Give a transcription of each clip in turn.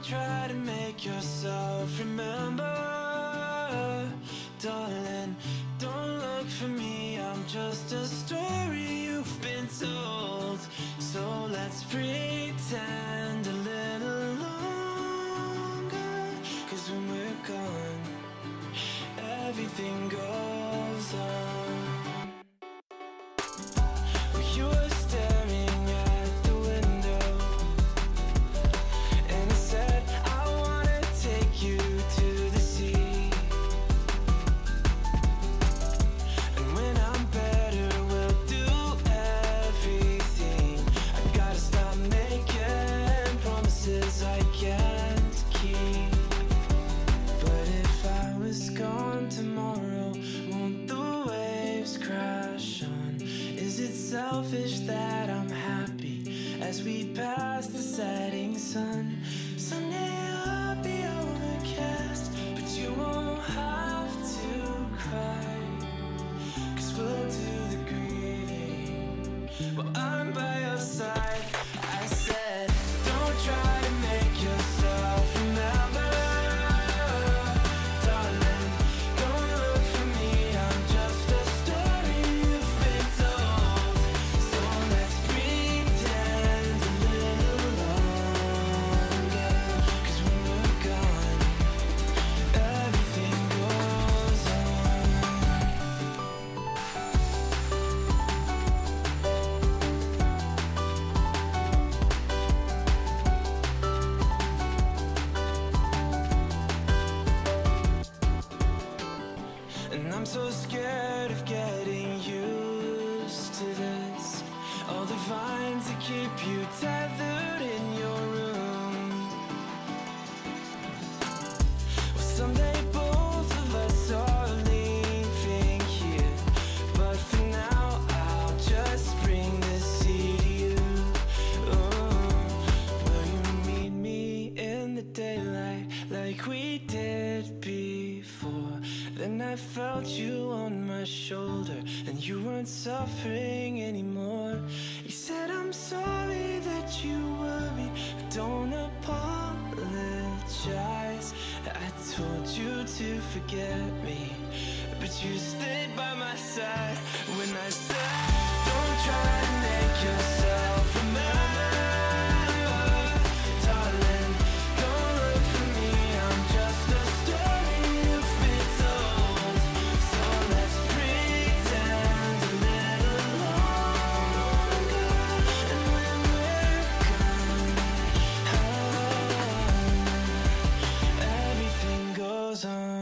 try to make yourself remember, darling. Don't look for me, I'm just a story you've been told. So let's pretend a little longer, 'cause when we're gone, everything goes on. You were staring at the window, and I said, I wanna take you to the sea. And when I'm better, we'll do everything. I gotta stop making promises I can't keep. But if I was gone tomorrow, won't the waves crash on? Is it selfish that I'm happy as we pass the setting sun? Someday I'll be overcast, but you won't have to cry, 'cause we'll do the grieving while I'm by your side. I said, don't try to make yourself remember, darling. Don't look for me, I'm just a story you've been told. So let's pretend a little longer, 'cause when we're gone, everything goes on. And I'm so scared of getting used to this. All the vines that keep you tethered in your room. Well, someday both of us are leaving here, but for now I'll just bring this sea to you. Will you meet me in the daylight like we did before? Then I felt you on my shoulder, and you weren't suffering anymore. You said, I'm sorry that you worried, but don't apologize. I told you to forget me, but you stayed by my side when I said, don't try to make yourself remember, darling. Don't look for me, I'm just a story you've been told. So let's pretend a little longer, and when we're gone, everything goes on.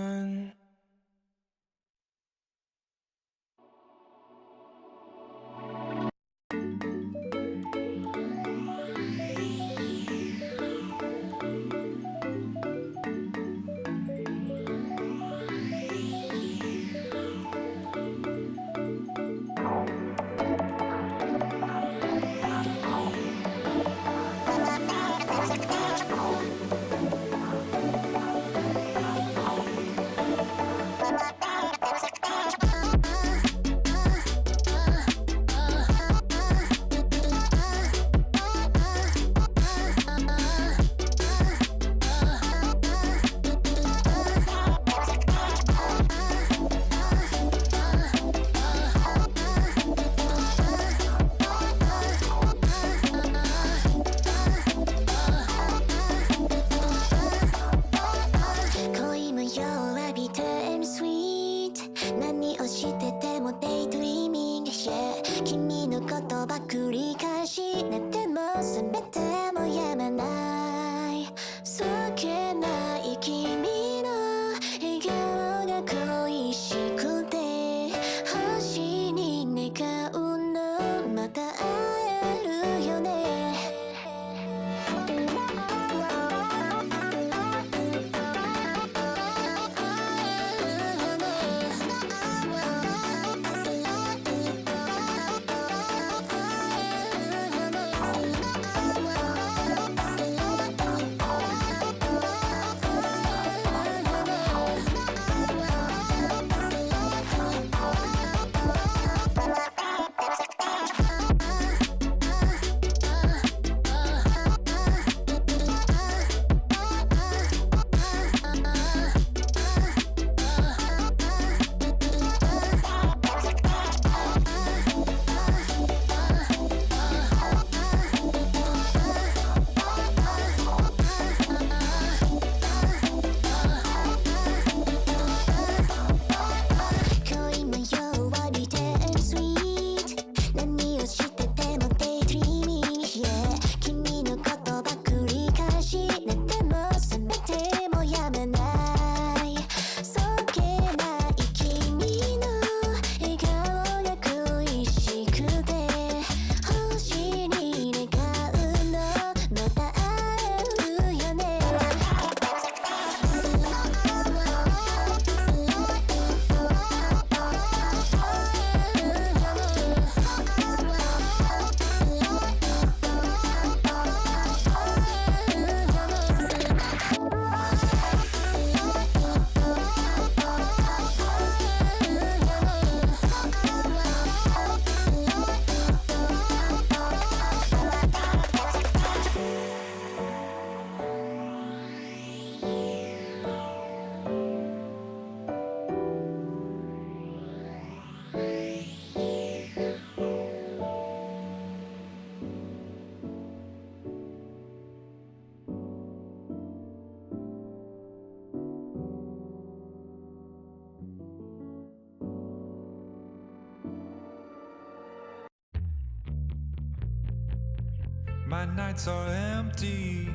my nights are empty,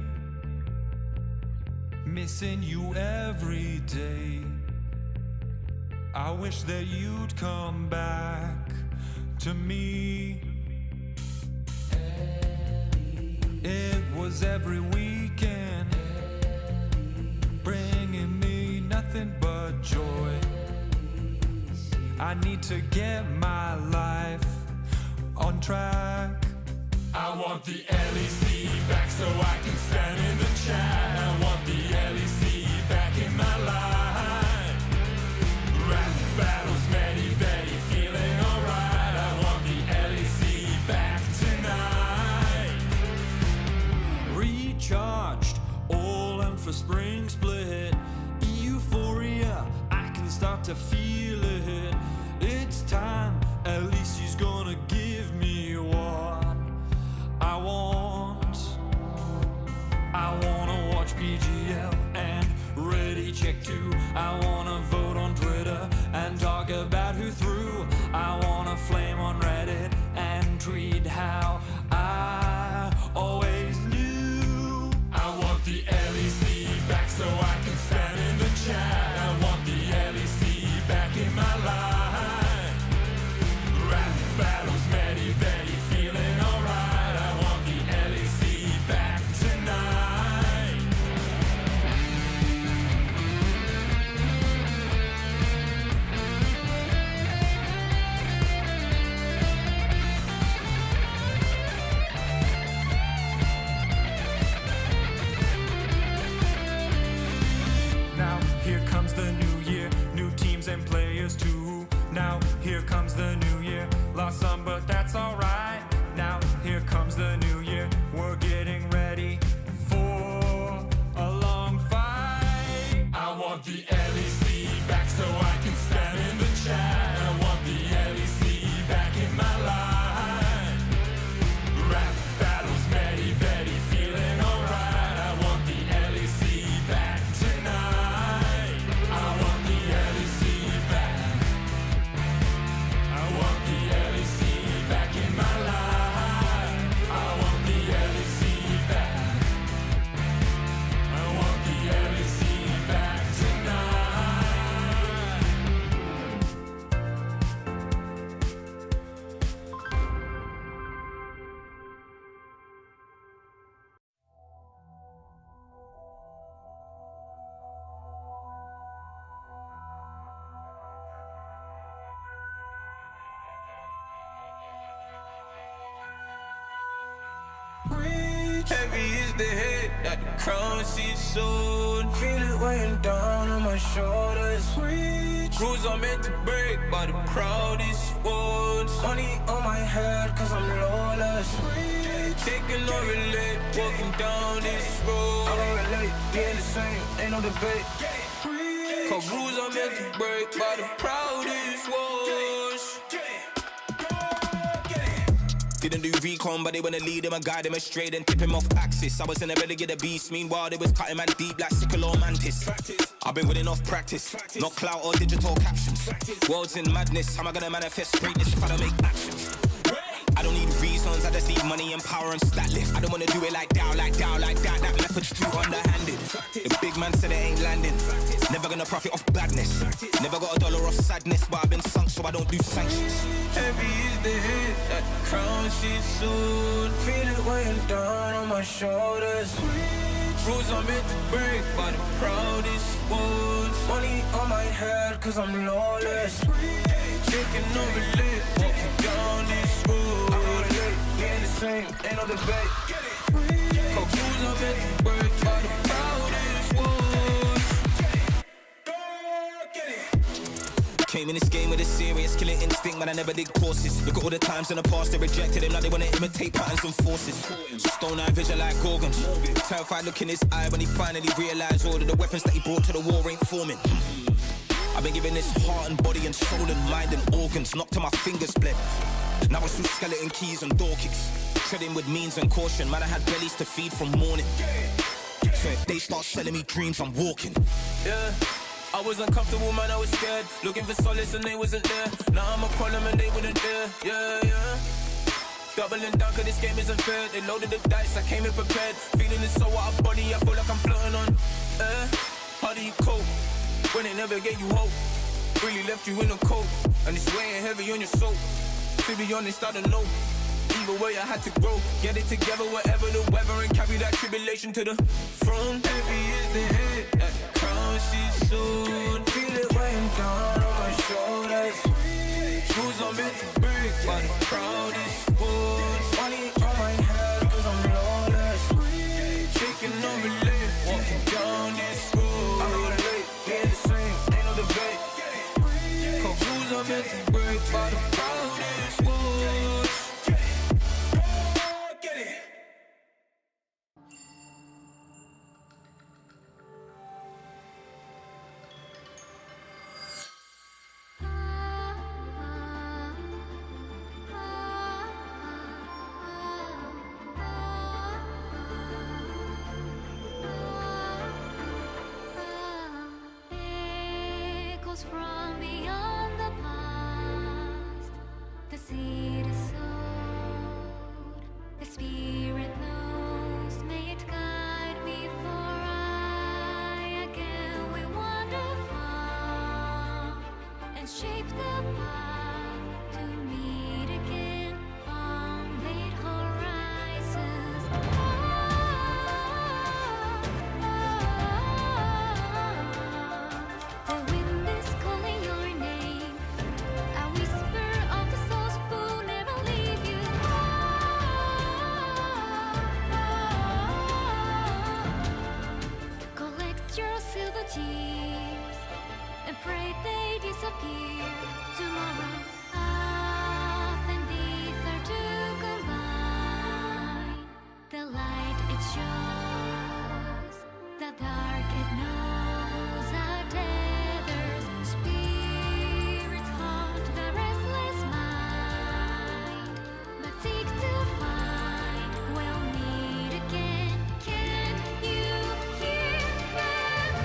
missing you every day. I wish that you'd come back to me. It was every weekend, bringing me nothing but joy. I need to get my life on track. I want the LEC back so I can stand in the chat. I want the LEC back in my life. Rap battles, many, very feeling alright. I want the LEC back tonight. Recharged, all and for spring split. Euphoria, I can start to feel it. It's time, at least he's gonna give me what I want. I wanna watch PGL and Ready Check 2. I wanna vote on Twitter and talk about who threw. I wanna flame on Reddit and tweet how I always knew. I want the LEC back so I can stand in the chat. I want the LEC back in my life. Rap battles, many, very feeling alright. I want the LEC back tonight. Now here comes the new year, new teams and players too. Now here comes the new year, lost some but that's alright. Now here comes the new year, we're getting ready for a long fight. I want the LEC back so I can stand in the chat. I want the LEC back in my life. Rap battles, many, very feeling alright. I want the LEC back tonight. I want the LEC back. I want the LEC back in my life. I want the LEC back. I want the LEC back tonight. Heavy is the head that the crown sees soon. Feel it weighing down on my shoulders. Rules are meant to break, but the proudest ones. Money on my head, cause I'm lawless. Taking no relate, walking down this road. I don't relate, being the same, ain't no debate. Cause rules are meant to break, by the proudest ones. Didn't do recon, but they wanna lead him and guide him straight and tip him off axis. I was in the belly of the beast, meanwhile they was cutting man deep like sickle or mantis. I've been winning off practice, not clout or digital captions. World's in madness, how am I gonna manifest greatness if I don't make actions? I don't need reasons, I just need money and power and stat lift. I don't wanna do it like that, like that, like that. That method's too underhanded. The big man said it ain't landing. Never gonna profit off badness. Never got a dollar off sadness, but I've been sunk so I don't do sanctions. Heavy is the head that the crown sees soon. Feel it weighing down on my shoulders. Rules are meant to break, by the proudest ones. Money on my head, cause I'm lawless. Taking no relate, walking down this road. I don't relate, being the same, ain't no debate. Cause rules are meant to break, by the proudest ones. Came in this game with a serious killing instinct, man, I never did courses. Look at all the times in the past they rejected him, now they wanna imitate patterns and forces. Stone eye vision like Gorgon. Terrified look in his eye when he finally realized all of the weapons that he brought to the war ain't forming. I've been giving this heart and body and soul and mind and organs, knocked to my fingers bled. Now it's through skeleton keys and door kicks. Treading with means and caution, man, I had bellies to feed from morning. So if they start selling me dreams, I'm walking. Yeah, I was uncomfortable, man, I was scared. Looking for solace and they wasn't there. Now I'm a problem and they wouldn't dare. Yeah, yeah. Doubling down cause this game isn't fair. They loaded the dice, I came in prepared. Feeling the soul out of body, I feel like I'm floating on air. How do you cope when they never gave you hope? Really left you in the cold, and it's weighing heavy on your soul. To be honest, I don't know. Either way, I had to grow. Get it together, whatever the weather, and carry that tribulation to the throne. Heavy is the head, that crown she's soon. Feel it weighing down on my shoulders. Shoes are meant to break, but the proudest wood. Money on my head, cause I'm lawless. Shaking on the leg, walking down this road. I got a late, yeah, the same, ain't no debate. Cause rules are meant to break, by the proudest wood. Get it. Echoes from beyond the past. The seed is sowed. The spirit knows. May it guide me, for I again will wander far and shape the path to meet again on late horizons. The wind is calling your name, a whisper of the souls who never leave you. Collect your silver tears and pray they disappear tomorrow. Earth and ether to combine. The light it shows, the dark it knows. Our tethers, spirits haunt the restless mind, but seek to find. We'll meet again. Can you hear them?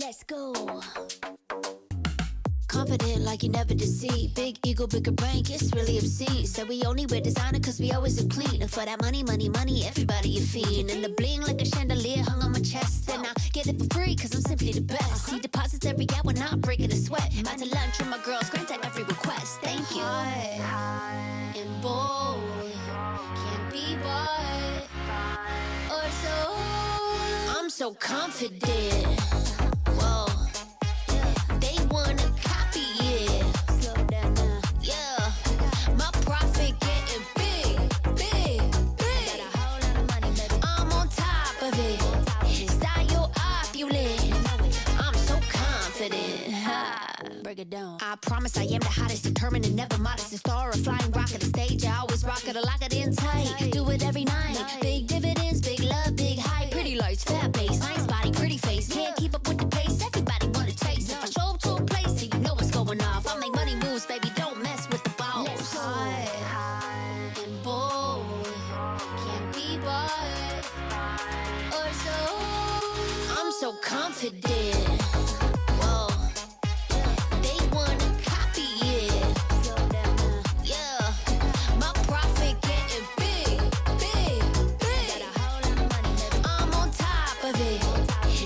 Let's go. Confident like you never deceive. Big ego, bigger brain, it's really obscene. Said we only wear designer cause we always look clean. And for that money, money, money, everybody a fiend. And the bling like a chandelier hung on my chest. And I get it for free cause I'm simply the best. See deposits every hour, not breaking a sweat. Out to lunch with my girls, grant at every request. Thank you. High and bold, can't be bought or sold. I'm so confident. Whoa, they wanna copy it. Slow down now. Yeah, my profit getting big, big, big. Got a whole lot of money, baby. I'm on top of it. Style opulent. I'm so confident. Ha. Break it down. I promise I am the hottest, determined and never modest. A star, a flying rocket, a stage. I always rock it, I lock it in tight. Do it every night. Big dividends, big love, big hype. Pretty lights, fat base, nice body, pretty face. Can't keep up with the pace. Everybody wanna taste. If I show up to a place, so you know what's going off. I make money moves, baby. Don't mess with the balls. High and bold, can't be bought or sold. I'm so confident. Whoa, they wanna copy it. Slow down now. Yeah, my profit getting big, big, big. Got a whole lot of money, baby. I'm on top of it.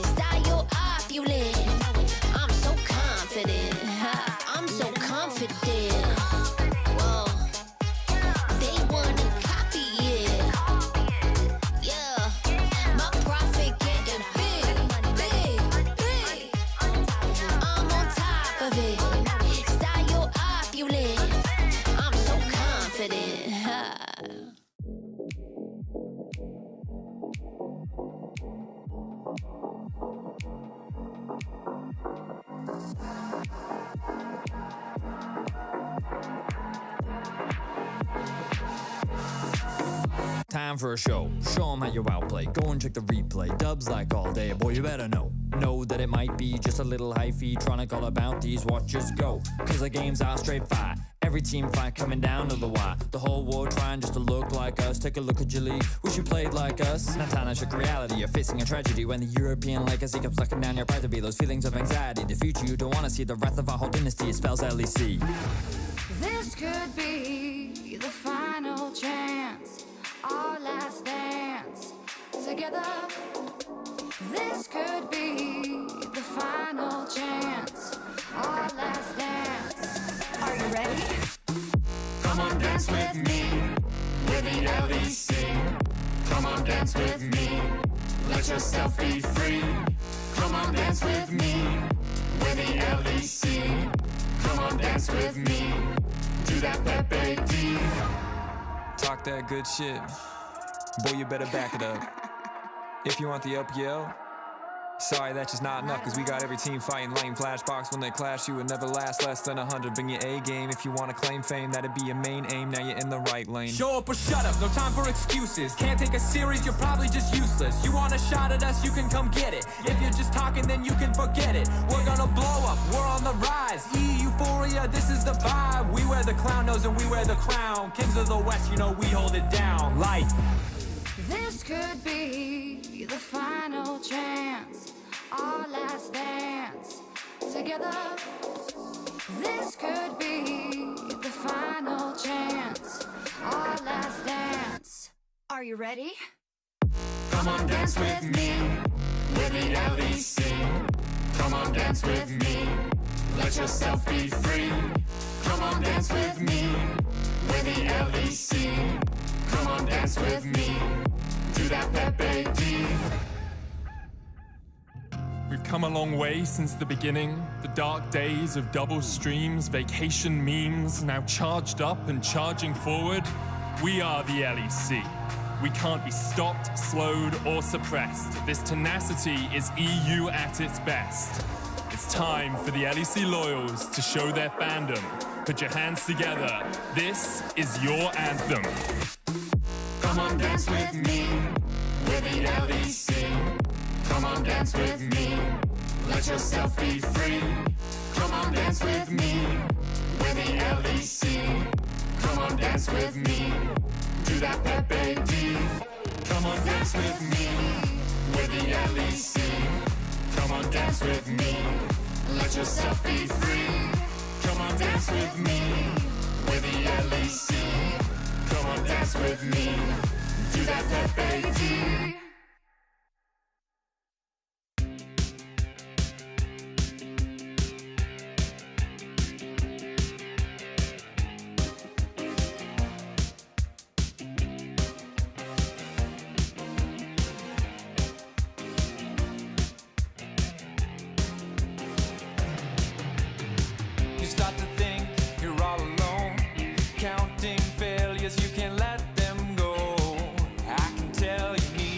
Style opulent. I'm so confident. I'm so confident. Whoa, they wanna copy it. Yeah, my profit getting big, big, big. I'm on top of it. Style opulent. I'm so confident. Time for a show. Show 'em how you outplay. Go and check the replay. Dubs like all day. Boy, you better know. Know that it might be just a little hyphy. Trying to call about these watchers go. Cause the games are straight fight. Every team fight coming down to the wire. The whole world trying just to look like us. Take a look at your league. Wish you played like us. Now time to check reality. You're facing a tragedy when the European legacy comes sucking down your pride to be those feelings of anxiety. The future you don't want to see. The wrath of our whole dynasty. It spells LEC. This could be the final chance, our last dance together. This could be the final chance, our last dance. Are you ready? Come on, dance with me, with the LEC. Come on, dance with me, let yourself be free. Come on, dance with me, with the LEC. Come on, dance with me, do that Pepe D. Talk that good shit. Boy, you better back it up. If you want the up yell, sorry, that's just not enough, cause we got every team fighting lame. Flashbox when they clash, you would never last less than 100. Bring your A game if you wanna claim fame, that'd be your main aim. Now you're in the right lane. Show up or shut up, no time for excuses. Can't take us serious, you're probably just useless. You want a shot at us, you can come get it. If you're just talking, then you can forget it. We're gonna blow up, we're on the rise. Euphoria, this is the vibe. We wear the clown nose and we wear the crown. Kings of the West, you know we hold it down. Like This could be the final chance, our last dance together. This could be the final chance, our last dance. Are you ready? Come on, dance with me, with the LEC. Come on, dance with me, let yourself be free. Come on, dance with me, with the LEC. Come on, dance with me, do that Pepe D. We've come a long way since the beginning. The dark days of double streams, vacation memes, now charged up and charging forward. We are the LEC. We can't be stopped, slowed, or suppressed. This tenacity is EU at its best. It's time for the LEC loyals to show their fandom. Put your hands together. This is your anthem. Come on, dance with me, with the LEC. Come on, dance with me, let yourself be free. Come on, dance with me, with the LEC. Come on, dance with me, do that Pepe D. Come on, dance with me, with the LEC. Come Come on, dance with me. Let yourself be free. Come on, dance with me. With the LEC. Come on, dance with me. Do that Pepe D. You start to think you're all alone, counting failures, you can't let them go. I can tell you need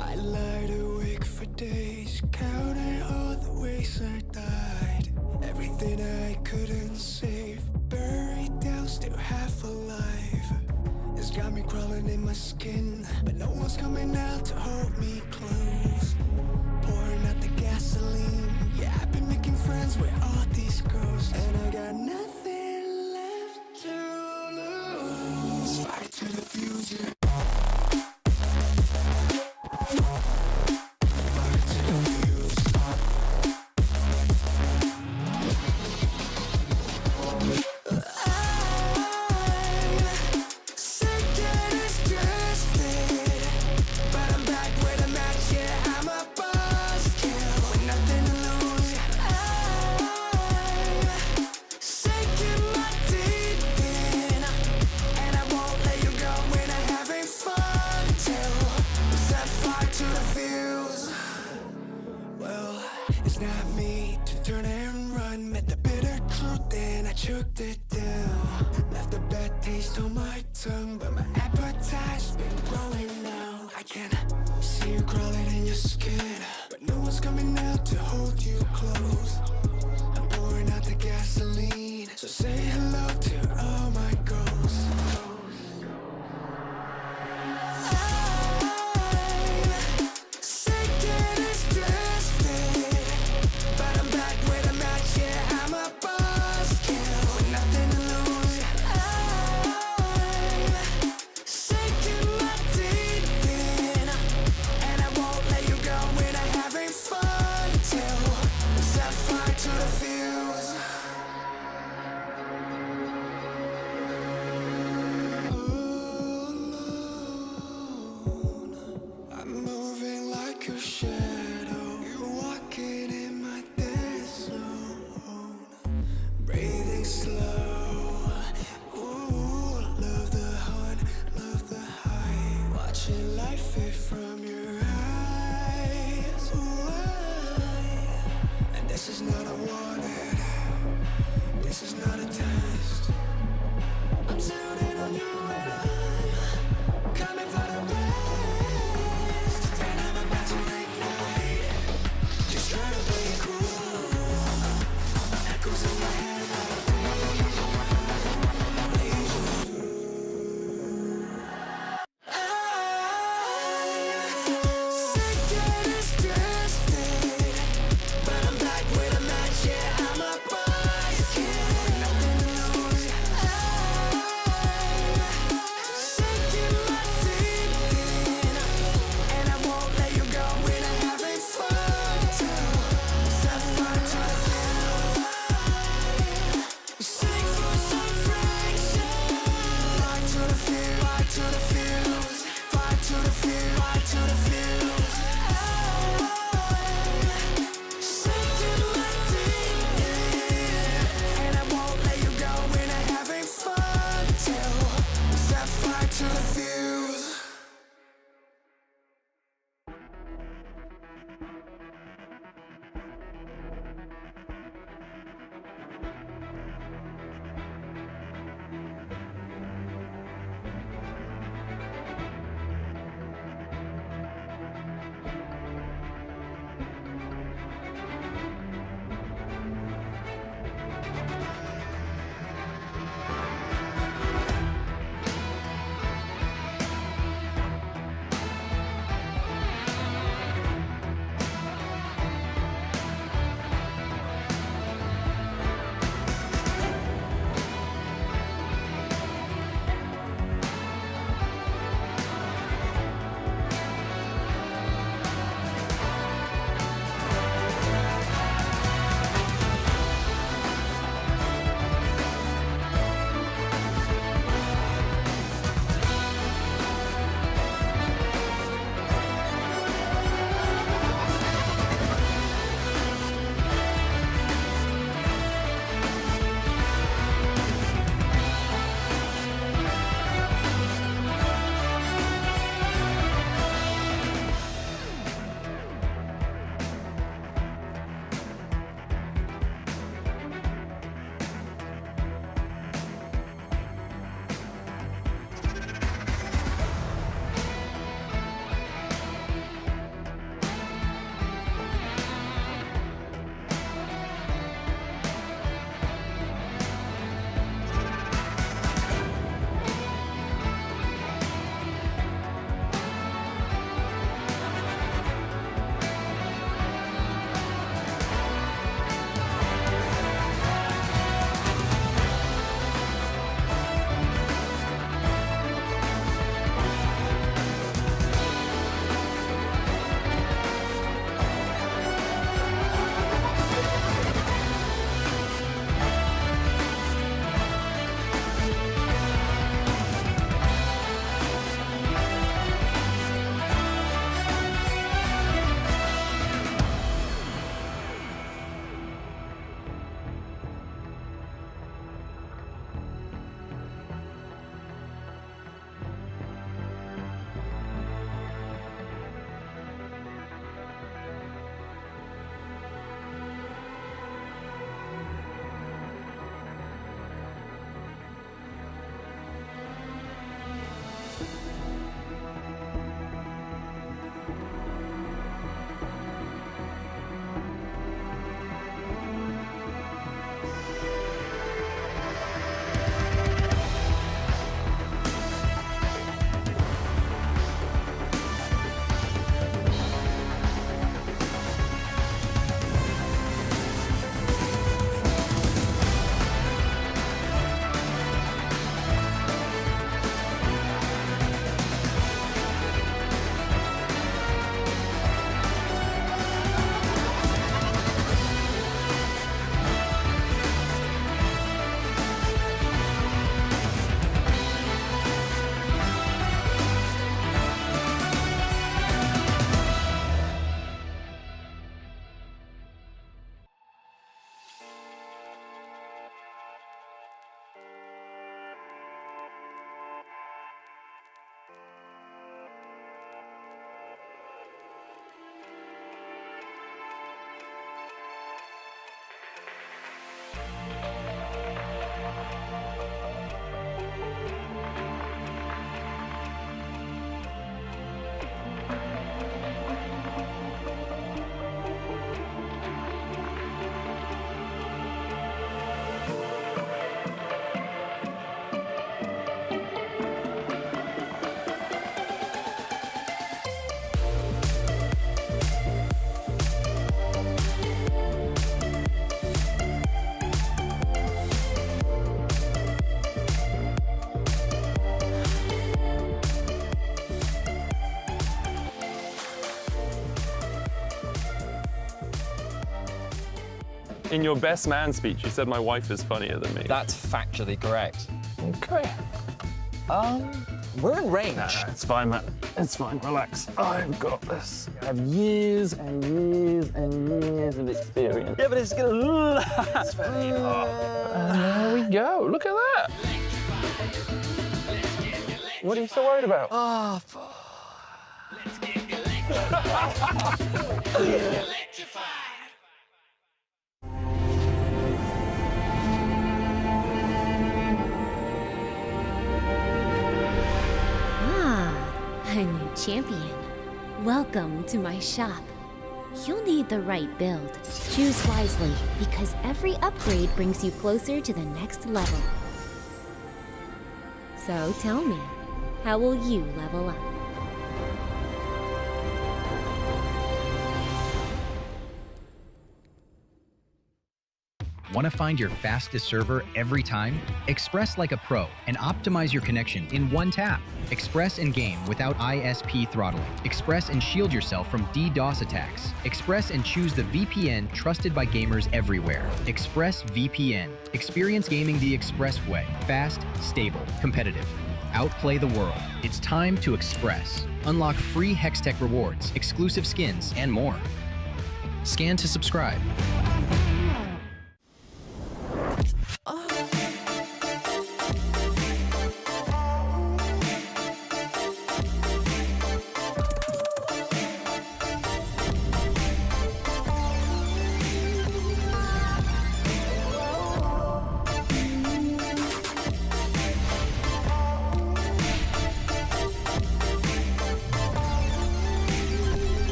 I lied awake for days, counting all the ways I died. Everything I couldn't save, buried down, still half alive. It's got me crawling in my skin, but no one's coming out to hold me close. Pouring out the gasoline, yeah, I've been making friends with all these ghosts, and I got nothing left to lose. Fight to the future. Choked it down, left a bad taste on my tongue, but my appetite's been growing now. I can see you crawling in your skin, but no one's coming out to hold you close. I'm pouring out the gasoline, so say hello to all my ghosts. Coming for the rest, and I'm about to ignite. In your best man speech, you said my wife is funnier than me. That's factually correct. Okay. We're in range. No, it's fine, man. It's fine. Relax. I've got this. I have years and years and years of experience. Yeah, but it's gonna last. There we go. Look at that. What are you so worried about? Oh, A new champion. Welcome to my shop. You'll need the right build. Choose wisely, because every upgrade brings you closer to the next level. So tell me, how will you level up? Want to find your fastest server every time? Express like a pro and optimize your connection in one tap. Express and game without ISP throttling. Express and shield yourself from DDoS attacks. Express and choose the VPN trusted by gamers everywhere. Express VPN. Experience gaming the Express way. Fast, stable, competitive. Outplay the world. It's time to Express. Unlock free Hextech rewards, exclusive skins, and more. Scan to subscribe.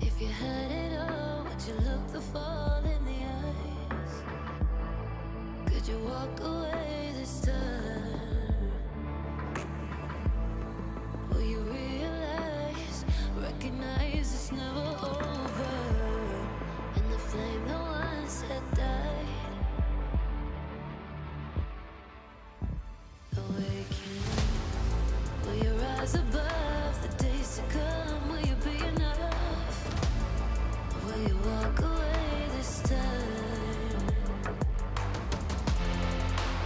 If you had it all, would you look the fall in the eyes? Could you walk away this time? Will you realize, recognize it's never over? And the flame that once had died, awaken. Will you rise above the days to come? Will you be enough? Will you walk away this time?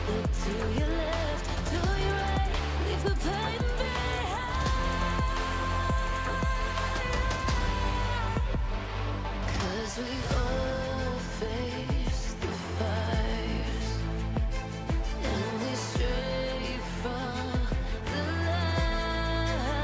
Look to your left, to your right, leave the pain behind. 'Cause we all face the fires, and we stray from the light.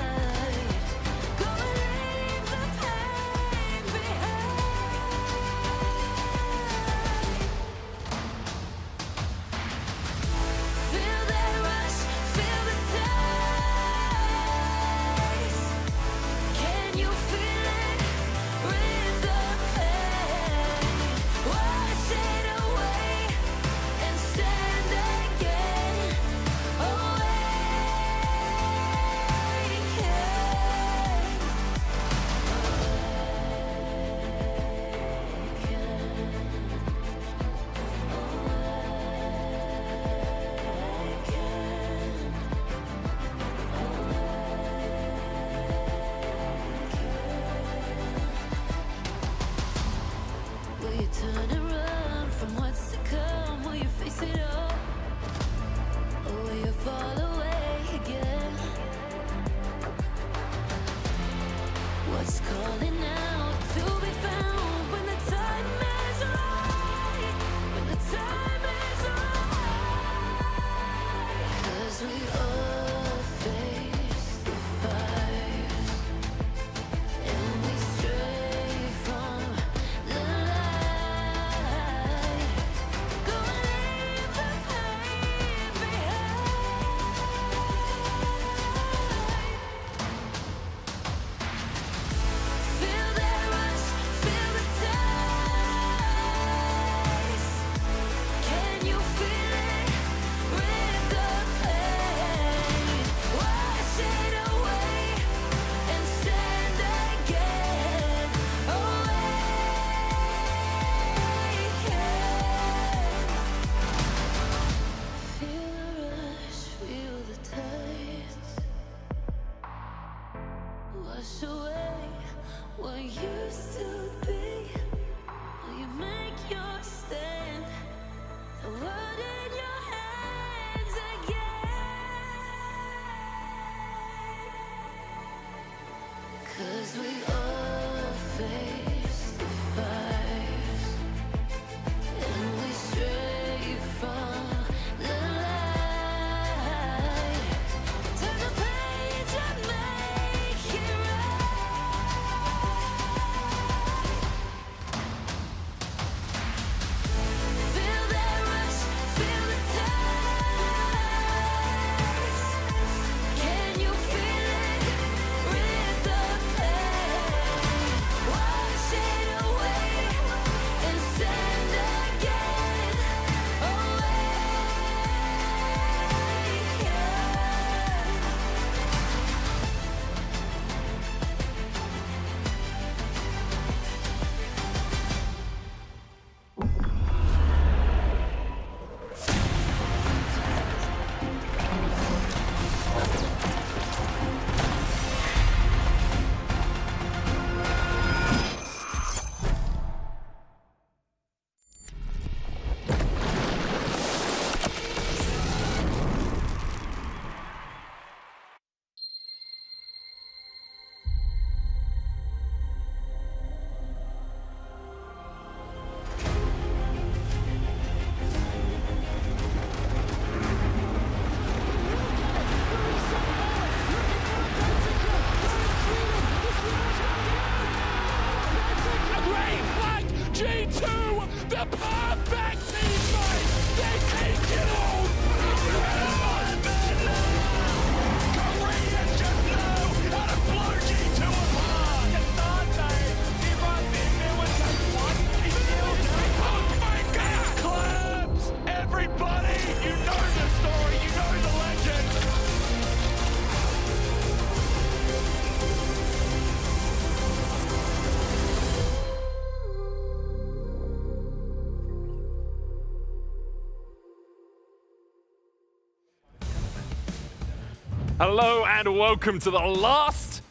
Hello and welcome to the last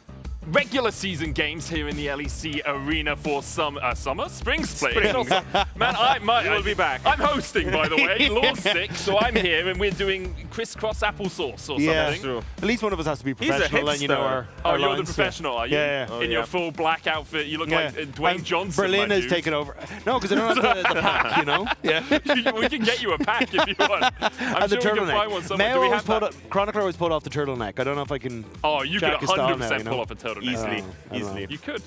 regular season games here in the LEC arena for spring split. It's not summer. Man, we'll be back. I'm hosting, by the way. Law's sick, so I'm here and we're doing crisscross applesauce or something. Yeah, true. At least one of us has to be professional. He's a and you're the professional, are you? Yeah. In your full black outfit, you look like Dwayne Johnson. Berlin has taken over. No, because I don't have the pack, you know? Yeah. We can get you a pack if you want. I'm and sure we can find one somewhere. Chronicler always pulled off the turtleneck. I don't know if I can. Oh, you could 100% pull off a turtleneck. Easily. You could.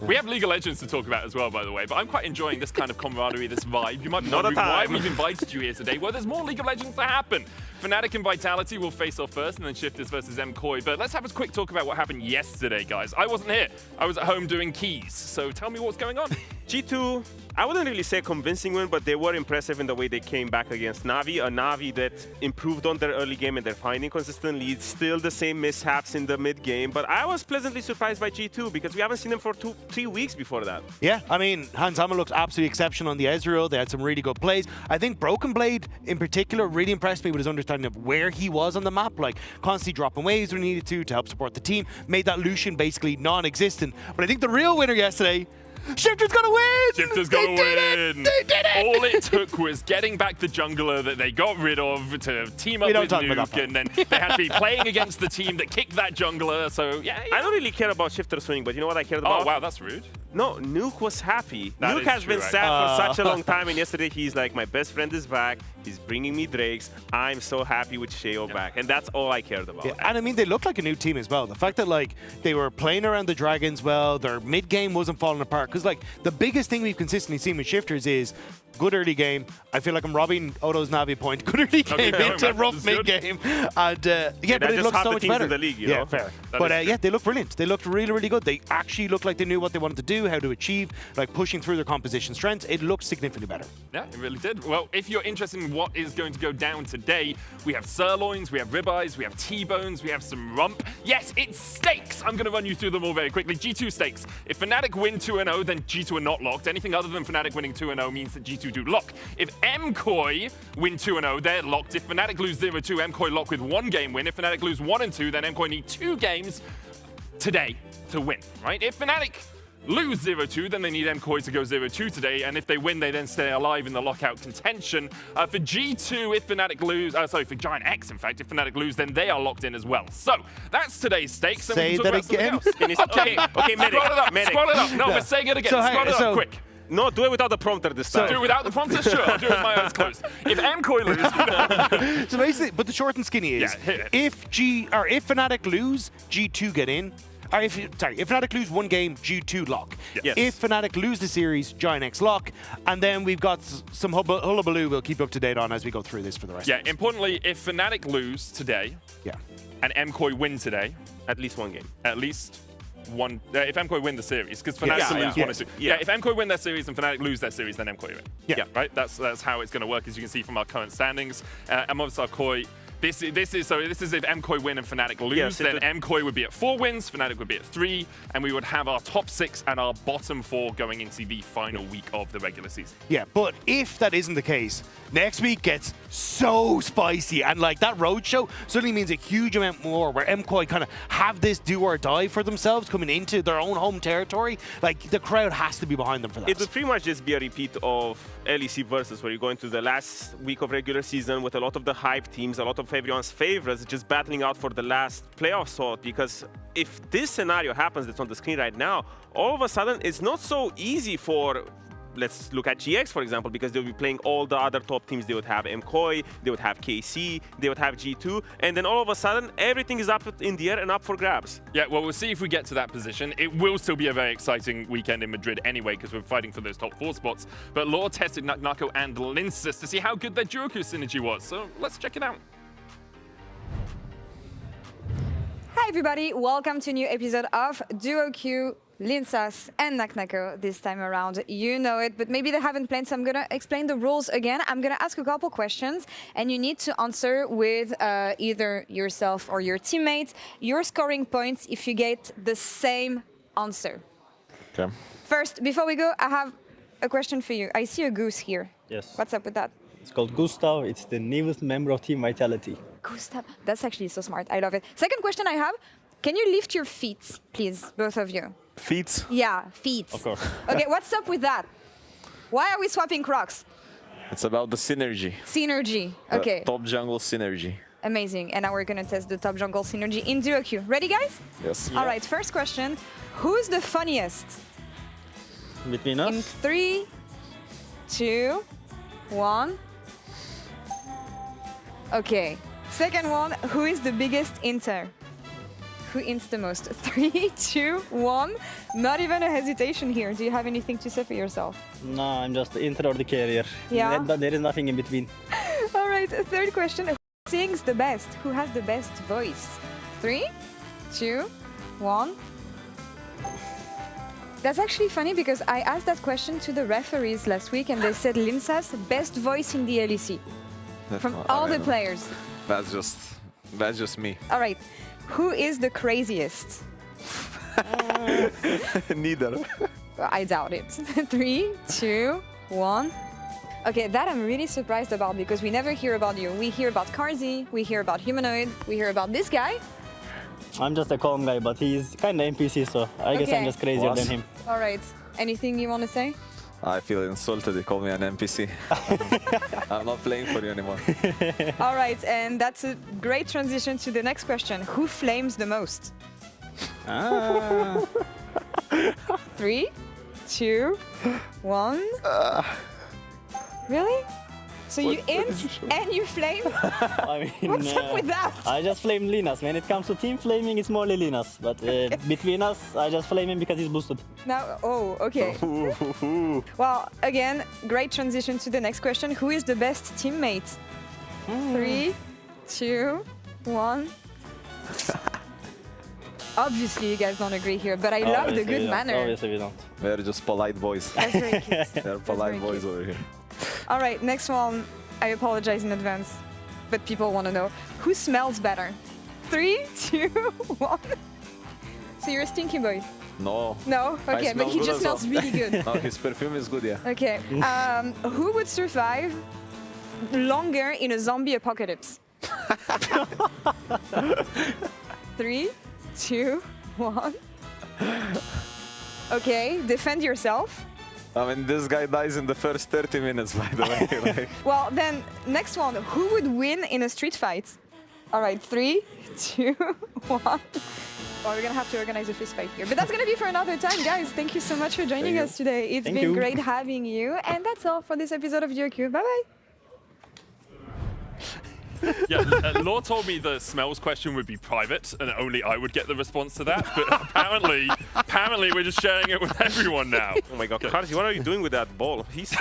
We have League of Legends to talk about as well, by the way, but I'm quite enjoying this kind of camaraderie, this vibe. You might be wondering why we've invited you here today. Well, there's more League of Legends to happen. Fnatic and Vitality will face off first, and then Shifters versus MKOI. But let's have a quick talk about what happened yesterday, guys. I wasn't here. I was at home doing keys. So tell me what's going on. G2, I wouldn't really say convincing win, but they were impressive in the way they came back against Na'Vi. A Na'Vi that improved on their early game and they're finding consistent leads. Still the same mishaps in the mid game, but I was pleasantly surprised by G2 because we haven't seen them for 3 weeks before that. Yeah, I mean, Hans Hammer looked absolutely exceptional on the Ezreal. They had some really good plays. I think Broken Blade, in particular, really impressed me with his understanding of where he was on the map, like constantly dropping waves when he needed to help support the team. Made that Lucian basically non-existent. But I think the real winner yesterday, Shifter's gonna win! Shifter's gonna win! They did it! All it took was getting back the jungler that they got rid of to team up with Nuke, and then they had to be playing against the team that kicked that jungler, so yeah. I don't really care about Shifter's winning, but you know what I cared about? Oh, wow, that's rude. No, Nuke was happy. That Nuke has been right? sad for such a long time, and yesterday he's like, my best friend is back, he's bringing me Drakes, I'm so happy with Sheo back, and that's all I cared about. Yeah, and I mean, they looked like a new team as well. The fact that like they were playing around the Dragons well, their mid game wasn't falling apart, because like the biggest thing we've consistently seen with Shifters is good early game. I feel like I'm robbing Odo's Na'Vi point. Good early game into rough mid game, and yeah, but it looks so much better. In the league, you know? Fair. But yeah, they look brilliant. They looked really, really good. They actually looked like they knew what they wanted to do, how to achieve, like pushing through their composition strengths. It looked significantly better. Yeah, it really did. Well, if you're interested in what is going to go down today, we have sirloins, we have ribeyes, we have T-bones, we have some rump. Yes, it's stakes. I'm going to run you through them all very quickly. G2 stakes. If Fnatic win 2-0, then G2 are not locked. Anything other than Fnatic winning 2-0 means that G2 do lock. If MKOI win 2-0, they're locked. If Fnatic lose 0-2, MKOI lock with 1 game win. If Fnatic lose 1-2, then MKOI need 2 games today to win, right? If Fnatic lose 0-2, then they need MKOI to go 0-2 today, and if they win, they then stay alive in the lockout contention. For G2, if Fnatic lose, for Giant X, in fact, if Fnatic lose, then they are locked in as well. So, that's today's stakes. Say that again. Okay, medic. Scroll it up. No, but say it again. Scroll it up, quick. No, do it without the prompter this time. Do it without the prompter? Sure, I'll do it with my eyes closed. If MKOI lose... So basically, but the short and skinny is, if Fnatic lose, G2 get in. Or if Fnatic lose 1 game, G2 lock. Yes. If Fnatic lose the series, Giant X lock. And then we've got some hullabaloo we'll keep up to date on as we go through this for the rest of us. Importantly, if Fnatic lose today, and MKOI win today, at least 1 game. At least one. If MKOI win the series, because Fnatic lose 1 or 2. Yeah, if MKOI win their series and Fnatic lose their series, then MKOI win. Yeah. Right? That's how it's going to work, as you can see from our current standings. Amongst KOI, this is if MKOI win and Fnatic lose, then MKOI would be at 4 wins, Fnatic would be at 3, and we would have our top 6 and our bottom 4 going into the final week of the regular season. Yeah, but if that isn't the case, next week gets so spicy, and like that roadshow suddenly means a huge amount more, where MKOI kind of have this do or die for themselves coming into their own home territory. Like the crowd has to be behind them for that. It would pretty much just be a repeat of LEC Versus, where you go into the last week of regular season with a lot of the hype teams, a lot of everyone's favorites just battling out for the last playoff spot. Because if this scenario happens that's on the screen right now, all of a sudden it's not so easy for, let's look at GX, for example, because they'll be playing all the other top teams. They would have MKOI, they would have KC, they would have G2, and then all of a sudden, everything is up in the air and up for grabs. Yeah, well, we'll see if we get to that position. It will still be a very exciting weekend in Madrid anyway, because we're fighting for those top 4 spots. But Law tested Nako and Linsis to see how good their DuoQ synergy was. So let's check it out. Hi everybody, welcome to a new episode of DuoQ, Linsas and Naknako this time around. You know it, but maybe they haven't played, so I'm going to explain the rules again. I'm going to ask a couple questions, and you need to answer with either yourself or your teammates. Your scoring points if you get the same answer. Okay. First, before we go, I have a question for you. I see a goose here. Yes. What's up with that? It's called Gustav. It's the newest member of Team Vitality. Gustav, that's actually so smart. I love it. Second question I have, can you lift your feet, please, both of you? Feet? Yeah, feet. Of course. Okay, what's up with that? Why are we swapping Crocs? It's about the synergy. Synergy, okay. Top jungle synergy. Amazing, and now we're gonna test the top jungle synergy in DuoQ. Ready, guys? Yes. All right, first question. Who's the funniest? Between us? In 3, 2, 1. Okay. Second one, who is the biggest inter? Who ints the most? 3, 2, 1. Not even a hesitation here. Do you have anything to say for yourself? No, I'm just the inter or the carrier. Yeah. There is nothing in between. All right, third question. Who sings the best? Who has the best voice? 3, 2, 1. That's actually funny because I asked that question to the referees last week and they said Linsa's best voice in the LEC from all the players. That's just me. All right, who is the craziest? Neither. Well, I doubt it. 3, 2, 1. Okay, that I'm really surprised about because we never hear about you. We hear about Karzi, we hear about Humanoid, we hear about this guy. I'm just a calm guy, but he's kind of NPC, so I guess I'm just crazier than him. All right, anything you want to say? I feel insulted. They call me an NPC. I'm not playing for you anymore. All right, and that's a great transition to the next question. Who flames the most? 3, 2, 1. Really? So you int and you flame? I mean, what's up with that? I just flame Linus. When it comes to team flaming, it's more Linus. But between us, I just flame him because he's boosted. Now, oh, okay. Well, again, great transition to the next question. Who is the best teammate? 3, 2, 1. Obviously, you guys don't agree here, but I love the good manner. Obviously, we don't. They're just polite boys. That's very cute. They're polite boys over here. All right, next one. I apologize in advance, but people want to know. Who smells better? 3, 2, 1. So you're a stinky boy? No. No? Okay, but he just smells really good. No, his perfume is good, yeah. Okay. Who would survive longer in a zombie apocalypse? 3, 2, 1. Okay, defend yourself. I mean, this guy dies in the first 30 minutes, by the way. Like. Well, then, next one. Who would win in a street fight? All right, 3, 2, 1. Well, we're going to have to organize a fist fight here. But that's going to be for another time, guys. Thank you so much for joining us today. It's been great having you. And that's all for this episode of DuoQ. Bye-bye. Yeah, Law told me the smells question would be private and only I would get the response to that, but apparently we're just sharing it with everyone now. Oh my god, Karzi, what are you doing with that ball? He's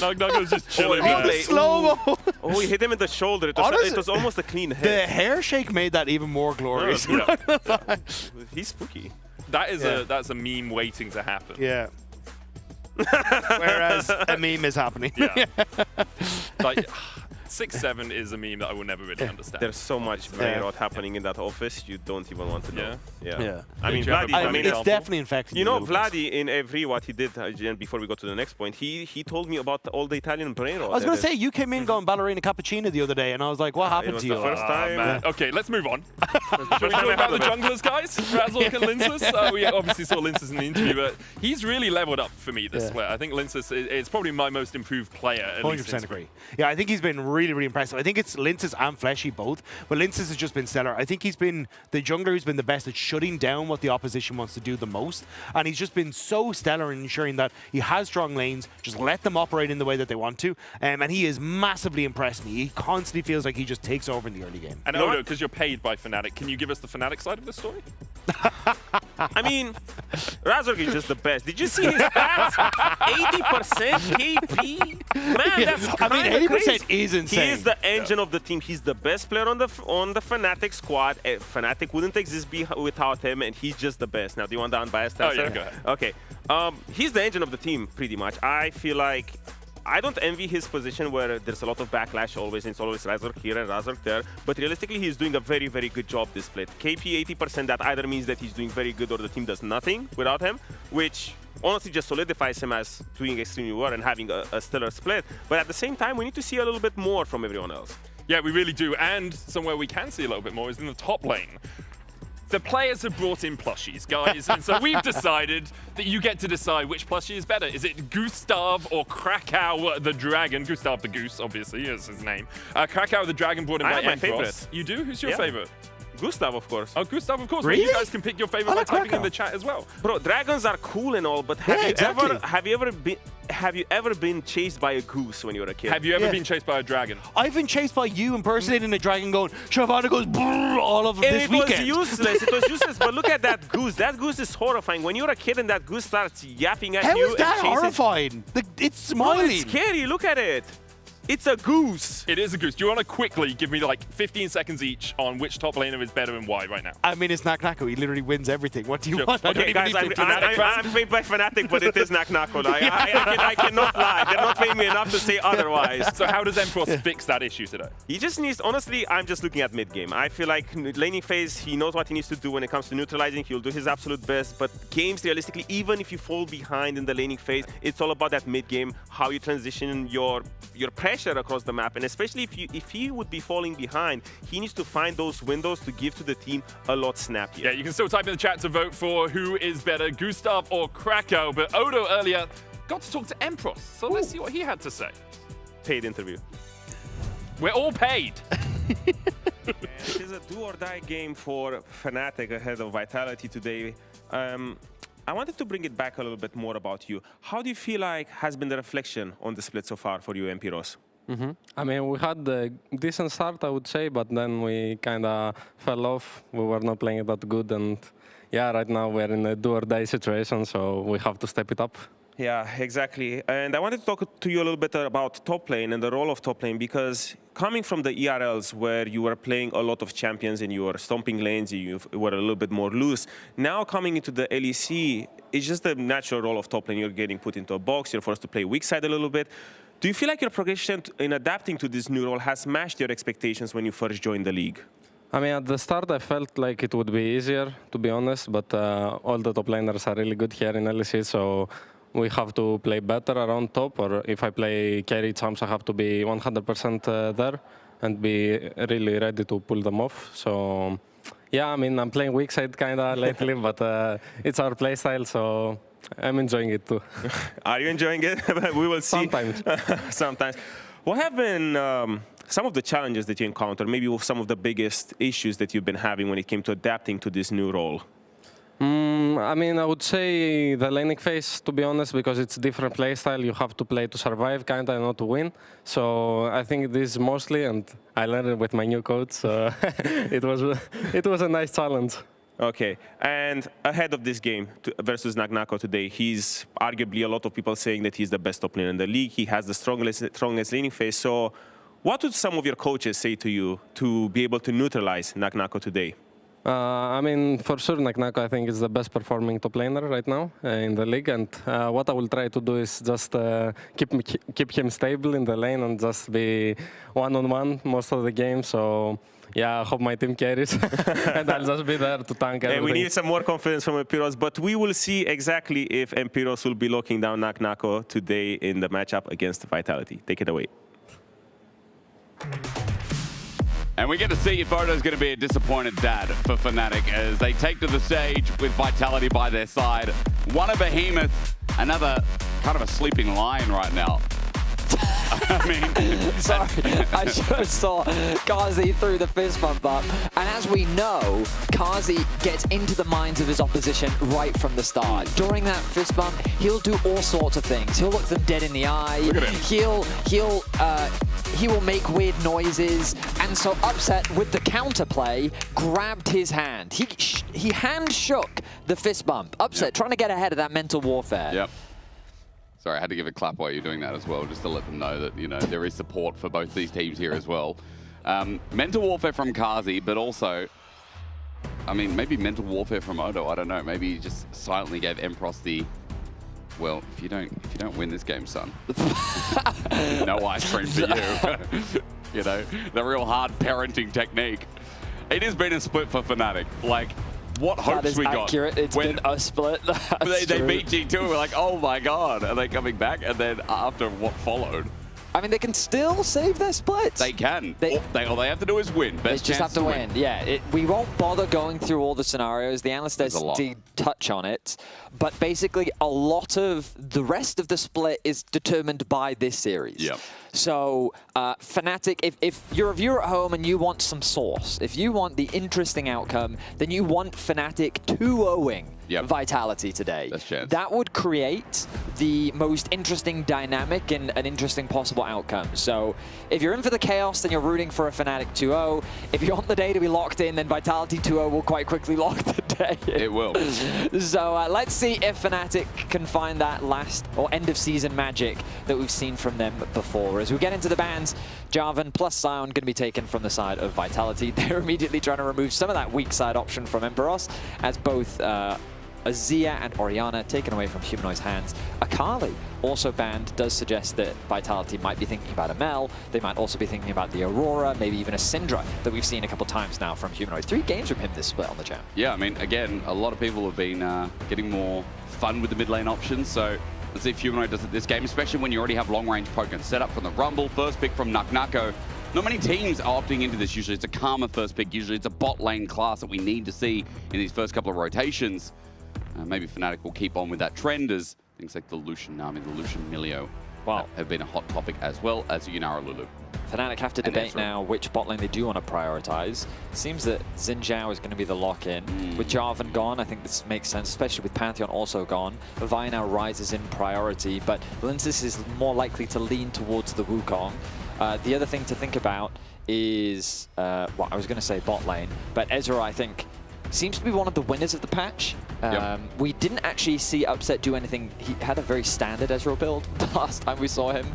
Nugnuggle's just chilling there. Slow-mo! Oh, he hit him in the shoulder. It was almost a clean hit. The hair shake made that even more glorious. Yeah. He's spooky. That's a meme waiting to happen. Yeah. Whereas a meme is happening. Yeah. Like 6-7 is a meme that I will never really understand. There's so much brain rot happening in that office, you don't even want to know. Yeah. I mean, Vladi, it's definitely infecting. You know, Vladi, in every what he did, before we go to the next point, he told me about all the Italian brain rot. I was going to say, you came in going ballerina cappuccino the other day, and I was like, what happened to you? It was the first time. Man. Okay, let's move on. Shall we talk about the junglers, guys? Razork and Linsus? We obviously saw Linsus in the interview, but he's really leveled up for me this split. I think Linsus is probably my most improved player. 100% agree. Yeah, I think he's been really, really impressive. I think it's Linsus and Fleshy both, but Linsus has just been stellar. I think he's been the jungler who's been the best at shutting down what the opposition wants to do the most, and he's just been so stellar in ensuring that he has strong lanes, just let them operate in the way that they want to, and he has massively impressed me. He constantly feels like he just takes over in the early game. And Odo, because you're paid by Fnatic, can you give us the Fnatic side of the story? I mean, Razork is just the best. Did you see his stats? 80% KP? Man, that's kind of 80% crazy. is insane. He is the engine of the team. He's the best player on the Fnatic squad. Fnatic wouldn't exist without him, and he's just the best. Now, do you want the unbiased answer? Oh, yeah, go ahead. Okay. He's the engine of the team, pretty much. I feel like I don't envy his position where there's a lot of backlash always, and it's always Razork here and Razork there, but realistically he's doing a very, very good job this split. KP 80%, that either means that he's doing very good or the team does nothing without him, which honestly just solidifies him as doing extremely well and having a stellar split. But at the same time, we need to see a little bit more from everyone else. Yeah, we really do, and somewhere we can see a little bit more is in the top lane. The players have brought in plushies, guys, and so we've decided that you get to decide which plushie is better. Is it Gustav or Krakow the Dragon? Gustav the Goose, obviously, is his name. Krakow the Dragon brought in by I have my Enfros. favorite. You do? Who's your favorite? Gustav, of course. Oh, Gustav, of course. Really? Well, you guys can pick your favorite by typing in the chat as well. Bro, dragons are cool and all, but have you ever been chased by a goose when you were a kid? Have you ever been chased by a dragon? I've been chased by you impersonating a dragon going, Shavana goes brrr all of this weekend. It was useless. It was useless. But look at that goose. That goose is horrifying. When you're a kid and that goose starts yapping at How you, is that and chases... horrifying? It's smiling. Bro, it's scary. Look at it. It's a goose. It is a goose. Do you want to quickly give me like 15 seconds each on which top laner is better and why right now? I mean, it's Naknako. He literally wins everything. What do you want? Okay, guys, I'm paid by Fnatic, but it is Naknako. I cannot lie. They're not paying me enough to say otherwise. So how does Enfros fix that issue today? He just needs, honestly, I'm just looking at mid-game. I feel like laning phase, he knows what he needs to do when it comes to neutralizing. He'll do his absolute best, but games, realistically, even if you fall behind in the laning phase, it's all about that mid-game, how you transition your pressure across the map, and especially if he would be falling behind, he needs to find those windows to give to the team a lot snappier. Yeah, you can still type in the chat to vote for who is better, Gustav or Krakow, but Odo earlier got to talk to Enfros, so let's see what he had to say. Paid interview. We're all paid. It is a do-or-die game for Fnatic ahead of Vitality today. I wanted to bring it back a little bit more about you. How do you feel like has been the reflection on the split so far for you, Empiros? I mean, we had a decent start, I would say, but then we kind of fell off. We were not playing that good, and yeah, right now we're in a do-or-die situation, so we have to step it up. Yeah, exactly. And I wanted to talk to you a little bit about top lane and the role of top lane, because coming from the ERLs where you were playing a lot of champions and you were stomping lanes, you were a little bit more loose. Now coming into the LEC, it's just the natural role of top lane. You're getting put into a box, you're forced to play weak side a little bit. Do you feel like your progression in adapting to this new role has matched your expectations when you first joined the league? I mean, at the start, I felt like it would be easier, to be honest, but all the top laners are really good here in LEC, so we have to play better around top, or if I play carry champs, I have to be 100% there and be really ready to pull them off. So, yeah, I mean, I'm playing weak side kind of lately, but it's our play style, so I'm enjoying it too. Are you enjoying it? We will see. Sometimes. Sometimes. What have been some of the challenges that you encountered, maybe some of the biggest issues that you've been having when it came to adapting to this new role? I mean, I would say the laning phase, to be honest, because it's different play style. You have to play to survive, kind of, not to win. So I think this mostly, and I learned it with my new coach. So it was a nice challenge. Okay, and ahead of this game versus Naknako today, he's arguably a lot of people saying that he's the best top laner in the league. He has the strongest laning phase. So what would some of your coaches say to you to be able to neutralize Naknako today? I mean, for sure, Naknako, I think, is the best performing top laner right now in the league. And what I will try to do is just keep him stable in the lane and just be one-on-one most of the game. So, yeah, I hope my team carries. And I'll just be there to tank everything. We need some more confidence from Empiros, but we will see exactly if Empiros will be locking down Naknako today in the matchup against Vitality. Take it away. And we get to see if Odo's going to be a disappointed dad for Fnatic as they take to the stage with Vitality by their side. One a behemoth, another kind of a sleeping lion right now. I mean, sorry, I just saw Kazi threw the fist bump up, and as we know, Kazi gets into the minds of his opposition right from the start. During that fist bump, he'll do all sorts of things. He'll look them dead in the eye. Look at him. He will make weird noises, and so Upset with the counterplay grabbed his hand. He hand shook the fist bump. Upset trying to get ahead of that mental warfare. Yep. Sorry, I had to give a clap while you're doing that as well, just to let them know that, you know, there is support for both these teams here as well. Mental warfare from Kazi, but also, I mean, maybe mental warfare from Odo, I don't know. Maybe he just silently gave Empros the Well, if you don't win this game, son, no ice cream for you. You know, the real hard parenting technique. It has been a split for Fnatic. Like, what hopes we got? Accurate. It's been a split. They beat G2 and we're like, oh my god, are they coming back? And then after what followed, I mean, they can still save their splits. They can. All they have to do is win. Best they just have to win. Yeah, we won't bother going through all the scenarios. The analysts did touch on it. But basically, a lot of the rest of the split is determined by this series. Yep. So, Fnatic, if you're a viewer at home and you want some sauce, if you want the interesting outcome, then you want Fnatic 2-0ing Vitality today. That would create the most interesting dynamic and an interesting possible outcome. So, if you're in for the chaos, then you're rooting for a Fnatic 2-0. If you want the day to be locked in, then Vitality 2-0 will quite quickly lock the day in. It will. So, let's see if Fnatic can find that last or end of season magic that we've seen from them before. As we get into the bans, Jarvan plus Sion going to be taken from the side of Vitality. They're immediately trying to remove some of that weak side option from Emperos, as both Azia and Orianna taken away from Humanoid's hands. Akali also banned does suggest that Vitality might be thinking about a Mel. They might also be thinking about the Aurora, maybe even a Syndra that we've seen a couple times now from Humanoid. 3 games from him this split on the champ. Yeah, I mean, again, a lot of people have been getting more fun with the mid lane options. So let's see if Humanoid does it this game, especially when you already have long-range poke set up from the Rumble. First pick from Naknako. Not many teams are opting into this. Usually it's a Karma first pick. Usually it's a bot lane class that we need to see in these first couple of rotations. Maybe Fnatic will keep on with that trend as things like the Lucian Nami, the Lucian Milio have been a hot topic, as well as Yunara Lulu. Fnatic have to debate now which bot lane they do want to prioritize. Seems that Xin Zhao is going to be the lock-in. With Jarvan gone, I think this makes sense, especially with Pantheon also gone. Vi now rises in priority, but Lindsys is more likely to lean towards the Wukong. The other thing to think about is, well, I was going to say bot lane, but Ezreal, I think, seems to be one of the winners of the patch. We didn't actually see Upset do anything. He had a very standard Ezreal build the last time we saw him.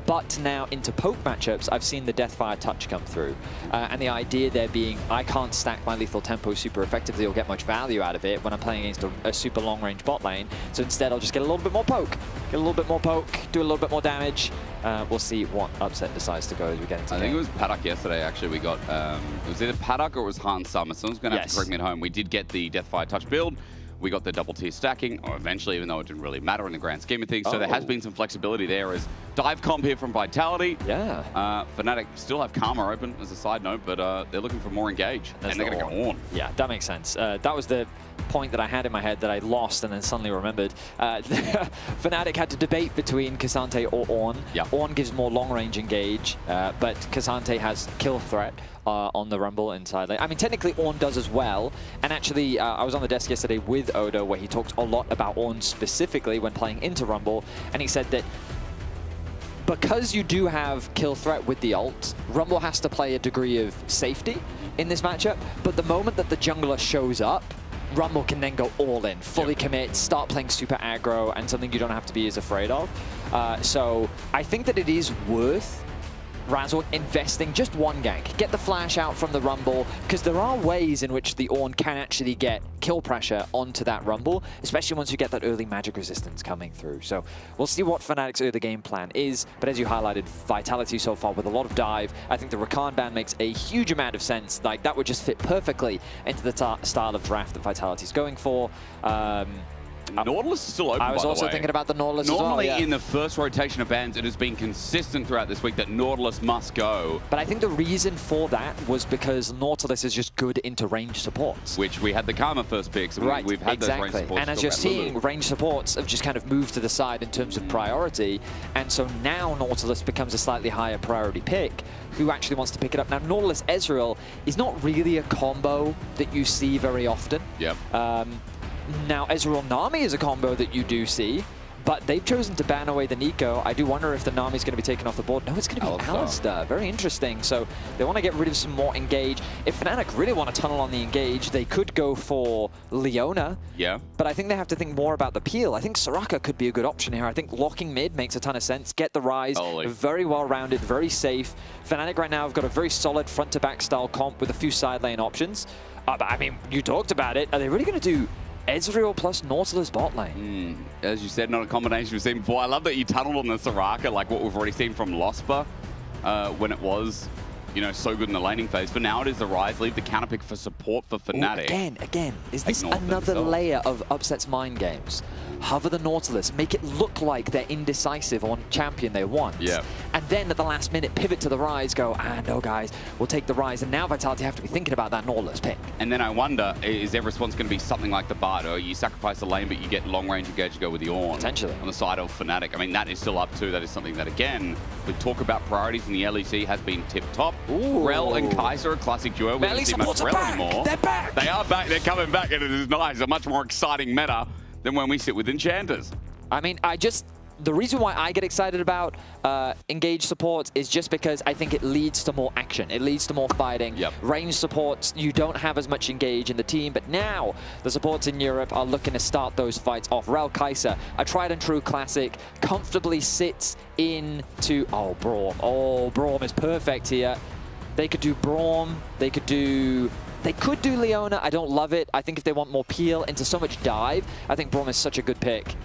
But now into poke matchups, I've seen the Deathfire touch come through. And the idea there being, I can't stack my lethal tempo super effectively or get much value out of it when I'm playing against a super long-range bot lane. So instead, I'll just get a little bit more poke. Get a little bit more poke, do a little bit more damage. We'll see what Upset decides to go as we get into I think it was Paddock yesterday, actually. We got, it was either Paddock or it was Hans Summer. Someone's going to have to correct me at home. We did get the Deathfire touch build. We got the double tier stacking, or eventually, even though it didn't really matter in the grand scheme of things. So there has been some flexibility there as dive comp here from Vitality. Fnatic still have Karma open as a side note, but they're looking for more engage. And they're going to go on. Yeah, that makes sense. That was the point that I had in my head that I lost and then suddenly remembered. Fnatic had to debate between K'Sante or Ornn. Ornn gives more long-range engage, but K'Sante has kill threat on the Rumble inside lane. I mean, technically Ornn does as well. And actually, I was on the desk yesterday with Odo where he talked a lot about Ornn specifically when playing into Rumble. And he said that because you do have kill threat with the ult, Rumble has to play a degree of safety in this matchup. But the moment that the jungler shows up, Rumble can then go all in, fully commit, start playing super aggro, and something you don't have to be as afraid of. So I think that it is worth Razzle investing just one gank. Get the flash out from the Rumble, because there are ways in which the Ornn can actually get kill pressure onto that Rumble, especially once you get that early magic resistance coming through. So we'll see what Fnatic's early game plan is, but as you highlighted, Vitality so far with a lot of dive. I think the Rakan ban makes a huge amount of sense. Like, that would just fit perfectly into the style of draft that Vitality's going for. Nautilus is still open, I was also thinking about the Nautilus as well. Normally in the first rotation of bans, it has been consistent throughout this week that Nautilus must go. But I think the reason for that was because Nautilus is just good into range supports. Which we had the Karma first picks. So we've had those range supports. And as you're seeing, range supports have just kind of moved to the side in terms of priority. And so now Nautilus becomes a slightly higher priority pick. Who actually wants to pick it up? Now, Nautilus Ezreal is not really a combo that you see very often. Now, Ezreal Nami is a combo that you do see, but they've chosen to ban away the Nico. I do wonder if the Nami's going to be taken off the board. No, it's going to be Alistar. Very interesting. So they want to get rid of some more engage. If Fnatic really want to tunnel on the engage, they could go for Leona. But I think they have to think more about the peel. I think Soraka could be a good option here. I think locking mid makes a ton of sense. Get the Rise. Very well-rounded, very safe. Fnatic right now have got a very solid front-to-back style comp with a few side lane options. But I mean, you talked about it. Are they really going to do Ezreal plus Nautilus bot lane. As you said, not a combination we've seen before. I love that you tunneled on the Soraka, like what we've already seen from Lospa when it was, you know, so good in the laning phase. For now, it is the Rise. Leave the counter pick for support for Fnatic. Ooh, again, is this another layer of Upset's mind games? Hover the Nautilus, make it look like they're indecisive on champion they want. Yeah. And then at the last minute, pivot to the Rise, go, no guys, we'll take the Rise. And now Vitality have to be thinking about that Nautilus pick. And then I wonder, is their response going to be something like the Bard, or you sacrifice the lane, but you get long range engage to go with the Ornn? Potentially. On the side of Fnatic. I mean, that is still up too. That is something that, again, we talk about priorities in the LEC has been tip-top. Rel and Kaiser, a classic duo. We don't see much Rel anymore. They're back! They are back. They're coming back, and it is nice. A much more exciting meta than when we sit with Enchanters. I mean, the reason why I get excited about engage supports is just because I think it leads to more action. It leads to more fighting. Range supports, you don't have as much engage in the team, but now the supports in Europe are looking to start those fights off. Rel Kaiser, a tried and true classic, comfortably sits into, Braum. Braum is perfect here. They could do Braum, they could do Leona. I don't love it. I think if they want more peel into so much dive, I think Braum is such a good pick.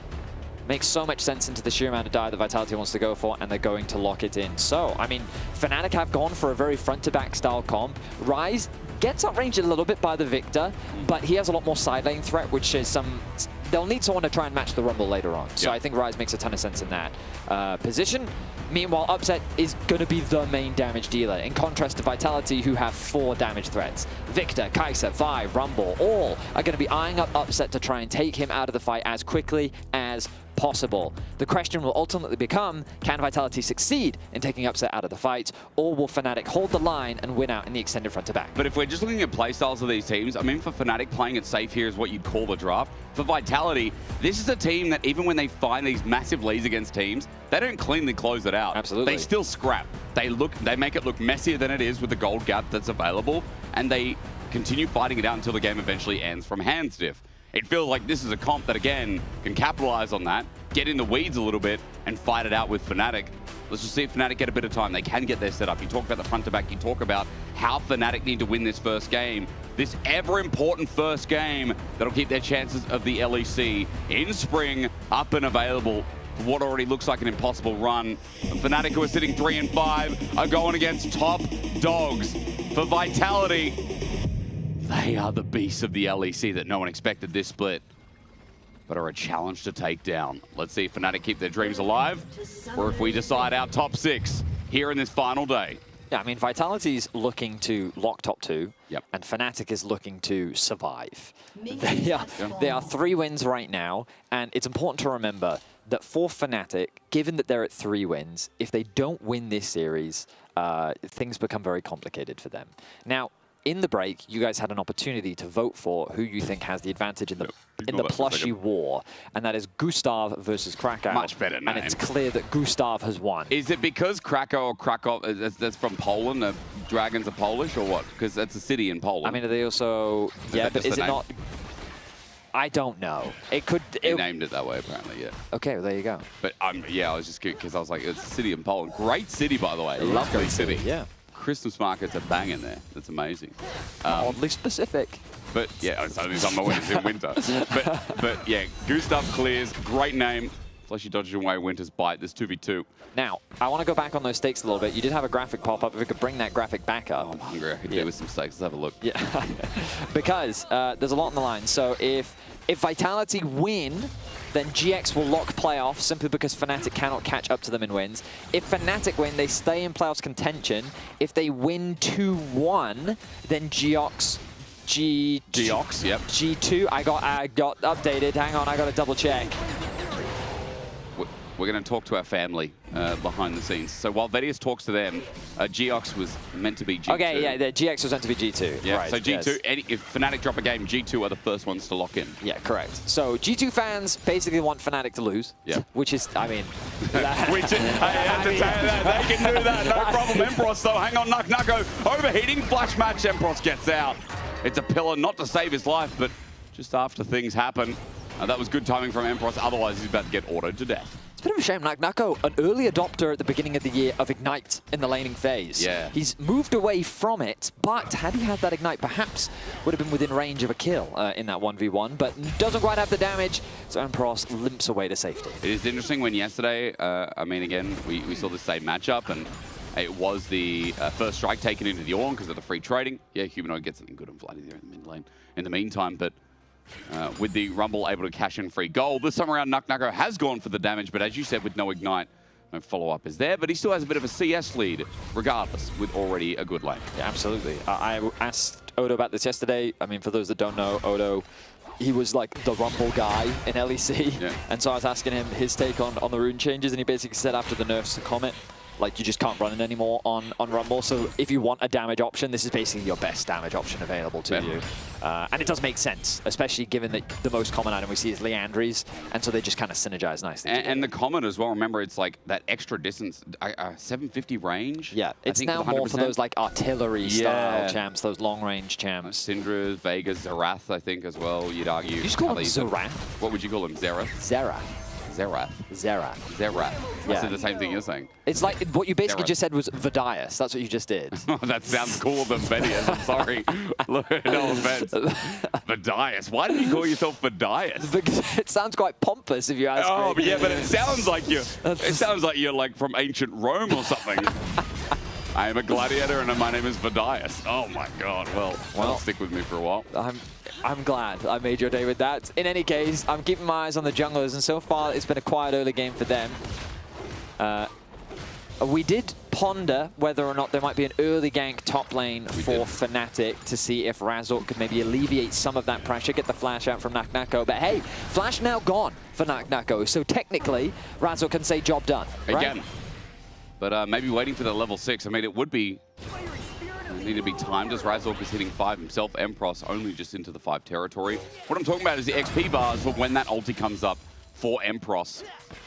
Makes so much sense into the sheer amount of dive that Vitality wants to go for, and they're going to lock it in. So, I mean, Fnatic have gone for a very front-to-back style comp. Rise gets outranged a little bit by the Victor, but he has a lot more side lane threat, which is they'll need someone to try and match the Rumble later on. So I think Rise makes a ton of sense in that position. Meanwhile, Upset is going to be the main damage dealer, in contrast to Vitality, who have 4 damage threats. Victor, Kaiser, Vi, Rumble, all are going to be eyeing up Upset to try and take him out of the fight as quickly as possible. The question will ultimately become, can Vitality succeed in taking Upset out of the fight, or will Fnatic hold the line and win out in the extended front to back? But if we're just looking at playstyles of these teams, I mean, for Fnatic, playing it safe here is what you'd call the draft. For Vitality, this is a team that even when they find these massive leads against teams, they don't cleanly close it out. Absolutely. They still scrap. They make it look messier than it is with the gold gap that's available, and they continue fighting it out until the game eventually ends from hand stiff. It feels like this is a comp that, again, can capitalize on that, get in the weeds a little bit, and fight it out with Fnatic. Let's just see if Fnatic get a bit of time. They can get their setup. You talk about the front to back. You talk about how Fnatic need to win this first game. This ever-important first game that'll keep their chances of the LEC in spring up and available for what already looks like an impossible run. Fnatic, who are sitting 3 and 5, are going against top dogs. For Vitality, they are the beasts of the LEC that no one expected this split, but are a challenge to take down. Let's see if Fnatic keep their dreams alive, or if we decide our top 6 here in this final day. Yeah, I mean, Vitality's looking to lock top 2, and Fnatic is looking to survive. They are 3 wins right now, and it's important to remember that for Fnatic, given that they're at 3 wins, if they don't win this series, things become very complicated for them. Now, in the break, you guys had an opportunity to vote for who you think has the advantage in the plushie war, and that is Gustav versus Krakow. Much better name. And it's clear that Gustav has won. Is it because Krakow, that's from Poland, the dragons are Polish, or what? Because that's a city in Poland. I mean, are they also... Yeah, but is it not... I don't know. It could... They named it that way, apparently, yeah. Okay, well, there you go. But, yeah, I was just because I was like, it's a city in Poland. Great city, by the way. Lovely city. Yeah. Christmas markets are banging there. That's amazing. Oddly specific. But yeah, it's only summer when it's in winter. but yeah, Gustav clears. Great name. Flashy dodges away Winter's bite. There's 2v2. Now, I want to go back on those stakes a little bit. You did have a graphic pop up. If we could bring that graphic back up. I'm hungry. I could do with some stakes. Let's have a look. Yeah, because there's a lot on the line. So if Vitality win, then GX will lock playoff simply because Fnatic cannot catch up to them in wins. If Fnatic win, they stay in playoffs contention. If they win 2-1, then Geox, yep. G2. I got updated. Hang on, I got to double check. We're going to talk to our family behind the scenes. So while Vedius talks to them, Geox was meant to be G2. Okay, yeah, the GX was meant to be G2. Yeah, right, so G2, if Fnatic drop a game, G2 are the first ones to lock in. Yeah, correct. So G2 fans basically want Fnatic to lose. Yeah. Which is, I mean... they can do that, no problem. Empros, though, hang on, Nucko, overheating, flash match, Empros gets out. It's a pillar, not to save his life, but just after things happen. That was good timing from Empros, otherwise he's about to get autoed to death. It's a bit of a shame. Nako, an early adopter at the beginning of the year of Ignite in the laning phase. Yeah. He's moved away from it, but had he had that Ignite, perhaps would have been within range of a kill in that 1v1, but doesn't quite have the damage, so Emperos limps away to safety. It is interesting when yesterday, I mean, again, we saw the same matchup, and it was the first strike taken into the Ornn because of the free trading. Yeah, Humanoid gets something good on Vladdy there in the mid lane in the meantime, but with the Rumble able to cash in free gold. This time around, Nako has gone for the damage, but as you said, with no Ignite, no follow-up is there, but he still has a bit of a CS lead, regardless, with already a good lane. Yeah, absolutely. I asked Odo about this yesterday. I mean, for those that don't know, Odo, he was like the Rumble guy in LEC, yeah. And so I was asking him his take on the rune changes, and he basically said after the nerfs to Comet, like, you just can't run it anymore on Rumble. So if you want a damage option, this is basically your best damage option available to you. And it does make sense, especially given that the most common item we see is Leandries, and so they just kind of synergize nicely. And the Comet as well, remember, it's like that extra distance, 750 range? Yeah, it's now more for those like artillery-style champs, those long-range champs. Syndras, Vegas, Zerath, I think, as well, you'd argue. You just call him Zerath? What would you call him, Zerath? Zerath. Zerath. Zerath. Zerath. Yeah. I said the same thing you're saying. It's like what you basically Zerath. just said was Vidias. That's what you just did. That sounds cooler than Vidias. I'm sorry. Look, no offense. Vidias. Why do you call yourself Vidias? Because it sounds quite pompous if you ask me. Oh, but yeah, but it sounds like you're like from ancient Rome or something. I am a gladiator and my name is Vidias. Oh my God. Well, that'll stick with me for a while. I'm glad I made your day with that. In any case, I'm keeping my eyes on the junglers, and so far it's been a quiet early game for them. We did ponder whether or not there might be an early gank top lane for Fnatic to see if Razork could maybe alleviate some of that pressure, get the flash out from Nako. But hey, flash now gone for Nako, so technically Razork can say job done. Right? Again. But maybe waiting for the level 6. I mean, it would be... need to be timed as Razork is hitting 5 himself. Emperos only just into the 5 territory. What I'm talking about is the XP bars for when that ulti comes up for Emperos,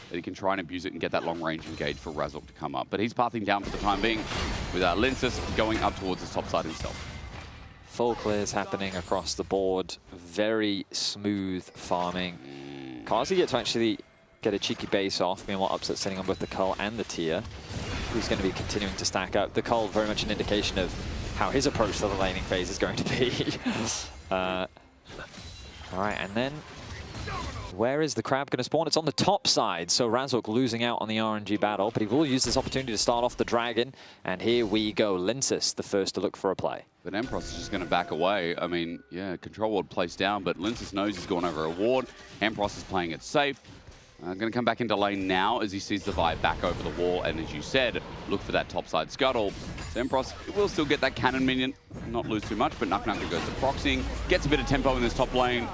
that he can try and abuse it and get that long range engage for Razork to come up. But he's pathing down for the time being, with Linsus going up towards his top side himself. Full clears happening across the board. Very smooth farming. Kazi gets to actually get a cheeky base off. Meanwhile, Upset sitting on both the Cull and the Tier. Who's going to be continuing to stack up. The Cull, very much an indication of how his approach to the laning phase is going to be. All right, and then where is the crab going to spawn? It's on the top side, so Razork losing out on the RNG battle, but he will use this opportunity to start off the dragon. And here we go, Linsus, the first to look for a play. But Emperos is just going to back away. I mean, yeah, control ward placed down, but Linsus knows he's gone over a ward. Emperos is playing it safe. Going to come back into lane now as he sees the Vibe back over the wall, and as you said, look for that topside scuttle. So Emperos will still get that cannon minion, not lose too much, but Nako goes to proxying, gets a bit of tempo in this top lane,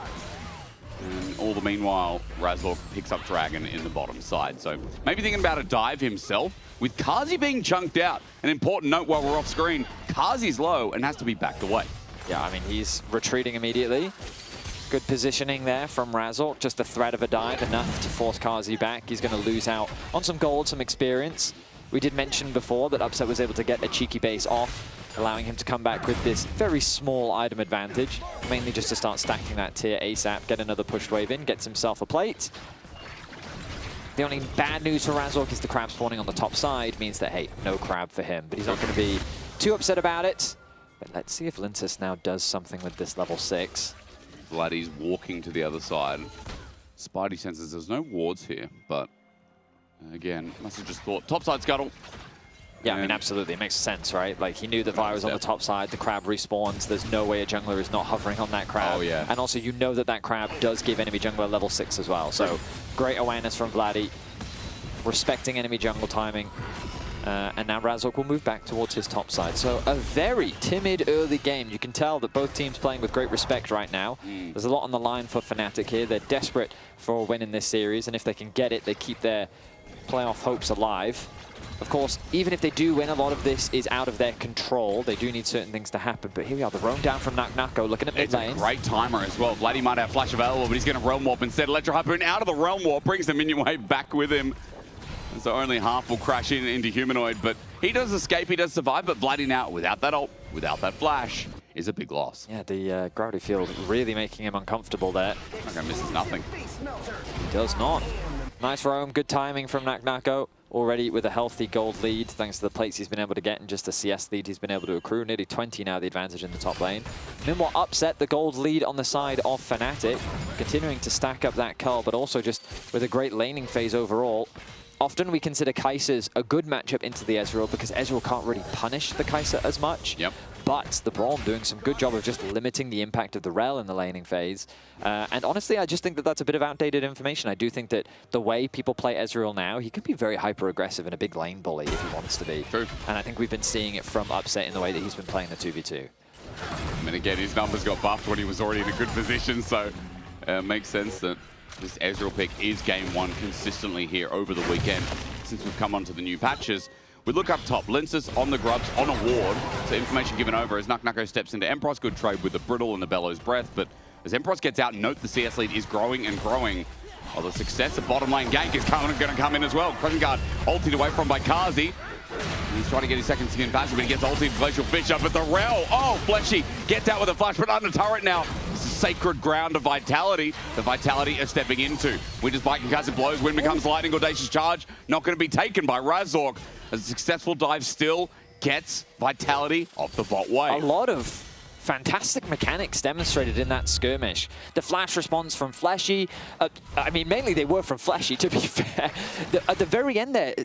and all the meanwhile, Razork picks up Dragon in the bottom side. So maybe thinking about a dive himself, with Kazi being chunked out. An important note while we're off screen, Kazi's low and has to be backed away. Yeah, I mean, he's retreating immediately. Good positioning there from Razork. Just the threat of a dive, enough to force Kazi back. He's going to lose out on some gold, some experience. We did mention before that Upset was able to get a cheeky base off, allowing him to come back with this very small item advantage, mainly just to start stacking that tier ASAP, get another pushed wave in, gets himself a plate. The only bad news for Razork is the crab spawning on the top side means that, hey, no crab for him, but he's not going to be too upset about it. But let's see if Linsus now does something with this level 6. Vladdy's walking to the other side. Spidey senses there's no wards here, but again, must have just thought topside scuttle. Yeah, I mean, absolutely. It makes sense, right? Like, he knew the Vi was on the top side, the crab respawns. There's no way a jungler is not hovering on that crab. Oh, yeah. And also, you know that that crab does give enemy jungler level 6 as well. So, great awareness from Vladdy, respecting enemy jungle timing. And now Razork will move back towards his top side. So a very timid early game. You can tell that both teams playing with great respect right now. There's a lot on the line for Fnatic here. They're desperate for a win in this series, and if they can get it, they keep their playoff hopes alive. Of course, even if they do win, a lot of this is out of their control. They do need certain things to happen. But here we are, the roam down from Nako, looking at mid lane. It's a great timer as well. Vladdy might have flash available, but he's going to realm warp instead. Electro Harpoon out of the realm warp, brings the minion wave back with him. So only half will crash into Humanoid, but he does escape, he does survive, but Vladdy now, without that ult, without that flash, is a big loss. Yeah, the gravity field really making him uncomfortable there. Okay, misses nothing. He does not. Nice roam, good timing from NaKnaKo. Already with a healthy gold lead, thanks to the plates he's been able to get and just the CS lead he's been able to accrue. Nearly 20 now, the advantage in the top lane. Mimwa upset the gold lead on the side of Fnatic, continuing to stack up that cull, but also just with a great laning phase overall. Often we consider Kai'Sa's a good matchup into the Ezreal because Ezreal can't really punish the Kai'Sa as much. Yep. But the Braum doing some good job of just limiting the impact of the Rel in the laning phase. And honestly, I just think that that's a bit of outdated information. I do think that the way people play Ezreal now, he can be very hyper-aggressive and a big lane bully if he wants to be. True. And I think we've been seeing it from Upset in the way that he's been playing the 2v2. I mean, again, his numbers got buffed when he was already in a good position, so it makes sense that this Ezreal pick is game one consistently here over the weekend since we've come onto the new patches. We look up top. Linces on the grubs, on a ward. So information given over as NaKnaKo steps into Empress. Good trade with the Brittle and the Bellows Breath. But as Empress gets out, note the CS lead is growing and growing. Oh, the success of bottom lane gank is going to come in as well. Crescent Guard ulted away from by Kazi. He's trying to get his second skin passive, but he gets ulted Glacial Fish up at the Rel. Oh, Fleshy gets out with a flash, but under turret now. This is sacred ground of Vitality. The Vitality are stepping into. Winter's Bite and Concussive Blows. Wind becomes Lightning. Audacious Charge. Not going to be taken by Razork. A successful dive still gets Vitality off the bot way. A lot of fantastic mechanics demonstrated in that skirmish. The flash response from Fleshy. I mean, mainly they were from Fleshy, to be fair. At the very end there,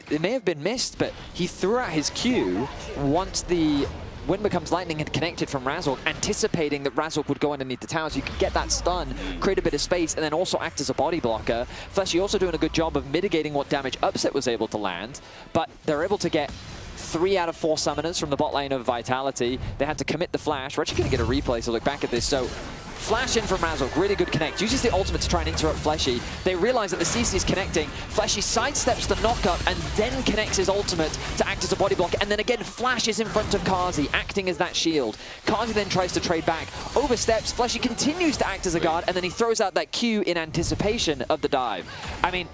it may have been missed, but he threw out his Q once the Wind Becomes Lightning had connected from Razork, anticipating that Razork would go underneath the tower, so you could get that stun, create a bit of space, and then also act as a body blocker. Fleshy also doing a good job of mitigating what damage Upset was able to land, but they're able to get 3 out of 4 summoners from the bot lane of Vitality. They had to commit the flash. We're actually going to get a replay to look back at this. So flash in from Razork, really good connect. Uses the ultimate to try and interrupt Fleshy. They realize that the CC is connecting. Fleshy sidesteps the knockup and then connects his ultimate to act as a body blocker. And then again flashes in front of Kazi, acting as that shield. Kazi then tries to trade back, oversteps. Fleshy continues to act as a guard, and then he throws out that Q in anticipation of the dive. I mean,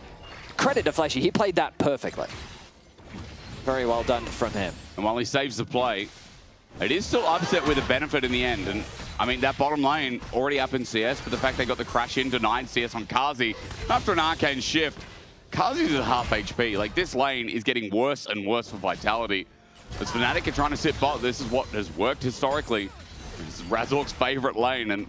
credit to Fleshy, he played that perfectly. Very well done from him. And while he saves the play, it is still Upset with a benefit in the end. And I mean, that bottom lane already up in CS, but the fact they got the crash in denied CS on Kazi after an arcane shift. Kazi's at half HP. Like, this lane is getting worse and worse for Vitality. As Fnatic are trying to sit bot, this is what has worked historically. This is Razork's favorite lane, and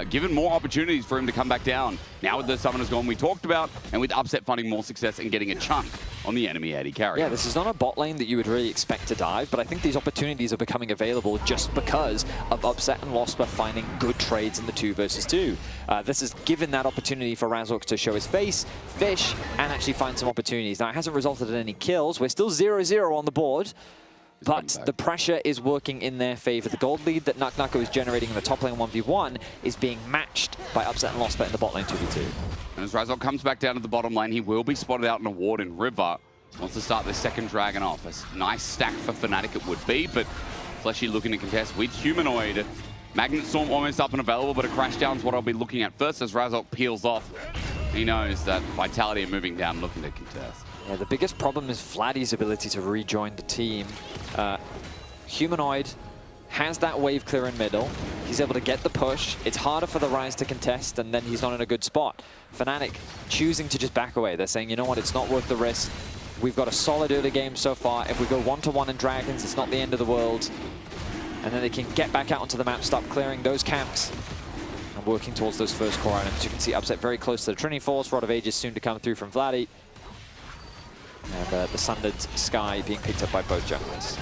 given more opportunities for him to come back down. Now with the summoners gone we talked about, and with Upset finding more success and getting a chunk on the enemy AD carry. Yeah, this is not a bot lane that you would really expect to dive, but I think these opportunities are becoming available just because of Upset and Losper finding good trades in the 2 versus 2. This has given that opportunity for Razork to show his face, fish, and actually find some opportunities. Now, it hasn't resulted in any kills. We're still 0-0 on the board. But the pressure is working in their favor. The gold lead that NaKnaKo is generating in the top lane 1v1 is being matched by Upset and Losper in the bot lane 2v2. And as Razork comes back down to the bottom lane, he will be spotted out in a ward in River. Wants to start the second Dragon off. A nice stack for Fnatic it would be, but Fleshy looking to contest with Humanoid. Magnet Storm almost up and available, but a crash down is what I'll be looking at first as Razork peels off. He knows that Vitality are moving down, looking to contest. Yeah, the biggest problem is Vladdy's ability to rejoin the team. Humanoid has that wave clear in middle. He's able to get the push. It's harder for the Rise to contest, and then he's not in a good spot. Fnatic choosing to just back away. They're saying, you know what, it's not worth the risk. We've got a solid early game so far. If we go 1-1 in Dragons, it's not the end of the world. And then they can get back out onto the map, stop clearing those camps, and working towards those first core items. You can see Upset very close to the Trinity Force. Rod of Ages soon to come through from Vladdy. And the Sundered Sky being picked up by both junglers.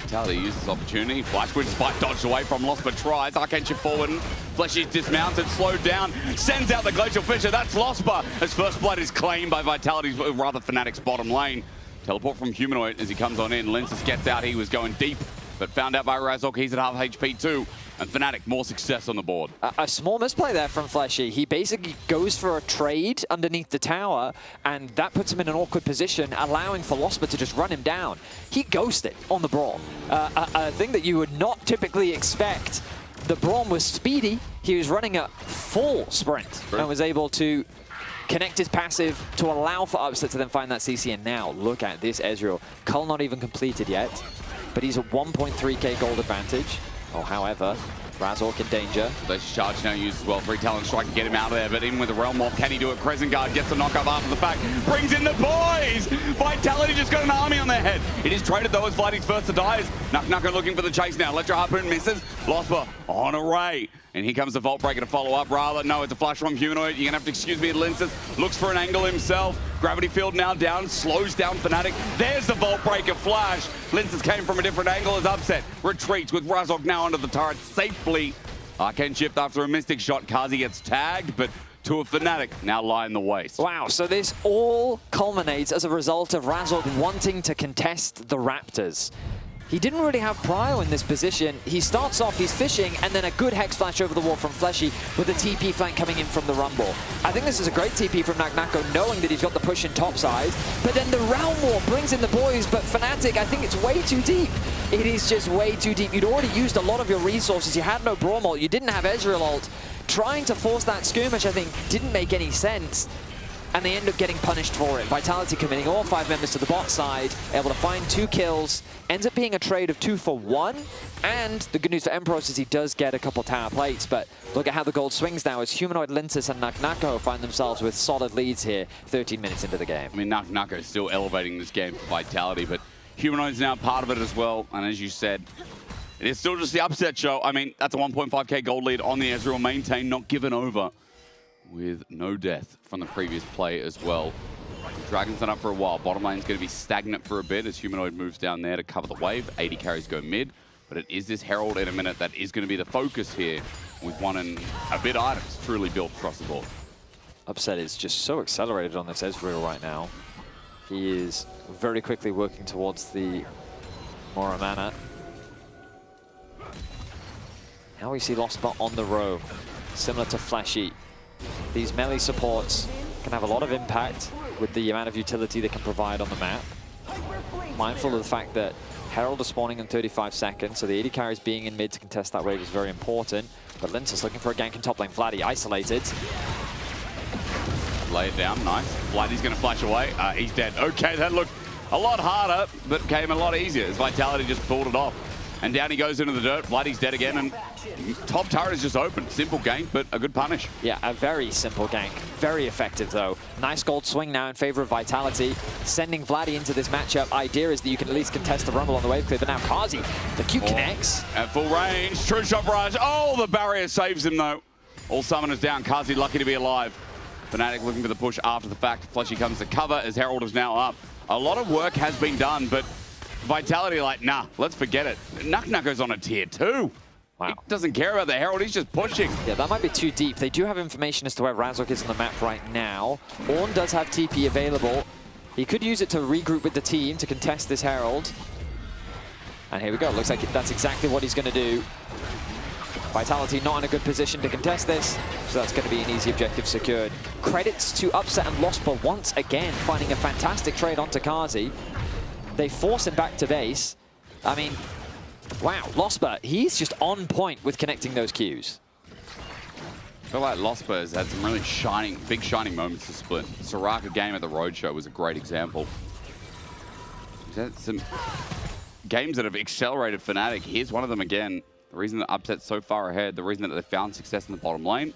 Vitality uses this opportunity. Flashwind Spike dodged away from Lost, but tries. Arcane shift forward. Fleshy's dismounted, slowed down, sends out the Glacial Fisher. That's Losper as First Blood is claimed by Vitality's, rather Fnatic's bottom lane. Teleport from Humanoid as he comes on in. Linces gets out. He was going deep, but found out by Razork. He's at half HP too. And Fnatic, more success on the board. A small misplay there from Fleshy. He basically goes for a trade underneath the tower, and that puts him in an awkward position, allowing for Losper to just run him down. He ghosted on the Braum. A thing that you would not typically expect. The Braum was speedy. He was running a full sprint and was able to connect his passive to allow for Upset to then find that CC. And now, look at this Ezreal. Cull not even completed yet, but he's at 1.3k gold advantage. Oh, however, Razork in danger. Those charge now used as well. Free Talent Strike to get him out of there, but even with the Realm Morph, can he do it? Crescent Guard gets the knockup after the fact. Brings in the boys! Vitality just got an army on their head. It is traded though as Vladdy's first to die. Nuck looking for the chase now. Electro Harpoon misses. Losper on Array. And here comes the Vault Breaker to follow up. Rather, no, it's a flash from Humanoid. You're going to have to excuse me, Linces looks for an angle himself. Gravity Field now down, slows down Fnatic. There's the Vault Breaker flash. Linces came from a different angle as Upset. Retreats with Razork now under the turret safely. Arcane Shift after a Mystic shot. Kazi gets tagged, but to a Fnatic now lie in the waist. Wow, so this all culminates as a result of Razork wanting to contest the Raptors. He didn't really have prio in this position. He starts off, he's fishing, and then a good Hex Flash over the wall from Fleshy with a TP flank coming in from the Rumble. I think this is a great TP from Naknako, knowing that he's got the push in top side. But then the Realm War brings in the boys, but Fnatic, I think it's way too deep. It is just way too deep. You'd already used a lot of your resources. You had no Braum ult, you didn't have Ezreal ult. Trying to force that skirmish, I think, didn't make any sense. And they end up getting punished for it. Vitality committing all 5 members to the bot side, able to find 2 kills, ends up being a trade of 2 for 1. And the good news for Emperos is he does get a couple tower plates, but look at how the gold swings now as Humanoid, Linces, and Naknako find themselves with solid leads here, 13 minutes into the game. I mean, Naknako is still elevating this game for Vitality, but Humanoid's now part of it as well. And as you said, it is still just the upset show. I mean, that's a 1.5k gold lead on the Ezreal, maintained, not given over, with no death from the previous play as well. Dragon's not up for a while. Bottom lane's going to be stagnant for a bit as Humanoid moves down there to cover the wave. 80 carries go mid, but it is this Herald in a minute that is going to be the focus here, with 1 and a bit items truly built across the board. Upset is just so accelerated on this Ezreal right now. He is very quickly working towards the Mora mana. Now we see Losper on the roam, similar to Flashy. These melee supports can have a lot of impact with the amount of utility they can provide on the map. Mindful of the fact that Herald is spawning in 35 seconds, so the 80 carries being in mid to contest that wave is very important. But Linces looking for a gank in top lane. Vladdy isolated. Lay it down, nice. Vladdy's going to flash away. He's dead. Okay, that looked a lot harder, but came a lot easier as Vitality just pulled it off. And down he goes into the dirt. Vladdy's dead again, and top turret is just open. Simple gank, but a good punish. Yeah, a very simple gank. Very effective, though. Nice gold swing now in favor of Vitality. Sending Vladdy into this matchup. Idea is that you can at least contest the Rumble on the wave clear, but now Kazi, the Q connects. At full range, true shot barrage. Oh, the barrier saves him, though. All summoners down. Kazi lucky to be alive. Fnatic looking for the push after the fact. Fleshy comes to cover as Herald is now up. A lot of work has been done, but Vitality like, nah, let's forget it. Naknako's on a tier 2. Wow. He doesn't care about the Herald, he's just pushing. Yeah, that might be too deep. They do have information as to where Razork is on the map right now. Ornn does have TP available. He could use it to regroup with the team to contest this Herald. And here we go. Looks like that's exactly what he's going to do. Vitality not in a good position to contest this, so that's going to be an easy objective secured. Credits to Upset and Losper once again, finding a fantastic trade onto Kazi. They force him back to base. I mean, wow, Losper, he's just on point with connecting those Qs. I feel like Losper has had some really big shining moments to split. Soraka game at the Roadshow was a great example. He's had some games that have accelerated Fnatic. Here's one of them again. The reason that Upset's so far ahead, the reason that they found success in the bottom lane.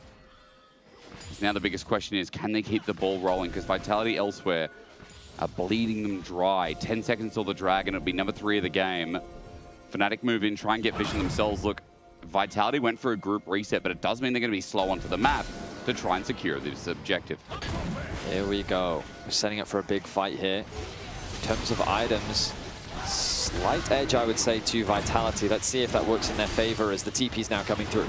Now the biggest question is, can they keep the ball rolling? Because Vitality elsewhere are bleeding them dry. 10 seconds till the Dragon, it'll be number 3 of the game. Fnatic move in, try and get vision themselves. Look, Vitality went for a group reset, but it does mean they're going to be slow onto the map to try and secure this objective. Here we go. We're setting up for a big fight here. In terms of items, slight edge, I would say, to Vitality. Let's see if that works in their favor as the TP's now coming through.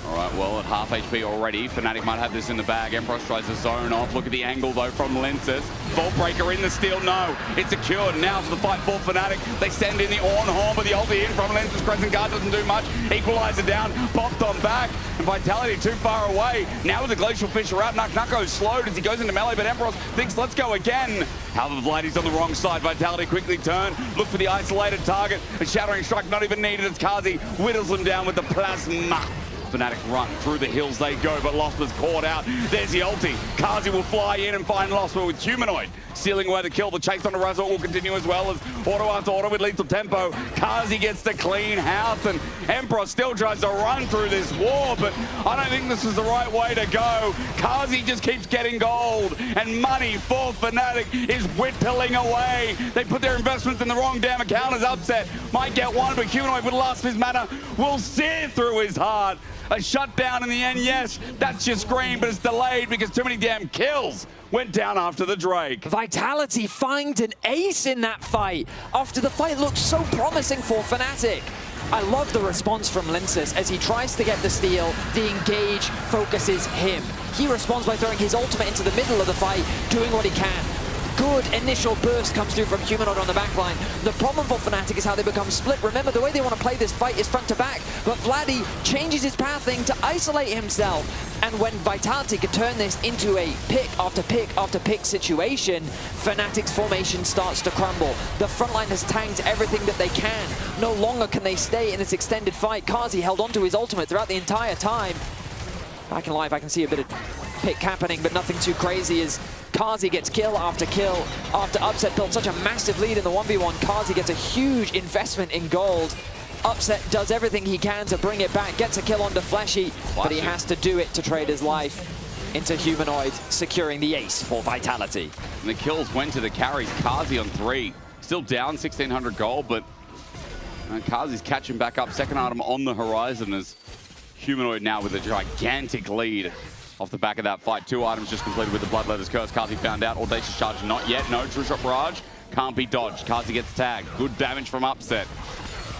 All right, well, at half HP already, Fnatic might have this in the bag. Emperos tries to zone off. Look at the angle, though, from Linces. Vault Breaker in the steal, no. It's secured. Now for the fight for Fnatic. They send in the Ornn Horn, but the ulti in from Linces. Crescent Guard doesn't do much. Equalizer down, popped on back. And Vitality too far away. Now with the Glacial Fissure out, Naknako's slowed as he goes into melee, but Emperos thinks, let's go again. However, Vladdy's on the wrong side. Vitality quickly turn, look for the isolated target. A Shattering Strike not even needed as Kazi whittles them down with the Plasma. Fnatic run through the hills they go, but Losper's caught out. There's the ulti. Kazi will fly in and find Losper with Humanoid. sealing away the kill. The chase on the Razor will continue as well as auto after auto with lethal tempo. Kazi gets the clean house, and Emperor still tries to run through this war, but I don't think this is the right way to go. Kazi just keeps getting gold, and money for Fnatic is whittling away. They put their investments in the wrong damn account as Upset might get one, but Humanoid with the last of his mana will sear through his heart. A shutdown in the end, yes, that's your scream, but it's delayed because too many damn kills went down after the Drake. Vitality finds an ace in that fight after the fight looked so promising for Fnatic. I love the response from Linces as he tries to get the steal. The engage focuses him. He responds by throwing his ultimate into the middle of the fight, doing what he can. Good initial burst comes through from Humanoid on the backline. The problem for Fnatic is how they become split. Remember, the way they want to play this fight is front to back, but Vladdy changes his pathing to isolate himself. And when Vitality could turn this into a pick after pick after pick situation, Fnatic's formation starts to crumble. The front line has tanked everything that they can. No longer can they stay in this extended fight. Kazi held onto his ultimate throughout the entire time. Back in live, I can see a bit of pick happening, but nothing too crazy as Kazi gets kill after Upset built such a massive lead in the 1v1. Kazi gets a huge investment in gold. Upset does everything he can to bring it back, gets a kill onto Fleshy, but he has to do it to trade his life into Humanoid, securing the ace for Vitality. And the kills went to the carries. Kazi on 3, still down 1,600 gold, but Kazi's catching back up. Second item on the horizon as Humanoid now with a gigantic lead off the back of that fight. 2 items just completed with the Bloodletter's Curse. Kazi found out. Audacious Charge not yet. No True Shot Barrage. Can't be dodged. Kazi gets tagged. Good damage from Upset.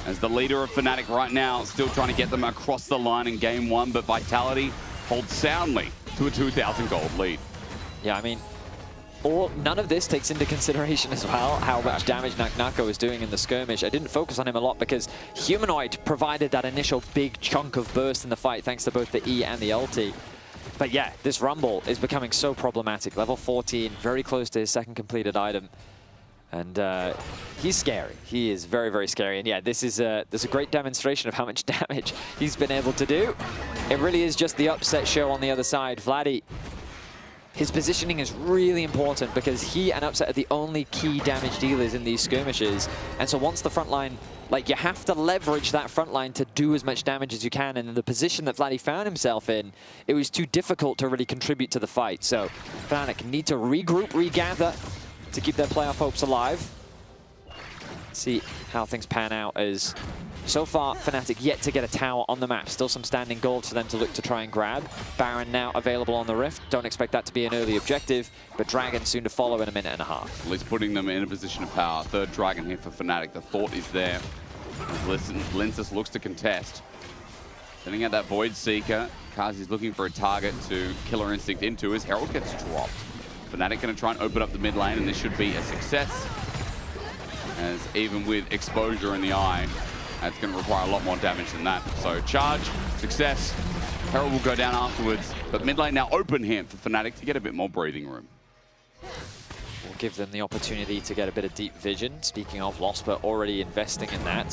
As the leader of Fnatic right now, still trying to get them across the line in game 1, but Vitality holds soundly to a 2,000 gold lead. Yeah, I mean, none of this takes into consideration as well how much damage Naknako is doing in the skirmish. I didn't focus on him a lot because Humanoid provided that initial big chunk of burst in the fight thanks to both the E and the ulti. But yeah, this Rumble is becoming so problematic. Level 14, very close to his second completed item. And he's scary. He is very, very scary. And yeah, this is a great demonstration of how much damage he's been able to do. It really is just the Upset show on the other side. Vladdy, his positioning is really important because he and Upset are the only key damage dealers in these skirmishes. And so once the front line, like, you have to leverage that front line to do as much damage as you can. And in the position that Vladdy found himself in, it was too difficult to really contribute to the fight. So Fnatic need to regroup, regather to keep their playoff hopes alive. See how things pan out as so far Fnatic yet to get a tower on the map. Still some standing gold for them to look to try and grab. Baron now available on the Rift. Don't expect that to be an early objective, but Dragon soon to follow in a minute and a half. At least putting them in a position of power. Third Dragon here for Fnatic. The thought is there. Linces looks to contest. Sending out that Void Seeker. Kazi's looking for a target to Killer Instinct into as Herald gets dropped. Fnatic going to try and open up the mid lane, and this should be a success. As even with exposure in the eye, that's going to require a lot more damage than that. So charge, success. Herald will go down afterwards, but mid lane now open here for Fnatic to get a bit more breathing room. We'll give them the opportunity to get a bit of deep vision. Speaking of, Losper already investing in that.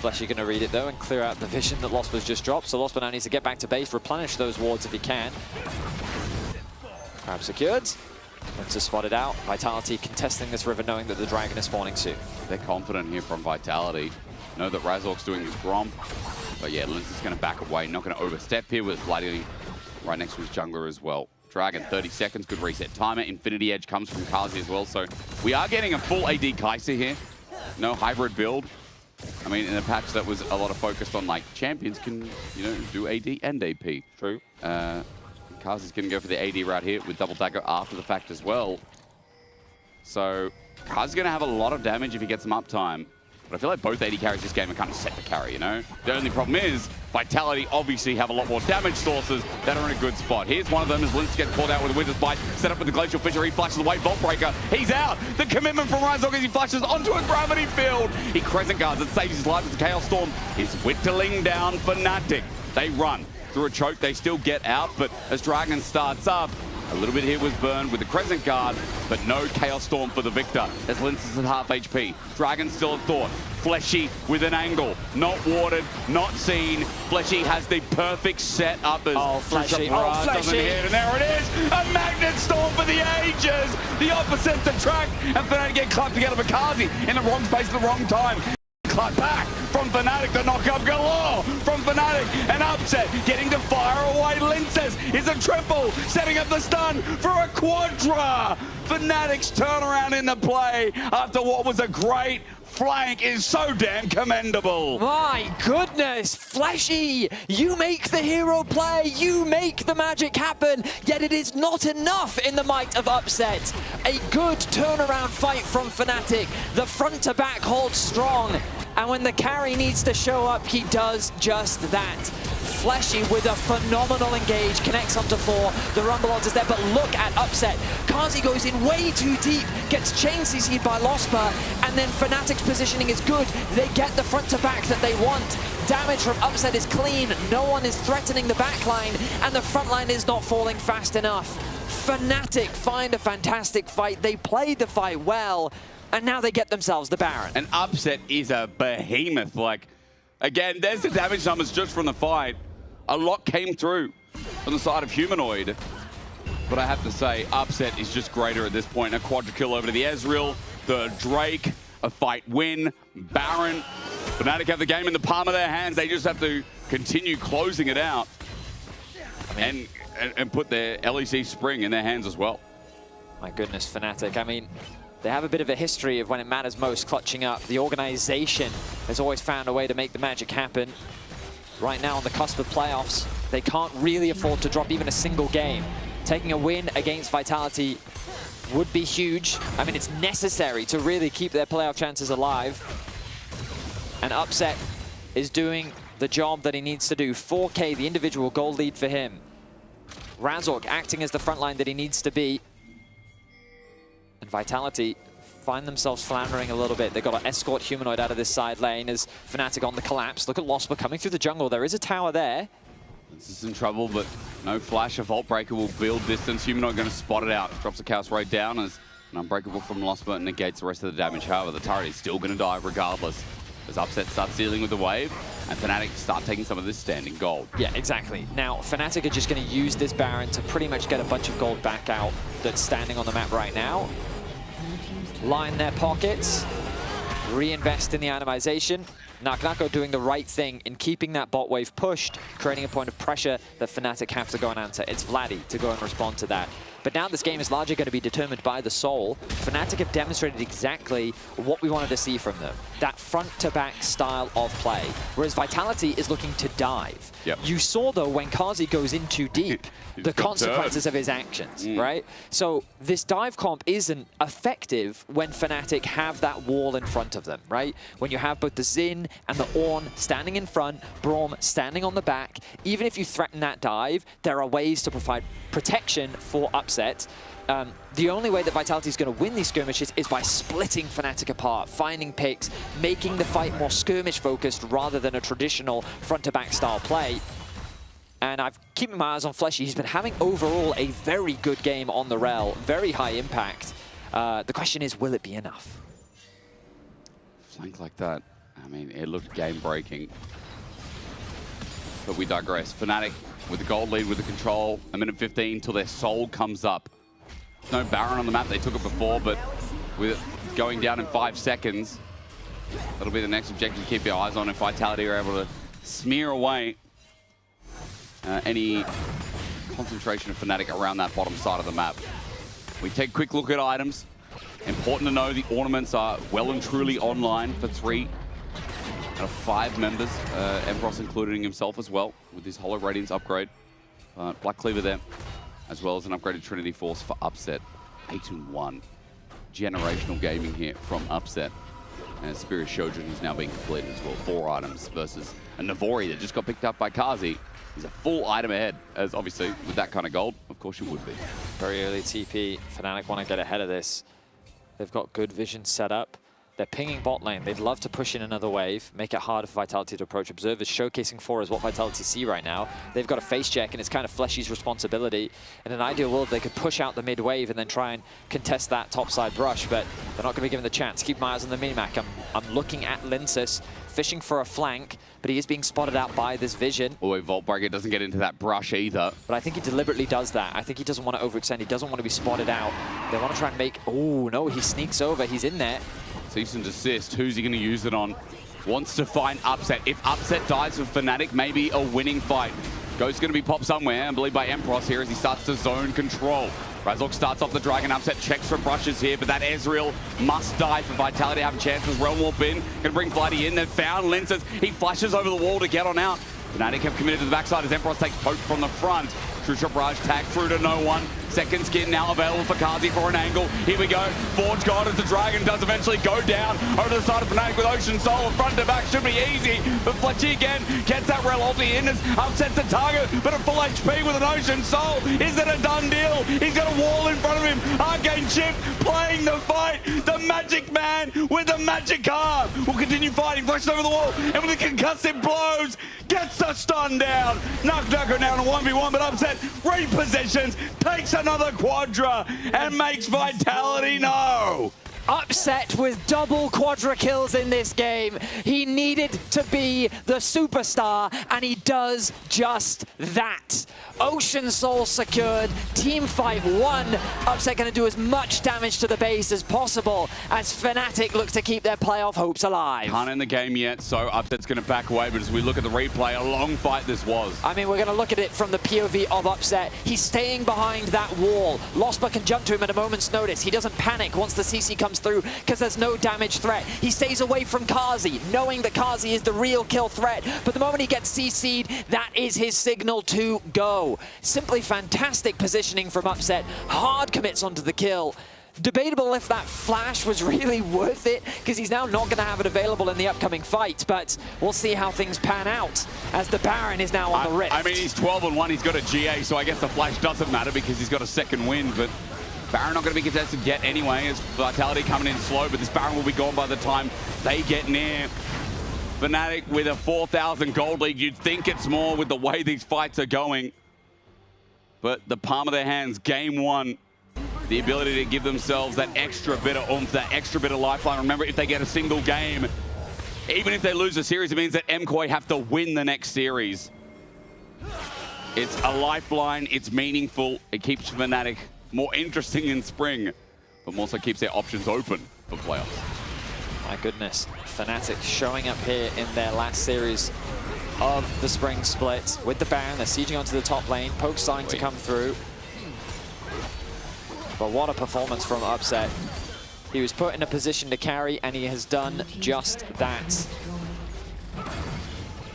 Fleshy going to read it though and clear out the vision that Losper's just dropped. So Losper now needs to get back to base, replenish those wards if he can. Crab secured. Linces spotted out. Vitality contesting this river knowing that the Dragon is spawning soon. They're confident here from Vitality. Know that Razork's doing his Grom. But yeah, Linces is going to back away. Not going to overstep here with Vladdy right next to his jungler as well. Dragon, 30 seconds, good reset timer. Infinity Edge comes from Kazi as well. So we are getting a full AD Kai'Sa here. No hybrid build. I mean, in a patch that was a lot of focused on, like, champions can, you know, do AD and AP. True. Kazi's going to go for the AD route here with double dagger after the fact as well. So Kazi's going to have a lot of damage if he gets some uptime. But I feel like both AD carries this game are kind of set to carry, you know? The only problem is Vitality obviously have a lot more damage sources that are in a good spot. Here's one of them as Linces gets caught out with a Wizard's Bite, set up with the Glacial Fissure, he flashes away, Vault Breaker, he's out! The commitment from Razork as he flashes onto a gravity field! He Crescent Guards, it saves his life as the Chaos Storm is whittling down Fnatic. They run through a choke, they still get out, but as Dragon starts up, A little bit here was burned with the Crescent Guard, but no Chaos Storm for the victor, as Lince is at half HP. Dragon still at Thought. Fleshy with an angle, not warded, not seen. Fleshy has the perfect setup as Fleshy. doesn't hit, and there it is, a Magnet Storm for the ages. The opposite to track, and Fnatic get clapped together for Kazi in the wrong space at the wrong time. Clap back from Fnatic, the knockup galore from Fnatic, and Upset getting to fire away. Linces is a triple, setting up the stun for a quadra. Fnatic's turnaround in the play after what was a great flank is so damn commendable. My goodness, Fleshy, you make the hero play, you make the magic happen, yet it is not enough in the might of Upset. A good turnaround fight from Fnatic. The front to back holds strong, and when the carry needs to show up, he does just that. Fleshy with a phenomenal engage, connects onto 4. The Rumble ult is there, but look at Upset. Kazi goes in way too deep, gets chain CC'd by Losper, and then Fnatic's positioning is good. They get the front to back that they want. Damage from Upset is clean. No one is threatening the backline, and the front line is not falling fast enough. Fnatic find a fantastic fight. They played the fight well, and now they get themselves the Baron. And Upset is a behemoth. Like, again, there's the damage numbers just from the fight. A lot came through on the side of Humanoid. But I have to say, Upset is just greater at this point. A quadra kill over to the Ezreal, the Drake, a fight win, Baron. Fnatic have the game in the palm of their hands. They just have to continue closing it out. And put their LEC Spring in their hands as well. My goodness, Fnatic. I mean, they have a bit of a history of when it matters most, clutching up. The organization has always found a way to make the magic happen. Right now on the cusp of playoffs, they can't really afford to drop even a single game. Taking a win against Vitality would be huge. I mean, it's necessary to really keep their playoff chances alive. And Upset is doing the job that he needs to do. 4K, the individual goal lead for him. Razork acting as the front line that he needs to be. And Vitality find themselves floundering a little bit. They've got to escort Humanoid out of this side lane as Fnatic on the collapse. Look at Losper coming through the jungle. There is a tower there. This is in trouble, but no flash. A Vault Breaker will build distance. Humanoid going to spot it out. Drops the Chaos Ray down as an Unbreakable from Losper and negates the rest of the damage. However, the turret is still going to die regardless, as Upset starts dealing with the wave and Fnatic start taking some of this standing gold. Yeah, exactly. Now, Fnatic are just going to use this Baron to pretty much get a bunch of gold back out that's standing on the map right now. Line their pockets, reinvest in the itemization. NaKaNaKo doing the right thing in keeping that bot wave pushed, creating a point of pressure that Fnatic have to go and answer. It's Vladdy to go and respond to that. But now this game is largely going to be determined by the Soul. Fnatic have demonstrated exactly what we wanted to see from them. That front-to-back style of play. Whereas Vitality is looking to dive. Yep. You saw, though, when Kazi goes in too deep, the consequences of his actions, right? So this dive comp isn't effective when Fnatic have that wall in front of them, right? When you have both the Xin and the Ornn standing in front, Braum standing on the back. Even if you threaten that dive, there are ways to provide protection for Upset. The only way that Vitality is going to win these skirmishes is by splitting Fnatic apart, finding picks, making the fight more skirmish-focused rather than a traditional front-to-back style play. And I'm keeping my eyes on Fleshy. He's been having overall a very good game on the rel, very high impact. The question is, will it be enough? Flank like that, I mean, it looked game-breaking. But we digress. Fnatic with the gold lead, with the control, a minute 15 till their Soul comes up. No Baron on the map, they took it before, but with it going down in 5 seconds, that'll be the next objective to keep your eyes on if Vitality are able to smear away any concentration of Fnatic around that bottom side of the map. We take a quick look at items. Important to know the ornaments are well and truly online for 3 out of 5 members. Empross including himself as well with his Hollow Radiance upgrade. Black Cleaver there, as well as an upgraded Trinity Force for Upset. 8-1. Generational gaming here from Upset. And Spirit Shojin is now being completed as well. 4 items versus a Navori that just got picked up by Kazi. He's a full item ahead, as obviously with that kind of gold, of course you would be. Very early TP. Fnatic want to get ahead of this. They've got good vision set up. They're pinging bot lane. They'd love to push in another wave, make it harder for Vitality to approach observers. Showcasing 4 is what Vitality see right now. They've got a face check, and it's kind of Fleshy's responsibility. In an ideal world, they could push out the mid wave and then try and contest that topside brush, but they're not going to be given the chance. Keep my eyes on the minimap. I'm looking at Linsus, fishing for a flank, but he is being spotted out by this vision. Oh, Vaultbreaker doesn't get into that brush either. But I think he deliberately does that. I think he doesn't want to overextend. He doesn't want to be spotted out. They want to try and make... Oh, no, he sneaks over. He's in there. Cease and desist. Who's he going to use it on? Wants to find Upset. If Upset dies with Fnatic, maybe a winning fight. Ghost going to be popped somewhere, I believe by Empross here as he starts to zone control. Razork starts off the Dragon. Upset checks for brushes here, but that Ezreal must die for Vitality to have a chance as Realm Warp in. Going to bring Flighty in. They've found Linces. He flashes over the wall to get on out. Fnatic have committed to the backside as Empross takes poke from the front. True Shot Barrage tag through to no one. Second skin now available for Kazi for an angle. Here we go. Forge God as the Dragon does eventually go down over the side of Fnatic with Ocean Soul. Front to back should be easy. But Fletchy again gets that Rel ulti in as upsets the target. But a full HP with an Ocean Soul. Is it a done deal? He's got a wall in front of him. Arcane Shift playing the fight. The Magic Man with the Magic Arm will continue fighting. Flashes over the wall. And with the concussive blows, gets the stun down. Nucker now in a 1v1, but Upset repositions, takes another quadra, and makes Vitality know. Upset with double quadra kills in this game. He needed to be the superstar, and he does just that. Ocean Soul secured, team fight won. Upset going to do as much damage to the base as possible as Fnatic look to keep their playoff hopes alive. Can't end the game yet, so Upset's going to back away, but as we look at the replay, a long fight this was. I mean, we're going to look at it from the POV of Upset. He's staying behind that wall. Lospa can jump to him at a moment's notice. He doesn't panic once the CC comes through because there's no damage threat. He stays away from Kazi, knowing that Kazi is the real kill threat. But the moment he gets CC'd, that is his signal to go. Simply fantastic positioning from Upset. Hard commits onto the kill. Debatable if that flash was really worth it, because he's now not going to have it available in the upcoming fight, but we'll see how things pan out as the Baron is now on the rift. I mean, he's 12-1, he's got a GA, so I guess the flash doesn't matter because he's got a second win, but Baron not going to be contested yet anyway. It's Vitality coming in slow, but this Baron will be gone by the time they get near. Fnatic with a 4,000 gold lead. You'd think it's more with the way these fights are going. But the palm of their hands, game one, the ability to give themselves that extra bit of oomph, that extra bit of lifeline. Remember, if they get a single game, even if they lose a series, it means that MKOI have to win the next series. It's a lifeline, it's meaningful, it keeps Fnatic more interesting in spring, but also keeps their options open for playoffs. My goodness, Fnatic showing up here in their last series of the spring split with the Baron. They're sieging onto the top lane. Poke starting to come through. But what a performance from Upset. He was put in a position to carry, and he has done just that.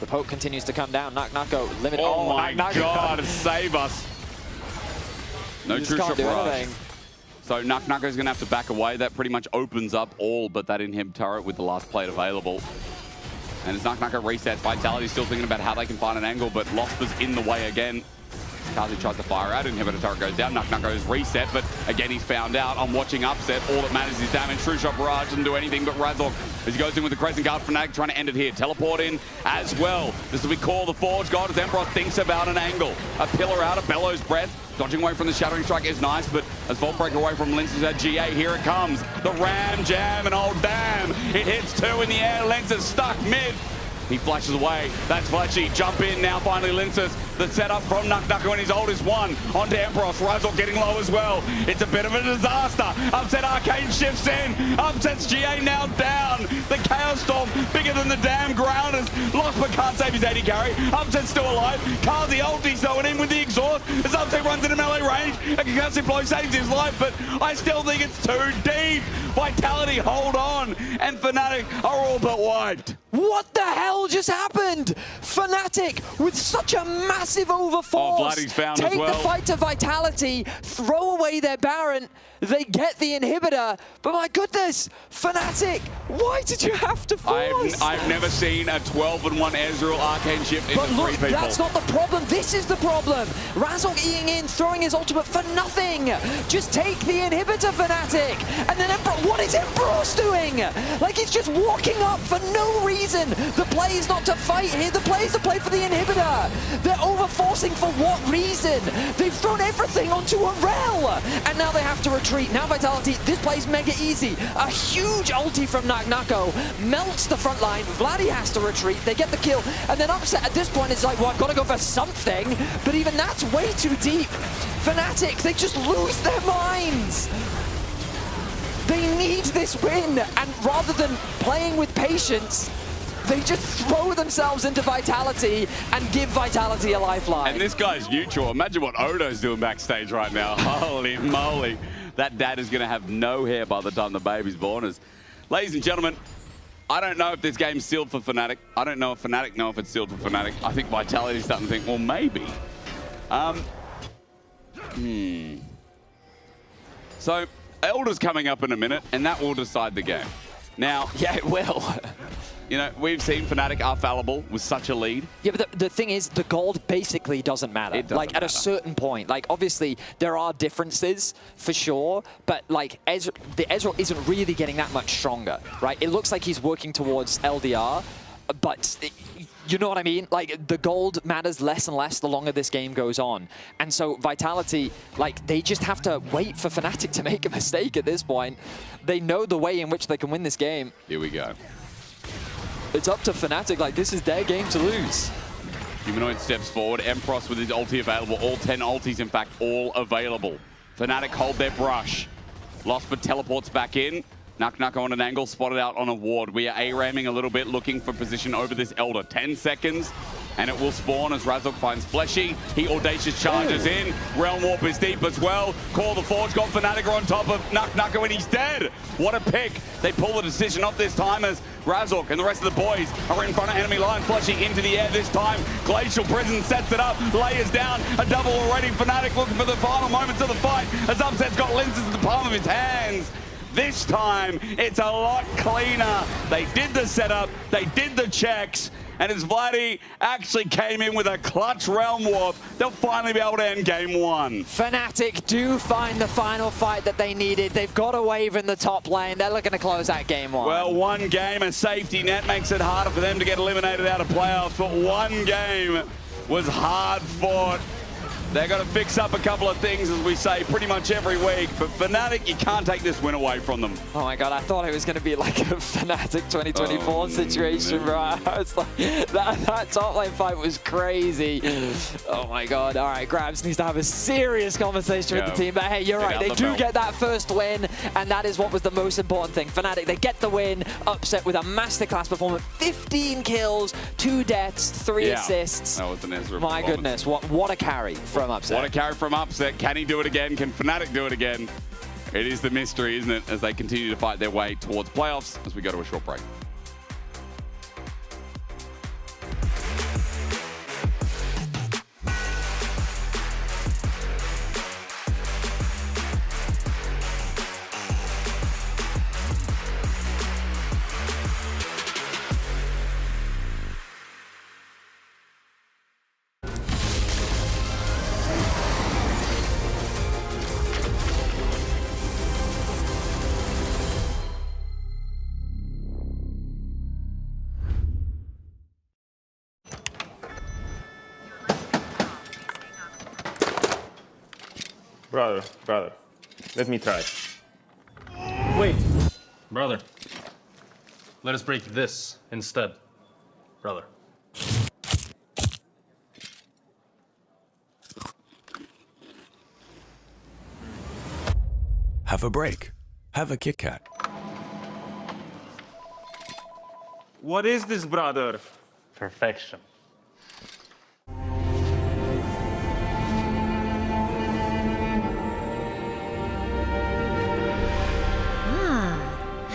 The poke continues to come down. Nucko, limit. Oh my God, save us. No True Shot Barrage. So Nucko's going to have to back away. That pretty much opens up all but that inhib turret with the last plate available. And as Nucko resets, Vitality's still thinking about how they can find an angle, but Lospa's in the way again. Kazi tries to fire out, inhibitor turret goes down, Nucko is reset, but again he's found out. I'm watching Upset, all that matters is damage. True Shot Barrage doesn't do anything but Razork as he goes in with the Crescent Guard. Fnatic trying to end it here. Teleport in as well. This will be called the Forge God as Emperor thinks about an angle. A pillar out of Bellow's Breath. Dodging away from the Shattering Strike is nice, but as Vaultbreaker away from Linces at GA, here it comes. The Ram Jam, and oh damn, it hits two in the air. Linces stuck mid. He flashes away. That's Fletchy. Jump in now, finally Linces. The setup from Nucko and his oldest one onto Empross. Razork getting low as well. It's a bit of a disaster. Upset Arcane shifts in. Upset's GA now down. The Chaos Storm bigger than the damn grounders. Lost but can't save his 80 carry. Upset's still alive. Kazi ulti's throwing in with the exhaust as Upset runs into melee range. A concussive blow saves his life, but I still think it's too deep. Vitality hold on, and Fnatic are all but wiped. What the hell just happened? Fnatic with such a massive overforce. Vladdy's found Take as well. the fight to Vitality, throw away their Baron. They get the inhibitor, but my goodness, Fnatic, why did you have to force? I've never seen a 12-1 Ezreal Arcane Shift into But look, 3 people. that's not the problem. This is the problem. Razork eating in, throwing his ultimate for nothing. Just take the inhibitor, Fnatic. And then Emperor, what is Emperor's doing? Like, he's just walking up for no reason. The play is not to fight here. The play is to play for the inhibitor. They're overforcing for what reason? They've thrown everything onto a Rel. And now they have to retreat. Now Vitality, this play's mega easy. A huge ulti from Naknako melts the front line. Vladdy has to retreat. They get the kill. And then Upset at this point is like, well, I've got to go for something. But even that's way too deep. Fnatic, they just lose their minds. They need this win. And rather than playing with patience, they just throw themselves into Vitality and give Vitality a lifeline. And this guy's neutral. Imagine what Odo's doing backstage right now. Holy moly. That dad is going to have no hair by the time the baby's born. Ladies and gentlemen, I don't know if this game's sealed for Fnatic. I don't know if Fnatic know if it's sealed for Fnatic. I think Vitality's starting to think, well, maybe. So, Elder's coming up in a minute, and that will decide the game. Now, yeah, it will. You know, we've seen Fnatic are fallible with such a lead. Yeah, but the thing is, the gold basically doesn't matter. It doesn't at a certain point. Like, obviously, there are differences, for sure, but, like, the Ezreal isn't really getting that much stronger, right? It looks like he's working towards LDR, but... you know what I mean? Like, the gold matters less and less the longer this game goes on. And so Vitality, like, they just have to wait for Fnatic to make a mistake at this point. They know the way in which they can win this game. Here we go. It's up to Fnatic. Like, this is their game to lose. Humanoid steps forward. Empross with his ulti available. All 10 ultis, in fact, all available. Fnatic hold their brush. Lost but teleports back in. Naknaka on an angle, spotted out on a ward. We are A-ramming a little bit, looking for position over this Elder. 10 seconds, and it will spawn as Razork finds Fleshy. He audacious charges in. Realm Warp is deep as well. Call the Forge, got Fnatic on top of Naknaka, and he's dead. What a pick. They pull the decision off this time as Razork and the rest of the boys are in front of enemy line. Fleshy into the air this time. Glacial Prison sets it up, layers down. A double already. Fnatic looking for the final moments of the fight as Upset's got lenses in the palm of his hands. This time, it's a lot cleaner. They did the setup, they did the checks, and as Vladdy actually came in with a clutch Realm Warp, they'll finally be able to end game 1. Fnatic do find the final fight that they needed. They've got a wave in the top lane. They're looking to close out game 1. Well, one game, a safety net makes it harder for them to get eliminated out of playoffs, but one game was hard fought. They're going to fix up a couple of things, as we say, pretty much every week. But Fnatic, you can't take this win away from them. Oh my god, I thought it was going to be like a Fnatic 2024 situation, bro. I was like, that top lane fight was crazy. Oh my god. All right, Grabs needs to have a serious conversation with the team. But hey, you're right. They do get that first win, and that is what was the most important thing. Fnatic, they get the win, Upset with a masterclass performance. 15 kills, 2 deaths, 3 assists. That was an Ezra My goodness, what a carry from Upset. What a carry from Upset. Can he do it again? Can Fnatic do it again? It is the mystery, isn't it, as they continue to fight their way towards playoffs as we go to a short break. Brother, let me try. Wait, brother. Let us break this instead, brother. Have a break. Have a Kit Kat. What is this, brother? Perfection.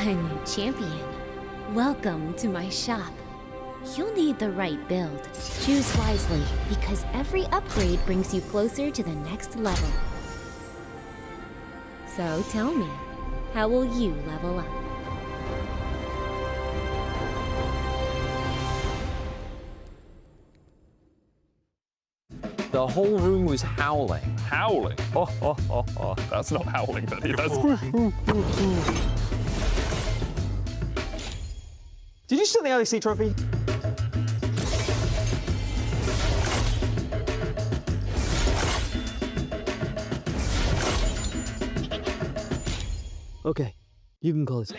A new champion. Welcome to my shop. you'll need the right build. Choose wisely, because every upgrade brings you closer to the next level. So tell me, how will you level up? The whole room was howling. Howling? Oh, that's not howling that he does. Did you steal the LEC trophy? Okay, you can call this.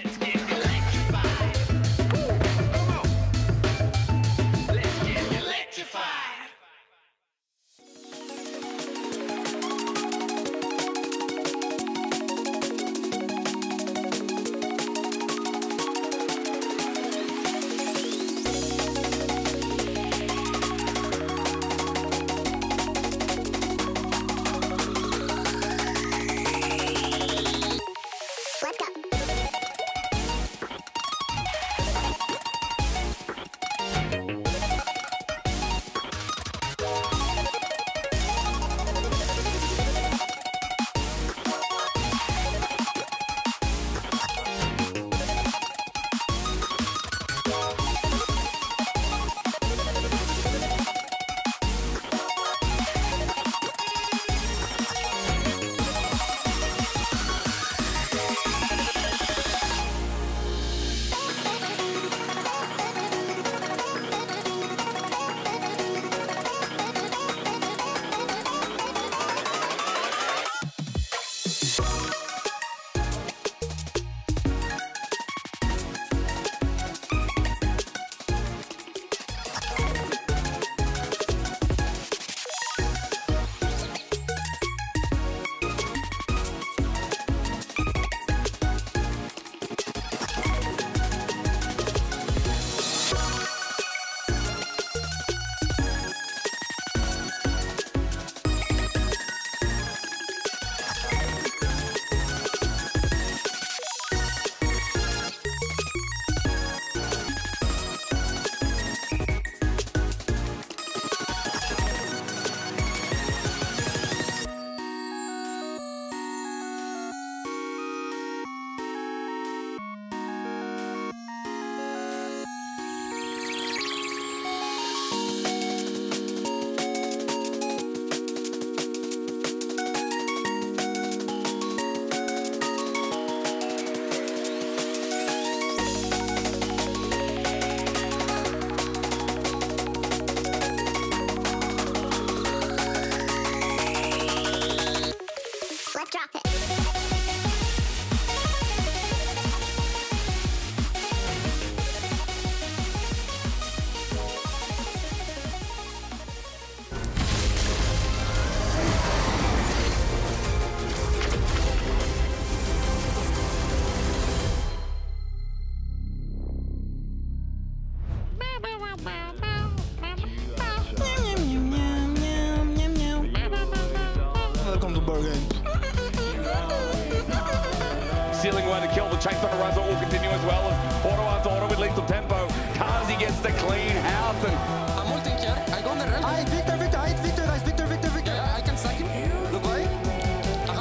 Stealing away the kill, the chase on the runs will continue as well. Auto after auto with lethal tempo. Kazi gets the clean house and I'm ulting here. I go on the ramp. I hit Victor, nice, Victor. Yeah, I can sack him. Look away. I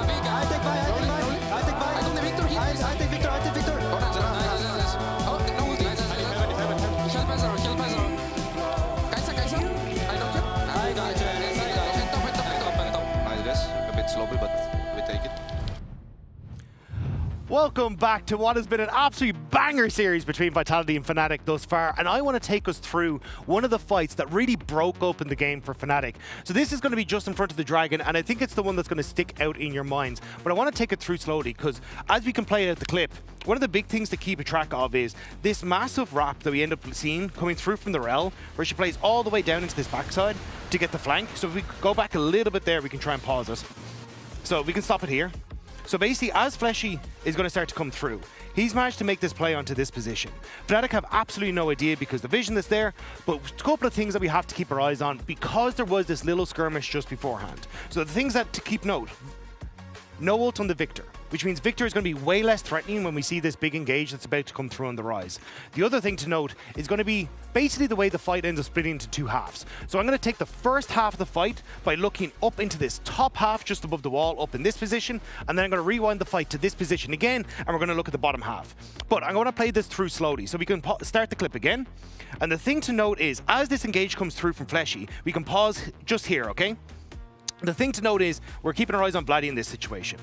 take buy. I don't have Victor here. I take Victor. Oh, nice. Oh, no ulti. Kill Pezaro. Kai'Sa. I knock him. I got you. Head top. Nice guys. A bit sloppy, but we take it. Welcome back to what has been an absolute banger series between Vitality and Fnatic thus far, and I want to take us through one of the fights that really broke open the game for Fnatic. So this is going to be just in front of the Dragon, and I think it's the one that's going to stick out in your minds. But I want to take it through slowly, because as we can play out the clip, one of the big things to keep a track of is this massive wrap that we end up seeing coming through from the Rel, where she plays all the way down into this backside to get the flank. So if we go back a little bit there, we can try and pause it. So we can stop it here. So basically, as Fleshy is going to start to come through, he's managed to make this play onto this position. Fnatic have absolutely no idea because the vision that's there, but a couple of things that we have to keep our eyes on because there was this little skirmish just beforehand. So the things that to keep note, no ult on the Victor, which means Victor is going to be way less threatening when we see this big engage that's about to come through on the Rise. The other thing to note is going to be basically the way the fight ends up splitting into two halves. So I'm going to take the first half of the fight by looking up into this top half just above the wall, up in this position, and then I'm going to rewind the fight to this position again, and we're going to look at the bottom half. But I'm going to play this through slowly, so we can start the clip again. And the thing to note is, as this engage comes through from Fleshy, we can pause just here, okay? The thing to note is, we're keeping our eyes on Vladdy in this situation.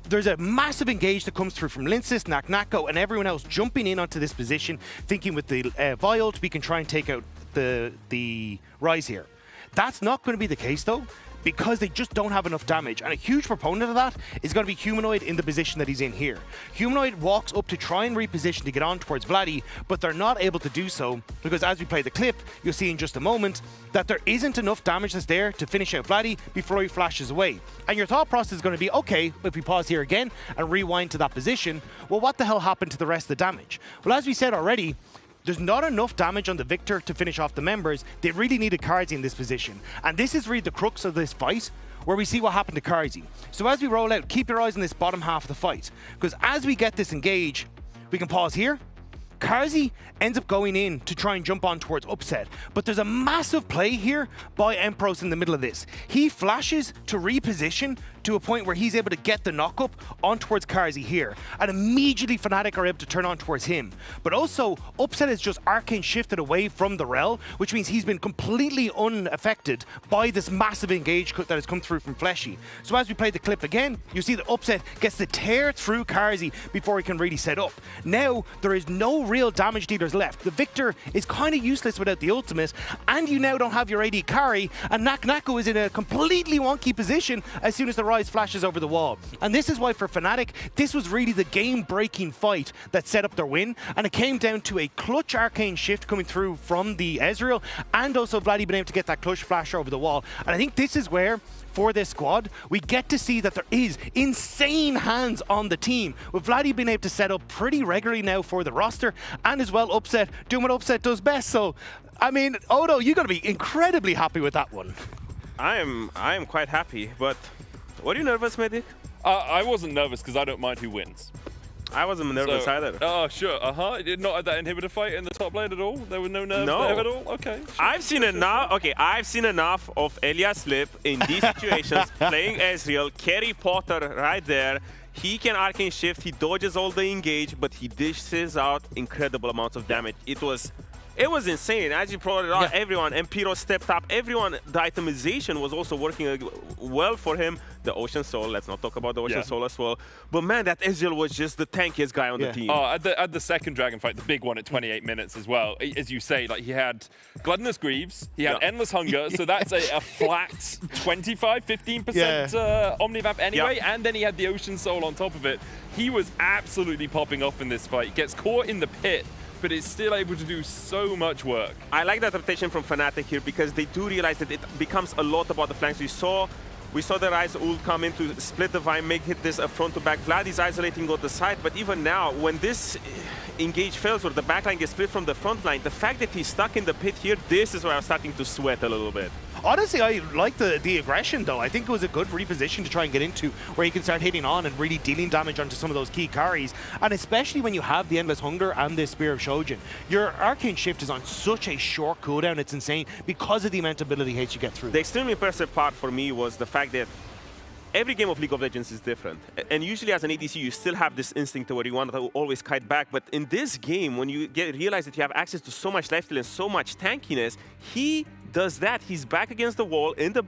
There's a massive engage that comes through from Linsis, Naknako, and everyone else jumping in onto this position, thinking with the Vial, we can try and take out the Rise here. That's not going to be the case, though, because they just don't have enough damage. And a huge proponent of that is going to be Humanoid in the position that he's in here. Humanoid walks up to try and reposition to get on towards Vladdy, but they're not able to do so because as we play the clip, you'll see in just a moment that there isn't enough damage that's there to finish out Vladdy before he flashes away. And your thought process is going to be, okay, if we pause here again and rewind to that position, well, what the hell happened to the rest of the damage? Well, as we said already, there's not enough damage on the Victor to finish off the members. They really needed Karzi in this position. And this is really the crux of this fight, where we see what happened to Karzi. So as we roll out, keep your eyes on this bottom half of the fight, because as we get this engage, we can pause here. Karzi ends up going in to try and jump on towards Upset, but there's a massive play here by Empros in the middle of this. He flashes to reposition to a point where he's able to get the knock up on towards Karzi here, and immediately Fnatic are able to turn on towards him. But also, Upset is just arcane shifted away from the Rel, which means he's been completely unaffected by this massive engage that has come through from Fleshy. So as we play the clip again, you see that Upset gets to tear through Karzi before he can really set up. Now, there is no real damage dealers left. The Victor is kind of useless without the ultimate, and you now don't have your AD carry, and Naknako is in a completely wonky position as soon as the Rise flashes over the wall. And this is why for Fnatic, this was really the game-breaking fight that set up their win, and it came down to a clutch arcane shift coming through from the Ezreal, and also Vladdy being able to get that clutch flash over the wall. And I think this is where, for this squad, we get to see that there is insane hands on the team, with Vladdy being able to set up pretty regularly now for the roster, and as well Upset doing what Upset does best. So, I mean, Odo, you're going to be incredibly happy with that one. I am quite happy, but were you nervous, Medic? I wasn't nervous because I don't mind who wins. I wasn't nervous either. Oh, sure. You did not have that inhibitor fight in the top lane at all? There were no nerves there at all? Okay. Sure, I've seen enough. Okay, I've seen enough of Elias Slip in these situations, playing Ezreal, carry Potter right there. He can arcane shift, he dodges all the engage, but he dishes out incredible amounts of damage. It was insane. As you brought it out, everyone, Empiro stepped up, everyone, the itemization was also working well for him. The Ocean Soul, let's not talk about the Ocean Soul as well. But man, that Ezreal was just the tankiest guy on the team. Oh, at the second Dragon fight, the big one at 28 minutes as well, as you say, like he had Gluttonous Greaves, he had Endless Hunger, so that's a flat 25-15% Omnivamp anyway, and then he had the Ocean Soul on top of it. He was absolutely popping off in this fight. He gets caught in the pit, but is still able to do so much work. I like that rotation from Fnatic here because they do realize that it becomes a lot about the flanks. We saw the Rise ult come in to split the Vine, make it this a front to back. Vlad is isolating on the side, but even now, when this engage fails or the backline gets split from the front line, the fact that he's stuck in the pit here, this is where I'm starting to sweat a little bit. Honestly, I like the aggression, though. I think it was a good reposition to try and get into where you can start hitting on and really dealing damage onto some of those key carries. And especially when you have the Endless Hunger and the Spear of Shojin, your Arcane Shift is on such a short cooldown, it's insane because of the amount of ability hits you get through. The extremely impressive part for me was the fact that every game of League of Legends is different. And usually as an ADC, you still have this instinct where you want to always kite back. But in this game, when you realize that you have access to so much lifesteal and so much tankiness, he does that. He's back against the wall in the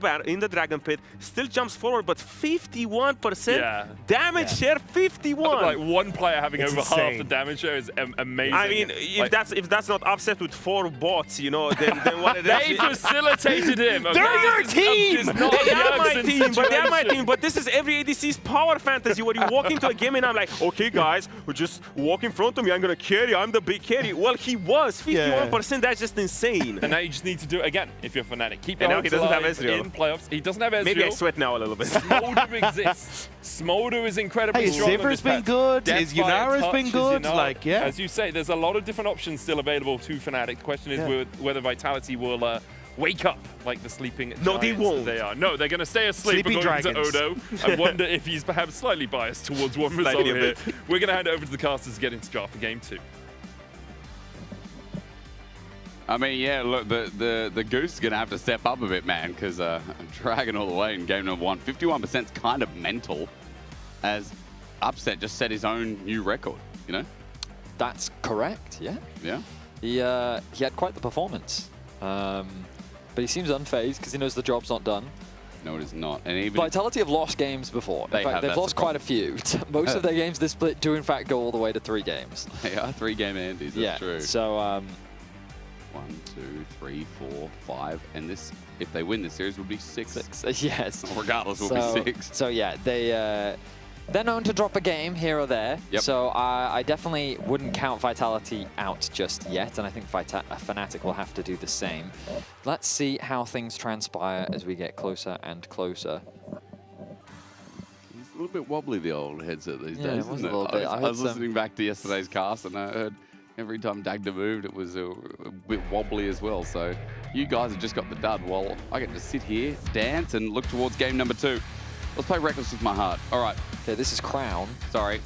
Dragon Pit, still jumps forward, but 51% damage share, 51. Like one player having over half the damage share is amazing. I mean, if that's not upset with 4 bots, you know, then what it is. They facilitated him. They're our team! They are my team, but they're my team. But this is every ADC's power fantasy where you walk into a game and I'm like, okay, guys, we're just walk in front of me. I'm going to carry. I'm the big carry. Well, he was 51%. That's just insane. And now you just need to do it again. If you're Fnatic, keep your he doesn't have Ezreal in playoffs. He doesn't have Ezreal. Maybe I sweat now a little bit. Smolder exists. Smolder is incredibly strong. His Ziver's been good. His Yunara's been good. Like, as you say, there's a lot of different options still available to Fnatic. The question is whether Vitality will wake up like the sleeping No, they giants won't. that they are. No, they're going to stay asleep Sleeping according dragons. to Odo. I wonder if he's perhaps slightly biased towards one result Slightly a here. bit. We're going to hand it over to the casters to get into draft for game 2. I mean, yeah, look, the Goose is going to have to step up a bit, man, because Dragon all the way in game number 1. 51% is kind of mental, as Upset just set his own new record, you know? That's correct, yeah. Yeah. He had quite the performance. But he seems unfazed because he knows the job's not done. No, it is not. And even Vitality have lost games before. They in fact, have, they've that's lost the quite a few. Most of their games this split do in fact go all the way to 3 games. They are 3-game Andes, that's yeah, true. So 1, 2, 3, 4, 5, and this, if they win this series, would be 6. Yes. Regardless, will be 6. So yeah, they're known to drop a game here or there. Yep. So I definitely wouldn't count Vitality out just yet, and I think Fnatic will have to do the same. Let's see how things transpire as we get closer and closer. It's a little bit wobbly, the old headset these Yeah, days, it was isn't a little bit. I was listening back to yesterday's cast, and I heard every time Dagda moved, it was a bit wobbly as well. So you guys have just got the dud, while I get to sit here, dance, and look towards game number 2. Let's play Reckless with my heart. All right. Okay, this is Crown. Sorry.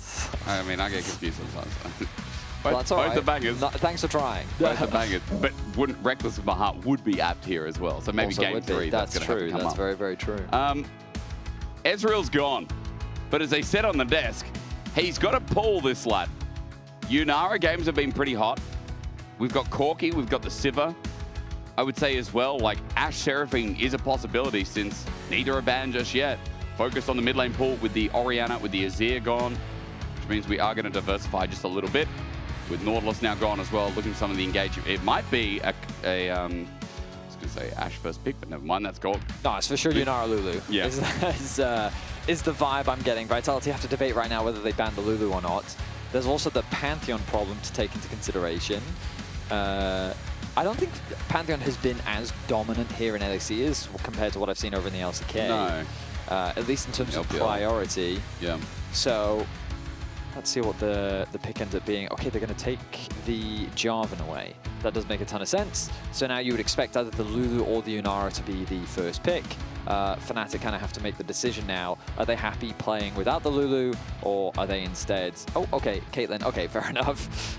I mean, I get confused sometimes. Well, that's all both right. the bangers. No, thanks for trying. Both the bangers. But wouldn't Reckless with my heart would be apt here as well. So maybe Also game would be. 3. That's going to have to true. come That's up. very, very true. Ezreal's gone. But as they said on the desk, he's got to pull this lad. Yunara games have been pretty hot. We've got Corki, we've got the Sivir. I would say as well, like Ashe Seraphine is a possibility since neither are banned just yet. Focused on the mid lane pool with the Orianna, with the Azir gone, which means we are going to diversify just a little bit. With Nautilus now gone as well, looking at some of the engagement. It might be I was going to say Ashe first pick, but never mind, that's gone. No, it's for sure Yunara Lulu. Yeah. Is the vibe I'm getting. Vitality have to debate right now whether they ban the Lulu or not. There's also the Pantheon problem to take into consideration. I don't think Pantheon has been as dominant here in LEC as compared to what I've seen over in the LCK. No. At least in terms of priority. Yeah. So let's see what the pick ends up being. Okay, they're going to take the Jarvan away. That does make a ton of sense. So now you would expect either the Lulu or the Yunara to be the first pick. Fnatic kind of have to make the decision now. Are they happy playing without the Lulu, or are they instead... Oh, okay, Caitlyn. Okay, fair enough.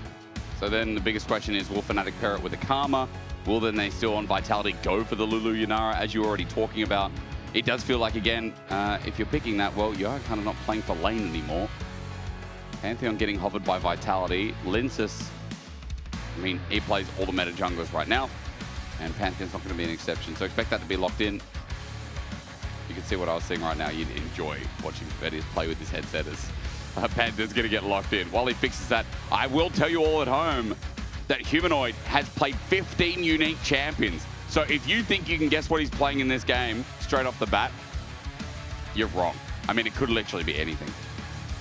So then the biggest question is, will Fnatic pair it with a Karma? Will then they still on Vitality go for the Lulu Yunara, as you were already talking about? It does feel like, again, if you're picking that, well, you're kind of not playing for lane anymore. Pantheon getting hovered by Vitality. Linsus, I mean, he plays all the meta junglers right now, and Pantheon's not going to be an exception. So expect that to be locked in. You can see what I was saying right now. You'd enjoy watching Fedius play with his headset as Pantheon's going to get locked in. While he fixes that, I will tell you all at home that Humanoid has played 15 unique champions. So if you think you can guess what he's playing in this game straight off the bat, you're wrong. I mean, it could literally be anything.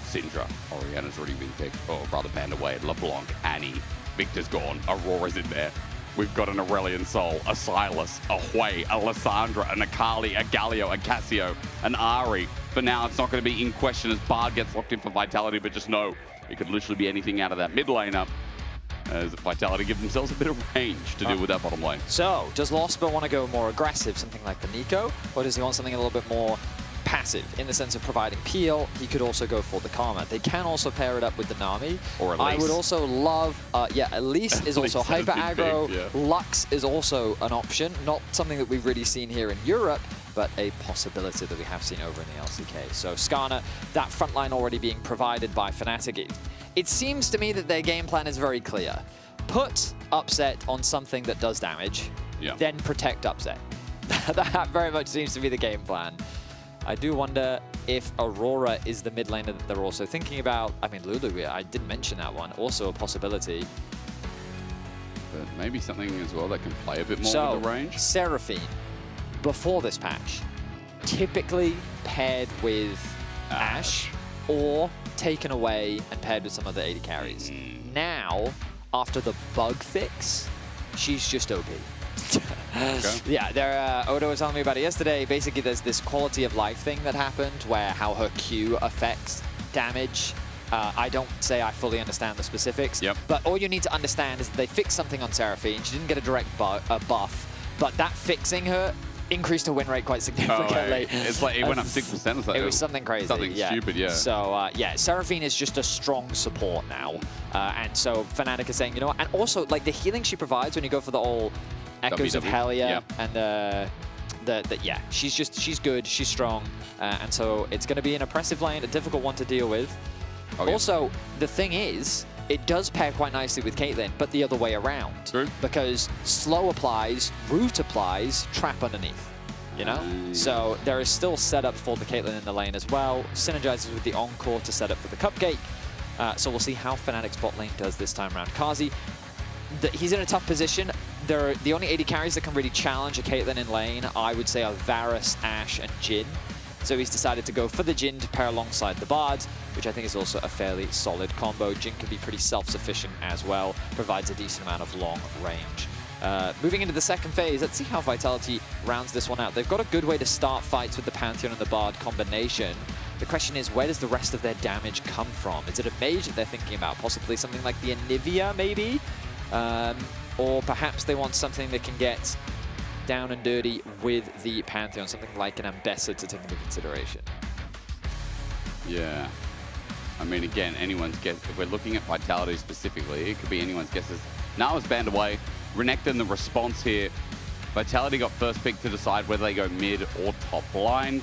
Syndra, Orianna's already been picked, or rather banned away. LeBlanc, Annie, Victor's gone, Aurora's in there. We've got an Aurelion Sol, a Silas, a Hui, a Lissandra, an Akali, a Galio, a Cassio, an Ari. For now, it's not going to be in question as Bard gets locked in for Vitality, but just know it could literally be anything out of that mid lane up, as Vitality give themselves a bit of range to deal with that bottom lane. So, does Losper want to go more aggressive, something like the Nico, or does he want something a little bit more passive in the sense of providing peel? He could also go for the Karma. They can also pair it up with the Nami. Or Elise. I would also love, Elise is also hyper aggro. Yeah. Lux is also an option. Not something that we've really seen here in Europe, but a possibility that we have seen over in the LCK. So Skarner, that front line already being provided by Fnatic. It seems to me that their game plan is very clear. Put Upset on something that does damage, then protect Upset. That very much seems to be the game plan. I do wonder if Aurora is the mid laner that they're also thinking about. I mean, Lulu, I didn't mention that one. Also a possibility. But maybe something as well that can play a bit more with the range. Seraphine, before this patch, typically paired with Ashe or taken away and paired with some other AD carries. Now, after the bug fix, she's just OP. Yeah, Odo was telling me about it yesterday. Basically, there's this quality of life thing that happened where how her Q affects damage. I don't say I fully understand the specifics, but all you need to understand is that they fixed something on Seraphine. She didn't get a direct buff, but that fixing her increased her win rate quite significantly. It's like it went up 6% or something. It was something crazy. Something stupid, yeah. So, yeah, Seraphine is just a strong support now. And so Fnatic is saying, you know what? And also, like, the healing she provides when you go for the all Echoes of Hellier and yeah, she's good, she's strong. And so it's going to be an oppressive lane, a difficult one to deal with. Also, the thing is, it does pair quite nicely with Caitlyn, but the other way around. True. Because slow applies, root applies, trap underneath. You know? So there is still setup for the Caitlyn in the lane as well. Synergizes with the Encore to set up for the Cupcake. So we'll see how Fnatic's bot lane does this time around. Kazi, he's in a tough position. The only AD carries that can really challenge a Caitlyn in lane, I would say, are Varus, Ashe, and Jhin. So he's decided to go for the Jhin to pair alongside the Bards, which I think is also a fairly solid combo. Jhin can be pretty self-sufficient as well, provides a decent amount of long range. Moving into the second phase, let's see how Vitality rounds this one out. They've got a good way to start fights with the Pantheon and the Bard combination. The question is, where does the rest of their damage come from? Is it a mage that they're thinking about? Possibly something like the Anivia, maybe? Or perhaps they want something that can get down and dirty with the Pantheon, something like an Ambessa to take into consideration. Yeah. I mean, again, anyone's guess. If we're looking at Vitality specifically, it could be anyone's guesses. Now it's banned away. Renekton, the response here. Vitality got first pick to decide whether they go mid or top blind.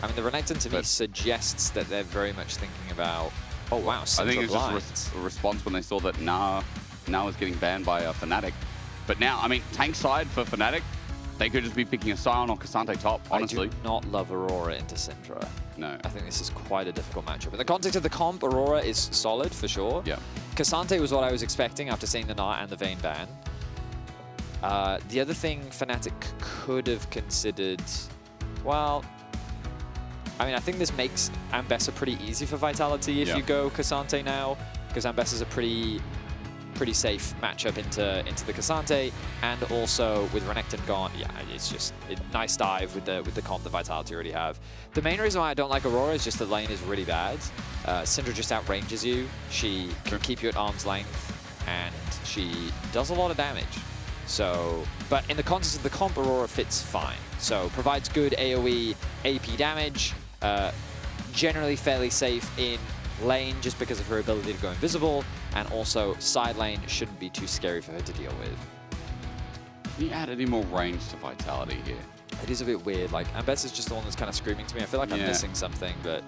I mean, the Renekton to me suggests that they're very much thinking about, oh wow, I think it was just a response when they saw that Nah was getting banned by Fnatic. But now, I mean, tank side for Fnatic, they could just be picking a Sion or Cassante top, honestly. I do not love Aurora into Syndra. No. I think this is quite a difficult matchup. In the context of the comp, Aurora is solid for sure. Yeah. Cassante was what I was expecting after seeing the Gnar and the Vayne ban. The other thing Fnatic could have considered, well, I mean, I think this makes Ambessa pretty easy for Vitality if you go Cassante now, because Ambessa's a pretty safe matchup into the Cassante, and also with Renekton gone, yeah, it's just a nice dive with the comp that Vitality already have. The main reason why I don't like Aurora is just the lane is really bad. Syndra just outranges you. She can keep you at arm's length, and she does a lot of damage. So, but in the context of the comp, Aurora fits fine. So provides good AoE AP damage, generally fairly safe in lane just because of her ability to go invisible, and also side lane shouldn't be too scary for her to deal with. Can you add any more range to Vitality here? It is a bit weird. Like, Ambessa's just the one that's kind of screaming to me. I feel like I'm missing something, but...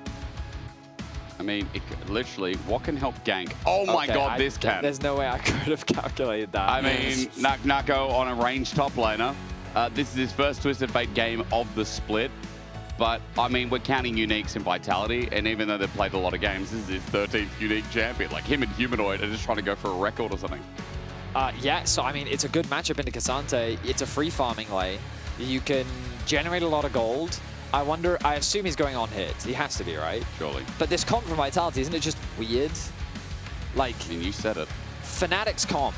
I mean, literally, what can help gank? Oh my god, this can. There's no way I could have calculated that. I mean, Nako on a ranged top laner. This is his first Twisted Fate game of the split. But, I mean, we're counting uniques in Vitality, and even though they've played a lot of games, this is his 13th unique champion. Like, him and Humanoid are just trying to go for a record or something. Yeah, so, I mean, it's a good matchup into Cassante. It's a free farming lane. You can generate a lot of gold. I wonder, I assume he's going on hit. He has to be, right? Surely. But this comp from Vitality, isn't it just weird? Like... I mean, you said it. Fnatic's comp,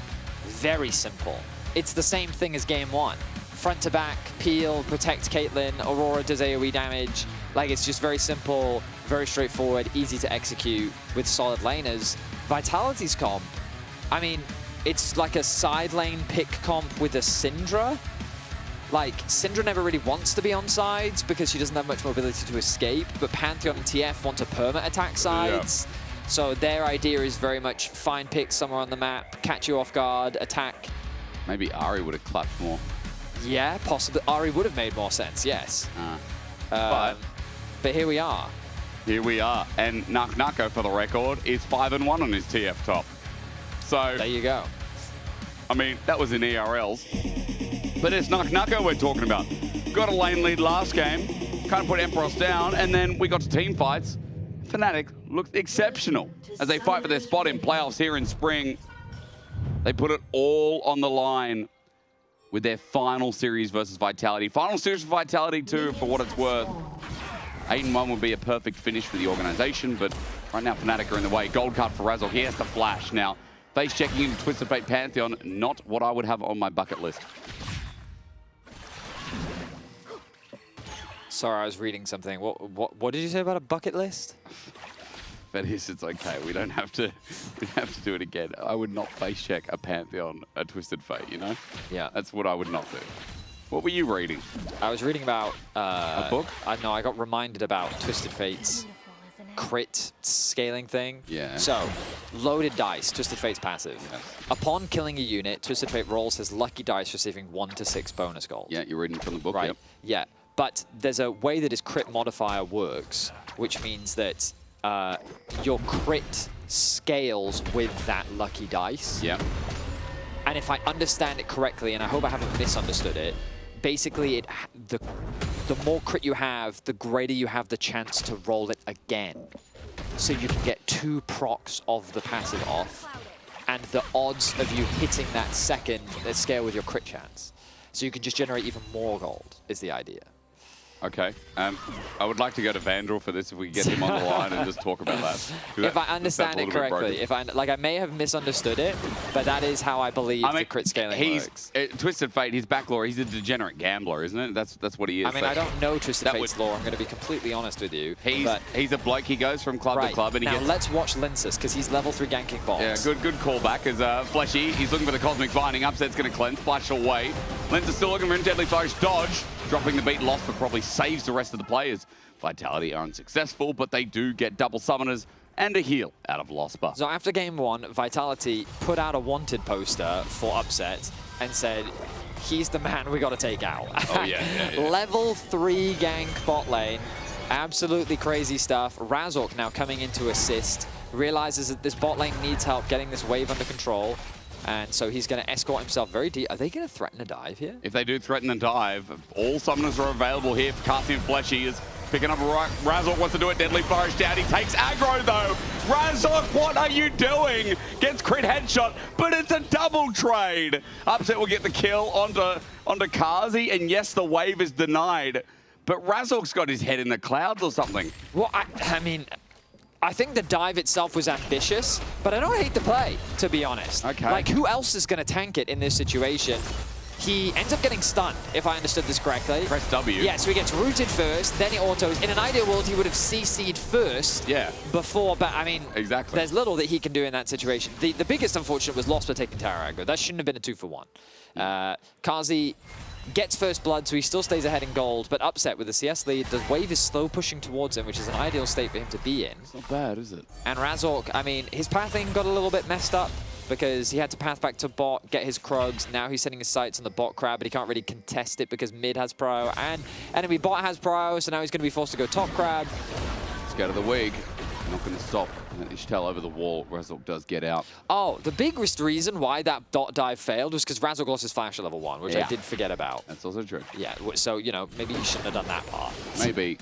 very simple. It's the same thing as game one. Front to back, peel, protect Caitlyn, Aurora does AoE damage. Like, it's just very simple, very straightforward, easy to execute with solid laners. Vitality's comp, I mean, it's like a side lane pick comp with a Syndra. Like, Syndra never really wants to be on sides because she doesn't have much mobility to escape, but Pantheon and TF want to perma attack sides. Yeah. So their idea is very much find picks somewhere on the map, catch you off guard, attack. Maybe Ahri would have clapped more. Yeah, possibly. Ahri would have made more sense, yes. But here we are. Here we are. And Nako, for the record, is 5-1 on his TF top. So... there you go. I mean, that was in ERLs. But it's Nako we're talking about. Got a lane lead last game, kind of put Emperos down, and then we got to team fights. Fnatic looked exceptional as they fight for their spot in playoffs here in spring. They put it all on the line with their final series versus Vitality. Final series for Vitality too, for what it's worth. 8-1 would be a perfect finish for the organization, but right now Fnatic are in the way. Gold card for Razzle. He has to flash. Now, face checking into Twisted Fate Pantheon, not what I would have on my bucket list. Sorry, I was reading something. What did you say about a bucket list? But it's okay. We don't have to do it again. I would not face check a Pantheon, a Twisted Fate, you know? Yeah. That's what I would not do. What were you reading? I was reading about... a book? I got reminded about Twisted Fate's crit scaling thing. Yeah. So, loaded dice, Twisted Fate's passive. Yes. Upon killing a unit, Twisted Fate rolls his lucky dice, receiving 1 to 6 bonus gold. Yeah, you're reading from the book, Right? yep. Yeah. But there's a way that his crit modifier works, which means that your crit scales with that lucky dice. Yeah. And if I understand it correctly, and I hope I haven't misunderstood it, basically the more crit you have, the greater you have the chance to roll it again. So you can get 2 procs of the passive off, and the odds of you hitting that second scale with your crit chance. So you can just generate even more gold, is the idea. Okay. I would like to go to Vandal for this if we can get him on the line and just talk about that. If I understand it correctly, I may have misunderstood it, but that is how I believe the crit scaling works. Twisted Fate, his back lore, he's a degenerate gambler, isn't it? That's what he is. I mean, I don't know Twisted Fate's lore, I'm going to be completely honest with you. He's a bloke, he goes from club to club. And now he gets, let's watch Linsus, because he's level 3 ganking bots. Yeah, good callback. As Fleshy, he's looking for the Cosmic Binding. Upset's going to cleanse, flash away. Linsus still looking for him, Deadly Flourish, dodge. Dropping the beat, lost, but probably saves the rest of the players. Vitality are unsuccessful, but they do get double summoners and a heal out of Lospa. So after game 1, Vitality put out a wanted poster for Upset and said, he's the man we got to take out. Oh, yeah. Level 3 gank bot lane. Absolutely crazy stuff. Razork now coming in to assist. Realizes that this bot lane needs help getting this wave under control. And so he's going to escort himself very deep. Are they going to threaten a dive here? If they do threaten a dive, all summoners are available here for Cassie and Fleshy. Is picking up Razork wants to do it. Deadly Flourish down. He takes aggro though. Razork, what are you doing? Gets crit headshot, but it's a double trade. Upset will get the kill onto Kazi, and yes, the wave is denied. But Razork's got his head in the clouds or something. Well, I mean, I think the dive itself was ambitious, but I don't hate the play, to be honest. Okay. Like, who else is going to tank it in this situation? He ends up getting stunned, if I understood this correctly. Press W. Yeah, so he gets rooted first, then he autos. In an ideal world, he would have CC'd first. Yeah. Before, but I mean, exactly. There's little that he can do in that situation. The biggest unfortunate was Lospa taking tower aggro. That shouldn't have been a 2-for-1. Kazi gets first blood, so he still stays ahead in gold, but Upset with the CS lead. The wave is slow pushing towards him, which is an ideal state for him to be in. It's not bad, is it? And Razork, I mean, his pathing got a little bit messed up because he had to path back to bot, get his Krugs. Now he's setting his sights on the bot crab, but he can't really contest it because mid has prio and enemy bot has prio, so now he's going to be forced to go top crab. Let's go to the wig. Not going to stop. Ishtel over the wall. Razork does get out. Oh, the biggest reason why that dot dive failed was because Razork lost his flash at level 1, which I did forget about. That's also true. Yeah, so, you know, maybe you shouldn't have done that part. Maybe.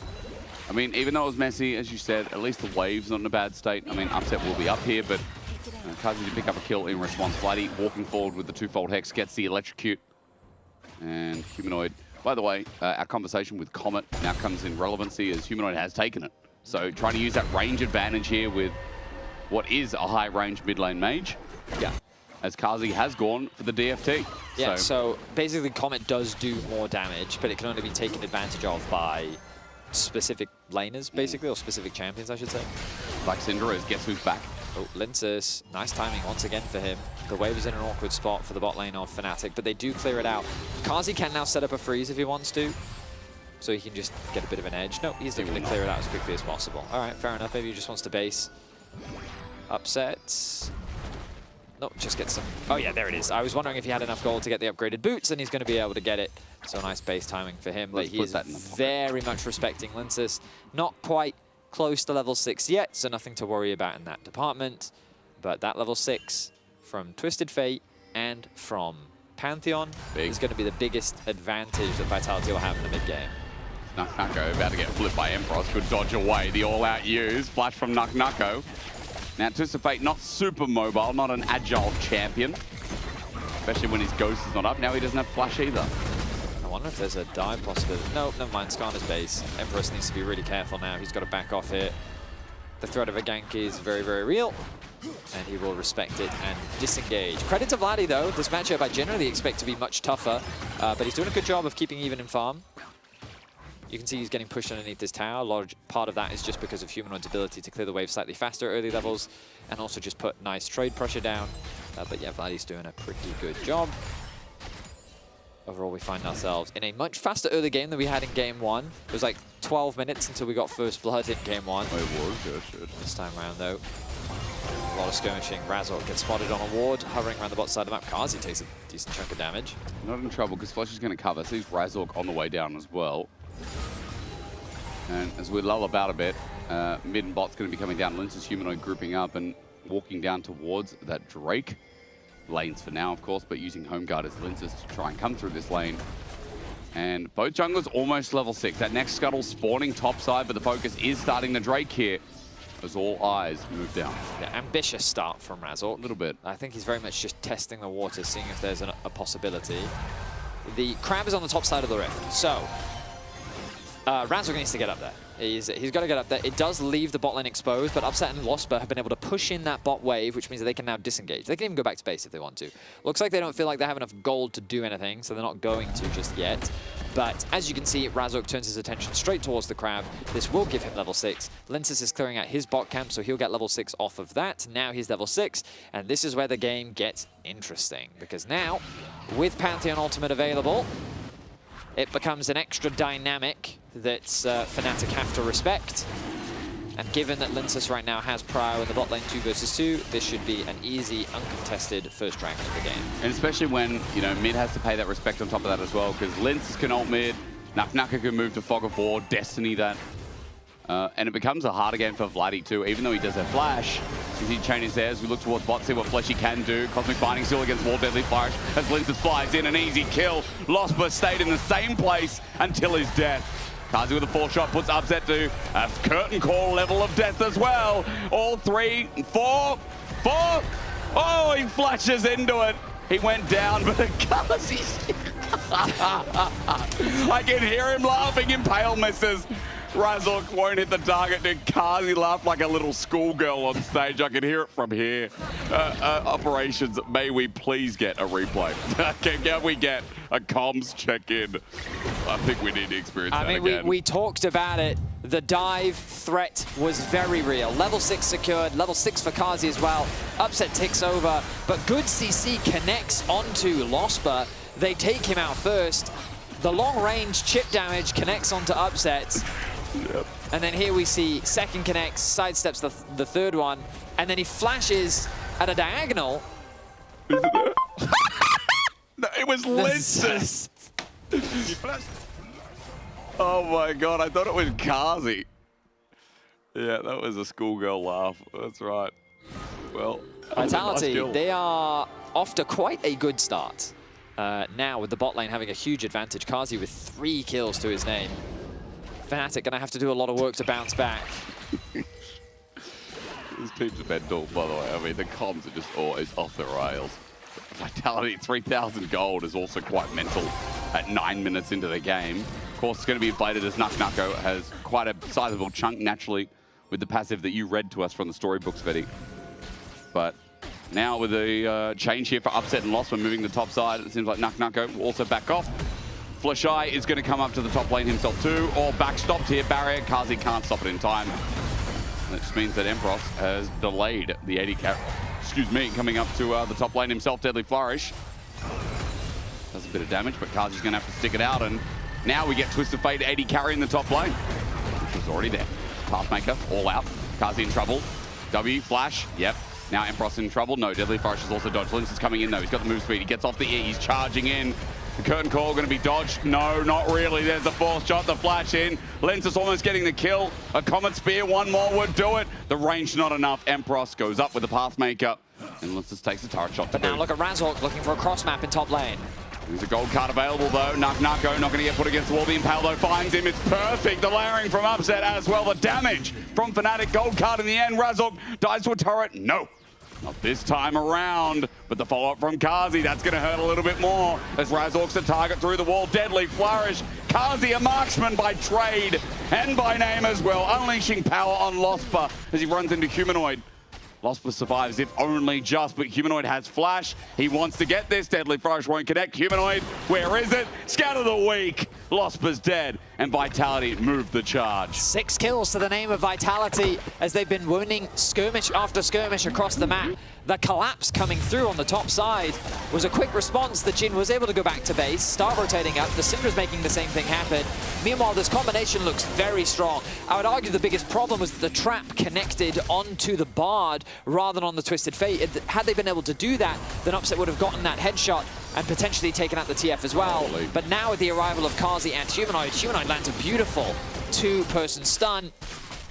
I mean, even though it was messy, as you said, at least the wave's not in a bad state. I mean, Upset will be up here, but Kazi did pick up a kill in response. Flighty walking forward with the 2-fold Hex, gets the electrocute. And Humanoid, by the way, our conversation with Comet now comes in relevancy as Humanoid has taken it. So trying to use that range advantage here with what is a high-range mid-lane mage. Yeah. As Kazi has gone for the DFT. Yeah, so basically Comet does do more damage, but it can only be taken advantage of by specific laners, basically, or specific champions, I should say. Like Syndra is guess who's back. Oh, Linsus, nice timing once again for him. The wave is in an awkward spot for the bot lane of Fnatic, but they do clear it out. Kazi can now set up a freeze if he wants to, so he can just get a bit of an edge. No, he's looking to clear it out as quickly as possible. All right, fair enough. Maybe he just wants to base. Upset. No, just get some... Oh, yeah, there it is. I was wondering if he had enough gold to get the upgraded boots, and he's going to be able to get it. So nice base timing for him. Like, he's very much respecting Linsus. Not quite close to level 6 yet, so nothing to worry about in that department. But that level 6 from Twisted Fate and from Pantheon is going to be the biggest advantage that Vitality will have in the mid-game. Nucknucko about to get flipped by Empress. Could dodge away the all-out use. Flash from Nucknucko. Now, Twisted Fate, not super mobile, not an agile champion. Especially when his ghost is not up. Now he doesn't have flash either. I wonder if there's a dive possibility. No, never mind. Skarner's base. Empress needs to be really careful now. He's got to back off here. The threat of a gank is very, very real. And he will respect it and disengage. Credit to Vladdy, though. This matchup I generally expect to be much tougher. But he's doing a good job of keeping even in farm. You can see he's getting pushed underneath this tower. A large part of that is just because of Humanoid's ability to clear the wave slightly faster at early levels and also just put nice trade pressure down. But yeah, Vladdy's doing a pretty good job. overall we find ourselves in a much faster early game than we had in game 1. It was like 12 minutes until we got first blood in game 1. It was, good. This time around though, a lot of skirmishing. Razork gets spotted on a ward, hovering around the bot side of the map. Kazi takes a decent chunk of damage. Not in trouble because Flesh is going to cover. Sees Razork on the way down as well. And as we lull about a bit, mid and bot's going to be coming down. Lince's Humanoid grouping up and walking down towards that Drake. Lanes for now, of course, but using Home Guard as Lince's to try and come through this lane. And both junglers almost level 6. That next scuttle spawning top side, but the focus is starting the Drake here as all eyes move down. Yeah, ambitious start from Razork. A little bit. I think he's very much just testing the water, seeing if there's a possibility. The crab is on the top side of the rift, so Razork needs to get up there. He's got to get up there. It does leave the bot lane exposed, but Upset and Losper have been able to push in that bot wave, which means that they can now disengage. They can even go back to base if they want to. Looks like they don't feel like they have enough gold to do anything, so they're not going to just yet. But as you can see, Razork turns his attention straight towards the crab. This will give him level 6. Linces is clearing out his bot camp, so he'll get level 6 off of that. Now he's level 6, and this is where the game gets interesting. Because now, with Pantheon Ultimate available, it becomes an extra dynamic that Fnatic have to respect. And given that Linces right now has Prio in the bot lane 2 versus 2, this should be an easy, uncontested first dragon of the game. And especially when, you know, mid has to pay that respect on top of that as well, because Linces can ult mid, Naknaka can move to Fog of War, Destiny that. And it becomes a harder game for Vladdy too, even though he does have Flash. As he changes there, as we look towards bot, see what Fleshy can do. Cosmic Binding still against Wall, Deadly Flourish, as Linces flies in, an easy kill. Losper stayed in the same place until his death. Kazi with a 4-shot puts Upset to a curtain call level of death as well. All 3, 4. Oh, he flashes into it. He went down, but Kazi's... I can hear him laughing. Impale misses. Razork won't hit the target. Kazi laughed like a little schoolgirl on stage. I can hear it from here. Operations, may we please get a replay? Can we get a comms check-in? I think we need to experience that again. We talked about it. The dive threat was very real. Level 6 secured, level 6 for Kazi as well. Upset takes over, but good CC connects onto Losper. They take him out first. The long-range chip damage connects onto Upset. Yep. And then here we see second connects, sidesteps the third one, and then he flashes at a diagonal. Is it there? No, it was Linces. He flashed. Oh my god, I thought it was Kazi. Yeah, that was a schoolgirl laugh. That's right. Well, Vitality, nice they are off to quite a good start. Now with the bot lane having a huge advantage, Kazi with 3 kills to his name. Fnatic gonna have to do a lot of work to bounce back. This team's mental, by the way. I mean, the comms are just always off the rails. Vitality, 3,000 gold is also quite mental at 9 minutes into the game. Of course, it's going to be inflated as Naknako has quite a sizable chunk naturally with the passive that you read to us from the storybooks, Fetty. But now with the change here for Upset and Lost, we're moving the top side. It seems like Naknako will also back off. Flashai is going to come up to the top lane himself too, or backstopped here. Barrier, Kazi can't stop it in time. That just means that Empross has delayed the 80 coming up to the top lane himself. Deadly Flourish does a bit of damage, but Kazi's going to have to stick it out. And now we get Twisted Fate 80 carry in the top lane, which was already there. Pathmaker all out. Kazi in trouble. W, Flash, yep. Now Empross in trouble. No, Deadly Flourish is also dodged. Lince is coming in though. He's got the move speed. He gets off the E. He's charging in. The curtain call going to be dodged. No, not really. There's the 4th shot, the flash in. Lince is almost getting the kill. A Comet Spear, one more would do it. The range not enough. Empross goes up with the Pathmaker. And Lince takes the turret shot to But now look at Razork looking for a cross map in top lane. There's a gold card available though. Naknako not going to get put against the wall. The Impale though finds him. It's perfect. The layering from Upset as well. The damage from Fnatic. Gold card in the end. Razork dies to a turret. No. Not this time around, but the follow-up from Kazi, that's going to hurt a little bit more as Razork's the target through the wall. Deadly Flourish. Kazi, a marksman by trade and by name as well, unleashing power on Losper as he runs into Humanoid. Losper survives, if only just, but Humanoid has Flash. He wants to get this. Deadly Flourish won't connect. Humanoid, where is it? Scout of the week. Losper's dead. and Vitality moved the charge. 6 kills to the name of Vitality as they've been winning skirmish after skirmish across the map. The collapse coming through on the top side was a quick response. The Jhin was able to go back to base, start rotating up. The Syndra's making the same thing happen. Meanwhile, this combination looks very strong. I would argue the biggest problem was that the trap connected onto the Bard rather than on the Twisted Fate. Had they been able to do that, then Upset would have gotten that headshot and potentially taken out the TF as well. But now with the arrival of Kazi and Humanoid, Humanoid lands a beautiful 2-person stun.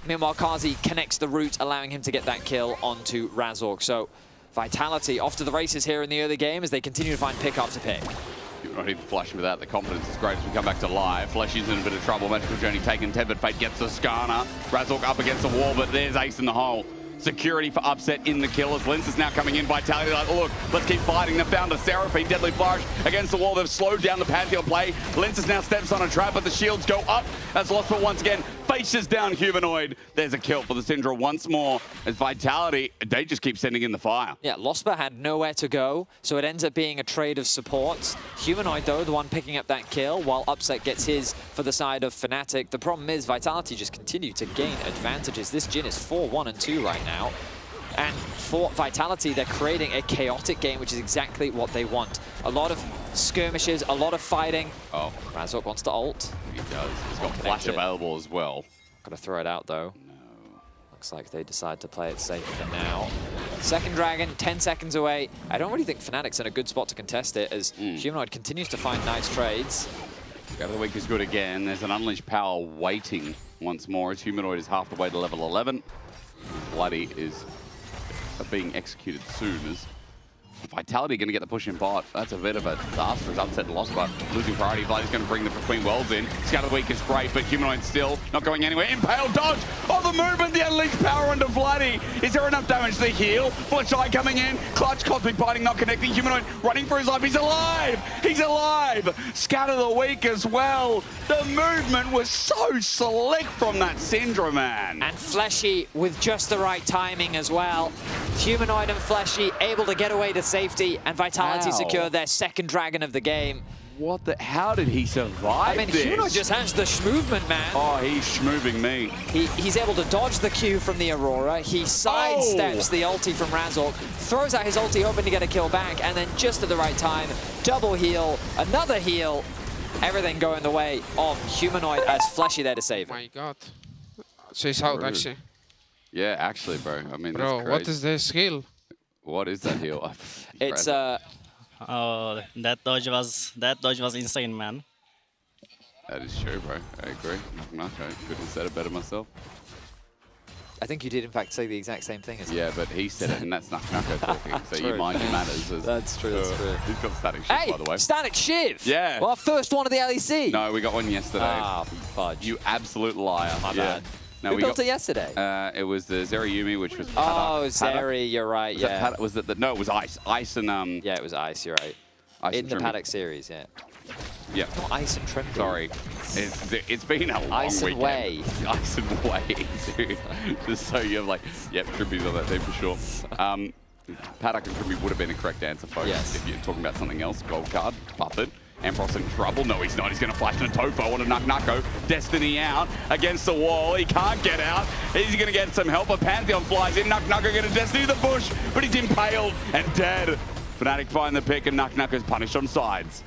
Meanwhile, Kazi connects the route, allowing him to get that kill onto Razork. So Vitality off to the races here in the early game as they continue to find pick after pick. Not even Flash without the confidence is great as we come back to live. Flash is in a bit of trouble. Magical Journey taken. Tethered Fate gets the Skarner. Razork up against the wall, but there's Ace in the hole. Security for Upset in the kill as Lince is now coming in. Vitality like, look, let's keep fighting. They've found a Seraphine. Deadly Flourish against the wall. They've slowed down the Pantheon play. Lince now steps on a trap, but the shields go up as Losper once again faces down Humanoid. There's a kill for the Syndra once more as Vitality, they just keep sending in the fire. Yeah, Losper had nowhere to go, so it ends up being a trade of supports. Humanoid, though, the one picking up that kill, while Upset gets his for the side of Fnatic. The problem is Vitality just continue to gain advantages. This Jhin is 4-1-2 right now. And for Vitality, they're creating a chaotic game, which is exactly what they want. A lot of skirmishes, a lot of fighting. Oh. Razork wants to ult. He does. He's got Flash available as well. Gotta throw it out, though. No. Looks like they decide to play it safe for now. Second Dragon, 10 seconds away. I don't really think Fnatic's in a good spot to contest it, as Humanoid continues to find nice trades. Go of the week is good again. There's an Unleashed Power waiting once more as Humanoid is half the way to level 11. Bloody is being executed soon as Vitality going to get the push in bot. That's a bit of a disaster as Upset lost, but losing priority. Bloody's going to bring the Between Worlds in. Scout of the Week is great, but Humanoid still not going anywhere. Impale dodge! Oh, the movement! The Unleashed Power onto Bloody! Is there enough damage to heal? Fletcheye coming in. Clutch, Cosmic Biting not connecting. Humanoid running for his life. He's alive! He's alive! Scout of the Week as well. The movement was so slick from that Syndra, man. And Fleshy with just the right timing as well. Humanoid and Fleshy able to get away to safety, and Vitality secure their second Dragon of the game. What the? How did he survive I mean, this? Humanoid just has the schmovement, man. Oh, he's schmoving me. He's able to dodge the Q from the Aurora. He sidesteps the ulti from Razork, throws out his ulti hoping to get a kill back, and then just at the right time, double heal, another heal. Everything going the way of Humanoid as Fleshy there to save him. Oh my god. So he's out, actually. Yeah, actually, bro. I mean, Bro, that's crazy. what is this heal? What is that heal? It's Oh, that dodge was insane, man. That is true, bro. I agree. I couldn't have said it better myself. I think you did, in fact, say the exact same thing as Yeah, but he said it, and that's Naknako talking, so you mind your manners. That's true, that's true. He's got Static Shiv, Hey, by the way. Static Shiv! Yeah. Well, our first one of the LEC. No, we got one yesterday. Ah, fudge. You absolute liar. My bad. No, Who built it yesterday? It was the Zeriyumi, which was Oh, Zeri, you're right, was yeah. Was it no, it was Ice. Ice and Yeah, it was Ice, you're right. Ice In and the Trimby. Paddock series, yeah. Yeah. Not Ice and Trimby. Sorry. It's been a long Ice and weekend. Way. Ice and Way, dude. Just so you have like, yep, Trimby's on that team for sure. Paddock and Trimby would have been a correct answer, folks. Yes. If you're talking about something else. Gold card, Buffett. Ampros in trouble. No, he's not. He's going to flash into Tofo on a Naknako. Destiny out against the wall. He can't get out. He's going to get some help. A Pantheon flies in. Naknako get a Destiny to the bush, but he's impaled and dead. Fnatic find the pick, and Naknako's punished on sides.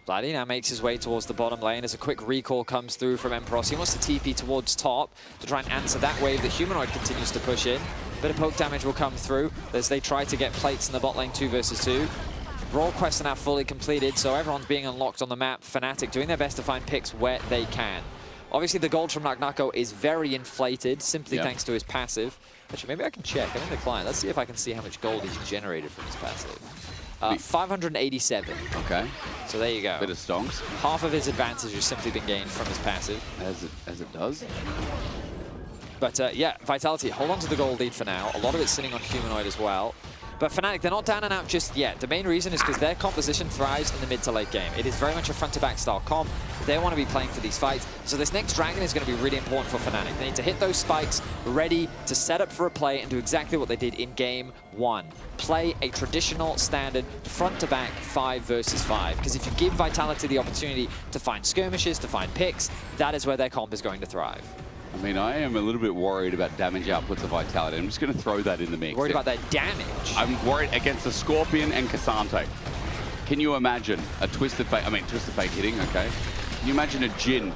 Bloody now makes his way towards the bottom lane as a quick recall comes through from Empros. He wants to TP towards top to try and answer that wave. The Humanoid continues to push in. Bit of poke damage will come through as they try to get plates in the bot lane 2 versus 2. Role quests are now fully completed, so everyone's being unlocked on the map. Fnatic doing their best to find picks where they can. Obviously, the gold from Naknako is very inflated, simply thanks to his passive. Actually, maybe I can check. I'm in the client. Let's see if I can see how much gold he's generated from his passive. 587. Okay. So there you go. Bit of stonks. Half of his advantage has simply been gained from his passive. As it does. But yeah, Vitality, hold on to the gold lead for now. A lot of it's sitting on Humanoid as well. But Fnatic, they're not down and out just yet. The main reason is because their composition thrives in the mid to late game. It is very much a front-to-back style comp. They want to be playing for these fights. So this next Dragon is going to be really important for Fnatic. They need to hit those spikes, ready to set up for a play and do exactly what they did in game 1. Play a traditional standard front-to-back 5 versus 5. Because if you give Vitality the opportunity to find skirmishes, to find picks, that is where their comp is going to thrive. I mean, I am a little bit worried about damage outputs of Vitality. I'm just going to throw that in the mix. Worried about their damage? I'm worried against the Scorpion and Cassante. Can you imagine a Twisted Fate? I mean, Twisted Fate hitting, okay. Can you imagine a Jhin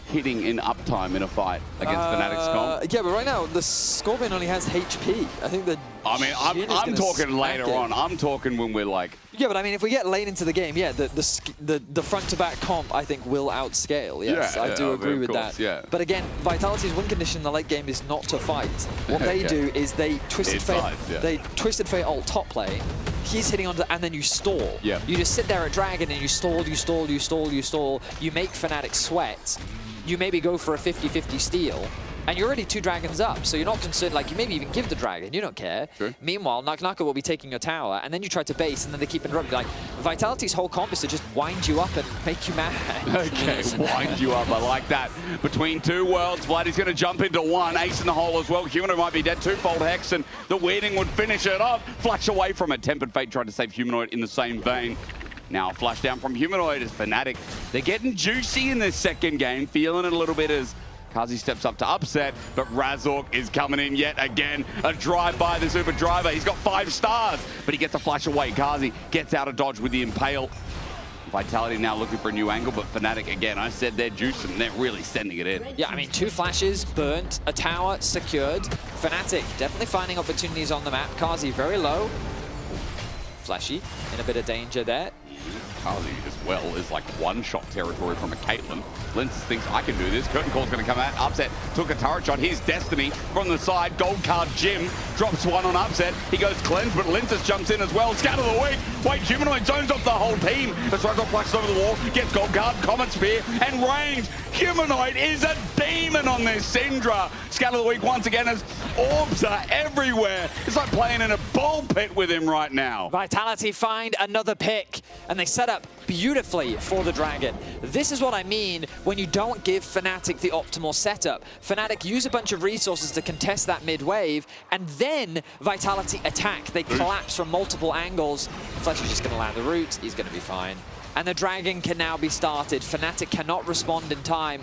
hitting in uptime in a fight against Fnatic's comp? Yeah, but right now, the Scorpion only has HP. I think the I mean, I'm talking later on. I'm talking when we're like... Yeah, but I mean, if we get late into the game, yeah, the front-to-back comp, I think, will outscale. Yes, I do agree with that. Yeah. But again, Vitality's win condition in the late game is not to fight. What they do is they Twisted Fate, they Twisted Fate ult top lane. He's hitting onto, and then you stall. Yeah. You just sit there at Dragon and you stall, you stall, you stall, you stall. You make Fnatic sweat. You maybe go for a 50-50 steal. And you're already 2 dragons up, so you're not concerned. Like, you maybe even give the dragon, you don't care. Sure. Meanwhile, Naknaka will be taking your tower, and then you try to base, and then they keep interrupting. Like, Vitality's whole comp is to just wind you up and make you mad. Okay, wind you up, I like that. Between 2 worlds, Vladdy's going to jump into 1, ace in the hole as well. Humanoid might be dead, 2-fold Hex, and the Weirding would finish it off. Flash away from it. Tempered Fate tried to save Humanoid in the same vein. Now, flash down from Humanoid is Fnatic. They're getting juicy in this second game, feeling it a little bit as Kazi steps up to upset, but Razork is coming in yet again. A drive by the Super Driver. He's got 5 stars, but he gets a flash away. Kazi gets out of dodge with the Impale. Vitality now looking for a new angle, but Fnatic, again, I said they're juicing. They're really sending it in. Yeah, I mean, 2 flashes, burnt, a tower secured. Fnatic definitely finding opportunities on the map. Kazi very low. Flashy in a bit of danger there. Kazi as well is like one-shot territory from a Caitlyn. Linces thinks, I can do this. Curtain Call's going to come out. Upset took a turret shot. Here's Destiny from the side. Gold card Jim drops 1 on Upset. He goes cleanse, but Linces jumps in as well. Scatter the weak. Wait, Humanoid zones off the whole team. The Razork flashes over the wall. Gets Gold card, Comet Spear, and range. Humanoid is a demon on this Syndra. Scatter the weak once again as orbs are everywhere. It's like playing in a ball pit with him right now. Vitality find another pick, and they set up beautifully for the Dragon. This is what I mean when you don't give Fnatic the optimal setup. Fnatic use a bunch of resources to contest that mid wave, and then Vitality attack. They collapse from multiple angles. Fletcher's just going to land the root. He's going to be fine. And the Dragon can now be started. Fnatic cannot respond in time.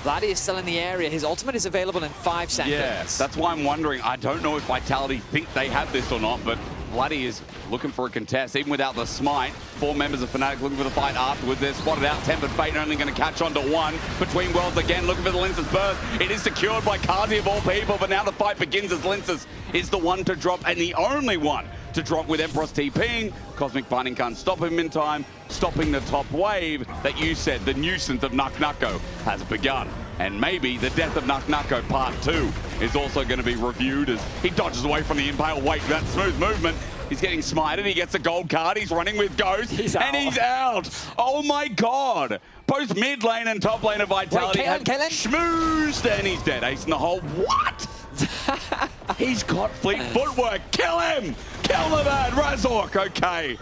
Vladdy is still in the area. His ultimate is available in 5 seconds. Yeah, that's why I'm wondering. I don't know if Vitality think they have this or not, but Vladdy is looking for a contest, even without the smite. 4 members of Fnatic looking for the fight afterwards. They're spotted out. Tempered Fate only going to catch on to 1. Between worlds again, looking for the Linces burst. It is secured by Kazi of all people, but now the fight begins as Linces is the one to drop and the only one to drop with Empress TPing. Cosmic Binding can't stop him in time, stopping the top wave that you said, the nuisance of Naknako has begun. And maybe the death of Naknako Part 2 is also going to be reviewed as he dodges away from the Impale. Wait, that smooth movement. He's getting smited. He gets a gold card. He's running with Ghost. He's out. Oh my God. Both mid lane and top lane of Vitality have schmoozed, and he's dead. Ace in the hole. What? He's got fleet footwork. Kill him. Kill the bad Razork. Okay.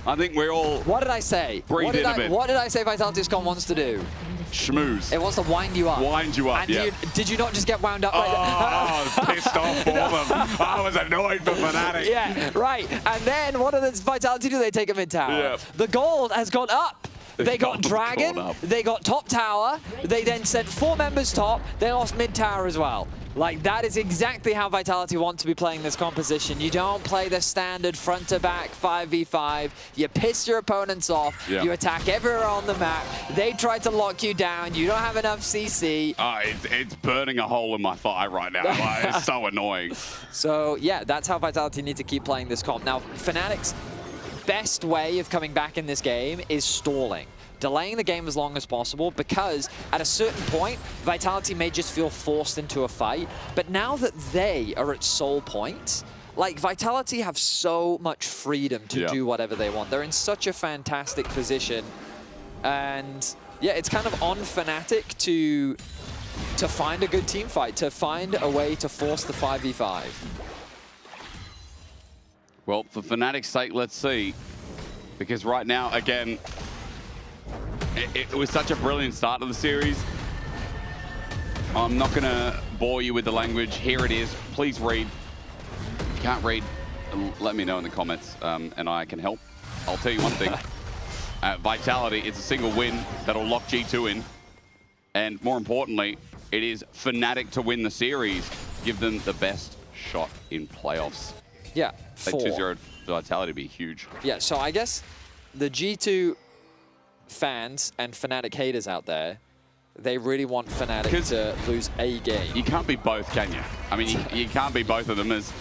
I think we're all... What did I say? Breathe in a bit. What did I say Vitality's con wants to do? Schmooze. It wants to wind you up. Wind you up, and did you not just get wound up? I was pissed off for them. I was annoyed for Fnatic. Yeah, right. And then what does Vitality do? They take a mid tower. Yeah. The gold has gone up. They got Dragon, they got top tower, they then sent 4 members top, they lost mid tower as well. Like, that is exactly how Vitality want to be playing this composition. You don't play the standard front-to-back 5v5. You piss your opponents off. Yeah. You attack everywhere on the map. They try to lock you down. You don't have enough CC. It's burning a hole in my thigh right now. Like, it's so annoying. So, yeah, that's how Vitality need to keep playing this comp. Now, Fnatic's best way of coming back in this game is stalling. Delaying the game as long as possible, because at a certain point, Vitality may just feel forced into a fight. But now that they are at soul point, like, Vitality have so much freedom to do whatever they want. They're in such a fantastic position. And yeah, it's kind of on Fnatic to find a good team fight, to find a way to force the 5v5. Well, for Fnatic's sake, let's see. Because right now, again, it was such a brilliant start to the series. I'm not going to bore you with the language. Here it is. Please read. If you can't read, let me know in the comments, and I can help. I'll tell you one thing. Vitality, it's a single win that'll lock G2 in. And more importantly, it is Fnatic to win the series. Give them the best shot in playoffs. Yeah, Like 2-0 Vitality would be huge. Yeah, so I guess the G2 fans and Fnatic haters out there, they really want Fnatic to lose a game. You can't be both, can you? I mean, you can't be both of them. As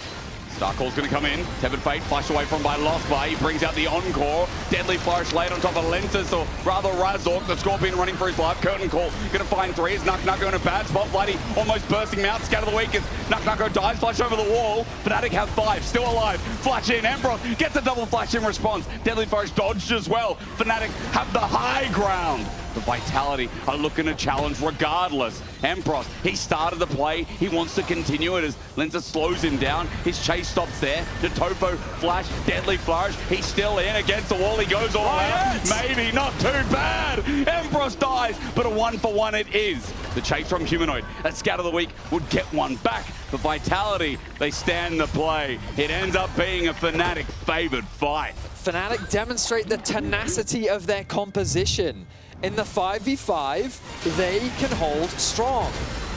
Starcall's going to come in. Tepid Fate flashed away from by Lost. He brings out the Encore. Deadly Flourish laid on top of Lenses, or rather Razork. The Scorpion running for his life. Curtain Call going to find 3. Is NuckNucko in a bad spot. Blighty almost bursting him out. Scatter the weak as NuckNucko dies. Flash over the wall. Fnatic have 5. Still alive. Flash in. Embros gets a double flash in response. Deadly Flourish dodged as well. Fnatic have the high ground. The Vitality are looking to challenge regardless. Embros, he started the play. He wants to continue it as Lenses slows him down. His chase stops there. The Topo flash, Deadly Flourish. He's still in against the wall. He goes all out. Maybe not too bad. Embros dies, but a 1-for-1 it is. The chase from Humanoid at Scatter the Weak would get one back. The Vitality, they stand the play. It ends up being a Fnatic favored fight. Fnatic demonstrate the tenacity of their composition. In the 5v5, they can hold strong.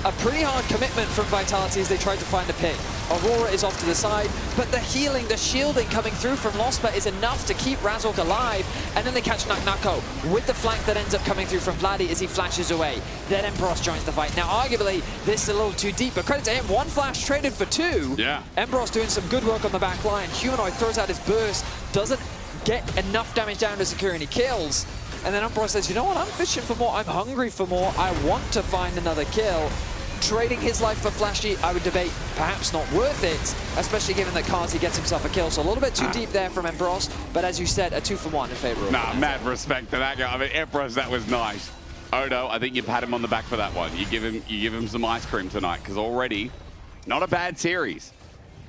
A pretty hard commitment from Vitality as they try to find a pick. Aurora is off to the side, but the healing, the shielding coming through from Lospa is enough to keep Razork alive, and then they catch NuckNucko with the flank that ends up coming through from Vladdy as he flashes away. Then Embros joins the fight. Now, arguably, this is a little too deep, but credit to him, 1 flash traded for 2. Yeah. Embros doing some good work on the back line. Humanoid throws out his burst, doesn't get enough damage down to secure any kills. And then Umbro says, you know what, I'm fishing for more, I'm hungry for more, I want to find another kill. Trading his life for Flashy, I would debate, perhaps not worth it, especially given that Kazi gets himself a kill. So a little bit too deep there from Embros, but as you said, a 2-for-1 in favor of Nah, mad respect to that guy. I mean, Embros, that was nice. Odo, I think you pat him on the back for that one. You give him some ice cream tonight, because already, not a bad series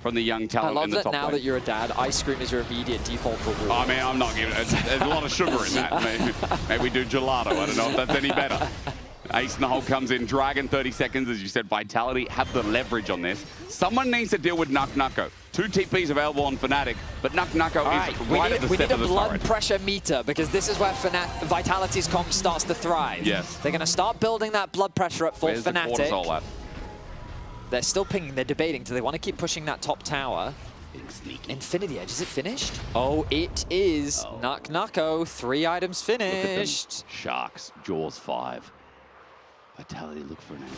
from the young talent in the top lane. I love that now that you're a dad, ice cream is your immediate default reward. I mean, I'm not giving it. There's a lot of sugar in that. Maybe we do gelato. I don't know if that's any better. Ace in the hole comes in. Dragon, 30 seconds. As you said, Vitality have the leverage on this. Someone needs to deal with NuckNucko. 2 TPs available on Fnatic, but NuckNucko is right at the step of the blood turret. pressure meter, because this is where Vitality's comp starts to thrive. Yes. They're going to start building that blood pressure up for Where's Fnatic. the cortisol at? They're still pinging, they're debating. Do they want to keep pushing that top tower? Infinity Edge, is it finished? Oh, it is. NuckNucko, 3 items finished. Sharks, Jaws 5. Vitality look for an angle.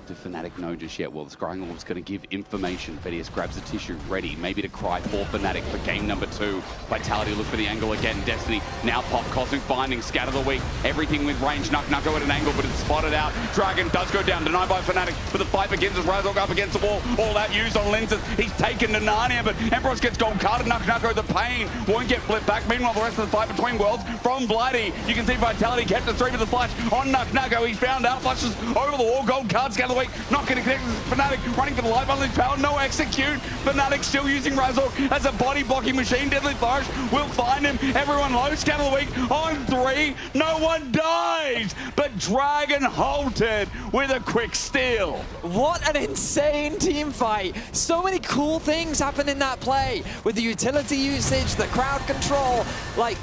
Do Fnatic know just yet? Well, the Scrying Orb's going to give information. Fedius grabs the tissue, ready, maybe to cry for Fnatic for game number 2. Vitality look for the angle again. Destiny now pop, Cosmic Binding, Scatter the Weak. Everything with range. NuckNucko at an angle, but it's spotted out. Dragon does go down, denied by Fnatic. But the fight begins as Razork up against the wall. All that used on Lenses. He's taken to Narnia, but Embros gets gold carded. NuckNucko, the pain won't get flipped back. Meanwhile, the rest of the fight between worlds from Blighty. You can see Vitality kept the 3 with the flash on NuckNucko. He's found out, flashes over the wall. Gold card, Scatter the Weak. Not going to connect. Fnatic running for the life, unleashed power, no execute. Fnatic still using Razork as a body blocking machine. Deadly Flourish will find him. Everyone low, Scatter the Weak on 3. No one dies, but Dragon halted with a quick steal. What an insane team fight. So many cool things happen in that play with the utility usage, the crowd control, like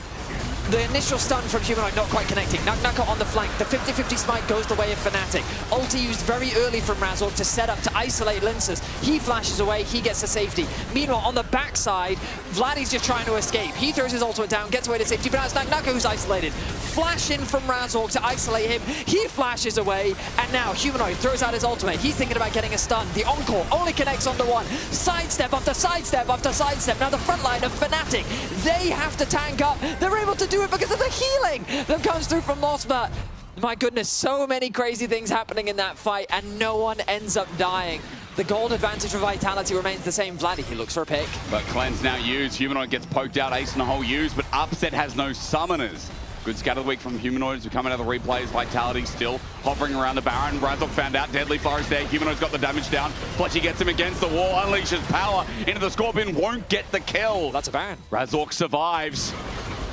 the initial stun from Humanoid not quite connecting. NuckNucko on the flank. The 50-50 smite goes the way of Fnatic. Ulti used very early from Razork to set up to isolate Linces. He flashes away, he gets to safety. Meanwhile, on the backside, Vladdy's just trying to escape. He throws his ultimate down, gets away to safety, but now it's NuckNucko who's isolated. Flash in from Razork to isolate him. He flashes away, and now Humanoid throws out his ultimate. He's thinking about getting a stun. The Encore only connects onto 1. Sidestep after sidestep after sidestep. Now the front line of Fnatic, they have to tank up. They're able to do it because of the healing that comes through from Losma. My goodness, so many crazy things happening in that fight, and no one ends up dying. The gold advantage for Vitality remains the same. Vladdy, he looks for a pick. But Cleanse now used. Humanoid gets poked out. Ace in the hole used, but Upset has no summoners. Good scout of the week from Humanoids who come out of the replays. Vitality still hovering around the Baron. Razok found out. Deadly Forest there. Humanoids got the damage down. Fletchy gets him against the wall. Unleashes power into the Scorpion. Won't get the kill. That's a Baron. Razok survives.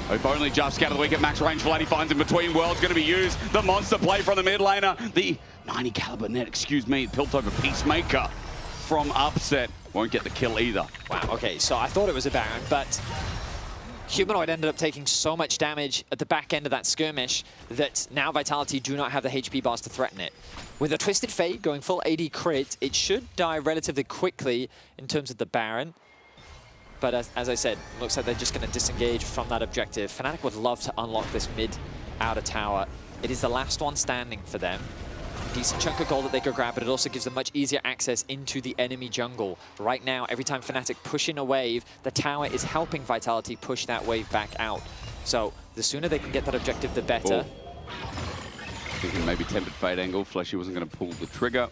Hope only just scout of the week at max range. Flatty finds in between worlds. Going to be used. The monster play from the mid laner. The 90 caliber net, excuse me. Piltover Peacemaker from Upset. Won't get the kill either. Wow, okay, so I thought it was a Baron, but Humanoid ended up taking so much damage at the back end of that skirmish that now Vitality do not have the HP bars to threaten it. With a Twisted Fate going full AD crit, it should die relatively quickly in terms of the Baron. But as I said, looks like they're just going to disengage from that objective. Fnatic would love to unlock this mid-outer tower. It is the last one standing for them. Decent chunk of gold that they could grab, but it also gives them much easier access into the enemy jungle. Right now, every time Fnatic push in a wave, the tower is helping Vitality push that wave back out. So the sooner they can get that objective, the better. Thinking maybe Tempered Fate angle. Fleshy wasn't going to pull the trigger.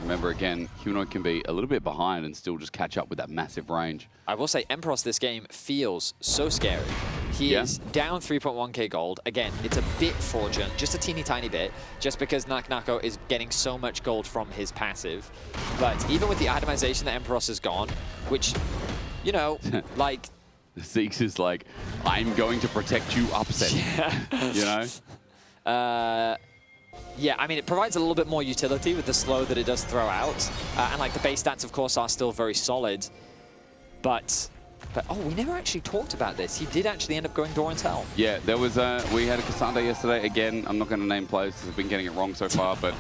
Remember, again, Humanoid can be a little bit behind and still just catch up with that massive range. I will say, Emperos this game feels so scary. He is down 3.1k gold. Again, it's a bit fraudulent, just a teeny tiny bit, just because Naknako is getting so much gold from his passive. But even with the itemization that Emperos has gone, which, you know, like... Zeeks is like, I'm going to protect you, Upset. Yeah. You know? Yeah, I mean, it provides a little bit more utility with the slow that it does throw out. And, like, the base stats, of course, are still very solid. But oh, we never actually talked about this. He did actually end up going Doran's Hell. Yeah, there was we had a Cassandra yesterday. Again, I'm not going to name players because I've been getting it wrong so far, but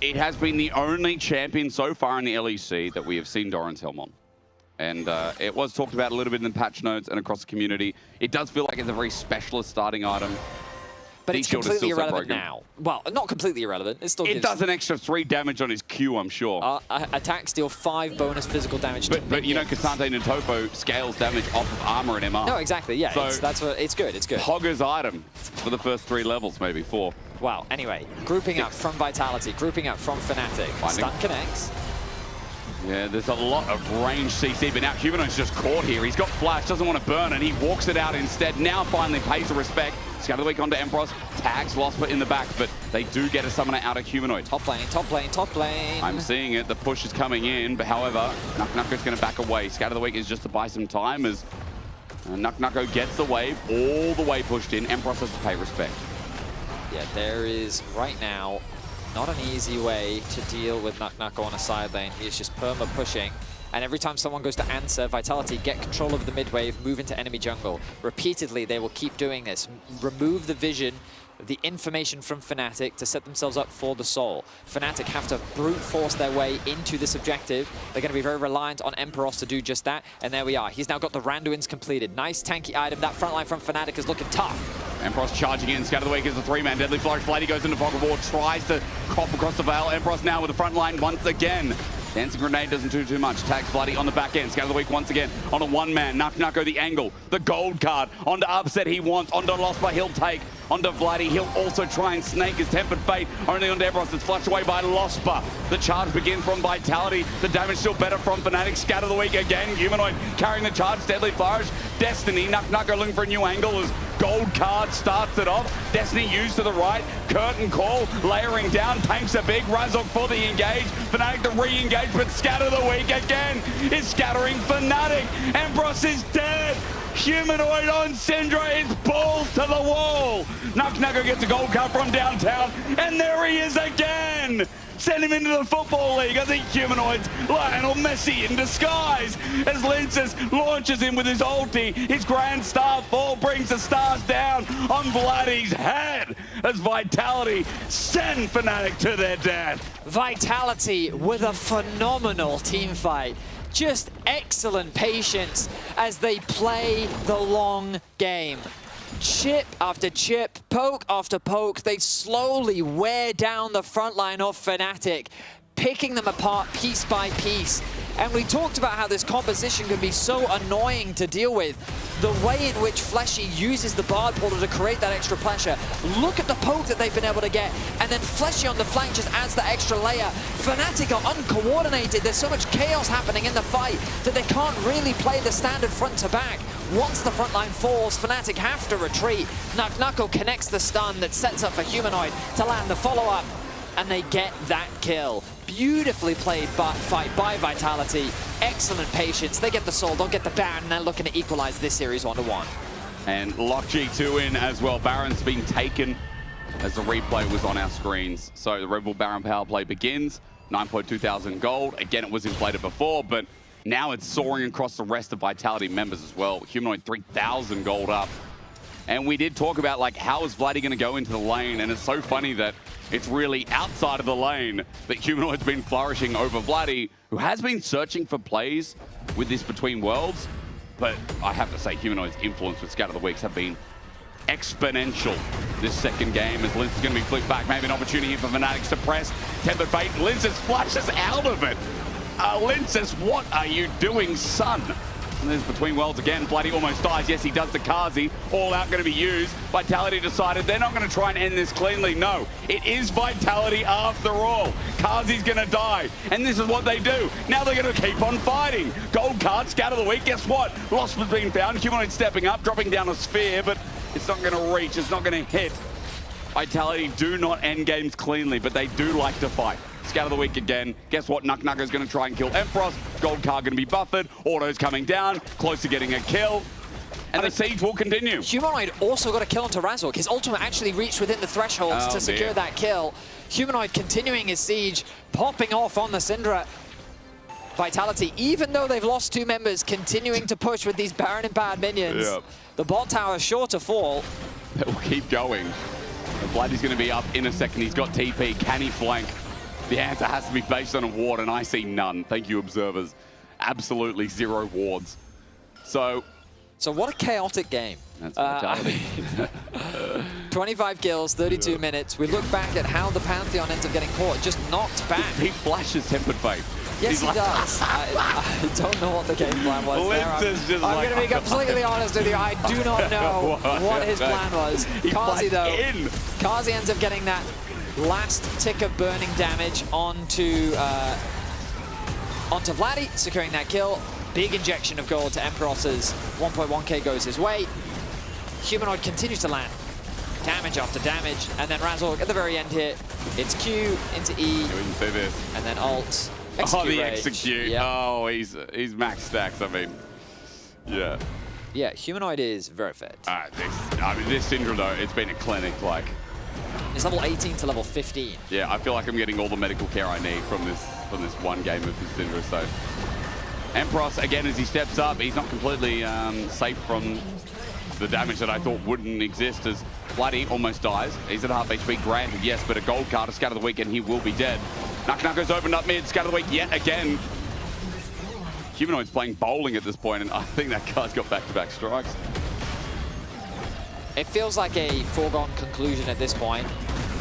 it has been the only champion so far in the LEC that we have seen Doran's Helm on. And it was talked about a little bit in the patch notes and across the community. It does feel like it's a very specialist starting item. But it's completely irrelevant now. Well, not completely irrelevant. It still does an extra 3 damage on his Q, I'm sure. Attacks deal 5 bonus physical damage. But you know, Cassandra and Topo scales damage off of armor and MR. No, exactly. Yeah, so it's good. It's good. Hogger's item for the first 3 levels, maybe 4. Wow. Anyway, grouping up from Vitality, grouping up from Fnatic. Stun connects. Yeah, there's a lot of range CC, but now Humanoid's just caught here. He's got flash, doesn't want to burn, and he walks it out instead. Now finally pays the respect. Scout of the week onto Emperos, tags Losper in the back, but they do get a summoner out of Humanoid. Top lane, top lane, top lane. I'm seeing it. The push is coming in, but however, Naknako's going to back away. Scout of the week is just to buy some time as Naknako gets the wave all the way pushed in. Emperos has to pay respect. Yeah, there is right now not an easy way to deal with Naknako on a side lane. He is just perma pushing. And every time someone goes to answer, Vitality get control of the mid wave, move into enemy jungle. Repeatedly, they will keep doing this. Remove the vision, the information from Fnatic to set themselves up for the soul. Fnatic have to brute force their way into this objective. They're going to be very reliant on Emperos to do just that. And there we are. He's now got the Randuin's completed. Nice tanky item. That front line from Fnatic is looking tough. Emperos charging in. Scout of the week is a 3-man. Deadly Flourish. Flighty goes into Fog of War. Tries to crop across the veil. Emperos now with the front line once again. Dancing Grenade doesn't do too much. Tags Bloody on the back end. Scout of the week once again on a 1-man. Naknako the angle. The gold card. Onto Upset he wants. Onto Losper he'll take. Onto Vladi he'll also try and snake his Tempered Fate. Only onto Emperos. It's flushed away by Losper. The charge begins from Vitality. The damage still better from Fnatic. Scout of the week again. Humanoid carrying the charge. Deadly Flourish. Destiny. Naknako looking for a new angle as gold card starts it off. Destiny used to the right. Curtain call. Layering down. Tanks are big. Razok for the engage. Fnatic to re-engage. But Scatter the week again is scattering Fnatic. Emperos is dead. Humanoid on Syndra is balls to the wall. Naknako gets a gold card from downtown, and there he is again. Send him into the Football League. I think Humanoid's Lionel Messi in disguise as Linces launches him with his ulti. His Grand Star Fall brings the stars down on Vladi's head as Vitality send Fnatic to their death. Vitality with a phenomenal team fight. Just excellent patience as they play the long game. Chip after chip, poke after poke, they slowly wear down the front line of Fnatic, picking them apart piece by piece. And we talked about how this composition can be so annoying to deal with. The way in which Fleshy uses the Bard Portal to create that extra pressure. Look at the poke that they've been able to get. And then Fleshy on the flank just adds the extra layer. Fnatic are uncoordinated. There's so much chaos happening in the fight that they can't really play the standard front to back. Once the front line falls, Fnatic have to retreat. NuckNuckle connects the stun that sets up for Humanoid to land the follow-up, and they get that kill. Beautifully played fight by Vitality. Excellent patience. They get the soul, they'll get the Baron, and they're looking to equalize this series 1-1. And Lock G2 in as well. Baron's been taken as the replay was on our screens. So the Red Bull Baron power play begins. 9.2 thousand gold. Again, it was inflated before, but now it's soaring across the rest of Vitality members as well. Humanoid 3,000 gold up. And we did talk about, like, how is Vladdy going to go into the lane? And it's so funny that it's really outside of the lane that Humanoid's been flourishing over Vladdy, who has been searching for plays with this Between Worlds. But I have to say, Humanoid's influence with Scatter the Weeks have been exponential this second game, as Lince is going to be flipped back. Maybe an opportunity here for Fnatic to press. Tempered Fate. Lince flashes out of it. Lince, what are you doing, son? And there's Between Worlds again. Vladdy almost dies. Yes, he does the Kazi. All out going to be used. Vitality decided they're not going to try and end this cleanly. No, it is Vitality after all. Kazi's going to die. And this is what they do. Now they're going to keep on fighting. Gold card, Scatter the Week. Guess what? Lost has been found. Humanoid stepping up, dropping down a sphere, but it's not going to reach. It's not going to hit. Vitality do not end games cleanly, but they do like to fight. Scatter the Week again. Guess what? NuckNuckle's going to try and kill Empross. Gold card going to be buffered. Auto's coming down. Close to getting a kill. And the siege will continue. Humanoid also got a kill onto Razork. His ultimate actually reached within the thresholds to secure that kill. Humanoid continuing his siege, popping off on the Syndra. Vitality, even though they've lost 2 members, continuing to push with these Baron and Bad minions. Yep. The bot tower sure to fall. It will keep going. Vladdy's going to be up in a second. He's got TP. Can he flank? The answer has to be based on a ward, and I see none. Thank you, observers. Absolutely 0 wards. So what a chaotic game. That's Vitality. 25 kills, 32 minutes. We look back at how the Pantheon ends up getting caught, just knocked back. He flashes Tempered Fate. Yes, he does. I don't know what the game plan was there. I'm going to be completely honest with you. I do not know what his plan was. Kazi, though. Kazi ends up getting that last tick of burning damage onto Vladdy, securing that kill. Big injection of gold to Empross's 1.1k goes his way. Humanoid continues to land damage after damage, and then Razork at the very end here. It's Q into E, and then alt. Execute the execute. Yep. Oh, he's max stacks. I mean, yeah. Yeah, Humanoid is very fit. This Syndra though, it's been a clinic. Like, it's level 18 to level 15. Yeah, I feel like I'm getting all the medical care I need from this one game of his Syndra. So, Empross again as he steps up, he's not completely safe from the damage that I thought wouldn't exist, as Vladdy almost dies. He's at half HP, granted, yes, but a gold card to Scatter the Week and he will be dead. NuckNuckle's opened up mid, Scatter the Week yet again. Humanoid's playing bowling at this point, and I think that card's got back-to-back strikes. It feels like a foregone conclusion at this point.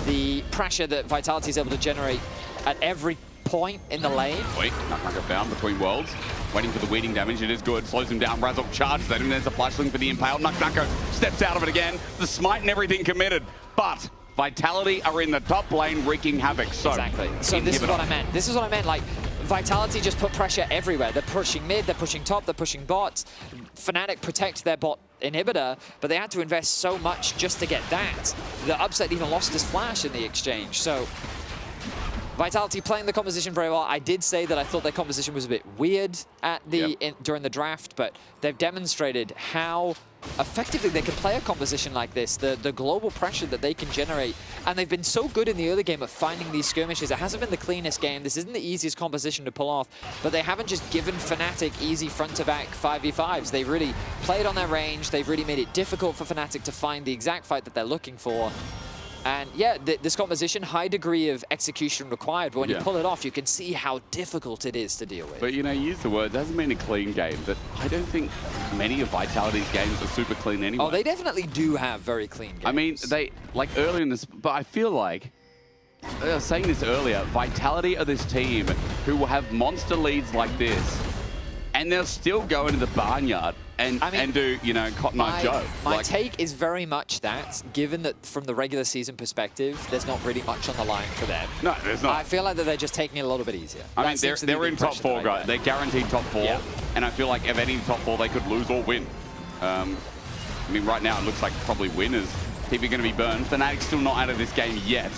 The pressure that Vitality is able to generate at every point in the lane. Wait, NuckNuckle found Between Worlds. Waiting for the weeding damage, it is good. Slows him down, Razork charges at him, there's a flashling for the Impale. NuckNuckle steps out of it again. The smite and everything committed, but Vitality are in the top lane wreaking havoc. So exactly. So this is what I meant. This is what I meant. Like, Vitality just put pressure everywhere. They're pushing mid, they're pushing top, they're pushing bots. Fnatic protects their bot inhibitor, but they had to invest so much just to get that. The Upset even lost his flash in the exchange. So Vitality playing the composition very well. I did say that I thought their composition was a bit weird at the during the draft, but they've demonstrated how effectively they can play a composition like this, the global pressure that they can generate. And they've been so good in the early game of finding these skirmishes. It hasn't been the cleanest game. This isn't the easiest composition to pull off, but they haven't just given Fnatic easy front-to-back 5v5s. They've really played on their range. They've really made it difficult for Fnatic to find the exact fight that they're looking for. And yeah, this composition, high degree of execution required, but when you pull it off, you can see how difficult it is to deal with. But you know, use the word, doesn't mean a clean game, but I don't think many of Vitality's games are super clean anyway. Oh, they definitely do have very clean games. I mean, they, like earlier in this, but I feel like, I was saying this earlier, Vitality are this team who will have monster leads like this, and they'll still go into the barnyard and do, you know, Cotton Eye Joe. My take is very much that, given that from the regular season perspective, there's not really much on the line for them. No, there's not. I feel like that they're just taking it a little bit easier. I mean, they're in top 4, guys. They're guaranteed top 4. And I feel like if any top 4, they could lose or win. I mean, right now it looks like probably winners. TP going to be burned. Fnatic's still not out of this game yet.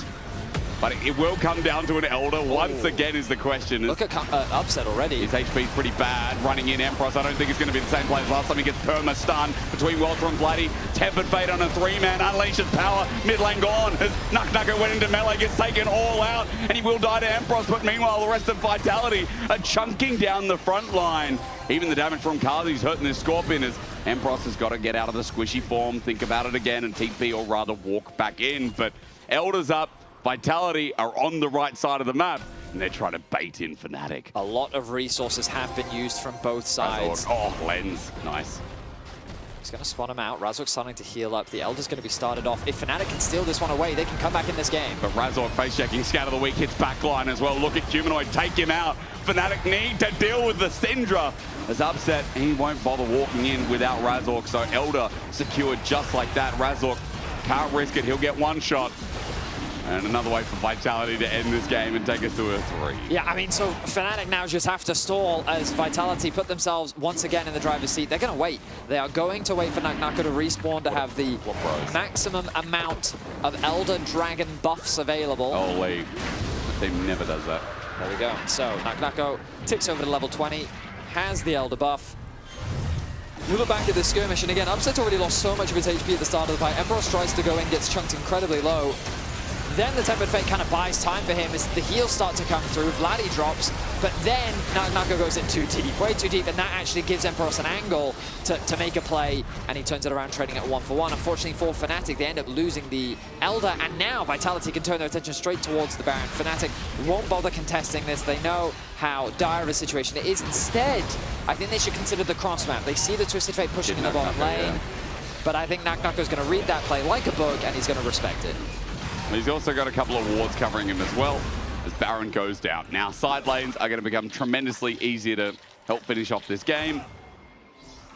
But it will come down to an Elder once again is the question. Look at upset already. His HP is pretty bad. Running in Empress, I don't think it's going to be the same play as last time. He gets perma stun between Welter and Bloody. Tempered Fate on a 3-man. Unleashes power. Mid lane gone. As NuckNucker went into melee, gets taken all out. And he will die to Empress. But meanwhile, the rest of Vitality are chunking down the front line. Even the damage from Kazi's hurting this Scorpion as Empress has got to get out of the squishy form, think about it again, and TP or rather walk back in. But Elder's up. Vitality are on the right side of the map, and they're trying to bait in Fnatic. A lot of resources have been used from both sides. Oh, Lens. Nice. He's going to spot him out. Razork's starting to heal up. The Elder's going to be started off. If Fnatic can steal this one away, they can come back in this game. But Razork face-checking, Scout of the Week, hits backline as well. Look at Humanoid, take him out. Fnatic need to deal with the Syndra. As upset, he won't bother walking in without Razork, so Elder secured just like that. Razork can't risk it. He'll get one shot. And another way for Vitality to end this game and take us to a 3. Yeah, I mean, so Fnatic now just have to stall as Vitality put themselves once again in the driver's seat. They're going to wait. They are going to wait for NuckNucker to respawn to have the maximum amount of Elder Dragon buffs available. Oh, wait. The team never does that. There we go. So NuckNucker ticks over to level 20, has the Elder buff. We look back at this skirmish, and again, Upset's already lost so much of his HP at the start of the fight. Emperor tries to go in, gets chunked incredibly low. Then the Tempered Fate kind of buys time for him as the heals start to come through. Vladdy drops, but then NuckNucker goes in too deep, way too deep, and that actually gives Emperos an angle to make a play, and he turns it around trading at 1-for-1. Unfortunately for Fnatic, they end up losing the Elder, and now Vitality can turn their attention straight towards the Baron. Fnatic won't bother contesting this. They know how dire of a situation it is. Instead, I think they should consider the cross map. They see the Twisted Fate pushing in the bottom lane, but I think NuckNucker's going to read that play like a book, and he's going to respect it. He's also got a couple of wards covering him as well as Baron goes down. Now, side lanes are going to become tremendously easier to help finish off this game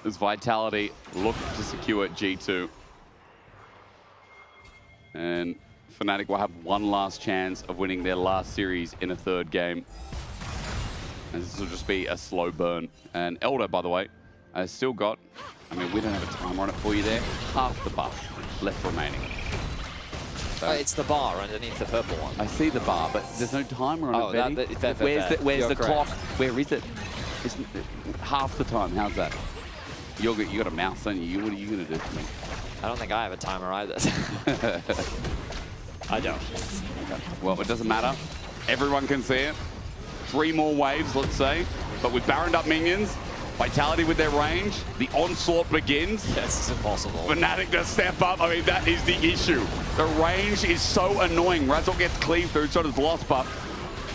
as Vitality look to secure G2. And Fnatic will have one last chance of winning their last series in a third game. And this will just be a slow burn. And Elder, by the way, has still got, I mean, we don't have a timer on it for you there, half the buff left remaining. So it's the bar underneath the purple one. I see the bar, but there's no timer on it, Betty. Where's the clock? Where is it? It's half the time. How's that? You got a mouse, don't you? What are you going to do for me? I don't think I have a timer either. I don't. Okay. Well, it doesn't matter. Everyone can see it. 3 more waves, let's say. But with Baroned up minions, Vitality with their range, the onslaught begins. This is impossible. Fnatic to step up. I mean, that is the issue. The range is so annoying. Razork gets cleaved through, so does Lost, but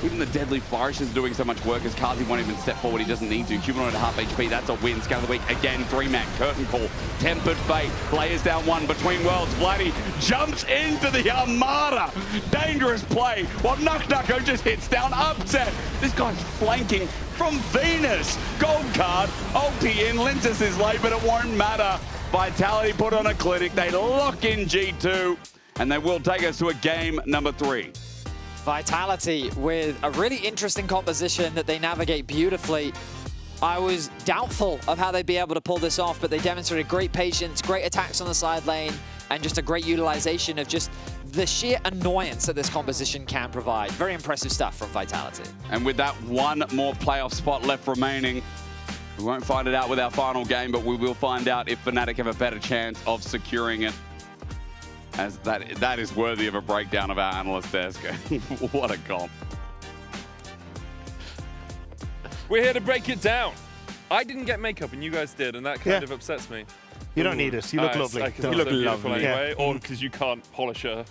even the Deadly Flourish is doing so much work as Kazi won't even step forward. He doesn't need to. Humanoid at half HP, that's a win. Scout of the Week, again, 3-man, Curtain Call, Tempered Fate, players down 1 between worlds. Vladdy jumps into the Armada. Dangerous play, while NuckNucker just hits down Upset. This guy's flanking from Venus. Gold card, ulti in, Lintus is late, but it won't matter. Vitality put on a clinic. They lock in G2, and they will take us to a game number 3. Vitality with a really interesting composition that they navigate beautifully. I was doubtful of how they'd be able to pull this off, but they demonstrated great patience, great attacks on the side lane, and just a great utilization of just the sheer annoyance that this composition can provide. Very impressive stuff from Vitality. And with that one more playoff spot left remaining, we won't find it out with our final game, but we will find out if Fnatic have a better chance of securing it. As that is worthy of a breakdown of our analyst desk. What a comp. We're here to break it down. I didn't get makeup and you guys did, and that kind of upsets me. You don't need it. You look lovely. You look lovely anyway, or because you can't polish a...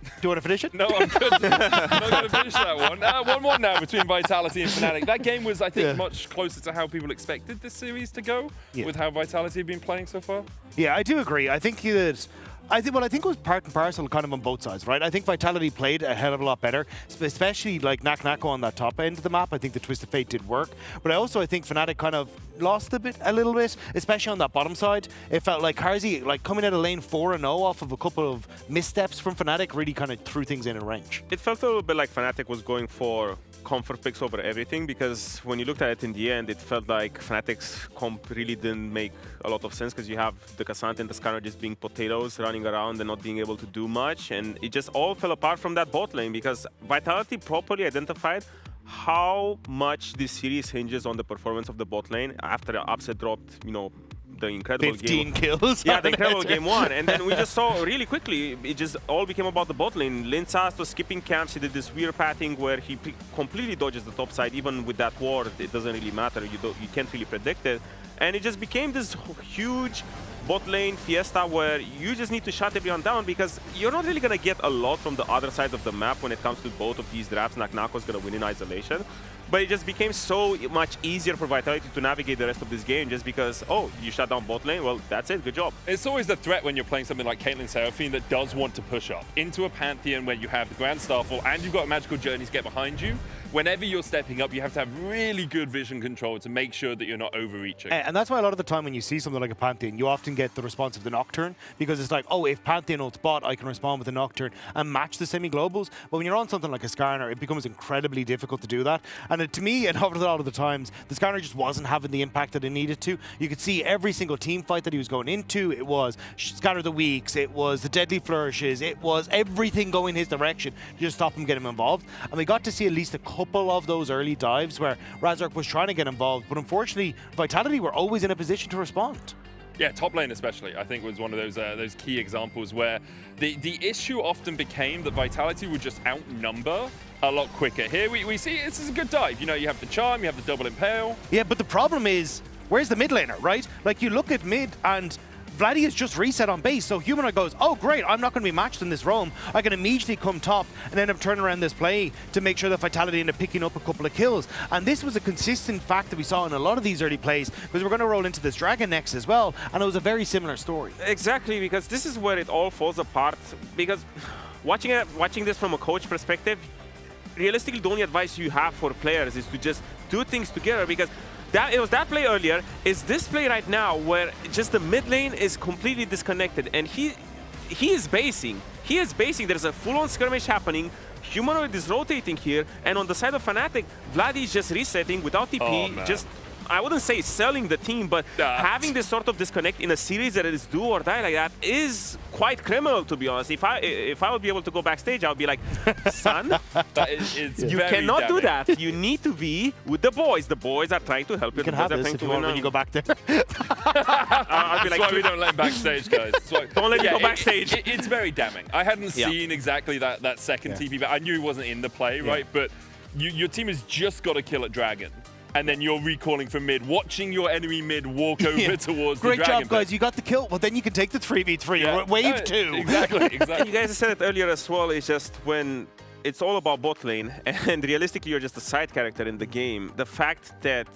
Do you want to finish it? No, I'm good. I'm not going to finish that one. 1-1 now between Vitality and Fnatic. That game was, I think, much closer to how people expected this series to go with how Vitality have been playing so far. Yeah, I do agree. I think that I think it was part and parcel kind of on both sides, right? I think Vitality played a hell of a lot better, especially like Nak on that top end of the map. I think the Twist of Fate did work. But I think Fnatic kind of lost a little bit, especially on that bottom side. It felt like Carzzy, like coming out of lane 4-0 off of a couple of missteps from Fnatic, really kind of threw things in range. It felt a little bit like Fnatic was going for comfort picks over everything, because when you looked at it in the end, it felt like Fnatic's comp really didn't make a lot of sense, because you have the Cassandra and the Scanner just being potatoes, running around and not being able to do much, and it just all fell apart from that bot lane, because Vitality properly identified how much this series hinges on the performance of the bot lane after Upset dropped, you know, the incredible 15 game. kills. Yeah, the incredible game 1. And then we just saw really quickly, it just all became about the bot lane. Linsas was skipping camps. He did this weird pathing where he completely dodges the top side. Even with that ward, it doesn't really matter. You can't really predict it. And it just became this huge bot lane fiesta where you just need to shut everyone down, because you're not really going to get a lot from the other side of the map when it comes to both of these drafts. Naknako's going to win in isolation. But it just became so much easier for Vitality to navigate the rest of this game, just because, oh, you shut down bot lane, well, that's it, good job. It's always the threat when you're playing something like Caitlyn Seraphine that does want to push up into a Pantheon where you have the Grand Starfall and you've got Magical Journeys get behind you. Whenever you're stepping up, you have to have really good vision control to make sure that you're not overreaching. And that's why a lot of the time when you see something like a Pantheon, you often get the response of the Nocturne, because it's like, oh, if Pantheon ults bot, I can respond with the Nocturne and match the semi-globals. But when you're on something like a Skarner, it becomes incredibly difficult to do that. And to me, and over a lot of the times, the Skarner just wasn't having the impact that it needed to. You could see every single team fight that he was going into, it was Scatter the Weaks, it was the Deadly Flourishes, it was everything going his direction to just stop him getting involved. And we got to see at least a couple of those early dives where Razork was trying to get involved, but unfortunately, Vitality were always in a position to respond. Yeah, top lane especially, I think was one of those key examples where the issue often became that Vitality would just outnumber a lot quicker. Here we see this is a good dive. You know, you have the charm, you have the double impale. Yeah, but the problem is, where's the mid laner, right? Like, you look at mid and Vladdy is just reset on base, so Humanoid goes, oh great, I'm not going to be matched in this roam. I can immediately come top and end up turning around this play to make sure that Vitality end up picking up a couple of kills. And this was a consistent fact that we saw in a lot of these early plays, because we're going to roll into this Dragon next as well, and it was a very similar story. Exactly, because this is where it all falls apart, because watching this from a coach perspective, realistically the only advice you have for players is to just do things together, because it was that play earlier, is this play right now where just the mid lane is completely disconnected, and he is basing. He is basing. There's a full-on skirmish happening. Humanoid is rotating here, and on the side of Fnatic, Vladdy is just resetting without TP, just, I wouldn't say selling the team, but having this sort of disconnect in a series that is do or die like that is quite criminal, to be honest. If I would be able to go backstage, I would be like, son, you cannot do that. You need to be with the boys. The boys are trying to help you. You can have this if you want when you go back there. I'll be like, that's why we don't let him backstage, guys. Don't let me go backstage. It's very damning. I hadn't seen exactly that second TP, but I knew he wasn't in the play, right? But your team has just got to kill at Dragon. And then you're recalling from mid, watching your enemy mid walk over towards the Dragon. Great job, guys. You got the kill. Well, then you can take the 3v3. Wave 2. Exactly, exactly. And you guys said it earlier as well. It's just when it's all about bot lane, and realistically, you're just a side character in the game. The fact that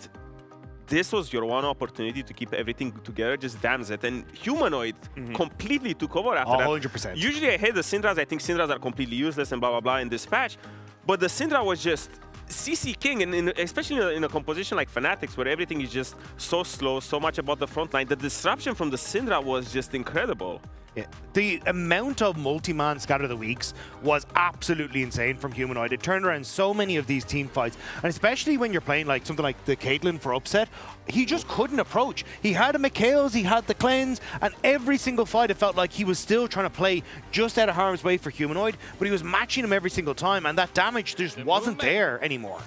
this was your one opportunity to keep everything together just damns it. And Humanoid completely took over after that. 100%. Usually I hate the Syndras. I think Syndras are completely useless and blah, blah, blah in this patch. But the Syndra was just CC King, and especially in a composition like Fnatic's, where everything is just so slow, so much about the front line. The disruption from the Syndra was just incredible. Yeah. The amount of multi-man Scatter the Weeks was absolutely insane from Humanoid. It turned around so many of these team fights, and especially when you're playing like something like the Caitlyn for upset, he just couldn't approach. He had a Mikhail's, he had the cleanse, and every single fight it felt like he was still trying to play just out of harm's way for Humanoid, but he was matching him every single time, and that damage just wasn't there anymore.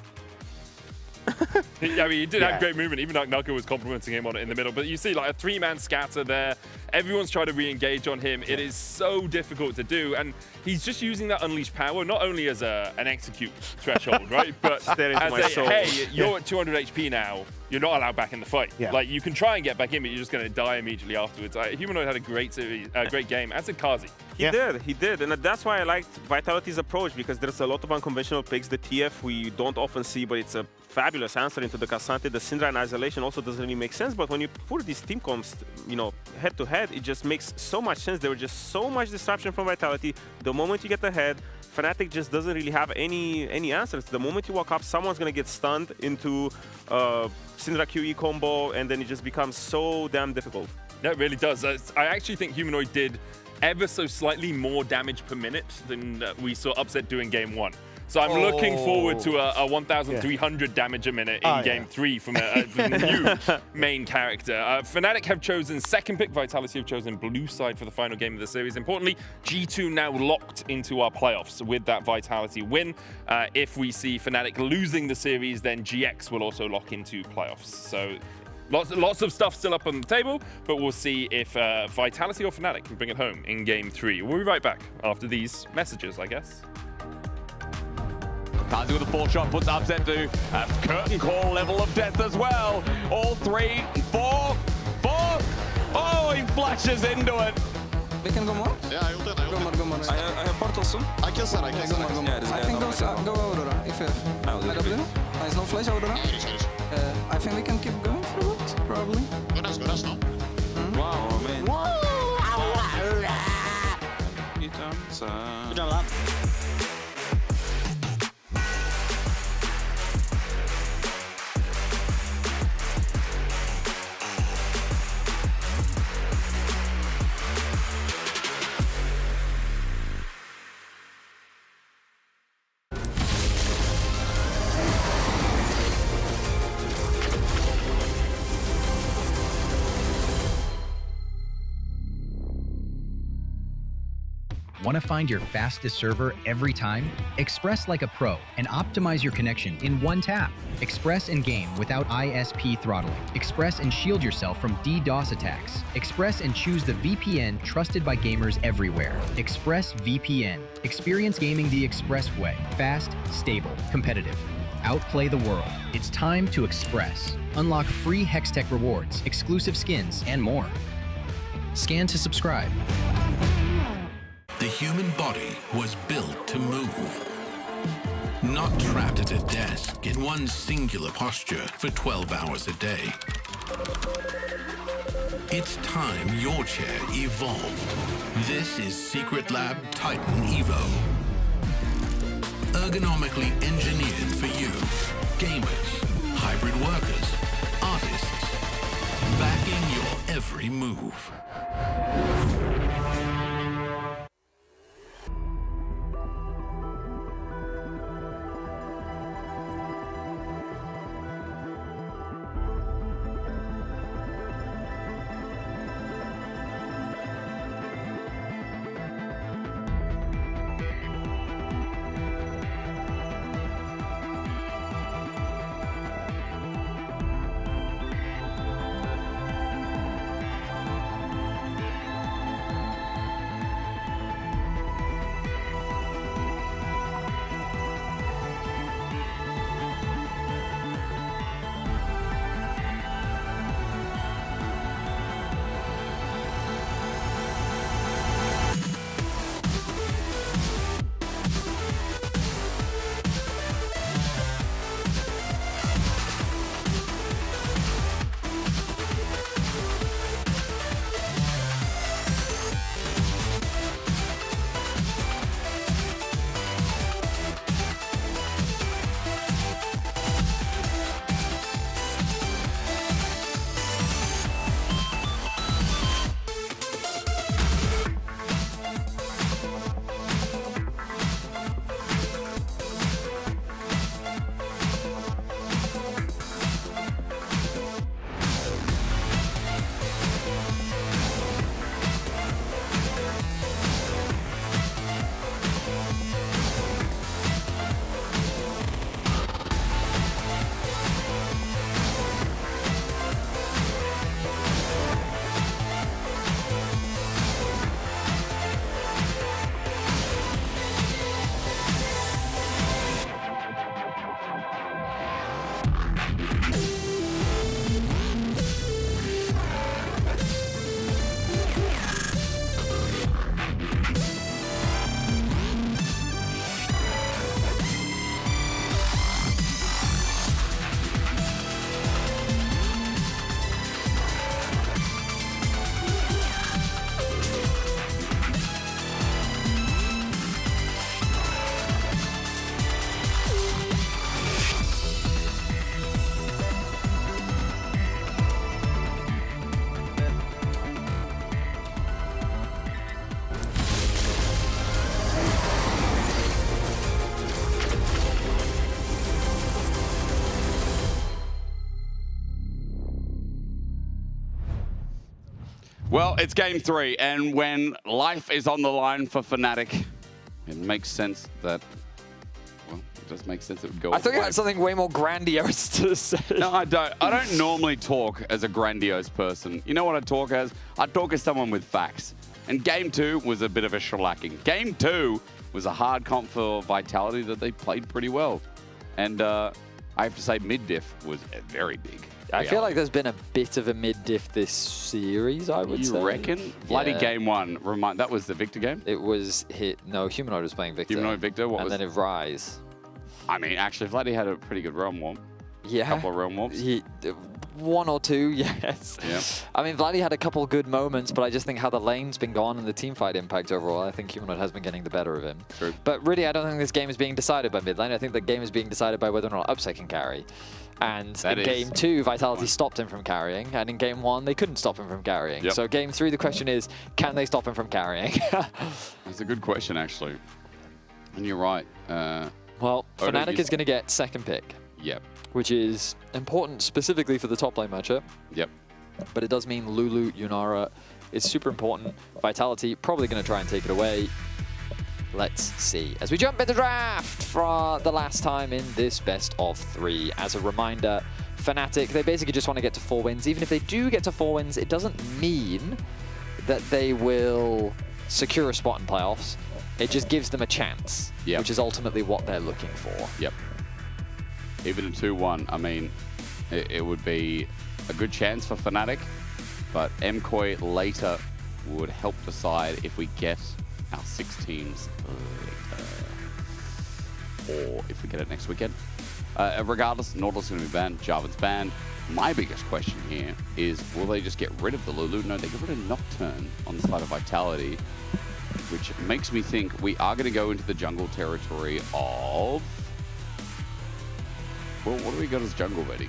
I mean, he did have great movement. Even like Nugget was complimenting him on it in the middle. But you see like a three-man scatter there. Everyone's trying to re-engage on him. It is so difficult to do. And he's just using that unleashed power, not only as an execute threshold, right? But as a, hey, you're at 200 HP now. you're not allowed back in the fight. Yeah. Like, you can try and get back in, but you're just going to die immediately afterwards. Humanoid had a great series, great game, as did Kazi. He did, and that's why I liked Vitality's approach, because there's a lot of unconventional picks. The TF we don't often see, but it's a fabulous answer into the Cassante. The Syndra in isolation also doesn't really make sense, but when you put these team comps, head to head, it just makes so much sense. There was just so much disruption from Vitality. The moment you get ahead, Fnatic just doesn't really have any answers. The moment you walk up, someone's gonna get stunned into Syndra QE combo, and then it just becomes so damn difficult. Yeah, it really does. I actually think Humanoid did ever so slightly more damage per minute than we saw Upset do in game 1. So I'm looking forward to a 1,300 damage a minute in game 3 from a new main character. Fnatic have chosen second pick, Vitality have chosen blue side for the final game of the series. Importantly, G2 now locked into our playoffs with that Vitality win. If we see Fnatic losing the series, then GX will also lock into playoffs. So lots of stuff still up on the table, but we'll see if Vitality or Fnatic can bring it home in game 3. We'll be right back after these messages, I guess. Kazi with a 4-shot puts Upset to a curtain call level of death as well. All 3, 4. Oh, he flashes into it. We can go more? Yeah, I will do it. Go more. I have portal soon. I can start. Go more. I think go Aurora if you have. Nice, no flash Aurora. I think we can keep going for a bit, probably. Go nice, no? Wow, man. Good job, lad. Want to find your fastest server every time? Express like a pro and optimize your connection in one tap. Express in game without ISP throttling. Express and shield yourself from DDoS attacks. Express and choose the VPN trusted by gamers everywhere. Express VPN. Experience gaming the Express way. Fast, stable, competitive. Outplay the world. It's time to Express. Unlock free Hextech rewards, exclusive skins, and more. Scan to subscribe. The human body was built to move. Not trapped at a desk in one singular posture for 12 hours a day. It's time your chair evolved. This is Secret Lab Titan Evo. Ergonomically engineered for you, gamers, hybrid workers, artists, backing your every move. Well, it's game 3, and when life is on the line for Fnatic, it makes sense that, well, it does make sense it would go I thought you away. had something way more grandiose to say. No, I don't. I don't normally talk as a grandiose person. You know what I talk as? I talk as someone with facts. And game 2 was a bit of a shellacking. Game 2 was a hard comp for Vitality that they played pretty well. And I have to say, mid-diff was very big. I feel like there's been a bit of a mid-diff this series, I would say. You reckon? Vladdy game 1, that was the Victor game? It was no, Humanoid was playing Victor. Humanoid Victor, what and was then it Rise. I mean, actually, Vladdy had a pretty good realm warp. Yeah. A couple of realm warps. 1 or 2, yes. Yeah. I mean, Vladdy had a couple good moments, but I just think how the lane's been gone and the teamfight impact overall, I think Humanoid has been getting the better of him. True. But really, I don't think this game is being decided by mid lane. I think the game is being decided by whether or not Upset can carry. And in game 2, Vitality stopped him from carrying, and in game 1, they couldn't stop him from carrying. Yep. So game 3, the question is, can they stop him from carrying? That's a good question, actually. And you're right. Well, Fnatic is going to get second pick. Yep. Which is important specifically for the top lane matchup. Yep. But it does mean Lulu, Yunara is super important. Vitality probably going to try and take it away. Let's see. As we jump in the draft for the last time in this best of 3. As a reminder, Fnatic, they basically just want to get to 4 wins. Even if they do get to 4 wins, it doesn't mean that they will secure a spot in playoffs. It just gives them a chance, which is ultimately what they're looking for. Yep. Even a 2-1, I mean, it would be a good chance for Fnatic, but MCOY later would help decide if we get our 6 teams later, or if we get it next weekend. Regardless, Nautilus is going to be banned, Jarvan's banned. My biggest question here is, will they just get rid of the Lulu? No, they get rid of Nocturne on the side of Vitality, which makes me think we are going to go into the jungle territory of... Well, what do we got as jungle ready?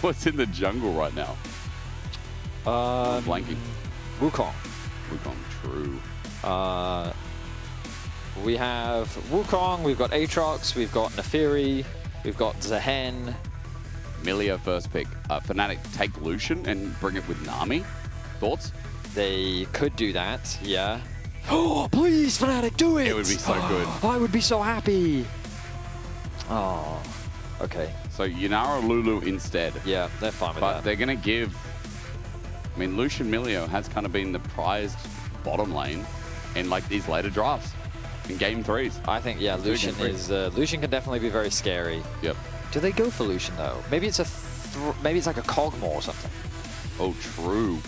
What's in the jungle right now? I'm blanking. Wukong. Wukong, true. We have Wukong, we've got Aatrox, we've got Neferi, we've got Zehen. Millia first pick. Fnatic take Lucian and bring it with Nami. Thoughts? They could do that, yeah. Oh, please, Fnatic, do it! It would be so good. I would be so happy. Oh, okay. So Yunara Lulu instead. Yeah, they're fine with that. But they're going to give... I mean, Lucian Milio has kind of been the prized bottom lane in like these later drafts, in game 3s. I think, yeah, Lucian is... Lucian can definitely be very scary. Yep. Do they go for Lucian, though? Maybe it's maybe it's like a Kog'Maw or something. Oh, true.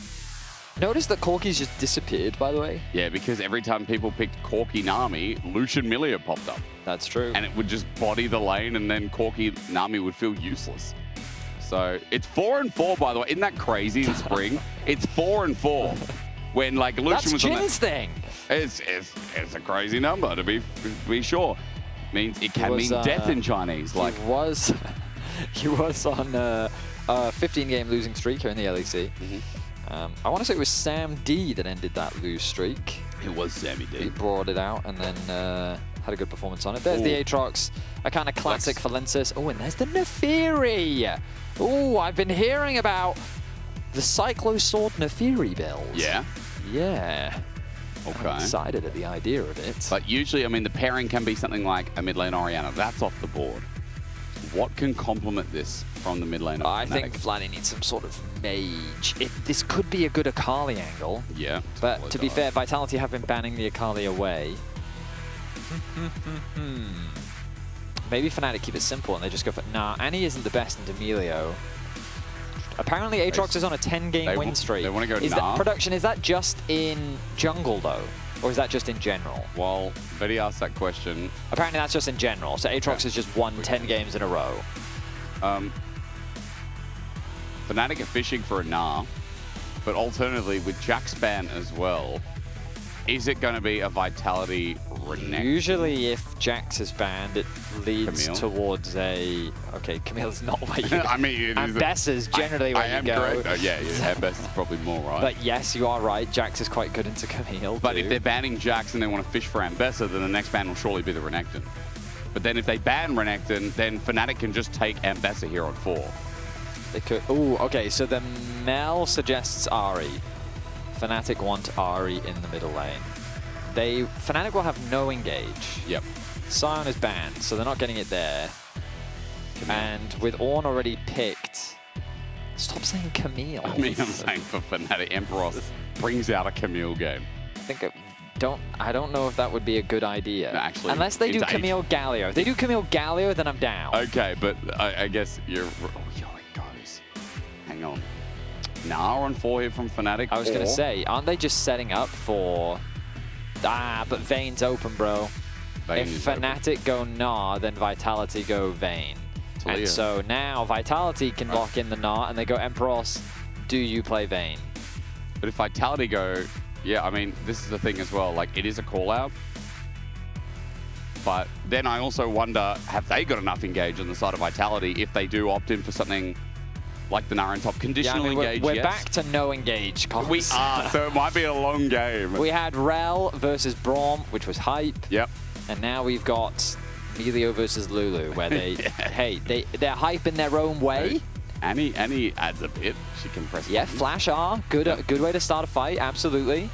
Notice that Corki's just disappeared, by the way. Yeah, because every time people picked Corki Nami, Lucian Millia popped up. That's true. And it would just body the lane, and then Corki Nami would feel useless. So it's 4-4, by the way. Isn't that crazy in spring? It's 4-4. When like Lucian was on that thing. It's a crazy number to be sure. Means it can mean death in Chinese. Like he was on a 15-game losing streak here in the LEC. I want to say it was Sam D that ended that lose streak. It was Sammy D. He brought it out and then had a good performance on it. There's the Aatrox, a kind of classic for Lensis. Oh, and there's the Neferi. Oh, I've been hearing about the Cyclo Sword Neferi build. Yeah? Yeah. Okay. I'm excited at the idea of it. But usually, I mean, the pairing can be something like a mid lane Orianna. That's off the board. What can complement this from the mid lane of I Fnatic? think Vladdy needs some sort of mage. This could be a good Akali angle. Yeah. But to be fair, Vitality have been banning the Akali away. Maybe Fnatic keep it simple and they just go for... Nah, Annie isn't the best in Demilio. Apparently Aatrox is on a 10-game win streak. They want to go Is that production, is that just in jungle, though? Or is that just in general? Well, Betty asked that question. Apparently that's just in general. So Aatrox has just won 10 games in a row. Fnatic are fishing for a Nah, but alternatively with Jack's ban as well, is it going to be a Vitality Renekton? Usually if Jax is banned, it leads towards a... Okay, Camille's not where you go. I mean, Ambessa's generally where you go. I am correct. Yeah, Ambessa's probably more right. But yes, you are right. Jax is quite good into Camille, But if they're banning Jax and they want to fish for Ambessa, then the next ban will surely be the Renekton. But then if they ban Renekton, then Fnatic can just take Ambessa here on 4. They could... Ooh, okay, so the Mel suggests Ahri. Fnatic want Ari in the middle lane. Fnatic will have no engage. Yep. Sion is banned, so they're not getting it there. And with Ornn already picked, stop saying Camille. I mean, I'm saying for Fnatic, Emperos brings out a Camille game. I don't know if that would be a good idea. No, actually, unless they do Camille Galio. If they do Camille Galio, then I'm down. Okay, but I guess you're... Oh, it goes. Hang on. Nah on 4 here from Fnatic. I was going to say, aren't they just setting up for... but Vayne's open, bro. Vayne if Fnatic go Nah, then Vitality go Vayne. And so now Vitality can lock in the Nah, and they go Emperos, do you play Vayne? But if Vitality go... Yeah, I mean, this is the thing as well. Like, it is a call-out. But then I also wonder, have they got enough engage on the side of Vitality if they do opt in for something like the Naren top? Conditional engage, we're yes. back to no engage. Cons. We are, so it might be a long game. We had Rel versus Braum, which was hype. Yep. And now we've got Melio versus Lulu, where they, they're hype in their own way. Annie adds a bit. She can press Yeah, buttons. Flash R, good way to start a fight, absolutely.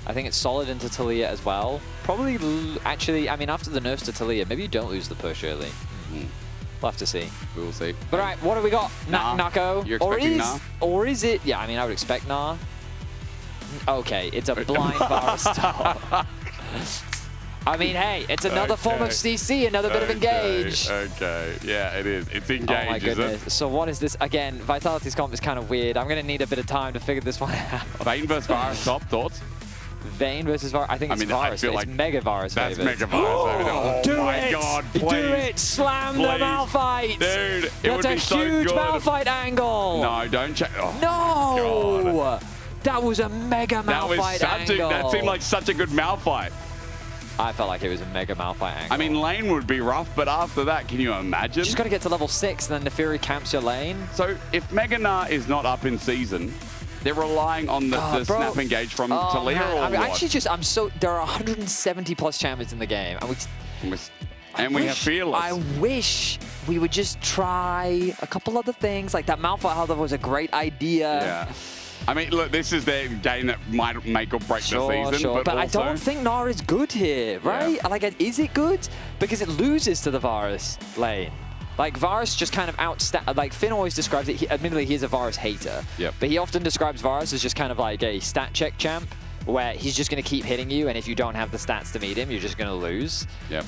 I think it's solid into Taliyah as well. Probably, actually, I mean, after the nerfs to Taliyah, maybe you don't lose the push early. We'll have to see. We will see. But all right, what do we got? Nah. Nako? You're expecting Nah? Or is it? Yeah, I mean, I would expect Nah. Okay, it's a blind Varus top. I mean, hey, it's another form of CC, another bit of engage. Okay, yeah, it is. It's engage, Oh my goodness. So what is this? Again, Vitality's comp is kind of weird. I'm going to need a bit of time to figure this one out. Vayne versus Varus top, thoughts? Vayne versus Varus. I think it's Varus. It's Mega Varus That's favored. Mega Varus favored. Oh Do my it! god, please. Do it! Slam the Malphite! Dude, it That's would be so a huge good. Malphite angle! No, don't check. Oh, no! God. That was a Mega Malphite angle. That seemed like such a good Malphite. I felt like it was a Mega Malphite angle. I mean, lane would be rough, but after that, can you imagine? You just got to get to level 6, and then Nefiri camps your lane. So if Mega Nah is not up in season, they're relying on the snap engage from Taliyah or I mean, what? actually, there are 170 plus champions in the game, and we have Fearless. I wish we would just try a couple other things, like that Malphite Hub was a great idea. Yeah. I mean, look, this is their game that might make or break the season. Sure, but also, I don't think Nah is good here, right? Yeah. Like, is it good? Because it loses to the Varus lane. Like, Varus just kind of like, Finn always describes it, admittedly, he's a Varus hater. Yep. But he often describes Varus as just kind of like a stat check champ, where he's just going to keep hitting you, and if you don't have the stats to meet him, you're just going to lose. Yep.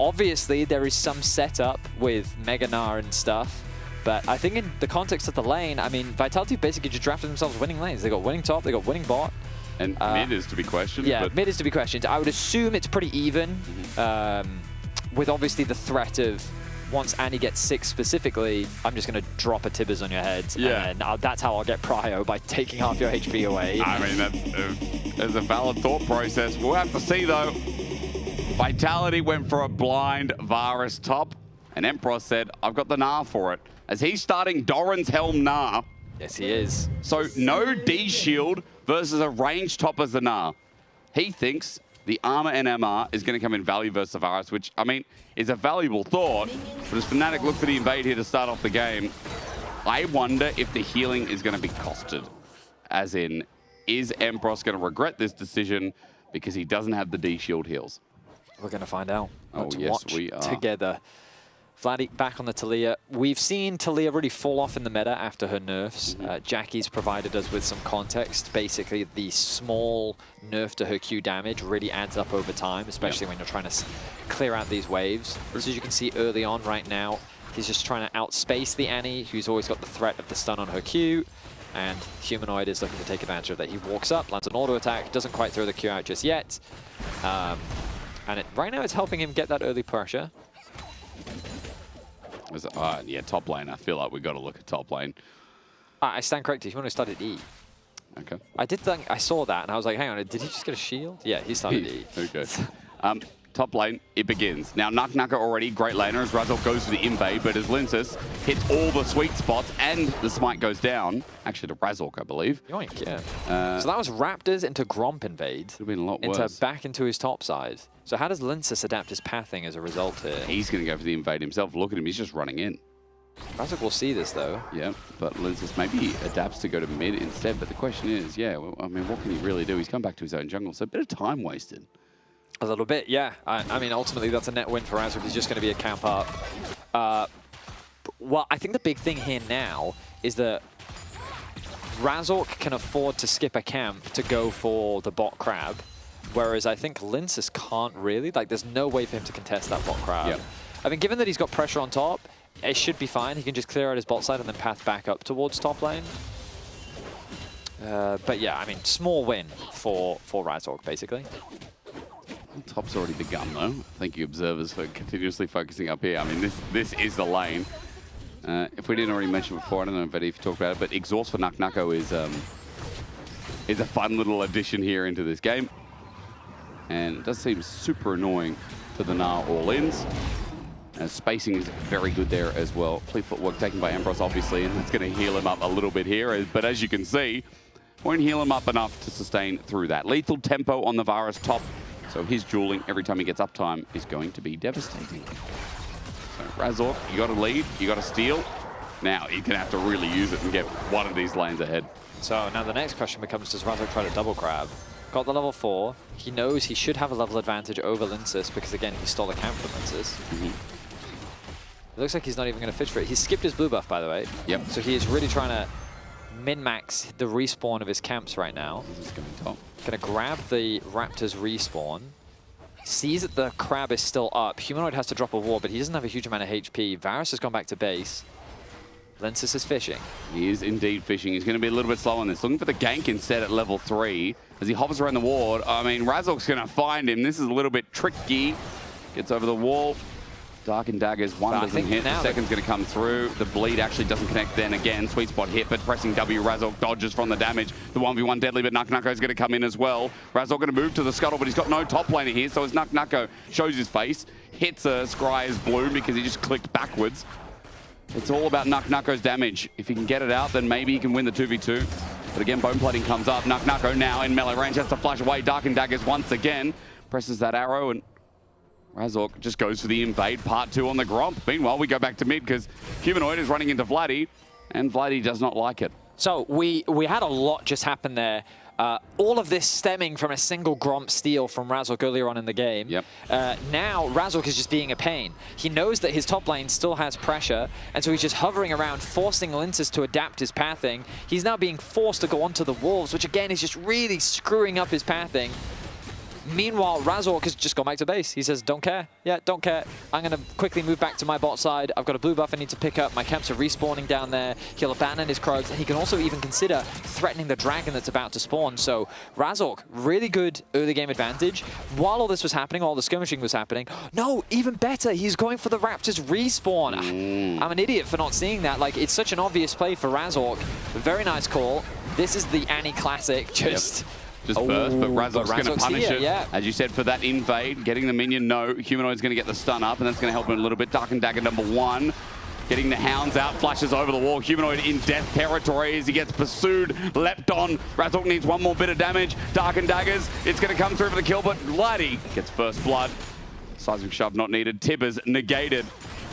Obviously, there is some setup with Mega Nah and stuff, but I think in the context of the lane, I mean, Vitality basically just drafted themselves winning lanes. They got winning top, they got winning bot. And mid is to be questioned. Yeah, but mid is to be questioned. I would assume it's pretty even, with obviously the threat of once Annie gets 6 specifically, I'm just going to drop a Tibbers on your head. Yeah. And that's how I'll get Prio, by taking half your HP away. I mean, that's a valid thought process. We'll have to see, though. Vitality went for a blind Varus top, and Emperos said, I've got the Nah for it. As he's starting Doran's Helm Nah. Yes, he is. So no D shield versus a range top as the Nah. He thinks the armor and MR is going to come in value versus Varus, which, I mean, is a valuable thought. But as Fnatic look for the invade here to start off the game, I wonder if the healing is going to be costed. As in, is Emperos going to regret this decision because he doesn't have the D shield heals? We're going to find out. Oh, Let's yes, watch we are. together. Fnatic back on the Taliyah. We've seen Taliyah really fall off in the meta after her nerfs. Jackie's provided us with some context. Basically, the small nerf to her Q damage really adds up over time, especially when you're trying to clear out these waves. So as you can see early on right now, he's just trying to outspace the Annie, who's always got the threat of the stun on her Q. And Humanoid is looking to take advantage of that. He walks up, lands an auto attack, doesn't quite throw the Q out just yet. And right now it's helping him get that early pressure. Yeah, top lane. I feel like we've got to look at top lane. I stand corrected. Humanoid started E. Okay. I did think I saw that and I was like, hang on, did he just get a shield? Yeah, he started E. Okay. Top lane, it begins. Now, Naka already, great laner, as Razork goes to the invade, but as Linces hits all the sweet spots and the smite goes down, actually to Razork, I believe. Yoink, yeah. So that was Raptors into Gromp invade. Could have been a lot worse. Back into his top side. So how does Linces adapt his pathing as a result here? He's going to go for the invade himself. Look at him, he's just running in. Razork will see this though. Yeah, but Lindsay maybe adapts to go to mid instead. But the question is, yeah, well, I mean, what can he really do? He's come back to his own jungle, so a bit of time wasted. A little bit, yeah. I mean, ultimately, that's a net win for Razork. He's just going to be a camp up. Well, I think the big thing here now is that Razork can afford to skip a camp to go for the bot crab, whereas I think Lindsay can't really. Like, there's no way for him to contest that bot crab. Yep. I mean, given that he's got pressure on top, it should be fine. He can just clear out his bot side and then path back up towards top lane. But yeah, I mean, small win for Razork, basically. Top's already begun, though. Thank you, observers, for continuously focusing up here. I mean, this is the lane. If we didn't already mention before, I don't know if you talked about it, but exhaust for NuckNucko is a fun little addition here into this game. And it does seem super annoying for the Gnar all-ins. Spacing is very good there as well. Fleet footwork taken by Ambros, obviously, and that's going to heal him up a little bit here. But as you can see, won't heal him up enough to sustain through that. Lethal tempo on the Varus top. So his dueling, every time he gets uptime, is going to be devastating. So Razork, you got to lead, you got to steal. Now he's going to have to really use it and get one of these lanes ahead. So now the next question becomes, does Razork try to double grab? Got the level 4. He knows he should have a level advantage over Lindsys because, again, he stole a camp from Lindsys. It looks like he's not even going to fish for it. He skipped his blue buff, by the way. Yep. So he is really trying to min-max the respawn of his camps right now. This is going top. Gonna grab the Raptor's respawn. Sees that the crab is still up. Humanoid has to drop a ward, but he doesn't have a huge amount of HP. Varus has gone back to base. Lindsys is fishing. He is indeed fishing. He's going to be a little bit slow on this. Looking for the gank instead at level 3. As he hovers around the ward, I mean, Razork's going to find him. This is a little bit tricky. Gets over the wall. Dark and Daggers, one doesn't hit, the second's going to come through. The bleed actually doesn't connect then again. Sweet spot hit, but pressing W, Razork dodges from the damage. The 1v1 deadly, but NuckNucko's going to come in as well. Razork going to move to the scuttle, but he's got no top laner here, so as NuckNucko shows his face, hits a Scryer's bloom because he just clicked backwards. It's all about NuckNucko's damage. If he can get it out, then maybe he can win the 2v2. But again, bone plating comes up. NuckNucko now in melee range, has to flash away. Dark and Daggers once again. Presses that arrow, and Razork just goes for the invade part 2 on the Gromp. Meanwhile, we go back to mid because Humanoid is running into Vladdy, and Vladdy does not like it. So we had a lot just happen there. All of this stemming from a single Gromp steal from Razork earlier on in the game. Yep. Now Razork is just being a pain. He knows that his top lane still has pressure, and so he's just hovering around, forcing Lindsys to adapt his pathing. He's now being forced to go onto the wolves, which again is just really screwing up his pathing. Meanwhile, Razork has just gone back to base. He says, don't care. Yeah, don't care. I'm going to quickly move back to my bot side. I've got a blue buff I need to pick up. My camps are respawning down there. He'll abandon his Krogs. And he can also even consider threatening the dragon that's about to spawn. So Razork, really good early game advantage. While all this was happening, while the skirmishing was happening, no, even better, he's going for the Raptor's respawn. I'm an idiot for not seeing that. Like, it's such an obvious play for Razork. Very nice call. This is the Annie classic. Just burst, but Razork's going to punish here, it. yeah. As you said, for that invade, getting the minion, no. Humanoid's going to get the stun up, and that's going to help him a little bit. Dark and Dagger #1. Getting the hounds out, flashes over the wall. Humanoid in death territory as he gets pursued, leapt on. Razork needs one more bit of damage. Dark and Daggers, it's going to come through for the kill, but Vladdy gets first blood. Seismic shove not needed. Tibbers negated.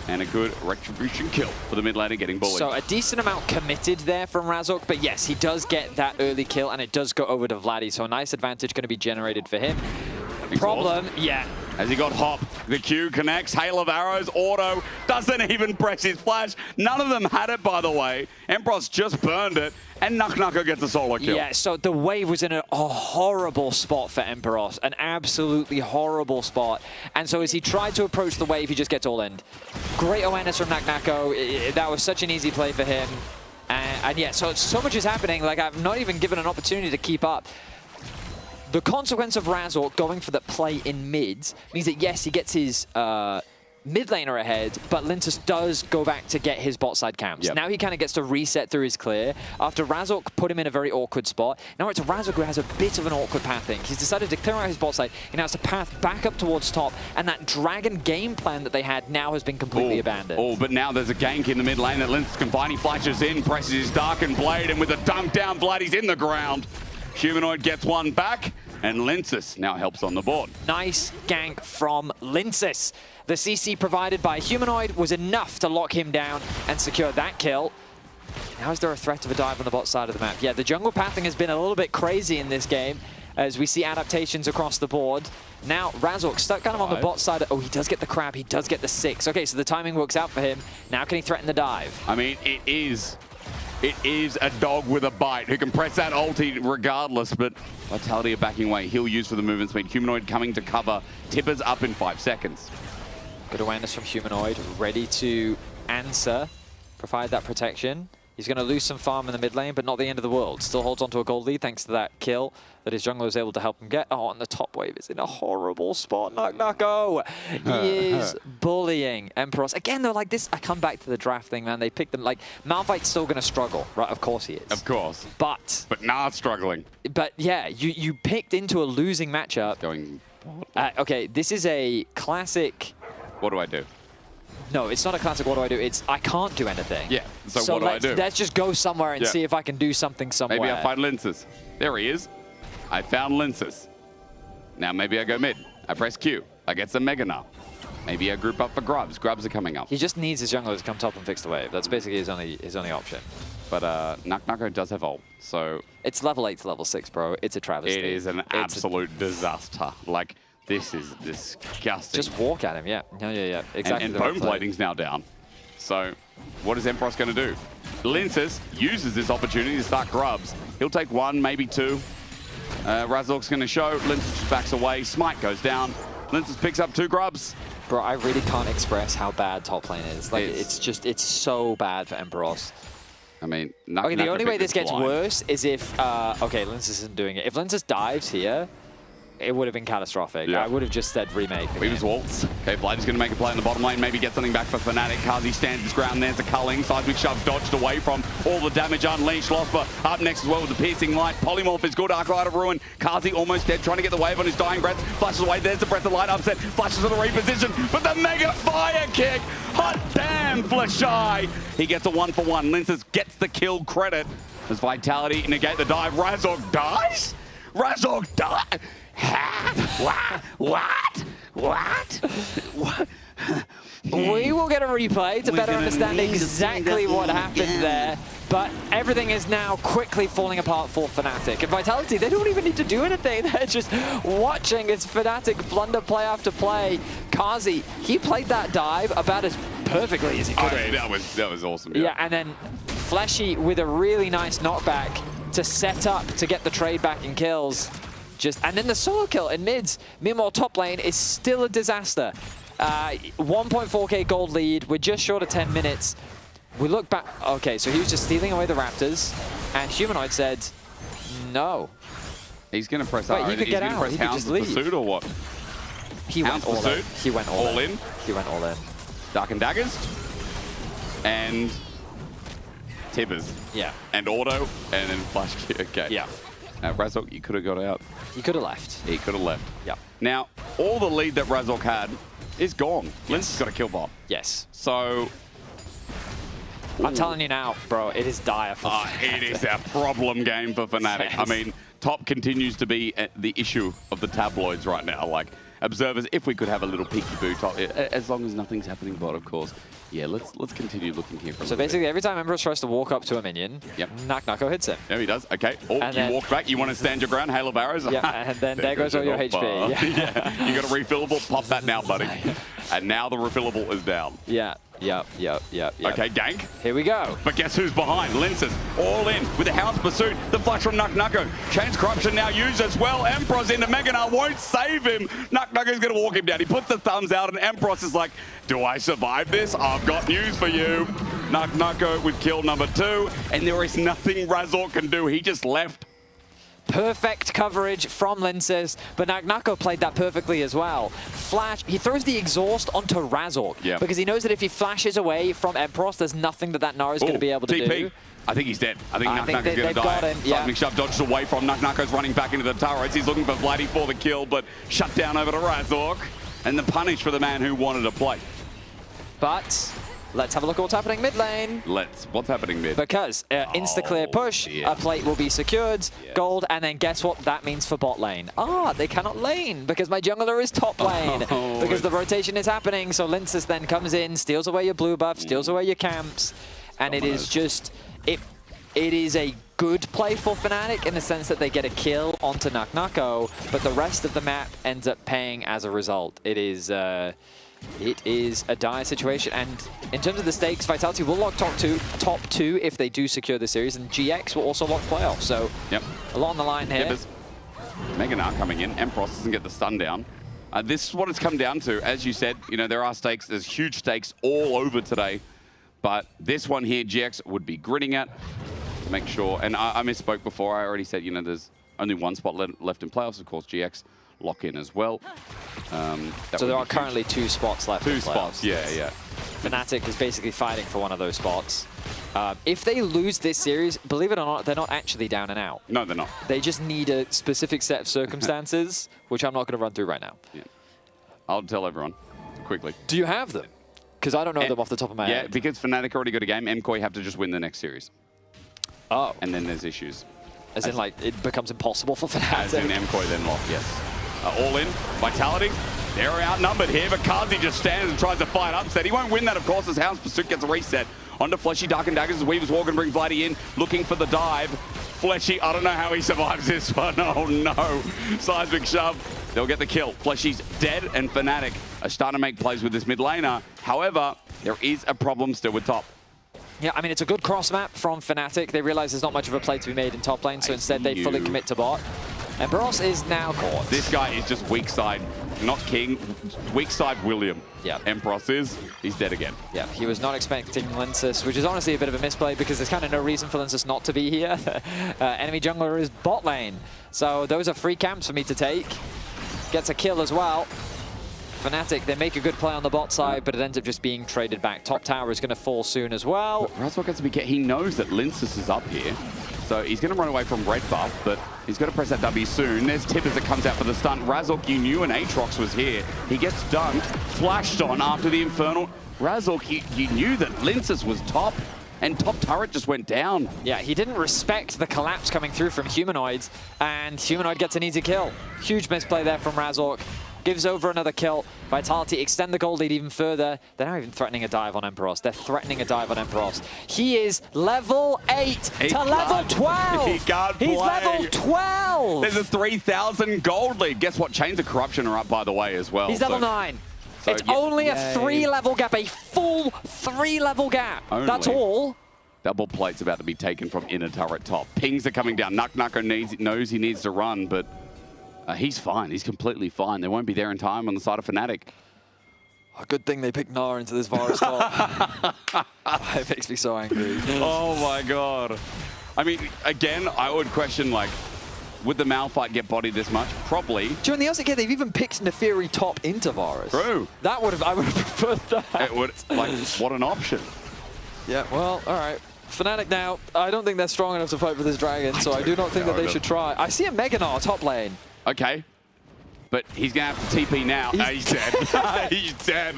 And a good retribution kill for the mid laner getting bullied. So a decent amount committed there from Razork, but yes, he does get that early kill, and it does go over to Vladdy, so a nice advantage going to be generated for him. Problem, yeah. As he got hop, the Q connects, hail of arrows, auto, doesn't even press his flash. None of them had it, by the way. Empross just burned it, and NuckNucko gets a solo kill. Yeah, so the wave was in a horrible spot for Empross, an absolutely horrible spot. And so as he tried to approach the wave, he just gets all end. Great awareness from NuckNucko. That was such an easy play for him. And yeah, so much is happening. Like, I've not even given an opportunity to keep up. The consequence of Razork going for the play in mids means that, yes, he gets his mid laner ahead, but Lindsys does go back to get his bot side camps. Yep. Now he kind of gets to reset through his clear. After Razork put him in a very awkward spot, now it's Razork who has a bit of an awkward pathing. He's decided to clear out his bot side. He now has to path back up towards top, and that dragon game plan that they had now has been completely abandoned. Oh, but now there's a gank in the mid lane that Lindsys can find. He flashes in, presses his Darkened Blade, and with a dunk down, Vladdy's in the ground. Humanoid gets one back. and Linces now helps on the board. Nice gank from Linces. The CC provided by Humanoid was enough to lock him down and secure that kill. Now is there a threat of a dive on the bot side of the map? Yeah, the jungle pathing has been a little bit crazy in this game as we see adaptations across the board. Now, Razork stuck kind of on the bot side. Oh, he does get the crab. He does get the 6. Okay, so the timing works out for him. Now can he threaten the dive? I mean, it is a dog with a bite who can press that ulti regardless, but Vitality are backing away. He'll use for the movement speed. Humanoid coming to cover. Tippers up in 5 seconds. Good awareness from Humanoid, ready to answer, provide that protection. He's going to lose some farm in the mid lane, but not the end of the world. Still holds onto a gold lead thanks to that kill that his jungler was able to help him get. Oh, and the top wave is in a horrible spot. NuckNucko! He is bullying Emperos. Again, though, like this, I come back to the draft thing, man. They picked them, like, Malphite's still going to struggle, right? Of course he is. Of course. But Nard's struggling. But yeah, you picked into a losing matchup. Okay, this is a classic. What do I do? No, it's not a classic what do I do, it's I can't do anything. Yeah, so what do I do? Let's just go somewhere and see if I can do something somewhere. Maybe I find Linces. There he is. I found Linces. Now maybe I go mid. I press Q. I get some Mega Gnar. Maybe I group up for Grubs. Grubs are coming up. He just needs his jungler to come top and fix the wave. That's basically his only option. But NuckNucko does have ult, so... It's level 8 to level 6, bro. It's a travesty. It is an absolute disaster. Like, this is disgusting. Just walk at him, yeah. Yeah, exactly. And bone plating's now down. So, what is Emperos going to do? Linces uses this opportunity to start Grubs. He'll take 1, maybe 2. Razork's going to show. Linces just backs away. Smite goes down. Linces picks up 2 Grubs. Bro, I really can't express how bad top lane is. Like, it's so bad for Emperos. I mean, okay, the only way this gets worse is if, okay, Linces isn't doing it. If Linces dives here, it would have been catastrophic. Yeah. I would have just said remake. He was waltz. Okay, Vladi's going to make a play in the bottom lane, maybe get something back for Fnatic. Kazi stands his ground. There's a culling. Seismic shove dodged away from all the damage unleashed. Losper up next as well with the piercing light. Polymorph is good. Arc Light of Ruin. Kazi almost dead, trying to get the wave on his dying breath. Flashes away. There's the breath of light upset. Flashes to the reposition. But the mega fire kick. Hot damn, Flashai. He gets a 1-for-1. Linces gets the kill credit. As Vitality negate the dive. Razork dies? Razork dies? What? We will get a replay to better understand exactly what happened there, but everything is now quickly falling apart for Fnatic. And Vitality, they don't even need to do anything. They're just watching as Fnatic blunder play after play. Kazi, he played that dive about as perfectly as he could have. That was awesome. Yeah, and then Fleshy with a really nice knockback to set up to get the trade back in kills. And then the solo kill in mids. Meanwhile, top lane is still a disaster. 1.4k gold lead. We're just short of 10 minutes. We look back. Okay, so he was just stealing away the Raptors, and Humanoid said, no. He's going to press Wait, he could get out. Press he could just leave. Pursuit or what? He went all in. He went all in. He went all in. Dark and Daggers. And Tibbers. Yeah. And Auto. And then Flash. Okay. Yeah. Now, Razork, you could have got out. He could have left. He could have left. Yep. Now, all the lead that Razork had is gone. Linces got a kill bomb. Yes. So... I'm telling you now, bro, it is dire for Fnatic. It is a problem game for Fnatic. Yes. I mean, top continues to be the issue of the tabloids right now. Like, observers, if we could have a little peeky-boo top, as long as nothing's happening bot, of course. Yeah, let's continue looking here for a So basically, every time Emperos tries to walk up to a minion, NuckNucko hits him. Yeah, he does. Okay. Oh, and you walk back. You want to stand your ground. Hail of arrows. Yeah, and then there goes all your HP. Yeah. You got a refillable. Pop that now, buddy. And now the refillable is down. Yeah. Yep. Okay, gank. Here we go. But guess who's behind? Linces all in with the Hound's Pursuit. The flash from NuckNucko. Chains Corruption now used as well. Emperos into Mega Gnar won't save him. NuckNucko's going to walk him down. He puts the thumbs out and Emperos is like, do I survive this? I've got news for you. NuckNucko with kill number 2. And there is nothing Razork can do. He just left. Perfect coverage from Linces, but NuckNucko played that perfectly as well. Flash, he throws the exhaust onto Razork because he knows that if he flashes away from Emperos, there's nothing that Gnar is going to be able to do. I think he's dead. I think NuckNucko's going to die. Got him, Seismic Shove dodges away from NuckNucko's running back into the turrets. He's looking for Vladdy for the kill, but shut down over to Razork. And the punish for the man who wanted to play. But Let's have a look at what's happening mid lane. What's happening mid? Because insta-clear push, a plate will be secured, gold, and then guess what that means for bot lane? They cannot lane because my jungler is top lane. Because the rotation is happening, so Linces then comes in, steals away your blue buff, steals away your camps, and it is just, it is a good play for Fnatic in the sense that they get a kill onto Naknako, but the rest of the map ends up paying as a result. It is a dire situation, and in terms of the stakes, Vitality will lock top two if they do secure the series, and GX will also lock playoffs. So a lot on the line here. Mega Gnar coming in. Empross doesn't get the stun down. This is what it's come down to. As you said, you know, there are stakes. There's huge stakes all over today. But this one here, GX would be gritting at to make sure. And I misspoke before. I already said, you know, there's only one spot left in playoffs. Of course, GX lock in as well. So there are currently 2 spots left. 2 spots, yeah. Fnatic is basically fighting for one of those spots. If they lose this series, believe it or not, they're not actually down and out. No, they're not. They just need a specific set of circumstances, which I'm not going to run through right now. Yeah. I'll tell everyone quickly. Do you have them? Because I don't know them off the top of my head. Yeah, because Fnatic already got a game, MCOY have to just win the next series. Oh. And then there's issues. As in, like, it becomes impossible for Fnatic. As in MCOY then lock, yes. All in, Vitality. They're outnumbered here, but Kazi just stands and tries to fight upset. He won't win that, of course, as Hound's Pursuit gets a reset. Onto Fleshy, Dark and Daggers as Weaver's Walk and bring Vladdy in, looking for the dive. Fleshy, I don't know how he survives this one. Oh no. Seismic shove. They'll get the kill. Fleshy's dead, and Fnatic are starting to make plays with this mid laner. However, there is a problem still with top. Yeah, I mean, it's a good cross map from Fnatic. They realize there's not much of a play to be made in top lane, so instead they fully commit to bot. And Bros is now caught. This guy is just weak side, not King, weak side William. Yeah. Empross he's dead again. Yeah, he was not expecting Linces, which is honestly a bit of a misplay because there's kind of no reason for Linces not to be here. Enemy jungler is bot lane. So those are free camps for me to take. Gets a kill as well. Fnatic, they make a good play on the bot side, but it ends up just being traded back. Top tower is going to fall soon as well. Razork gets to be he knows that Linces is up here. So he's going to run away from red buff, but he's got to press that W soon. There's Tip as it comes out for the stun. Razork, you knew an Aatrox was here. He gets dunked, flashed on after the Infernal. Razork, you knew that Linces was top, and top turret just went down. Yeah, he didn't respect the collapse coming through from Humanoids, and Humanoid gets an easy kill. Huge misplay there from Razork. Gives over another kill. Vitality extend the gold lead even further. They're not even threatening a dive on Empross. They're threatening a dive on Empross. He is level 8 to level 12. He can't play. He's level 12. There's a 3,000 gold lead. Guess what? Chains of Corruption are up, by the way, as well. He's level 9. So it's only a 3-level gap, a full 3-level gap. That's all. Double plate's about to be taken from inner turret top. Pings are coming down. Naknako knows he needs to run, but he's fine. He's completely fine. They won't be there in time on the side of Fnatic. A good thing they picked Gnar into this virus top. It makes me so angry. Oh my god. I mean, again, I would question, like, would the Malphite get bodied this much? Probably. During the LCK, they've even picked Neferi top into Varus. True. I would have preferred that. It would, like, what an option. Yeah, well, all right. Fnatic now, I don't think they're strong enough to fight for this dragon, so I do not think that they should try. I see a Mega Gnar top lane. Okay. But he's going to have to TP now. He's dead. He's dead.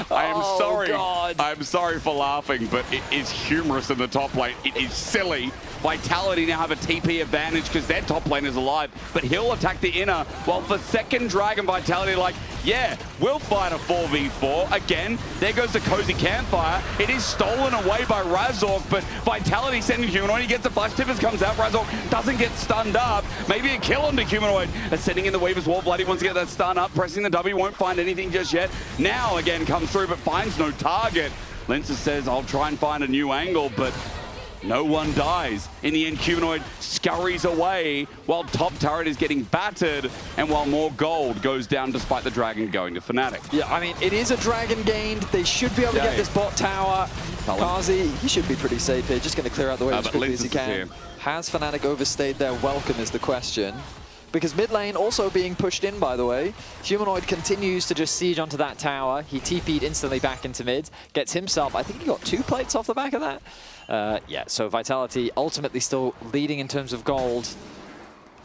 I am sorry. God. I'm sorry for laughing, but it is humorous in the top lane. It is silly. Vitality now have a TP advantage because their top lane is alive, but he'll attack the inner, while for second Dragon, Vitality like, yeah, we'll fight a 4v4. Again, there goes the Cozy Campfire. It is stolen away by Razork, but Vitality sending Humanoid. He gets a flash. Tippers comes out. Razork doesn't get stunned up. Maybe a kill onto Humanoid. Sending in the Weaver's Wall. Bloody wants to get that stun up. Pressing the W, won't find anything just yet. Now again comes through, but finds no target. Linces says, I'll try and find a new angle, but no one dies. In the end, Humanoid scurries away while top turret is getting battered and while more gold goes down despite the dragon going to Fnatic. Yeah, I mean, it is a dragon gained. They should be able to get this bot tower. Kazi, he should be pretty safe here. Just going to clear out the way as quickly as he can. Has Fnatic overstayed their welcome is the question. Because mid lane also being pushed in, by the way. Humanoid continues to just siege onto that tower. He TP'd instantly back into mid. Gets himself, I think he got 2 plates off the back of that. Yeah, so Vitality ultimately still leading in terms of gold.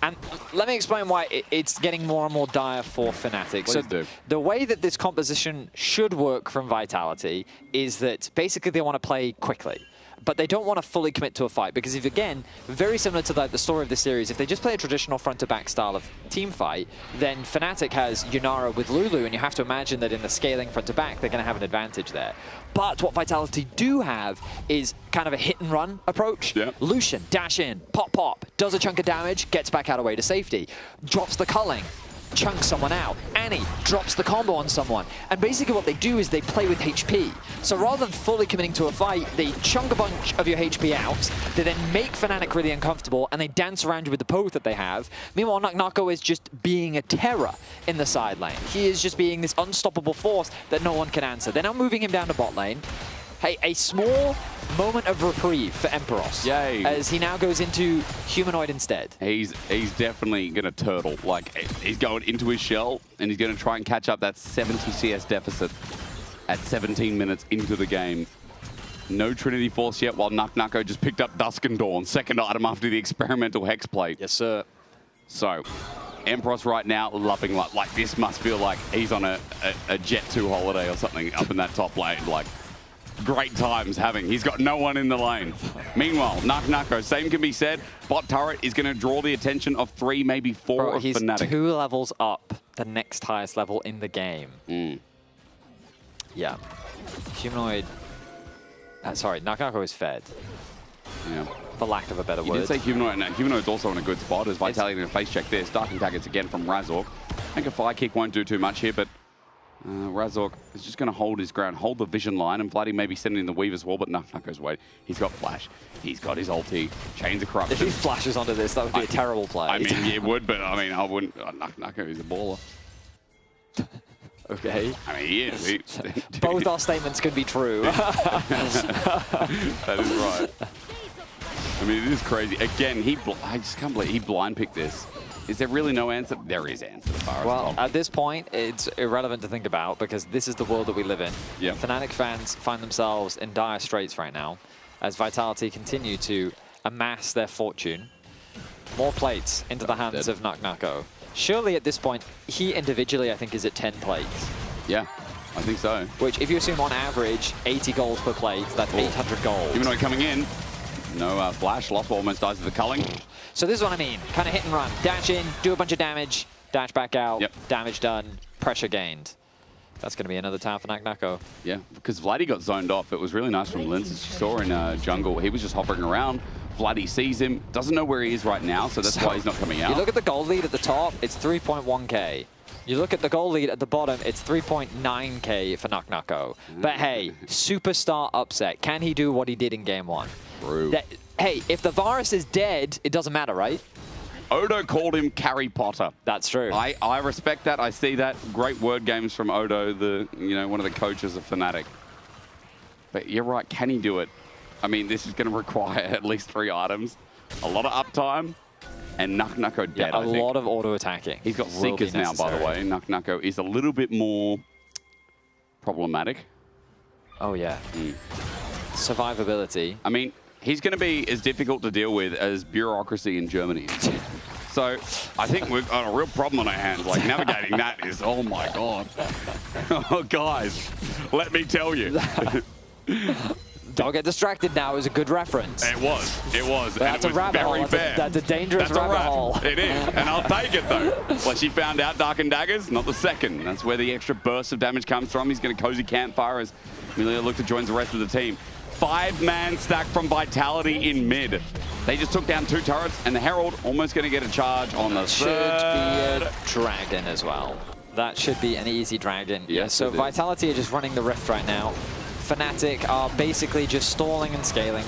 And let me explain why it's getting more and more dire for Fnatic. So the way that this composition should work from Vitality is that basically they want to play quickly. But they don't want to fully commit to a fight, because if, again, very similar to the story of the series, if they just play a traditional front-to-back style of team fight, then Fnatic has Yunara with Lulu, and you have to imagine that in the scaling front-to-back, they're going to have an advantage there. But what Vitality do have is kind of a hit-and-run approach. Yeah. Lucian, dash in, pop, does a chunk of damage, gets back out of way to safety, drops the culling, chunks someone out. Annie drops the combo on someone. And basically what they do is they play with HP. So rather than fully committing to a fight, they chunk a bunch of your HP out. They then make Fnatic really uncomfortable, and they dance around you with the poke that they have. Meanwhile, NuckNucko is just being a terror in the side lane. He is just being this unstoppable force that no one can answer. They're now moving him down to bot lane. Hey, a small moment of reprieve for Emperos. Yay. As he now goes into humanoid instead. He's definitely going to turtle. Like, he's going into his shell, and he's going to try and catch up that 70 CS deficit at 17 minutes into the game. No Trinity Force yet, while NuckNucko just picked up Dusk and Dawn, second item after the experimental Hex Plate. Yes, sir. So, Emperos right now loving like this must feel like he's on a Jet 2 holiday or something up in that top lane. Like, great times having. He's got no one in the lane. Meanwhile, NuckNucko, same can be said. Bot turret is going to draw the attention of 3, maybe 4 of Fnatic. He's 2 levels up, the next highest level in the game. Yeah. Humanoid... sorry, NuckNucko is fed. Yeah. For lack of a better word. You did say Humanoid, and Humanoid's also in a good spot as Vitality going to face check this. Dark and Daggers again from Razork. I think a fire kick won't do too much here, but Razork is just going to hold his ground, hold the vision line, and Vladdy maybe sending in the Weaver's Wall, but NuckNucko's wait. He's got Flash. He's got his ulti. Chains of Corruption. If he flashes onto this, that would be a terrible play. I mean, it would, but I mean, I wouldn't. NuckNucko is a baller. Okay. I mean, he is. Both our statements could be true. That is right. I mean, it is crazy. Again, I just can't believe he blind picked this. Is there really no answer? There is answer as far as well, at this point, it's irrelevant to think about because this is the world that we live in. Yeah. Fnatic fans find themselves in dire straits right now as Vitality continue to amass their fortune. More plates into the hands of NuckNucko. Surely at this point, he individually, I think, is at 10 plates. Yeah, I think so. Which, if you assume on average 80 gold per plate, that's 800 gold. Humanoid coming in. No Flash. Lost almost dies to the culling. So this is what I mean. Kind of hit and run. Dash in, do a bunch of damage, dash back out, damage done, pressure gained. That's going to be another tower for NuckNucko. Yeah, because Vladdy got zoned off. It was really nice from Linz, as you saw in jungle. He was just hovering around. Vladdy sees him, doesn't know where he is right now, so that's why he's not coming out. You look at the gold lead at the top, it's 3.1k. You look at the gold lead at the bottom, it's 3.9k for NuckNucko. But hey, superstar upset. Can he do what he did in game 1? True. Hey, if the virus is dead, it doesn't matter, right? Odo called him Carry Potter. That's true. I respect that. I see that. Great word games from Odo, one of the coaches of Fnatic. But you're right. Can he do it? I mean, this is going to require at least 3 items, a lot of uptime, and NuckNucko dead. Yeah, a lot of auto attacking. He's got Seekers now, by the way. NuckNucko is a little bit more problematic. Oh yeah. Survivability. I mean, he's going to be as difficult to deal with as bureaucracy in Germany. So I think we've got a real problem on our hands. Like, navigating that is, oh my God. Oh, guys, let me tell you. Don't get distracted now. It was a good reference. It was. It was. That's a rabbit hole. That's a dangerous rabbit hole. It is. And I'll take it, though. Well, she found out Dark and Daggers, not the second. That's where the extra burst of damage comes from. He's going to cozy campfire as Amelia look to join the rest of the team. 5-man stack from Vitality in mid. They just took down 2 turrets, and the Herald almost going to get a charge on the should be a dragon as well. That should be an easy dragon. Yes, so Vitality are just running the Rift right now. Fnatic are basically just stalling and scaling,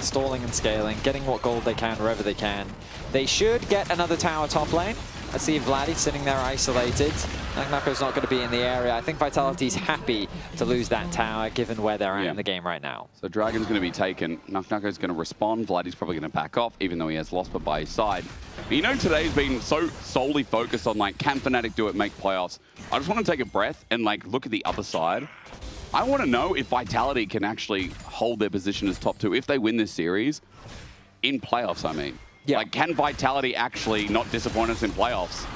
getting what gold they can wherever they can. They should get another tower top lane. I see Vladdy sitting there isolated. NuckNucko's not going to be in the area. I think Vitality's happy to lose that tower given where they're at in the game right now. So Dragon's going to be taken. NuckNucko's going to respond. Vladdy's probably going to back off, even though he has Losper by his side. But you know, today's been so solely focused on, like, can Fnatic do it, make playoffs? I just want to take a breath and, like, look at the other side. I want to know if Vitality can actually hold their position as top 2 if they win this series in playoffs, I mean. Like, can Vitality actually not disappoint us in playoffs?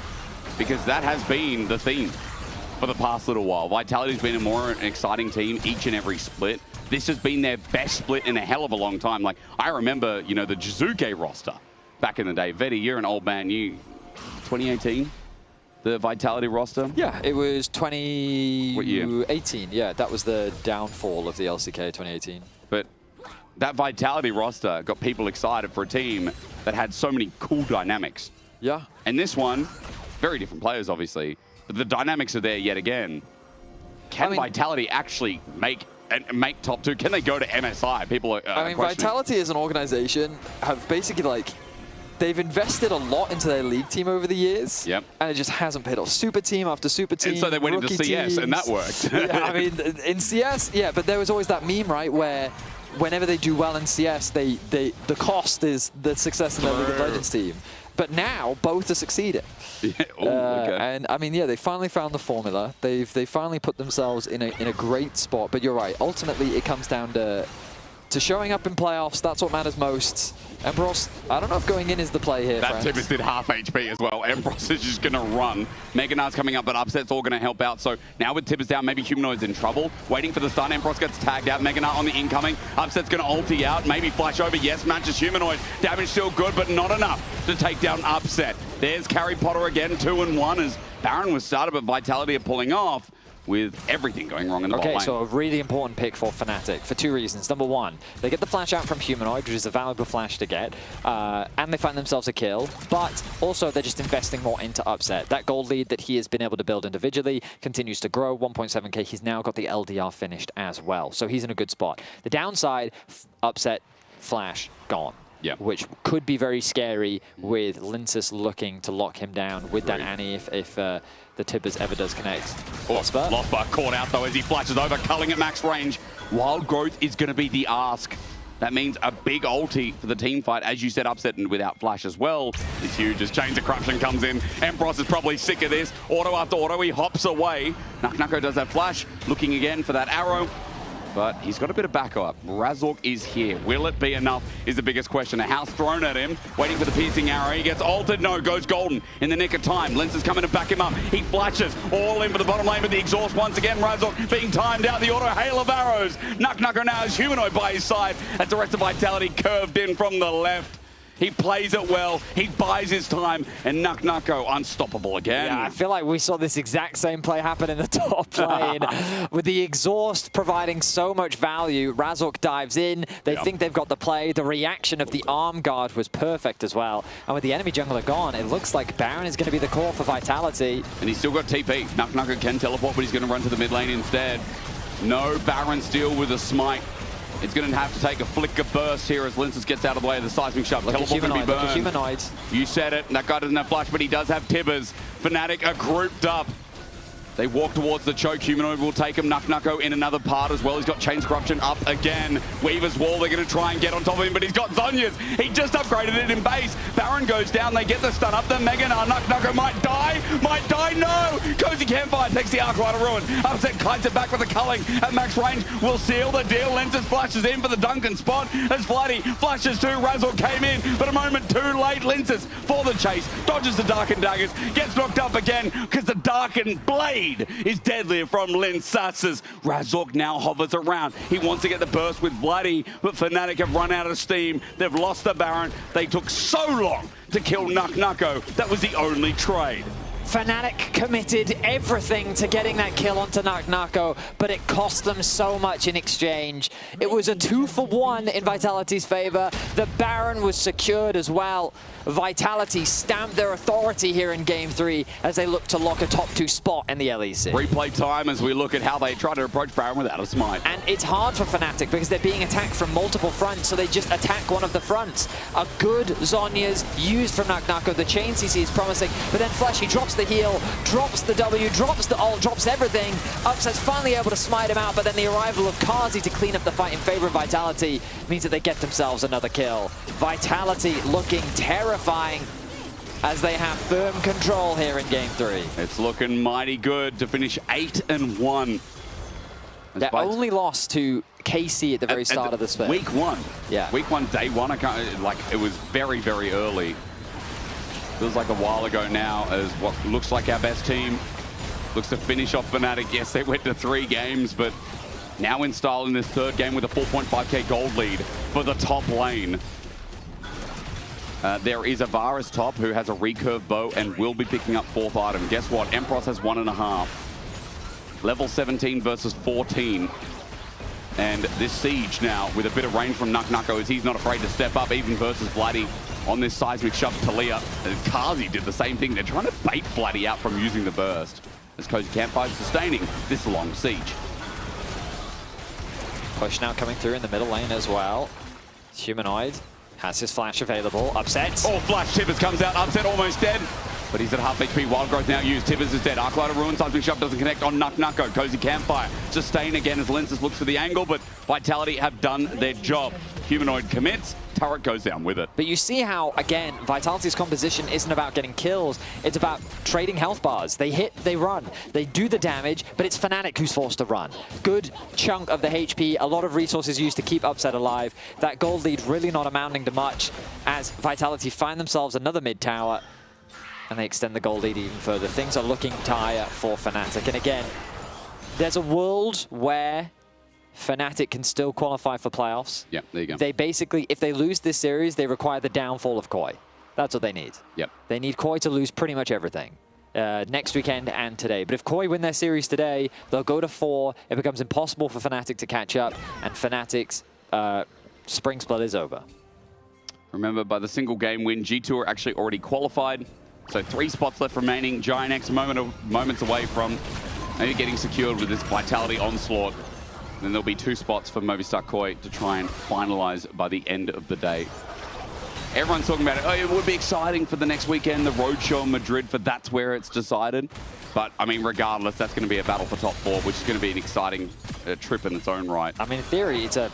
Because that has been the theme for the past little while. Vitality's been a more exciting team each and every split. This has been their best split in a hell of a long time. Like, I remember, you know, the Jizuke roster back in the day. Vedi, you're an old man. 2018? The Vitality roster? Yeah, it was 2018. Yeah, that was the downfall of the LCK 2018. But that Vitality roster got people excited for a team that had so many cool dynamics. Yeah. And this one, very different players, obviously. But the dynamics are there yet again. Can Vitality actually make top 2? Can they go to MSI? People are I mean, Vitality as an organization have basically, like, they've invested a lot into their league team over the years. Yep. And it just hasn't paid off. Super team after super team. And so they went into CS, and that worked. Yeah, I mean, in CS, yeah, but there was always that meme, right, where whenever they do well in CS, the cost is the success in their League of Legends team. But now, both are succeeding. Yeah. Ooh, okay. And I mean, yeah, they finally found the formula. They finally put themselves in a great spot. But you're right. Ultimately, it comes down to showing up in playoffs. That's what matters most. Embros, I don't know if going in is the play here, That Tibbers did half HP as well. Embros is just going to run. Mega Knight's coming up, but Upset's all going to help out. So now with Tibbers down, maybe Humanoid's in trouble. Waiting for the stun. Embros gets tagged out. Mega Knight on the incoming. Upset's going to ulti out. Maybe flash over. Yes, matches Humanoid. Damage still good, but not enough to take down Upset. There's Carry Potter again, 2-1 as Baron was started, but Vitality are pulling off with everything going wrong in the bot lane. Okay, so a really important pick for Fnatic for 2 reasons. Number 1, they get the flash out from Humanoid, which is a valuable flash to get, and they find themselves a kill, but also they're just investing more into Upset. That gold lead that he has been able to build individually continues to grow, 1.7k. He's now got the LDR finished as well, so he's in a good spot. The downside, Upset, flash, gone. Yeah. Which could be very scary with Linsus looking to lock him down with that Annie if the Tibbers ever does connect. Lothbar caught out though as he flashes over, culling at max range. Wild Growth is going to be the ask. That means a big ulti for the team fight, as you said, Upset and without flash as well. It's huge as Chains of Corruption comes in. Embros is probably sick of this. Auto after auto, he hops away. Nucko does that flash, looking again for that arrow. But he's got a bit of backup. Razork is here. Will it be enough is the biggest question. A house thrown at him, waiting for the piercing arrow. He gets ulted. No, goes golden in the nick of time. Lens is coming to back him up. He flashes all in for the bottom lane with the exhaust once again. Razork being timed out. The auto hail of arrows. Nucko now has Humanoid by his side as the rest of Vitality curved in from the left. He plays it well, he buys his time, and Nucko unstoppable again. Yeah, I feel like we saw this exact same play happen in the top lane. With the exhaust providing so much value, Razork dives in, they think they've got the play. The reaction of the arm guard was perfect as well. And with the enemy jungler gone, it looks like Baron is going to be the call for Vitality. And he's still got TP. Nucko can teleport, but he's going to run to the mid lane instead. No Baron steal with a smite. It's going to have to take a flicker burst here as Linsus gets out of the way of the seismic shot. Teleport going to be burned. Humanoid. You said it. That guy doesn't have flash, but he does have Tibbers. Fnatic are grouped up. They walk towards the choke. Humanoid will take him. Nucko in another part as well. He's got Chains Corruption up again. Weaver's Wall, they're going to try and get on top of him, but he's got Zhonya's. He just upgraded it in base. Baron goes down. They get the stun up. The Mega Nucko might die. No! Cozy Campfire takes the Arc Rider Ruin. Upset kites it back with the culling at max range. Will seal the deal. Lenses flashes in for the Duncan spot as Flighty flashes too. Razork came in, but a moment too late. Lenses for the chase. Dodges the Darkened Daggers. Gets knocked up again because the Darkened Blade is deadlier from Linsus. Razork now hovers around. He wants to get the burst with Vladdy, but Fnatic have run out of steam. They've lost the Baron. They took so long to kill Nucko. That was the only trade. Fnatic committed everything to getting that kill onto Nucko, but it cost them so much in exchange. It was a 2-for-1 in Vitality's favor. The Baron was secured as well. Vitality stamped their authority here in Game 3 as they look to lock a top 2 spot in the LEC. Replay time as we look at how they try to approach Baron without a smite. And it's hard for Fnatic because they're being attacked from multiple fronts, so they just attack one of the fronts. A good Zhonya's used from Nucko. The chain CC is promising, but then Flashy drops the heal, drops the W, drops the ult, drops everything. Upset's finally able to smite him out, but then the arrival of Kazi to clean up the fight in favor of Vitality means that they get themselves another kill. Vitality looking terrifying as they have firm control here in Game 3. It's looking mighty good to finish 8-1. They only lost to KC at the very start of the split. Week 1. Yeah. Week 1, day 1. I can't, like, it was very, very early. Feels like a while ago now, as what looks like our best team looks to finish off Fnatic. Yes, they went to 3 games, but now in style in this 3rd game with a 4.5k gold lead for the top lane. There is a Varus top who has a recurve bow and will be picking up 4th item. Guess what? Empros has 1.5. Level 17 versus 14. And this Siege now with a bit of range from NuckNucko as he's not afraid to step up even versus Vladdy on this seismic shove to Talia. And Kazi did the same thing. They're trying to bait Vladdy out from using the burst as Cozy Campfire is sustaining this long siege. Push now coming through in the middle lane as well. Humanoid has his flash available. Upset. Oh, flash. Tibbers comes out. Upset almost dead. But he's at half HP. Wild Growth now used. Tibbers is dead. Arclight Ruin. Seismic Shove doesn't connect on NuckNucko. Cozy Campfire. Sustain again as Lenses looks for the angle, but Vitality have done their job. Humanoid commits. Turret goes down with it. But you see how, again, Vitality's composition isn't about getting kills. It's about trading health bars. They hit, they run. They do the damage, but it's Fnatic who's forced to run. Good chunk of the HP, a lot of resources used to keep Upset alive. That gold lead really not amounting to much as Vitality find themselves another mid tower and they extend the gold lead even further. Things are looking dire for Fnatic. And again, there's a world where Fnatic can still qualify for playoffs. Yeah, there you go. They basically, if they lose this series, they require the downfall of Koi. That's what they need. Yep. They need Koi to lose pretty much everything. Next weekend and today. But if Koi win their series today, they'll go to 4. It becomes impossible for Fnatic to catch up, and Fnatic's spring split is over. Remember, by the single game win, G2 are actually already qualified. So 3 spots left remaining. Giant X moments away from maybe getting secured with this Vitality onslaught. Then there'll be 2 spots for Movistar Koi to try and finalize by the end of the day. Everyone's talking about it. Oh, it would be exciting for the next weekend, the roadshow in Madrid, for that's where it's decided. But, I mean, regardless, that's going to be a battle for top 4, which is going to be an exciting trip in its own right. I mean, in theory, it's a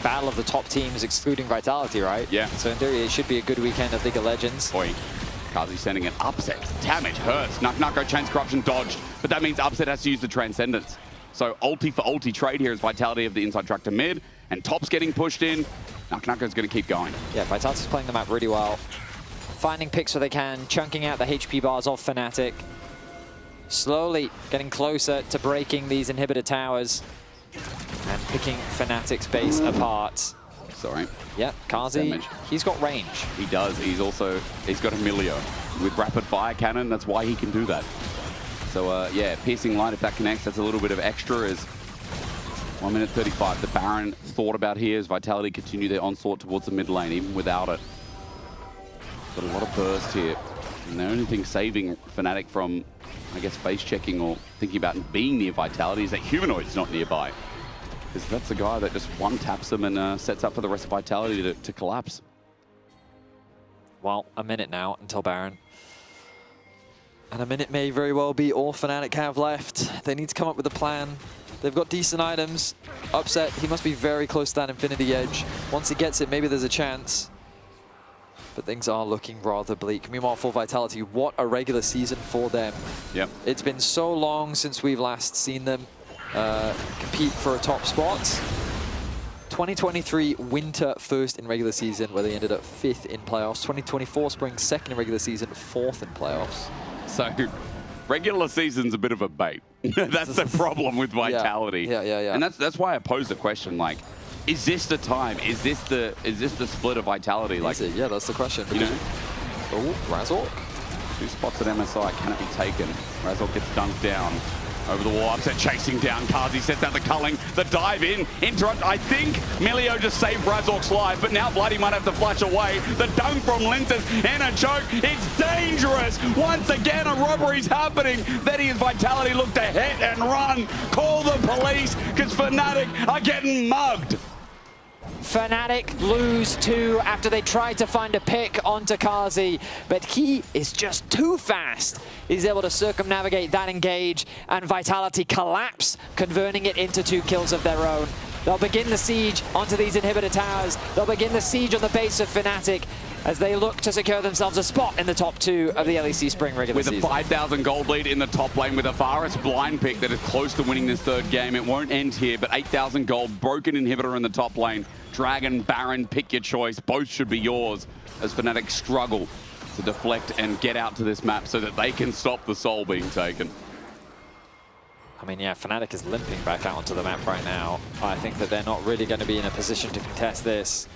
battle of the top teams excluding Vitality, right? Yeah. So in theory, it should be a good weekend of League of Legends. Boy, Kazi sending an Upset. Damage hurts. NuckNucko Chains Corruption dodged, but that means Upset has to use the Transcendence. So ulti for ulti trade here is Vitality of the inside track to mid, and Top's getting pushed in. NuckNucko's going to keep going. Yeah, Vitality's playing the map really well. Finding picks where they can, chunking out the HP bars of Fnatic. Slowly getting closer to breaking these inhibitor towers and picking Fnatic's base apart. Sorry. Yep, Kazi, he's got range. He does. He's got a Milio with rapid fire cannon. That's why he can do that. So yeah, piercing light, if that connects, that's a little bit of extra. Is 1 minute 35. The Baron thought about here as Vitality continue their onslaught towards the mid lane, even without it. Got a lot of burst here. And the only thing saving Fnatic from, I guess, face checking or thinking about being near Vitality is that Humanoid's not nearby. Because that's the guy that just one-taps them and sets up for the rest of Vitality to collapse. Well, a minute now until Baron. And a minute may very well be all Fnatic have left. They need to come up with a plan. They've got decent items. Upset, he must be very close to that Infinity Edge. Once he gets it, maybe there's a chance. But things are looking rather bleak. Meanwhile, for Vitality, what a regular season for them. Yep. It's been so long since we've last seen them compete for a top spot. 2023 winter first in regular season, where they ended up 5th in playoffs. 2024 spring second in regular season, 4th in playoffs. So regular season's a bit of a bait. That's the problem with Vitality. Yeah. And that's why I posed the question, like, is this the time? Is this the split of Vitality? Like, yeah, that's the question. You know? Oh, Razork. 2 spots at MSI, can it be taken? Razork gets dunked down. Over the wall, Upset chasing down. Kazi sets out the culling, the dive in, interrupt. I think Milio just saved Razork's life, but now Bloody might have to flash away. The dunk from Linces in a choke. It's dangerous. Once again, a robbery's happening. Then his Vitality look to hit and run. Call the police, because Fnatic are getting mugged. Fnatic lose 2 after they tried to find a pick onto Kazi, but he is just too fast. He's able to circumnavigate that engage, and Vitality collapse, converting it into 2 kills of their own. They'll begin the siege onto these inhibitor towers. They'll begin the siege on the base of Fnatic, as they look to secure themselves a spot in the top 2 of the LEC Spring regular with season. With a 5,000 gold lead in the top lane with a Varus blind pick that is close to winning this third game. It won't end here, but 8,000 gold, broken inhibitor in the top lane. Dragon, Baron, pick your choice. Both should be yours as Fnatic struggle to deflect and get out to this map so that they can stop the soul being taken. I mean, yeah, Fnatic is limping back out onto the map right now. I think that they're not really going to be in a position to contest this.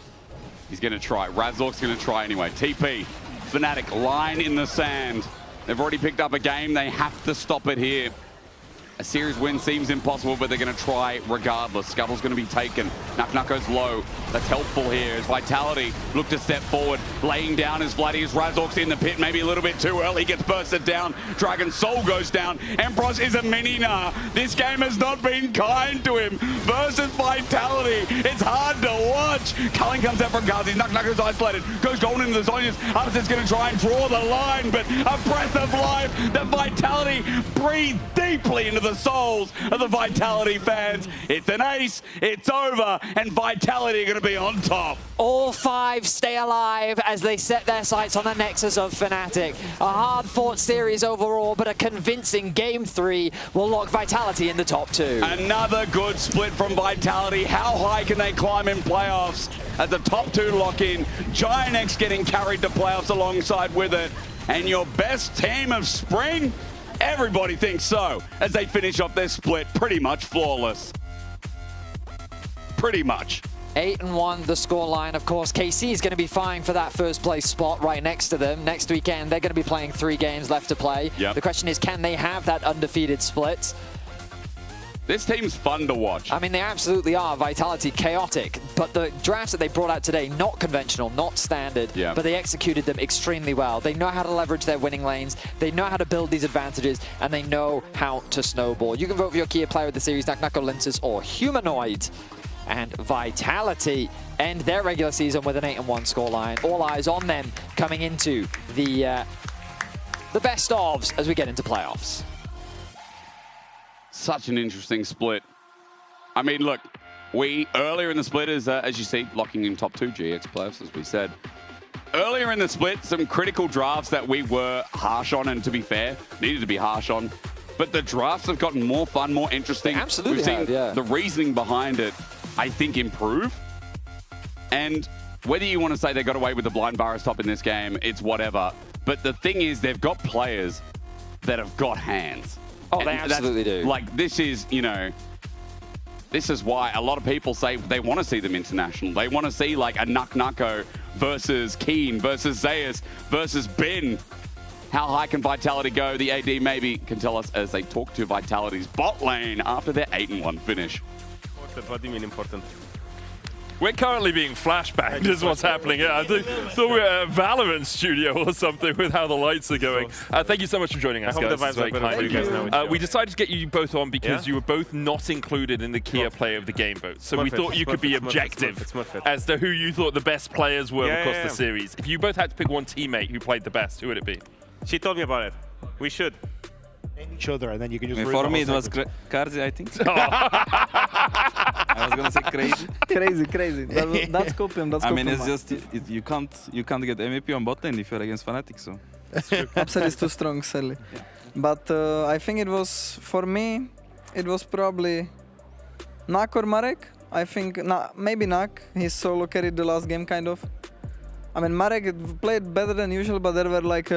He's going to try. Razork's going to try anyway. TP, Fnatic, line in the sand. They've already picked up a game. They have to stop it here. A series win seems impossible, but they're going to try regardless. Scuttle's going to be taken. Nak goes low. That's helpful here as Vitality look to step forward. Laying down as Vladius. Razork's in the pit, maybe a little bit too early. Gets bursted down. Dragon Soul goes down. Empros is a mini-nah. This game has not been kind to him. Versus Vitality. It's hard to watch. Culling comes out from Gazi. Nak goes isolated. Goes golden into the Zonias. Upset's going to try and draw the line, but a breath of life. The Vitality breathe deeply into the souls of the Vitality fans. It's an ace, it's over, and Vitality are going to be on top. All 5 stay alive as they set their sights on the nexus of Fnatic. A hard-fought series overall, but a convincing Game 3 will lock Vitality in the top 2. Another good split from Vitality. How high can they climb in playoffs as the top 2 lock in? Giant X getting carried to playoffs alongside with it. And your best team of spring? Everybody thinks so, as they finish off their split pretty much flawless. Pretty much. 8-1 the scoreline. Of course, KC is going to be vying for that first place spot right next to them. Next weekend, they're going to be playing 3 games left to play. Yep. The question is, can they have that undefeated split? This team's fun to watch. I mean, they absolutely are. Vitality, chaotic. But the drafts that they brought out today, not conventional, not standard, but they executed them extremely well. They know how to leverage their winning lanes. They know how to build these advantages, and they know how to snowball. You can vote for your key player of the series, Nak, Linces, or Humanoid. And Vitality end their regular season with an 8-1 scoreline. All eyes on them coming into the best ofs as we get into playoffs. Such an interesting split. I mean, look, we earlier in the split, as you see, locking in top 2 GX playoffs, as we said. Earlier in the split, some critical drafts that we were harsh on, and to be fair, needed to be harsh on. But the drafts have gotten more fun, more interesting. They absolutely We've seen have, yeah. the reasoning behind it, I think, improve. And whether you want to say they got away with the blind Varus top in this game, it's whatever. But the thing is, they've got players that have got hands. Oh, they absolutely do. Like, this is, you know, this is why a lot of people say they want to see them international. They want to see, like, a Nak versus Keen versus Zeus versus Ben. How high can Vitality go? The AD maybe can tell us as they talk to Vitality's bot lane after their 8-1 finish. What do you mean important? We're currently being flashbanged is what's happening here. I thought we were at a Valorant studio or something with how the lights are going. Thank you so much for joining us, I hope guys. the vibes are better for you guys now. We decided to get you both on because you were both not included in the Kia player of the game vote. So we thought you could be objective as to who you thought the best players were across the series. If you both had to pick one teammate who played the best, who would it be? She told me about it. We should. Each other, and then you can just. For me, it was Karzi, I think. I was gonna say crazy. crazy. That's copium. That's I mean, copium, it's just you can't get MVP on bot lane if you're against Fnatic. So that's true. Upset is too strong, Sally. Yeah. But I think it was, for me, it was probably Nak or Marek. I think maybe Nak. He solo carried the last game, kind of. I mean, Marek played better than usual, but there were like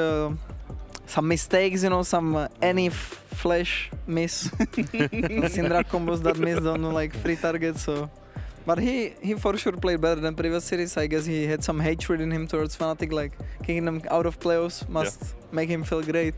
some mistakes, you know, some any flash miss. Syndra combos that missed on like free targets. So, but he for sure played better than previous series. I guess he had some hatred in him towards Fnatic, like kicking them out of playoffs must make him feel great.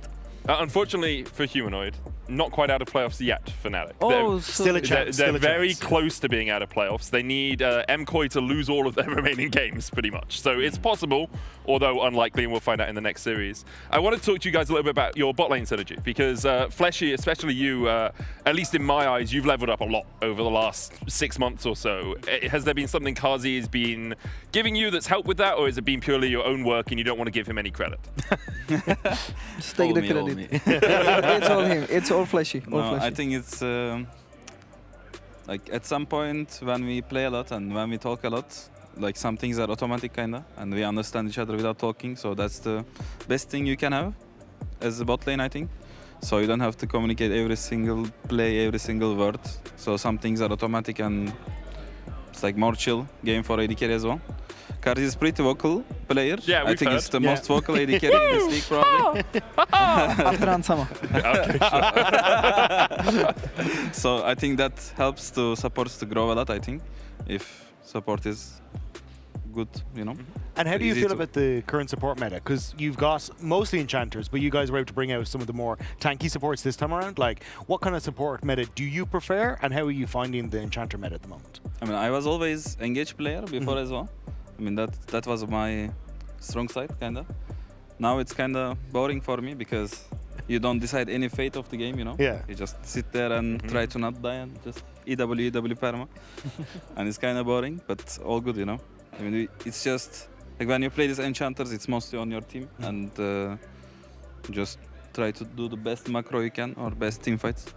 Unfortunately for Humanoid, not quite out of playoffs yet for Fnatic. Oh, still a chance. They're very close to being out of playoffs. They need MKOI to lose all of their remaining games, pretty much. So it's possible, although unlikely, and we'll find out in the next series. I want to talk to you guys a little bit about your bot lane synergy, because Fleshy, especially you, at least in my eyes, you've leveled up a lot over the last 6 months or so. Has there been something Kazi has been giving you that's helped with that, or has it been purely your own work and you don't want to give him any credit? Just take the credit. It's all him. It's all Fleshy. I think it's like at some point when we play a lot and when we talk a lot, like some things are automatic kinda, and we understand each other without talking. So that's the best thing you can have as a bot lane, I think. So you don't have to communicate every single play, every single word. So some things are automatic, and it's like more chill game for AD carry as well. Karzi is pretty vocal player. Yeah, I think heard. it's the most vocal AD carry in this league probably. After Ansama. Okay, sure. So I think that helps to supports to grow a lot, I think, if support is good, you know. And how do you Easy feel to- about the current support meta? Because you've got mostly enchanters, but you guys were able to bring out some of the more tanky supports this time around. Like, what kind of support meta do you prefer, and how are you finding the enchanter meta at the moment? I mean, I was always engaged player before as well. I mean, that was my strong side, kinda. Now it's kinda boring for me because you don't decide any fate of the game, you know? Yeah. You just sit there and try to not die and just EW perma. And it's kinda boring, but all good, you know? I mean, it's just, like when you play these enchanters, it's mostly on your team and just try to do the best macro you can or best team fights.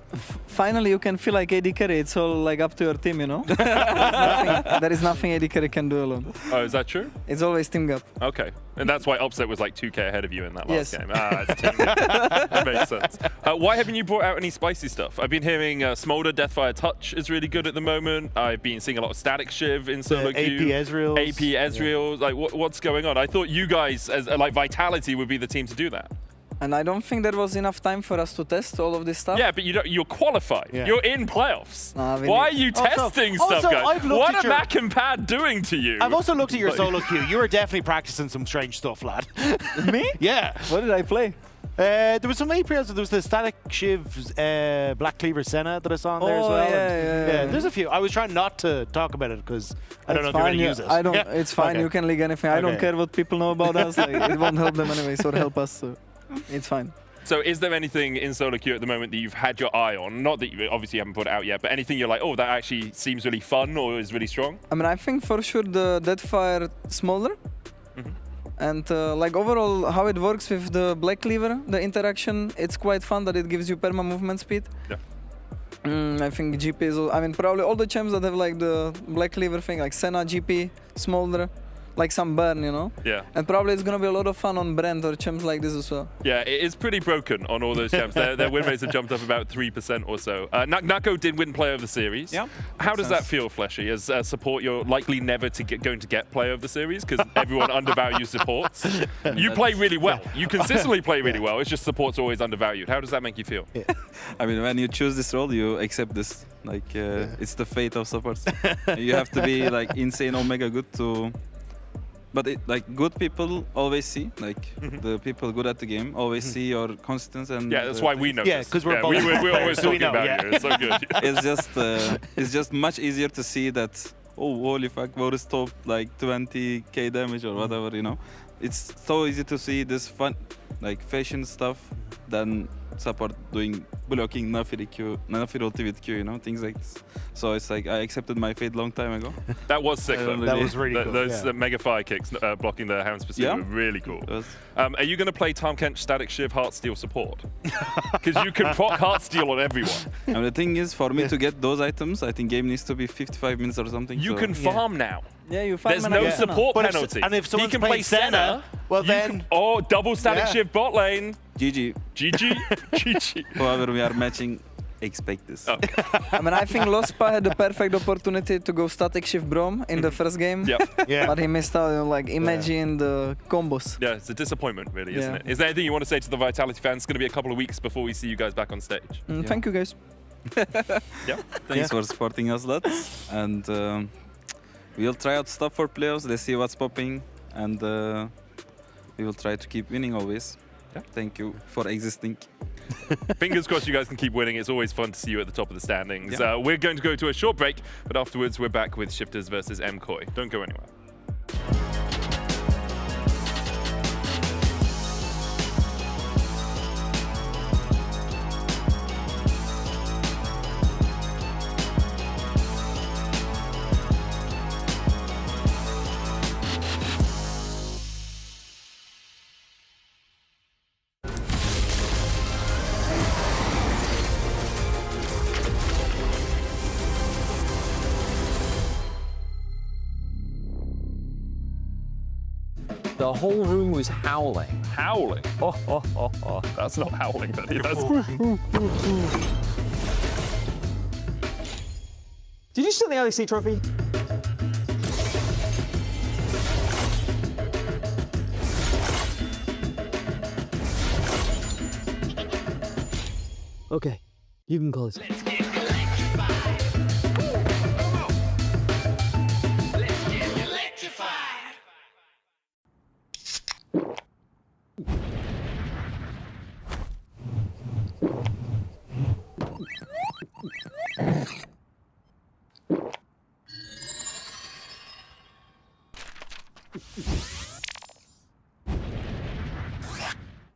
Finally, you can feel like AD carry. It's all like up to your team, you know? There is nothing AD carry can do alone. Oh, is that true? It's always team gap. Okay. And that's why Upset was like 2k ahead of you in that last Yes. game. Ah, it's team. That makes sense. Why haven't you brought out any spicy stuff? I've been hearing Smolder, Deathfire Touch is really good at the moment. I've been seeing a lot of Static Shiv in solo AP queue. Ezreal. AP Ezreal. Like, what's going on? I thought you guys, as like Vitality, would be the team to do that. And I don't think there was enough time for us to test all of this stuff. Yeah, but you're qualified. Yeah. You're in playoffs. Nah, we Why are need- you testing stuff, also, guys? I've looked What at are your- Mac and Pad doing to you? I've also looked at your Like- solo queue. You were definitely practicing some strange stuff, lad. Me? Yeah. What did I play? There was some APLs. There was the Static Shiv's Black Cleaver Senna that I saw in there as Oh, well. yeah. There's a few. I was trying not to talk about it because I don't know if It's you're going fine, to yeah. use it. I don't. Yeah. It's fine. Okay. You can league anything. I don't Okay. care what people know about us. Like, it won't help them anyways or help us. So it's fine. So is there anything in solo queue at the moment that you've had your eye on? Not that you obviously haven't put it out yet, but anything you're like, oh, that actually seems really fun or is really strong? I mean, I think for sure the Deathfire Smolder. And like overall, how it works with the Black Cleaver, the interaction, it's quite fun that it gives you perma movement speed. Yeah. I think GP is, I mean, probably all the champs that have like the Black Cleaver thing, like Senna, GP, Smolder, like some burn, you know? Yeah. And probably it's gonna be a lot of fun on Brand or champs like this as well. Yeah, it is pretty broken on all those champs. Their win rates have jumped up about 3% or so. Nako did win Player of the Series. Yeah. How does that feel, Fleshy? As support, you're likely never going to get Player of the Series because everyone undervalues supports. You play really well. You consistently play really well. It's just support's always undervalued. How does that make you feel? I mean, when you choose this role, you accept this. Like, it's the fate of supports. You have to be like insane omega good to. But like good people always see, like the people good at the game always see your consistency and. Yeah, that's why we know. Yeah, because we're both. We're always So we talking know, about yeah. you. It's so good. it's just much easier to see that. Oh, holy fuck! Boris top like 20k damage or whatever, you know. It's so easy to see this fun, like fashion stuff, than support doing blocking Nafiri ulti with Q, you know, things like this. So it's like I accepted my fate long time ago. That was sick, though. That was really cool. Those yeah. mega fire kicks blocking the Hound's Pursuit were really cool. Are you going to play Tom Kench, Static Shiv, Heartsteel support? Because you can proc Heartsteel on everyone. And the thing is, for me to get those items, I think game needs to be 55 minutes or something. You so. can farm now. Yeah, you find There's no support But if- penalty. and if he someone's can play playing Senna, well you then- can- oh, double Static Yeah. Shiv bot lane. GG. GG. GG. However, we are matching. Expect this. Okay. I mean, I think Lospa had the perfect opportunity to go Static Shift Brom in the first game. Yeah. But he missed out on like imagine the combos. Yeah, it's a disappointment, really, isn't Yeah. it? Is there anything you want to say to the Vitality fans? It's going to be a couple of weeks before we see you guys back on stage. Thank you, guys. Yeah. Thanks for supporting us, lads. And we'll try out stuff for playoffs. Let's see what's popping. And we will try to keep winning always. Yeah. Thank you for existing. Fingers crossed you guys can keep winning. It's always fun to see you at the top of the standings. Yeah. We're going to go to a short break, but afterwards we're back with Shifters versus MCoy. Don't go anywhere. The whole room was howling. Howling? Oh. That's not howling, buddy. That's... Did you steal the LEC trophy? Okay, you can call it.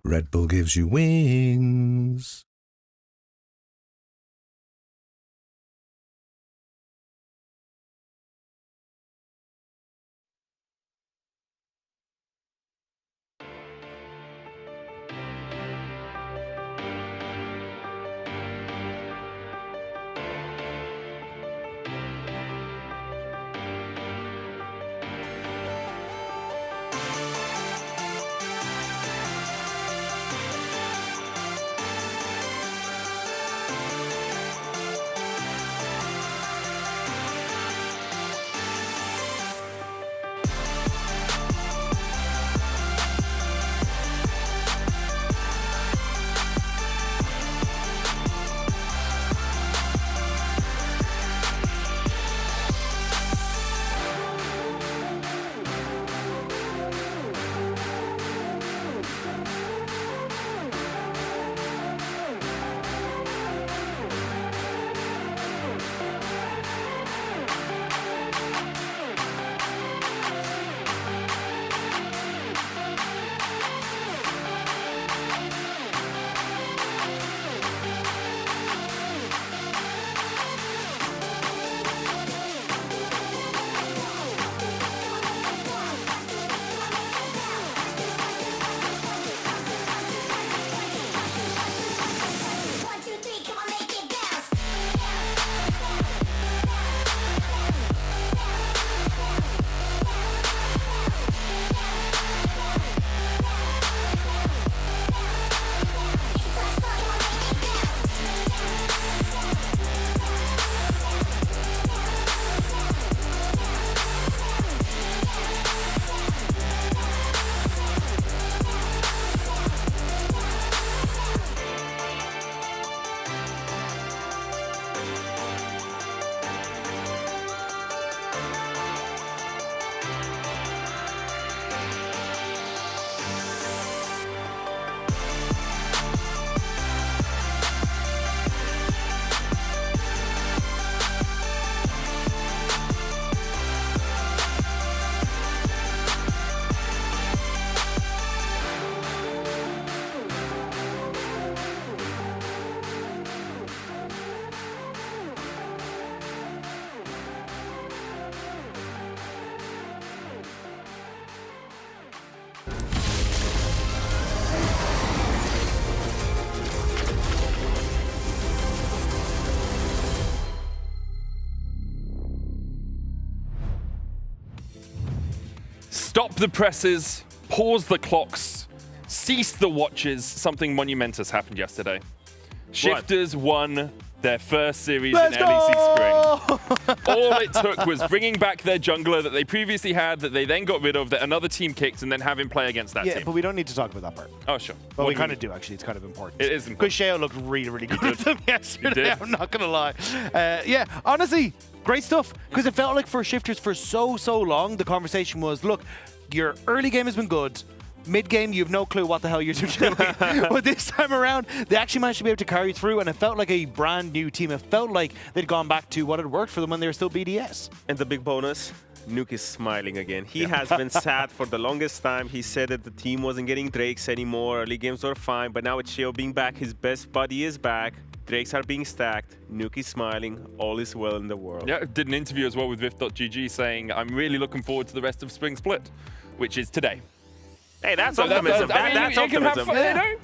Red Bull gives you wings. Stop the presses, pause the clocks, cease the watches. Something monumentous happened yesterday. Shifters won their first series in LEC Spring. All it took was bringing back their jungler that they previously had, that they then got rid of, that another team kicked, and then have him play against that team. Yeah, but we don't need to talk about that part. Oh, sure. But we kind of do, actually. It's kind of important. It is important. Because Sheo looked really, really good with them yesterday. did. I'm not going to lie. Yeah, honestly, great stuff. Because it felt like for Shifters for so long, the conversation was, look, your early game has been good. Mid-game, you have no clue what the hell you're doing. But this time around, they actually managed to be able to carry through, and it felt like a brand new team. It felt like they'd gone back to what had worked for them when they were still BDS. And the big bonus, Nuke is smiling again. He has been sad for the longest time. He said that the team wasn't getting Drakes anymore. Early games were fine, but now with Sheo being back, his best buddy is back. Drakes are being stacked. Nuke is smiling. All is well in the world. Yeah, did an interview as well with Viv.gg saying, I'm really looking forward to the rest of Spring Split, which is today. Hey, that's optimism. That's optimism.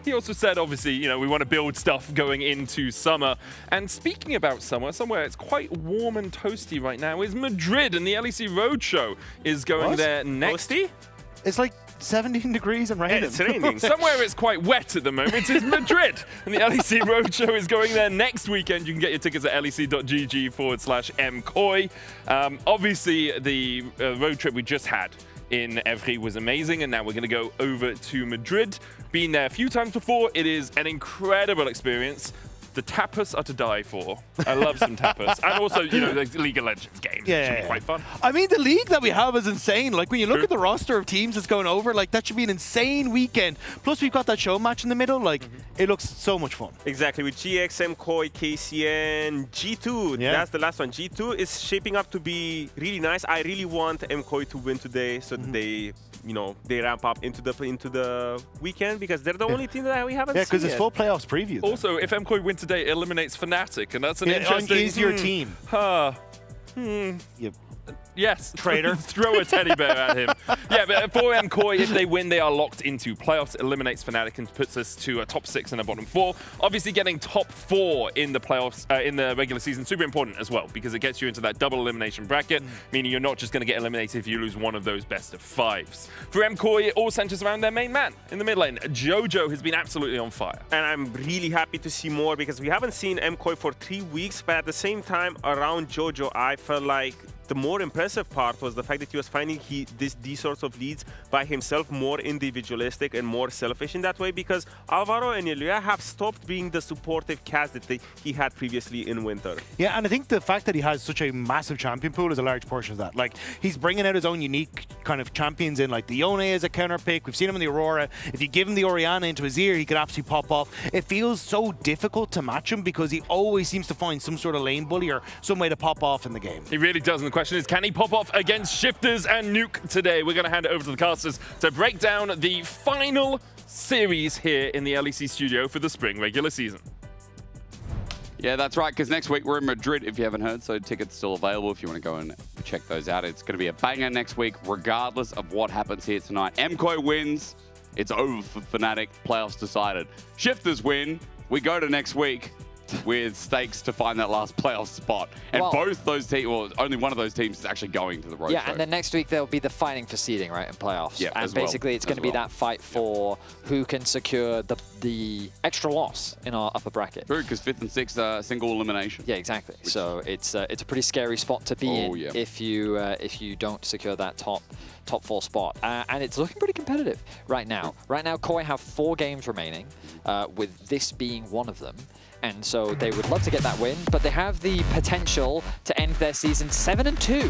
He also said, obviously, you know, we want to build stuff going into summer. And speaking about summer, somewhere it's quite warm and toasty right now is Madrid, and the LEC Roadshow is going there next. Toasty? It's like 17 degrees and raining. It's raining. Somewhere it's quite wet at the moment is Madrid. And the LEC Roadshow is going there next weekend. You can get your tickets at lec.gg/mkoi. Obviously, the road trip we just had in Evry was amazing, and now we're going to go over to Madrid. Been there a few times before. It is an incredible experience. The tapas are to die for. I love some tapas. And also, you know, the League of Legends games. Yeah, It should be quite fun. I mean, the league that we have is insane. Like, when you look at the roster of teams that's going over, like, that should be an insane weekend. Plus, we've got that show match in the middle. Like, it looks so much fun. Exactly, with GX, MKoi, KCN, G2. Yeah. That's the last one. G2 is shaping up to be really nice. I really want MKoi to win today so that they, you know, they ramp up into the weekend, because they're the only team that we haven't seen. Yeah, because it's yet. full playoffs preview. Also, if MKoi win today, it eliminates Fnatic, and that's an Yeah, interesting... is your team. Yep. Yes. Traitor. Throw a teddy bear at him. Yeah, but for MKoi, if they win, they are locked into playoffs. It eliminates Fnatic and puts us to a top 6 and a bottom 4. Obviously, getting top 4 in the playoffs, in the regular season, super important as well, because it gets you into that double elimination bracket, meaning you're not just going to get eliminated if you lose one of those best of 5s. For MKoi, it all centers around their main man in the mid lane. Jojo has been absolutely on fire. And I'm really happy to see more, because we haven't seen MKoi for 3 weeks, but at the same time, around Jojo, I felt like the more impressive part was the fact that he was finding these sorts of leads by himself, more individualistic and more selfish in that way, because Alvaro and Ilya have stopped being the supportive cast that he had previously in Winter. Yeah, and I think the fact that he has such a massive champion pool is a large portion of that. Like, he's bringing out his own unique kind of champions in, like the Yone as a counter pick. We've seen him in the Aurora. If you give him the Orianna into his ear, he could absolutely pop off. It feels so difficult to match him because he always seems to find some sort of lane bully or some way to pop off in the game. He really does, and the question is, can he pop off against Shifters and Nuke today? We're going to hand it over to the casters to break down the final series here in the LEC studio for the spring regular season. Yeah, that's right, because next week we're in Madrid, if you haven't heard, so tickets still available if you want to go and check those out. It's going to be a banger next week, regardless of what happens here tonight. MKoi wins, it's over for Fnatic, playoffs decided. Shifters win, we go to next week with stakes to find that last playoff spot. And both those teams, well, only one of those teams is actually going to the road. Yeah, and then next week there'll be the fighting for seeding, right, in playoffs. Yeah, and basically it's going to be that fight for who can secure the extra loss in our upper bracket. True, because 5th and 6th are single elimination. Yeah, exactly. So it's a pretty scary spot to be in if you don't secure that top 4 spot. And it's looking pretty competitive right now. Right now, Koi have 4 games remaining, with this being one of them. And so they would love to get that win, but they have the potential to end their season 7-2,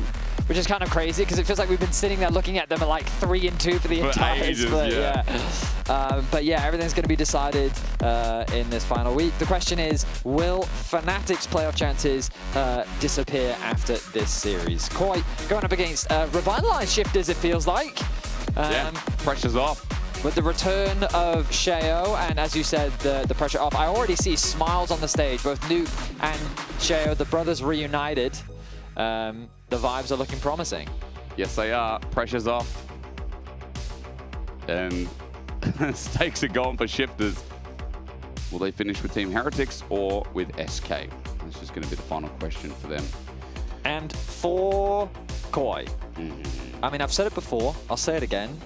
which is kind of crazy because it feels like we've been sitting there looking at them at like 3-2 for the entire split. Yeah. But yeah, everything's going to be decided in this final week. The question is, will Fnatic's playoff chances disappear after this series? Koi going up against revitalized Shifters, it feels like. Pressure's off. With the return of Sheo, and as you said, the pressure off, I already see smiles on the stage. Both Nuke and Sheo, the brothers reunited. The vibes are looking promising. Yes, they are. Pressure's off. And stakes are gone for Shifters. Will they finish with Team Heretics or with SK? This is going to be the final question for them. And for Koi, I mean, I've said it before, I'll say it again.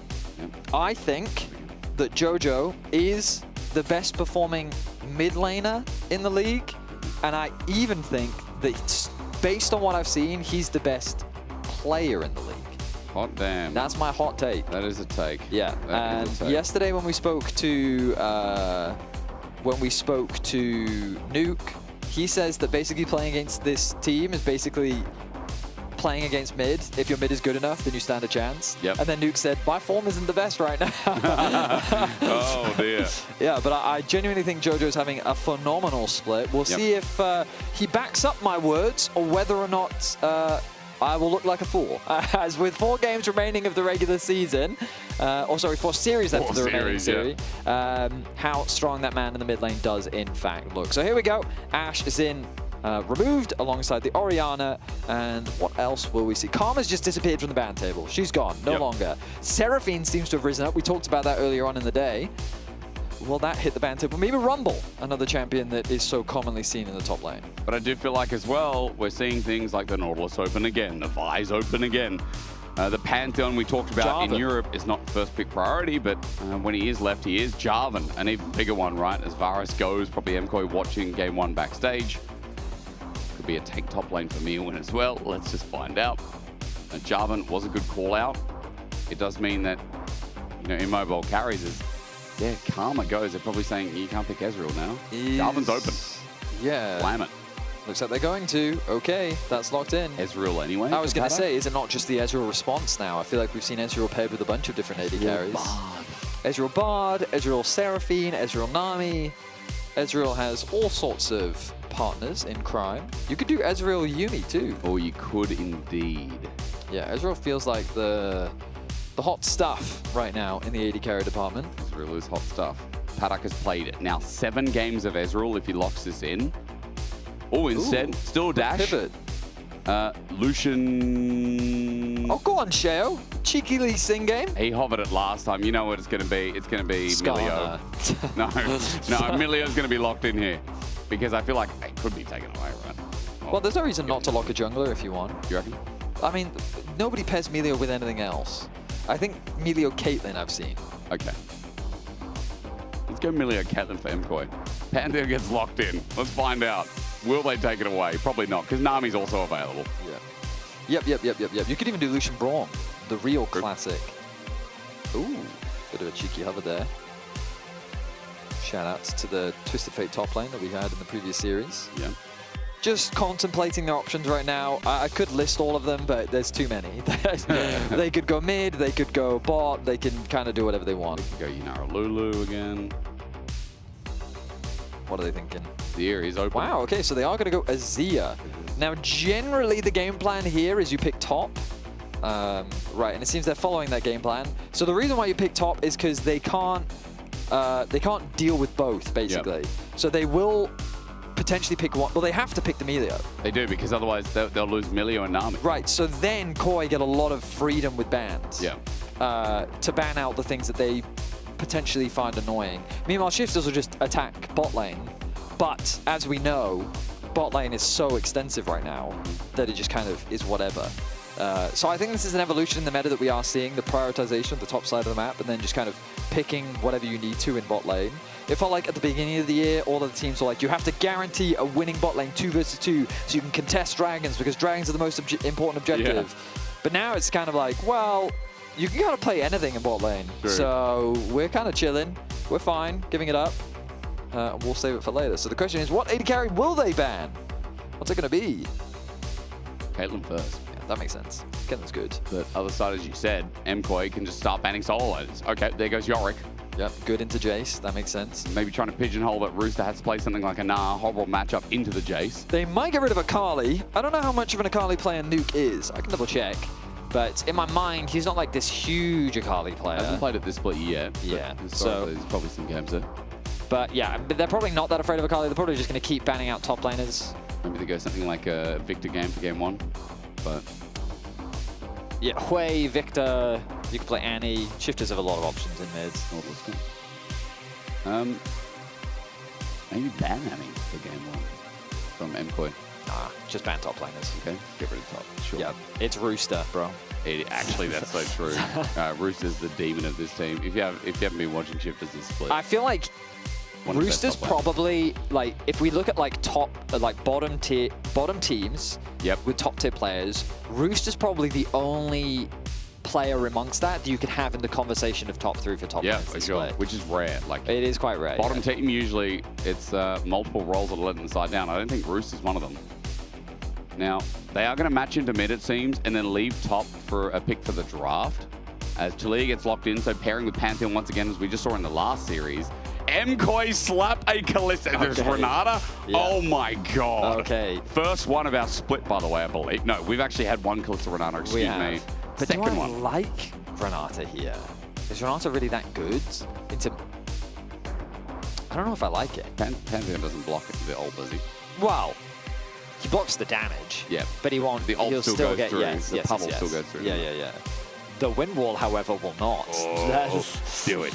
I think that Jojo is the best performing mid laner in the league, and I even think that based on what I've seen, he's the best player in the league. Hot damn. That's my hot take. That is a take. Yeah. And yesterday when we spoke to Nuke, he says that basically playing against this team is basically playing against mid. If your mid is good enough, then you stand a chance. Yep. And then Nuke said, my form isn't the best right now. Oh, dear. Yeah, but I genuinely think Jojo's having a phenomenal split. We'll see if he backs up my words or whether or not I will look like a fool. As with 4 games remaining of the regular season, 4 series left of the remaining series, how strong that man in the mid lane does in fact look. So here we go. Ashe is in removed alongside the Orianna, and what else will we see? Karma's just disappeared from the ban table. She's gone, no longer. Seraphine seems to have risen up. We talked about that earlier on in the day. Will that hit the ban table? Maybe Rumble, another champion that is so commonly seen in the top lane. But I do feel like as well, we're seeing things like the Nautilus open again, the Vi's open again. The Pantheon we talked about in Jarvan. Europe is not first pick priority, but when he is left, he is Jarvan, an even bigger one, right? As Varus goes, probably MKOI watching game 1 backstage. Could be a tank top lane for Meowin as well. Let's just find out. Jarvan was a good call out. It does mean that, you know, immobile carries is, yeah, Karma goes. They're probably saying you can't pick Ezreal now. Jarvan's open. Yeah. Slam it. Looks like they're going to. Okay, that's locked in. Ezreal anyway. I was going to say, is it not just the Ezreal response now? I feel like we've seen Ezreal paired with a bunch of different AD carries. Ezreal Bard, Ezreal Seraphine, Ezreal Nami. Ezreal has all sorts of partners in crime. You could do Ezreal Yumi too. Or you could indeed. Yeah, Ezreal feels like the hot stuff right now in the AD carry department. Ezreal is hot stuff. Paddock has played now 7 games of Ezreal if he locks this in. Oh, instead, still dash. Pivot. Lucian. Oh, go on, Sheo. Cheeky Lee Sin game. He hovered it last time. You know what it's going to be. It's going to be Milio. No, Milio's going to be locked in here. Because I feel like it could be taken away, right? Well, there's no reason not to lock a jungler if you want. You reckon? I mean, nobody pairs Milio with anything else. I think Milio Caitlyn I've seen. Okay. Let's go Milio Caitlyn for MKOI. Pantheon gets locked in. Let's find out. Will they take it away? Probably not, because Nami's also available. Yeah. Yep. You could even do Lucian Braum, the real classic. Ooh, bit of a cheeky hover there. Shout out to the Twisted Fate top lane that we had in the previous series. Yeah. Just contemplating their options right now. I could list all of them, but there's too many. They could go mid, they could go bot, they can kind of do whatever they want. Go Yunara Lulu again. What are they thinking? Azir is open. Wow, okay, so they are going to go Azir. Now, generally, the game plan here is you pick top. Right, and it seems they're following that game plan. So the reason why you pick top is because they can't deal with both, basically. Yep. So they will potentially pick one. Well, they have to pick the Milio. They do, because otherwise they'll lose Milio and Nami. Right, so then Koi get a lot of freedom with bans. Yeah. To ban out the things that they potentially find annoying. Meanwhile, shifters will just attack bot lane. But as we know, bot lane is so extensive right now that it just kind of is whatever. So I think this is an evolution in the meta that we are seeing, the prioritization of the top side of the map, and then just kind of picking whatever you need to in bot lane. It felt like at the beginning of the year, all of the teams were like, you have to guarantee a winning bot lane 2 versus 2 so you can contest dragons because dragons are the most important objective. Yeah. But now it's kind of like, well, you can kind of play anything in bot lane. True. So we're kind of chilling. We're fine, giving it up. We'll save it for later. So the question is, what AD carry will they ban? What's it going to be? Caitlyn first. Yeah, that makes sense. Caitlyn's good. But other side, as you said, MKOI can just start banning solo lanes. Okay, there goes Yorick. Yep, good into Jace. That makes sense. Maybe trying to pigeonhole that Rooster has to play something like a horrible matchup into the Jace. They might get rid of Akali. I don't know how much of an Akali player Nuke is. I can double check. But in my mind, he's not like this huge Akali player. I haven't played at this split yet. Yeah. So there's probably some games there. But yeah, they're probably not that afraid of Akali. They're probably just going to keep banning out top laners. Maybe they go something like a Victor game for game 1. But yeah, Hui, Victor, you can play Annie. Shifters have a lot of options in mids. Maybe ban Annie for game 1 from MKOI. Nah, just ban top laners. Okay, get rid of top. Sure. Yeah, it's Rooster, bro. Actually, that's so true. Rooster's the demon of this team. If you haven't been watching Shifters this split, I feel like Rooster's probably like, if we look at like top, like bottom teams, with top tier players, Rooster's probably the only player amongst that you could have in the conversation of top 3 for top lanes. For sure, which is rare. Like it is quite rare. Bottom team usually it's multiple roles that are letting the side down. I don't think Rooster's one of them. Now they are going to match into mid, it seems, and then leave top for a pick for the draft. As Talia gets locked in, so pairing with Pantheon once again, as we just saw in the last series. MKOI slap a Kalista. There's Renata. Yeah. Oh my god. Okay. First one of our split, by the way, I believe. No, we've actually had one Kalista Renata, excuse me. But second do I one. like Renata here? Is Renata really that good? I don't know if I like it. Pantheon doesn't block it, the ult, does he? Well, he blocks the damage. Yeah. But he won't. The ult he'll still goes get, through. Yes, the pummel still goes through. Yeah. The wind wall, however, will not. Oh, do it.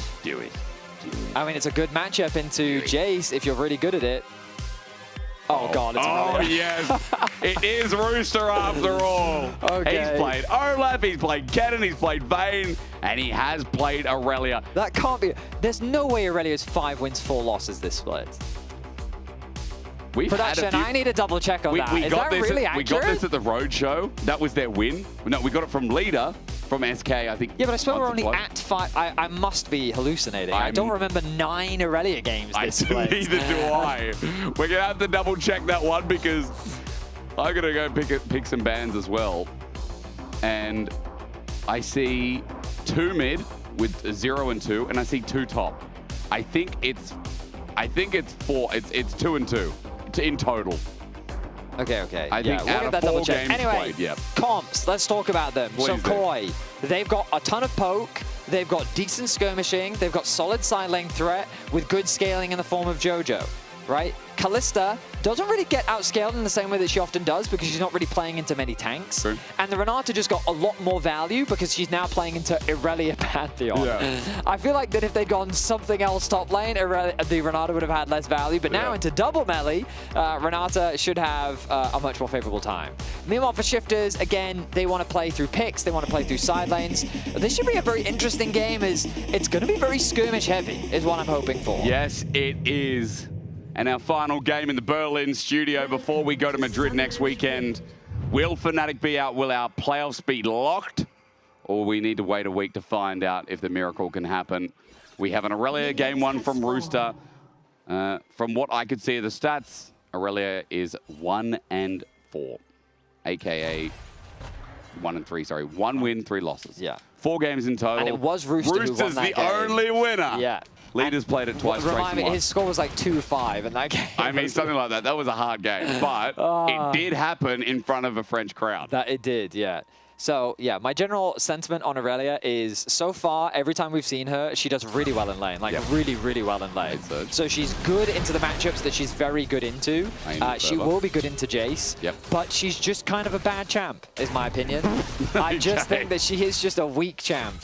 I mean, it's a good matchup into Jace if you're really good at it. Oh, God, it's Aurelia. yes. It is Rooster after all. Okay. He's played Olaf, he's played Kennen, he's played Vayne, and he has played Aurelia. That can't be. There's no way Aurelia's 5 wins, 4 losses this split. Production, I need a double check on that. Is that really accurate? We got this at the Road Show. That was their win. No, we got it from Leader, from SK, I think. Yeah, but I swear we're only at 5. I must be hallucinating. I don't remember 9 Aurelia games this split. Neither do I. We're going to have to double check that one because I'm going to go pick some bans as well. And I see 2 mid with 0 and 2, and I see 2 top. I think it's 4. It's 2 and 2 in total. Okay. I think we'll out get of that 4 double check. games Anyway, played, comps, let's talk about them. So Koi, they've got a ton of poke, they've got decent skirmishing, they've got solid side lane threat with good scaling in the form of Jojo, right? Kalista doesn't really get outscaled in the same way that she often does because she's not really playing into many tanks. True. And the Renata just got a lot more value because she's now playing into Irelia Pantheon. Yeah. I feel like that if they'd gone something else top lane, the Renata would have had less value. But now into double melee, Renata should have a much more favorable time. Meanwhile, for Shifters, again, they want to play through picks, they want to play through side lanes. This should be a very interesting game as it's going to be very skirmish heavy, is what I'm hoping for. Yes, it is. And our final game in the Berlin studio before we go to Madrid next weekend. Will Fnatic be out? Will our playoffs be locked? Or we need to wait a week to find out if the miracle can happen. We have an Aurelia game 1 from Rooster. From what I could see of the stats, Aurelia is 1 and 4. AKA 1 and 3, sorry. 1 win, 3 losses. Yeah. 4 games in total. And it was Rooster who won Rooster's that the game. only winner. Yeah. Leaders played it twice. Remind me, his score was like 2-5 in that game. I mean, something like that. That was a hard game, but it did happen in front of a French crowd. That it did, yeah. So, yeah, my general sentiment on Aurelia is, so far, every time we've seen her, she does really well in lane. Like, really, really well in lane. So she's good into the matchups that she's very good into. She will be good into Jace. But she's just kind of a bad champ, is my opinion. I just think that she is just a weak champ.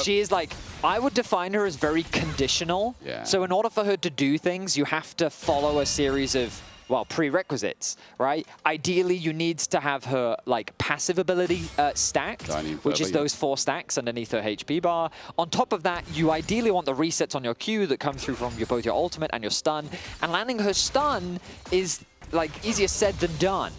She is like, I would define her as very conditional. So in order for her to do things, you have to follow a series of prerequisites, right? Ideally, you need to have her like passive ability stacked, which is those 4 stacks underneath her HP bar. On top of that, you ideally want the resets on your Q that come through from both your ultimate and your stun. And landing her stun is like easier said than done.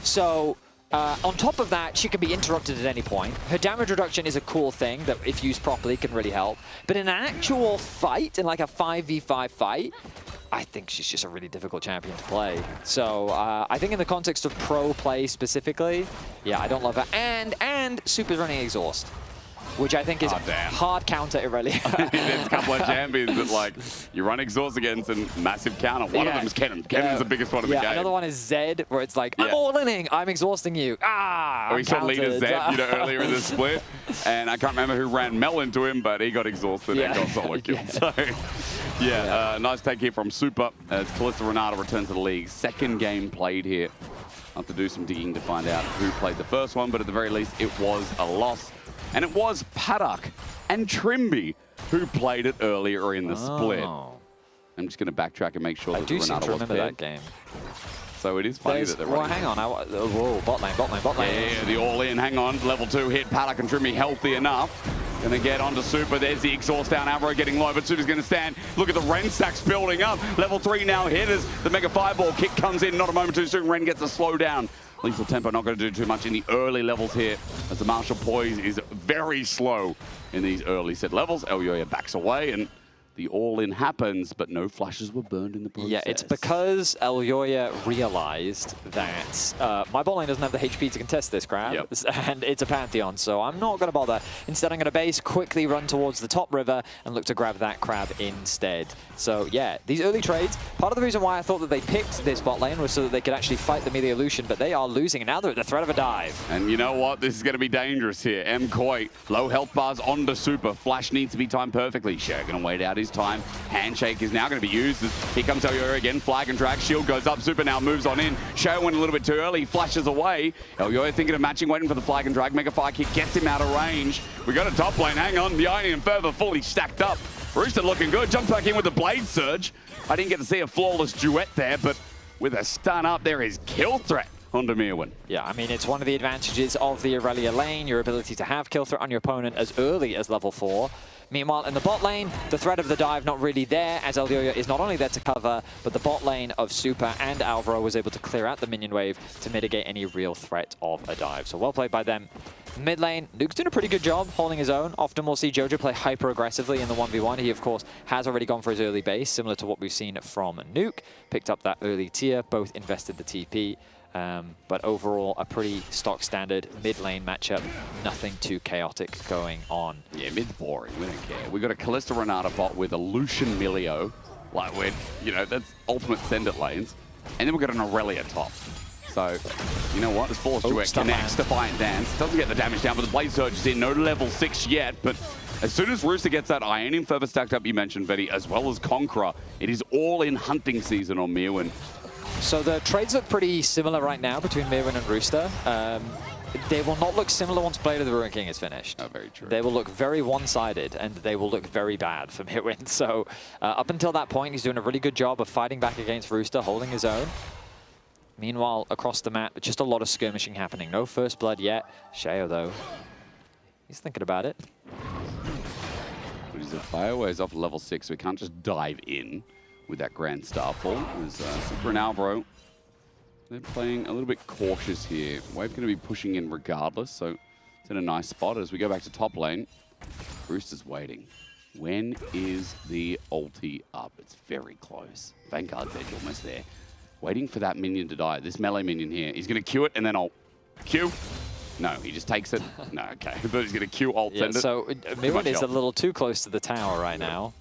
So on top of that, she can be interrupted at any point. Her damage reduction is a cool thing that, if used properly, can really help. But in an actual fight, in like a 5v5 fight, I think she's just a really difficult champion to play. So I think in the context of pro play specifically, yeah, I don't love her. And Super's running exhaust, which I think is hard counter Irelia. There's a couple of champions that like you run exhaust against and massive counter. One of them is Kennen. Kennen's the biggest one in the game. Another one is Zed, where it's like, I'm all-inning, I'm exhausting you. Or we saw leader Zed, earlier in the split, and I can't remember who ran Mel into him, but he got exhausted and got solo killed. So, nice take here from Super as Kalista Renata returns to the league. 2nd game played here. I'll have to do some digging to find out who played the first one, but at the very least, it was a loss. And it was Paddock and Trimby who played it earlier in the split. I'm just going to backtrack and make sure that Renata was remember that game. So it is funny that they're running. Hang on. Whoa, bot lane. Yeah, the all-in. Hang on. Level 2 hit. Paddock and Trimby healthy enough. Going to get onto Super. There's the exhaust down. Amro getting low, but Super's going to stand. Look at the Ren stacks building up. Level 3 now hit as the Mega Fireball kick comes in. Not a moment too soon. Ren gets a slow down. Lethal Tempo not going to do too much in the early levels here, as the Martial Poise is very slow in these early set levels. Elyoya backs away, and the all-in happens, but no flashes were burned in the process. Yeah, it's because Elyoya realized that my bot lane doesn't have the HP to contest this crab, and it's a Pantheon, so I'm not going to bother. Instead, I'm going to base, quickly run towards the top river, and look to grab that crab instead. So yeah, these early trades, part of the reason why I thought that they picked this bot lane was so that they could actually fight the melee illusion, but they are losing, and now they're at the threat of a dive. And you know what? This is going to be dangerous here. Koi, low health bars onto Super. Flash needs to be timed perfectly. Sure, going to wait out his time. Handshake is now going to be used. Here comes Elyoya again. Flag and drag. Shield goes up. Super now moves on in. Sho went a little bit too early. Flashes away. Elyoya thinking of matching, waiting for the flag and drag. Mega Fire Kick gets him out of range. We got a top lane. Hang on. The Iron Fervor fully stacked up. Rooster looking good. Jumps back in with the Blade Surge. I didn't get to see a flawless duet there, but with a stun up. There is kill threat onto Mirwin. Yeah, I mean, it's one of the advantages of the Aurelia lane, your ability to have kill threat on your opponent as early as level 4. Meanwhile, in the bot lane, the threat of the dive not really there, as Elyoya is not only there to cover, but the bot lane of Super and Alvaro was able to clear out the minion wave to mitigate any real threat of a dive. So well played by them. Mid lane, Nuke's doing a pretty good job holding his own. Often we'll see Jojo play hyper aggressively in the 1v1. He, of course, has already gone for his early base, similar to what we've seen from Nuke. Picked up that early tier, both invested the TP. But overall, a pretty stock standard mid lane matchup. Nothing too chaotic going on. Yeah, mid's boring. We don't care. We got a Kalista Renata bot with a Lucian Milio. Like, we're, you know, that's ultimate send it lanes. And then we've got an Aurelia top. So, you know what? This Force Duet connects Defiant Dance. Doesn't get the damage down, but the Blade Surge is in. No level 6 yet, but as soon as Rooster gets that Ionian Fervor stacked up, you mentioned, Betty, as well as Conqueror, it is all in hunting season on Mirwin. So the trades look pretty similar right now between Mirwin and Rooster. They will not look similar once Blade of the Ruined King is finished. Oh, very true. They will look very one-sided, and they will look very bad for Mirwin. So up until that point, he's doing a really good job of fighting back against Rooster, holding his own. Meanwhile, across the map, just a lot of skirmishing happening. No first blood yet. Sheo, though, he's thinking about it. But he's a fireways off level 6, so we can't just dive in with that Grand Starfall. There's Super and Alvaro. They're playing a little bit cautious here. Wave going to be pushing in regardless, so it's in a nice spot. As we go back to top lane, Rooster's waiting. When is the ulti up? It's very close. Vanguard's edge almost there. Waiting for that minion to die. This melee minion here. He's going to Q it and then ult. Q? No, he just takes it. No, okay. I thought he's going to Q ult send it. So Mirwin is a little too close to the tower right now.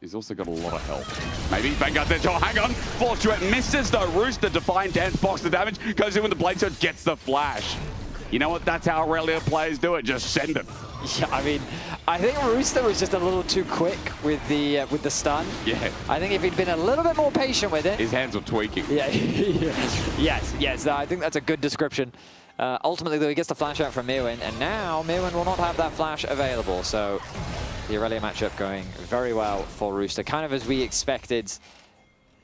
He's also got a lot of health. Maybe Vanguard's edge. Oh, hang on. Force Duet misses though. Rooster, Defiant Dance, box the damage. Goes in with the Blade Surge, gets the flash. You know what? That's how Aurelia players do it. Just send it. Yeah, I mean, I think Rooster was just a little too quick with the stun. Yeah. I think if he'd been a little bit more patient with it. His hands were tweaking. Yeah. yes. I think that's a good description. Ultimately, though, he gets the flash out from Mirwin, and now Mirwin will not have that flash available. So the Aurelia matchup going very well for Rooster, kind of as we expected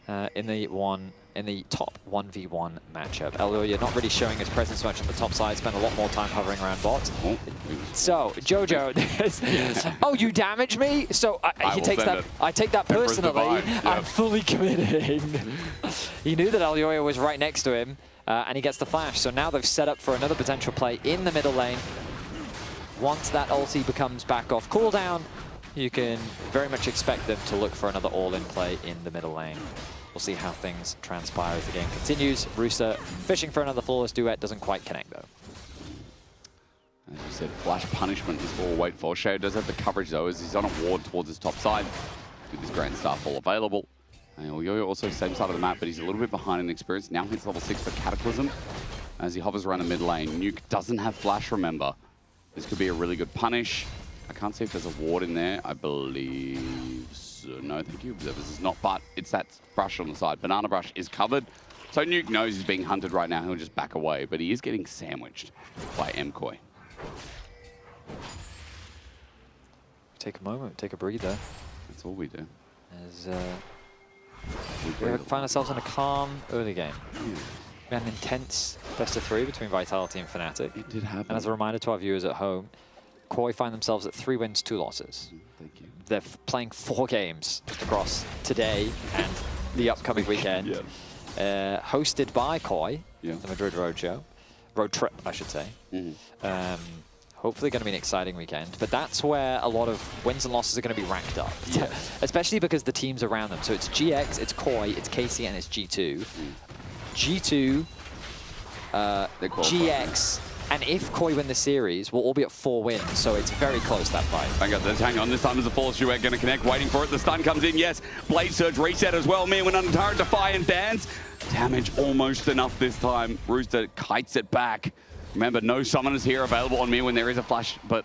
in the top 1v1 matchup. Elyoya not really showing his presence much on the top side, spent a lot more time hovering around bot. Oh. So, Jojo, oh, you damaged me? So he takes that. I take that personally. Yep. I'm fully committing. He knew that Elyoya was right next to him, and he gets the flash. So now they've set up for another potential play in the middle lane. Once that ulti becomes back off cooldown, you can very much expect them to look for another all-in play in the middle lane. We'll see how things transpire as the game continues. Rooster fishing for another flawless duet, doesn't quite connect though. As you said, flash punishment is all we'll wait for. Sheo does have the coverage though, as he's on a ward towards his top side with his Grand Starfall available. And Elyoya also same side of the map, but he's a little bit behind in experience. Now hits level 6 for Cataclysm as he hovers around the mid lane. Nuke doesn't have flash, remember. This could be a really good punish. I can't see if there's a ward in there. I believe so. No, thank you. Observers is not, but it's that brush on the side. Banana Brush is covered. So Nuke knows he's being hunted right now. He'll just back away, but he is getting sandwiched by MKoi. Take a moment, take a breather. That's all we do. As we find ourselves in a calm early game. We had an intense best of 3 between Vitality and Fnatic. It did happen. And as a reminder to our viewers at home, Koi find themselves at 3 wins, 2 losses. Thank you. They're playing 4 games across today and the upcoming weekend. Hosted by Koi, the Madrid Road Trip, I should say. Hopefully going to be an exciting weekend, but that's where a lot of wins and losses are going to be racked up, especially because the teams around them. So it's GX, it's Koi, it's KC, and it's G2. G2, GX, and if Koi win the series, we'll all be at 4 wins, so it's very close, that fight. Hang on, this time there's a Force Duet going to connect, waiting for it. The stun comes in, yes. Blade Surge reset as well. Mirwin under turret, Defiant Dance. Damage almost enough this time. Rooster kites it back. Remember, no summoners here available on Mirwin. There is a flash, but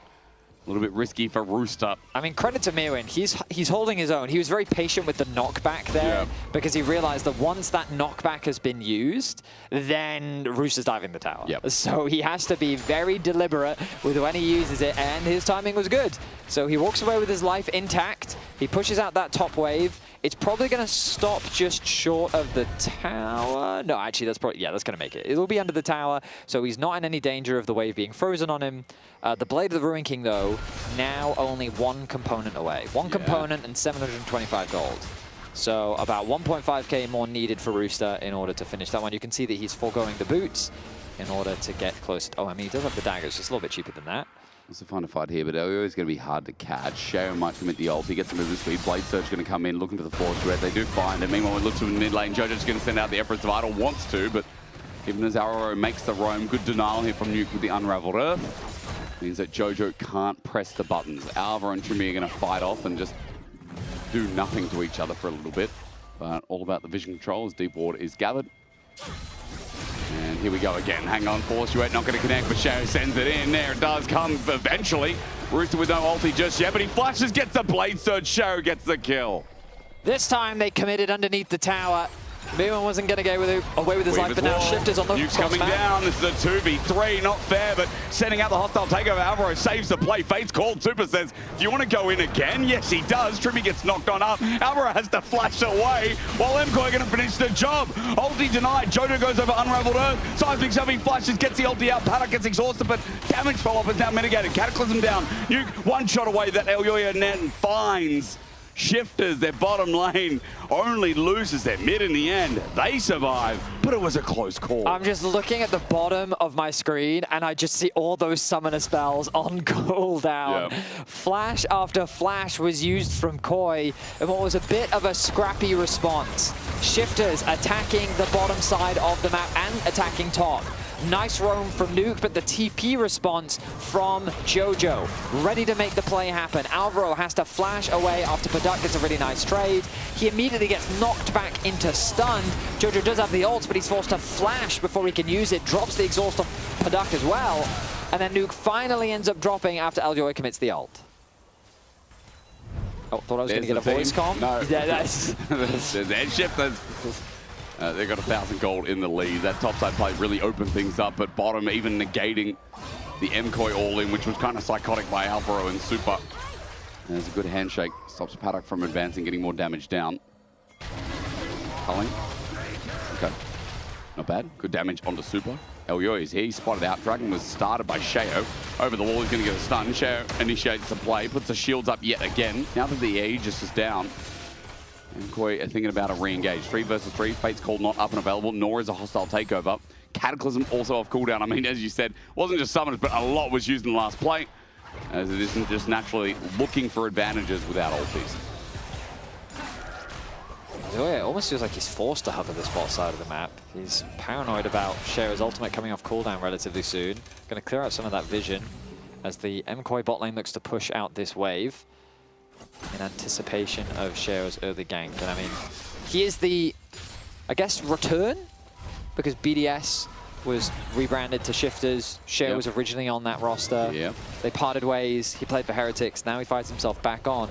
a little bit risky for Rooster. I mean, credit to Mirwin. He's holding his own. He was very patient with the knockback there because he realized that once that knockback has been used, then Rooster's diving the tower. So he has to be very deliberate with when he uses it, and his timing was good. So he walks away with his life intact, He pushes out that top wave. It's probably going to stop just short of the tower. No, actually, that's probably, yeah, that's going to make it. It'll be under the tower, so he's not in any danger of the wave being frozen on him. The Blade of the Ruin King, though, now only one component away. One component and 725 gold. So about 1.5k more needed for Rooster in order to finish that one. You can see that he's foregoing the boots in order to get closer. Oh, I mean, he does have the daggers, just a little bit cheaper than that. It's a fun fight here, but Elio is going to be hard to catch. Shayo might commit the ult. He gets some movement speed. Blade Surge going to come in, looking for the force duet. They do find it. Meanwhile, we look to the mid lane. Jojo's going to send out the Emperor's Vital. Wants to, but even as Arrow makes the roam, good denial here from Nuke with the Unraveled Earth. Means that Jojo can't press the buttons. Alva and Trimi are going to fight off and just do nothing to each other for a little bit. But all about the vision control as Deep Ward is gathered. And here we go again. Hang on, Force Duet not going to connect, but Shayo sends it in. There it does come eventually. Rooster with no ulti just yet, but he flashes, gets the Blade Surge. Shayo gets the kill. This time they committed underneath the tower. Mewan wasn't going to get away with his life, but now Shifters on the Nuke's coming down. This is a 2v3, not fair, but sending out the hostile takeover. Alvaro saves the play. Fate's called. Super says, do you want to go in again? Yes, he does. Trimi gets knocked on up. Alvaro has to flash away, while MKoi going to finish the job. Ulti denied. Jojo goes over Unraveled Earth. Seismic Selfie flashes, gets the ulti out. Paddock gets exhausted, but damage fall-off is now mitigated. Cataclysm down. Nuke one shot away that Elyoya net finds. Shifters, their bottom lane, only loses their mid in the end. They survive, but it was a close call. I'm just looking at the bottom of my screen, and I just see all those summoner spells on cooldown. Yep. Flash after flash was used from Koi, and what was a bit of a scrappy response. Shifters attacking the bottom side of the map and attacking top. Nice roam from Nuke, but the TP response from Jojo. Ready to make the play happen. Alvaro has to flash away after Paduk gets a really nice trade. He immediately gets knocked back into stun. Jojo does have the ult, but he's forced to flash before he can use it. Drops the exhaust on Paduk as well. And then Nuke finally ends up dropping after Elyoya commits the ult. Oh, thought I was going to get a voice comm? No. Yeah, that's... There's edge shifters. They've got 1,000 gold in the lead. That topside play really opened things up, but bottom even negating the MKoi all-in, which was kind of psychotic by Alvaro and Super. And there's a good handshake. Stops Paddock from advancing, getting more damage down. Culling. Okay. Not bad. Good damage onto Super. Elyoya is here. He spotted out. Dragon was started by Shayo. Over the wall, he's going to get a stun. Shayo initiates the play, puts the shields up yet again. Now that the Aegis is down, MKoi are thinking about a re-engage. 3 versus 3. Fate's called not up and available, nor is a hostile takeover. Cataclysm also off cooldown. I mean, as you said, wasn't just summoners, but a lot was used in the last play, as it isn't just naturally looking for advantages without ultis. It almost feels like he's forced to hover this bot side of the map. He's paranoid about Shayo's ultimate coming off cooldown relatively soon. Going to clear out some of that vision as the MKoi bot lane looks to push out this wave in anticipation of Shayo's early gank. And I mean, he is the, I guess, return, because BDS was rebranded to Shifters. Shayo was originally on that roster. They parted ways. He played for Heretics. Now he fights himself back on.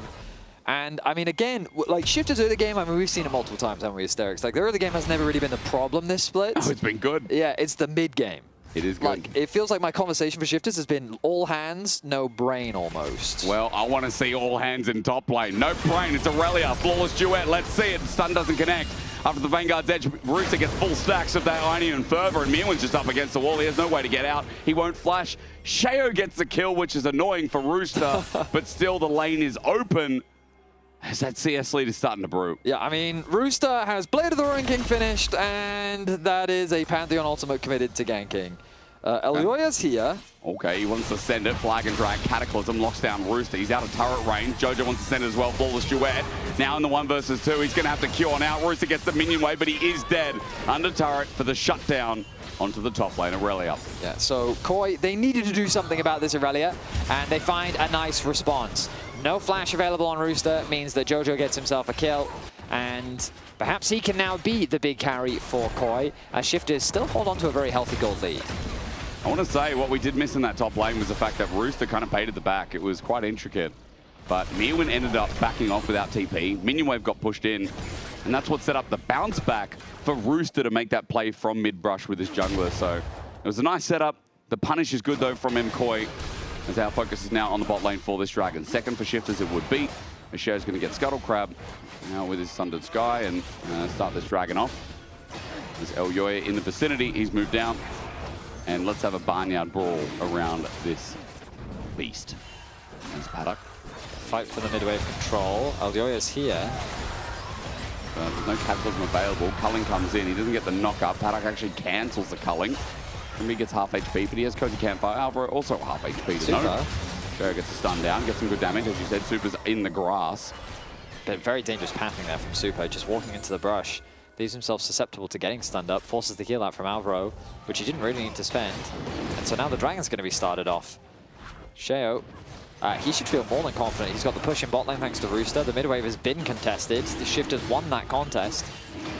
And I mean, again, like Shifters early game, I mean, we've seen it multiple times, haven't we, Asterix? Like, the early game has never really been the problem this split. Oh, it's been good. Yeah, it's the mid game. It is good. Like, it feels like my conversation for Shifters has been all hands, no brain almost. Well, I want to see all hands in top lane. No brain, it's Aurelia. Flawless duet, let's see it. Stun doesn't connect. After the Vanguard's edge, Rooster gets full stacks of that Ionian and Fervor, and Mirwan's just up against the wall. He has no way to get out. He won't flash. Shayo gets the kill, which is annoying for Rooster, but still the lane is open. As that CS lead is starting to brew. Yeah, I mean, Rooster has Blade of the Ruin King finished, and that is a Pantheon ultimate committed to ganking. Elyoya's here. Okay, he wants to send it. Flag and drag. Cataclysm locks down Rooster. He's out of turret range. Jojo wants to send it as well. Flawless duet. Now in the 1 versus 2. He's going to have to Q on out. Rooster gets the minion wave, but he is dead. Under turret for the shutdown onto the top lane. Aurelia. Yeah, so Koi, they needed to do something about this Aurelia, and they find a nice response. No flash available on Rooster means that Jojo gets himself a kill, and perhaps he can now be the big carry for Koi, as Shifters still hold on to a very healthy gold lead. I want to say what we did miss in that top lane was the fact that Rooster kind of baited the back. It was quite intricate, but Mirwan ended up backing off without TP. Minion wave got pushed in, and that's what set up the bounce back for Rooster to make that play from mid-brush with his jungler. So it was a nice setup. The punish is good though from MKoi, as our focus is now on the bot lane for this Dragon. Second for Shifters it would be. Asher's going to get Scuttle Crab now with his Sundered Sky and start this dragon off. There's Elyoya in the vicinity. He's moved down. And let's have a barnyard brawl around this beast. There's Paddock. Fight for the mid-wave control. Elyoya's here. There's no Cataclysm available. Culling comes in. He doesn't get the knock-up. Paddock actually cancels the Culling. He gets half HP, but he has Cozy Campfire. Alvaro also half HP to know. Sherry gets a stun down, gets some good damage. As you said, Super's in the grass. But very dangerous pathing there from Super, just walking into the brush. Leaves himself susceptible to getting stunned up, forces the heal out from Alvaro, which he didn't really need to spend. And so now the Dragon's going to be started off. Sheo, he should feel more than confident. He's got the push in bot lane thanks to Rooster. The mid-wave has been contested. The Shifters won that contest.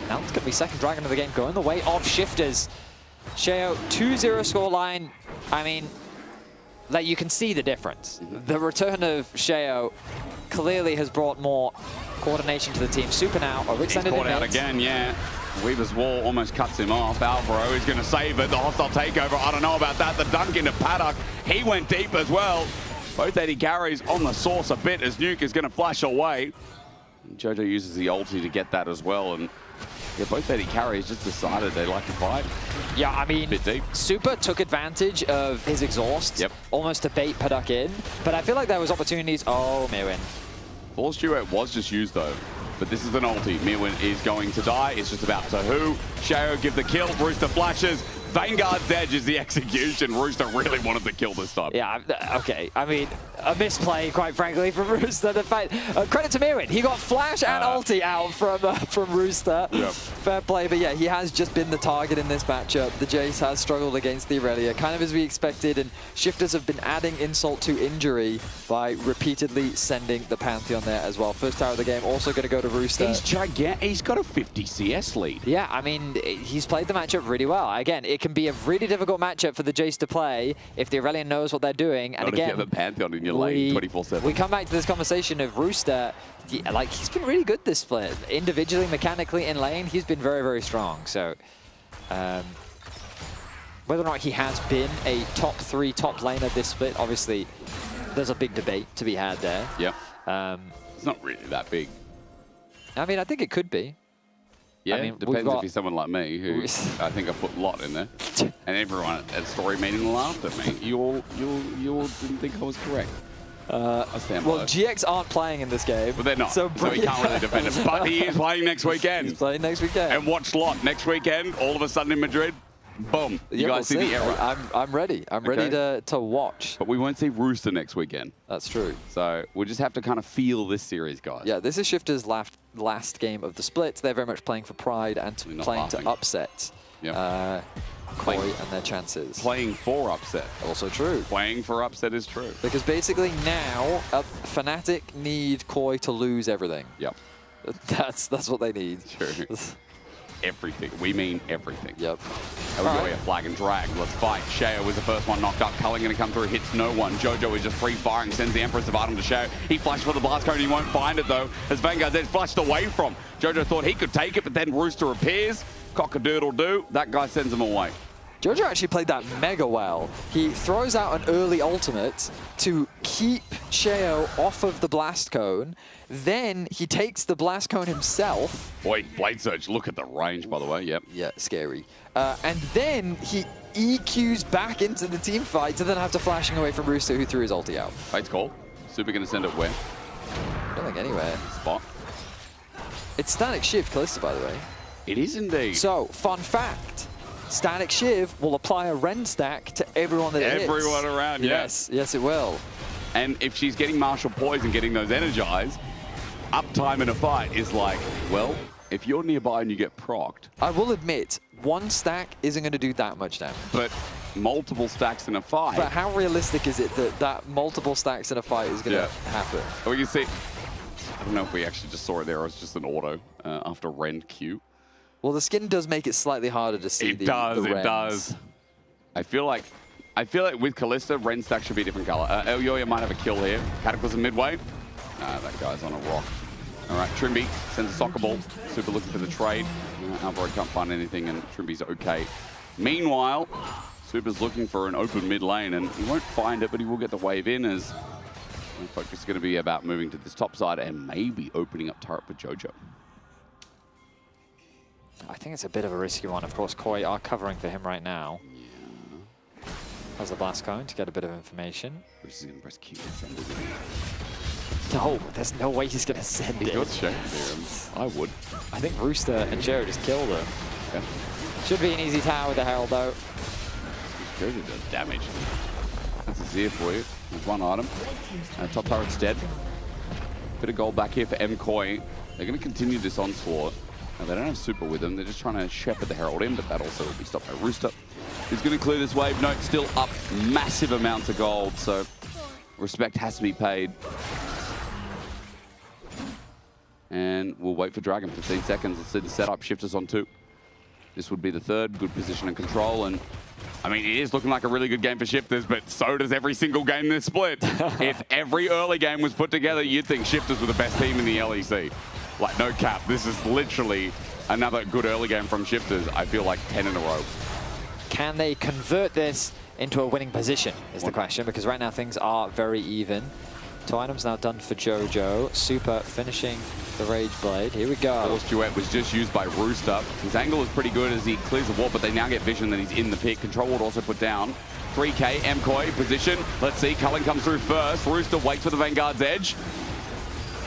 Now it's going to be second Dragon of the game, going the way of Shifters. Sheo, 2-0 scoreline. I mean, like, you can see the difference. The return of Sheo clearly has brought more coordination to the team. Super now, He's caught out again, yeah. Weaver's wall almost cuts him off. Alvaro is going to save it. The hostile takeover, I don't know about that. The dunk into Paddock, he went deep as well. Both AD carries on the source a bit as Nuke is going to flash away. And Jojo uses the ulti to get that as well. And yeah, both AD carries just decided they like to fight. Yeah, I mean, bit deep. Super took advantage of his exhaust, almost to bait Paddock in. But I feel like there was opportunities. Oh, Mirwin. Force Duet was just used though. But this is an ulti. Mirwin is going to die. It's just about to who. Sheo give the kill. Rooster flashes. Vanguard's edge is the execution. Rooster really wanted to kill this time. Yeah, okay. I mean, a misplay, quite frankly, from Rooster. The fact, credit to Mirwin. He got flash and ulti out from Rooster. Yep. Fair play, but yeah, he has just been the target in this matchup. The Jace has struggled against the Irelia, kind of as we expected, and Shifters have been adding insult to injury by repeatedly sending the Pantheon there as well. First tower of the game also going to go to Rooster. He's gigantic. He's got a 50 CS lead. Yeah, I mean, he's played the matchup really well. Again, it can be a really difficult matchup for the Jace to play if the Irelia knows what they're doing. And Not again, if you have a Pantheon in your lane 24/7. We come back to this conversation of Rooster. Yeah, like, he's been really good this split. Individually, mechanically, in lane, he's been very, very strong. So, whether or not he has been a top 3 top laner this split, obviously, there's a big debate to be had there. Yep. It's not really that big. I mean, I think it could be. Yeah, I mean, depends if he's someone like me, who I think I put a lot in there, and everyone at story meeting laughed at me. You all didn't think I was correct. Well, GX aren't playing in this game. But they're not, so he can't really defend it. But he is playing next weekend. He's playing next weekend. And watch Lot next weekend. All of a sudden in Madrid, boom. You guys see the error. I'm ready. I'm ready to watch. But we won't see Rooster next weekend. That's true. So we'll just have to kind of feel this series, guys. Yeah, this is Shifters' last game of the split. They're very much playing for pride and playing to upset Koi and their chances. Playing for upset. Also true. Playing for upset is true. Because basically now, Fnatic need Koi to lose everything. Yep. That's what they need. Sure. Everything. We mean everything. Yep. Elyoya, flag and drag. Let's fight. Sheo was the first one knocked up. Culling going to come through. Hits no one. Jojo is just free firing. Sends the Empress of Artem to Sheo. He flashed for the blast cone. He won't find it though. As Vanguard's edge flashed away from. Jojo thought he could take it, but then Rooster appears. Cock-a-doodle-doo. That guy sends him away. Jojo actually played that mega well. He throws out an early ultimate to keep Sheo off of the blast cone. Then he takes the blast cone himself. Boy, Blade Surge, look at the range, by the way. Yep. Yeah, scary. And then he EQs back into the team fight to then have to flashing away from Rooster, who threw his ulti out. Fate's call. Super going to send it where? I don't think anywhere. Spot. It's Static Shiv Calista, by the way. It is indeed. So, fun fact. Static Shiv will apply a Rend stack to everyone that it hits. Everyone around, yes. Yes, it will. And if she's getting Martial Poison, getting those energized, uptime in a fight is like, well, if you're nearby and you get procced. I will admit, one stack isn't going to do that much damage. But multiple stacks in a fight. But how realistic is it that multiple stacks in a fight is going to happen? We can see, I don't know if we actually just saw it there or it's just an auto after Rend Q. Well, the skin does make it slightly harder to see the Rends. It does. I feel like with Kalista, Rend stack should be a different color. Elyoya might have a kill here. Cataclysm midway. Nah, that guy's on a rock. All right, Trimby sends a soccer ball. Super looking for the trade. Alvaro can't find anything, and Trimby's okay. Meanwhile, Super's looking for an open mid lane, and he won't find it, but he will get the wave in as The focus is going to be about moving to this top side and maybe opening up turret for JoJo. I think it's a bit of a risky one. Of course, Koi are covering for him right now. Yeah. Has the blast cone to get a bit of information. Which is going to press Q to send it. No, there's no way he's going to send it. Good shame, I would. I think Rooster and Joe just killed him. Okay. Should be an easy tower with the Herald, though. JoJo does damage. That's a Zia for you. There's one item. Top turret's dead. Bit of gold back here for MKoi. They're going to continue this onslaught. Now, they don't have super with them. They're just trying to shepherd the Herald in, but that also will be stopped by Rooster. He's going to clear this wave. Note still up massive amounts of gold, so respect has to be paid. And we'll wait for Dragon. 15 seconds. Let's see the setup. Shifters on 2. This would be the third. Good position and control. And I mean, it is looking like a really good game for Shifters, but so does every single game this split. If every early game was put together, you'd think Shifters were the best team in the LEC. Like, no cap. This is literally another good early game from Shifters. I feel like 10 in a row. Can they convert this into a winning position is the question, because right now things are very even. 2 items now done for JoJo. Super finishing the Rage Blade. Here we go. Force Duet was just used by Rooster. His angle is pretty good as he clears the wall, but they now get vision that he's in the pit. Control ward also put down. 3K, MKoi, position. Let's see, Cullen comes through first. Rooster waits for the Vanguard's edge.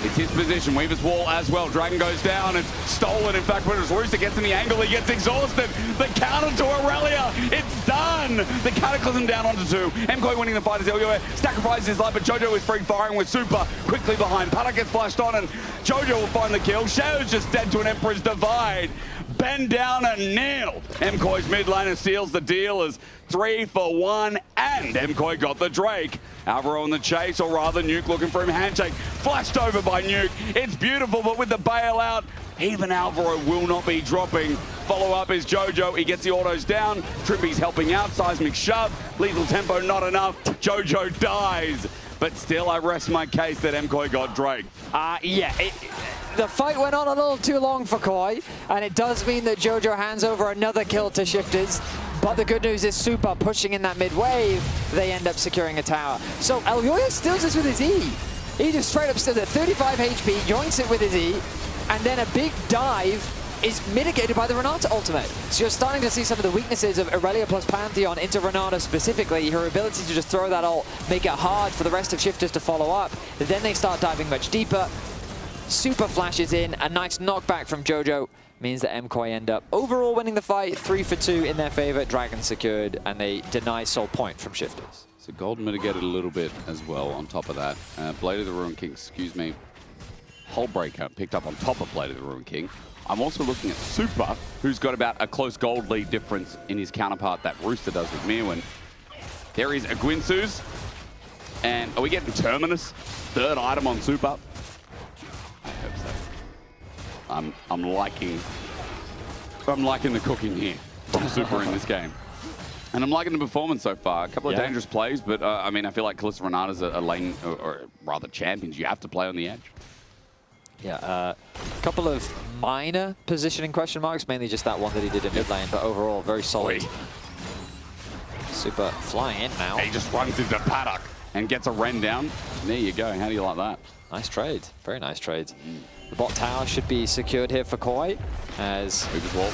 It's his position. Weaver's wall as well. Dragon goes down. It's stolen. In fact, when Rooster gets in the angle, he gets exhausted. The counter to Aurelia. It's done. The Cataclysm down onto 2. MKoi winning the fight as Elio sacrifices his life, but JoJo is free firing with Super quickly behind. Paddock gets flashed on, and JoJo will find the kill. Shao's just dead to an Emperor's Divide. Bend down and kneel. MKoi's mid laner seals the deal as 3 for 1, and MKoi got the Drake. Alvaro in the chase, or rather Nuke looking for him. Handshake flashed over by Nuke. It's beautiful, but with the bailout, even Alvaro will not be dropping. Follow up is JoJo. He gets the autos down. Trippy's helping out. Seismic shove. Lethal tempo not enough. JoJo dies. But still, I rest my case that MKoi got Drake. Yeah, the fight went on a little too long for Koi, and it does mean that JoJo hands over another kill to Shifters. But the good news is Super pushing in that mid wave, they end up securing a tower. So Elyoya steals this with his E. He just straight up steals at 35 HP, yoinks it with his E, and then a big dive is mitigated by the Renata ultimate. So you're starting to see some of the weaknesses of Aurelia plus Pantheon into Renata specifically. Her ability to just throw that ult, make it hard for the rest of Shifters to follow up. Then they start diving much deeper. Super flashes in, a nice knockback from JoJo means that MKoi end up overall winning the fight, 3 for 2 in their favor. Dragon secured, and they deny sole point from Shifters. So gold mitigated a little bit as well on top of that. Blade of the Ruined King, Hullbreaker picked up on top of Blade of the Ruined King. I'm also looking at Super, who's got about a close gold lead difference in his counterpart that Rooster does with Mirwin. There is a Gwinsus, and are we getting Terminus? 3rd item on Super. I hope so. I'm liking the cooking here from Super in this game. And I'm liking the performance so far. A couple of dangerous plays, but I mean, I feel like Kalista Renata's a lane, or rather champions you have to play on the edge. Yeah, a couple of minor positioning question marks, mainly just that one that he did in mid lane, but overall, very solid. Super flying in now. He just runs into Paddock and gets a Ren down. There you go. How do you like that? Nice trade. Very nice trade. The bot tower should be secured here for Koi, as... Weaver's wall.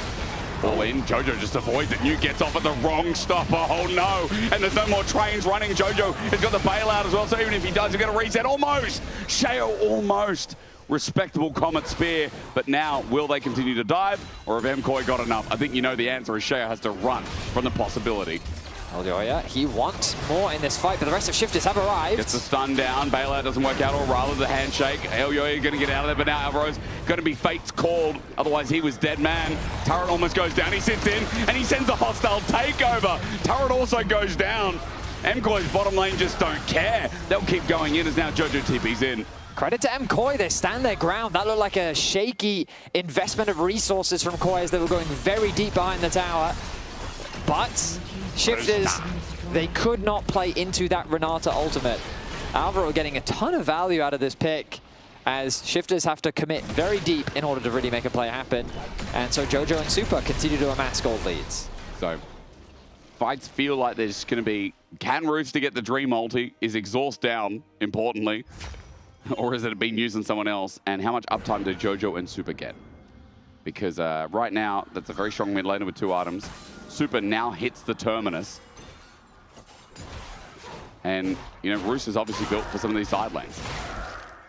All in. JoJo just avoids it. Nuke gets off at the wrong stopper. Oh no. And there's no more trains running. JoJo has got the bailout as well, so even if he does, he's going to reset. Almost. Shao almost. Respectable Comet Spear, but now will they continue to dive, or have MKoi got enough? I think you know the answer is Shao has to run from the possibility. Elyoya, he wants more in this fight, but the rest of Shifters have arrived. Gets the stun down, bailout doesn't work out, or rather the handshake. Elyoya going to get out of there, but now Alvaro's going to be fate's called, otherwise he was dead man. Turret almost goes down, he sits in, and he sends a hostile takeover. Turret also goes down. MKoi's bottom lane just don't care. They'll keep going in as now JoJo TP's in. Credit to MKoi, they stand their ground. That looked like a shaky investment of resources from Koi as they were going very deep behind the tower. But Shifters, they could not play into that Renata ultimate. Alvaro getting a ton of value out of this pick as Shifters have to commit very deep in order to really make a play happen. And so JoJo and Super continue to amass gold leads. So fights feel like there's going to be, can Rooster get the Dream ulti? Is Exhaust down, importantly? Or is it being used on someone else? And how much uptime do Jojo and Super get? Because right now, that's a very strong mid laner with 2 items. Super now hits the Terminus. And, you know, Rooster's obviously built for some of these side lanes.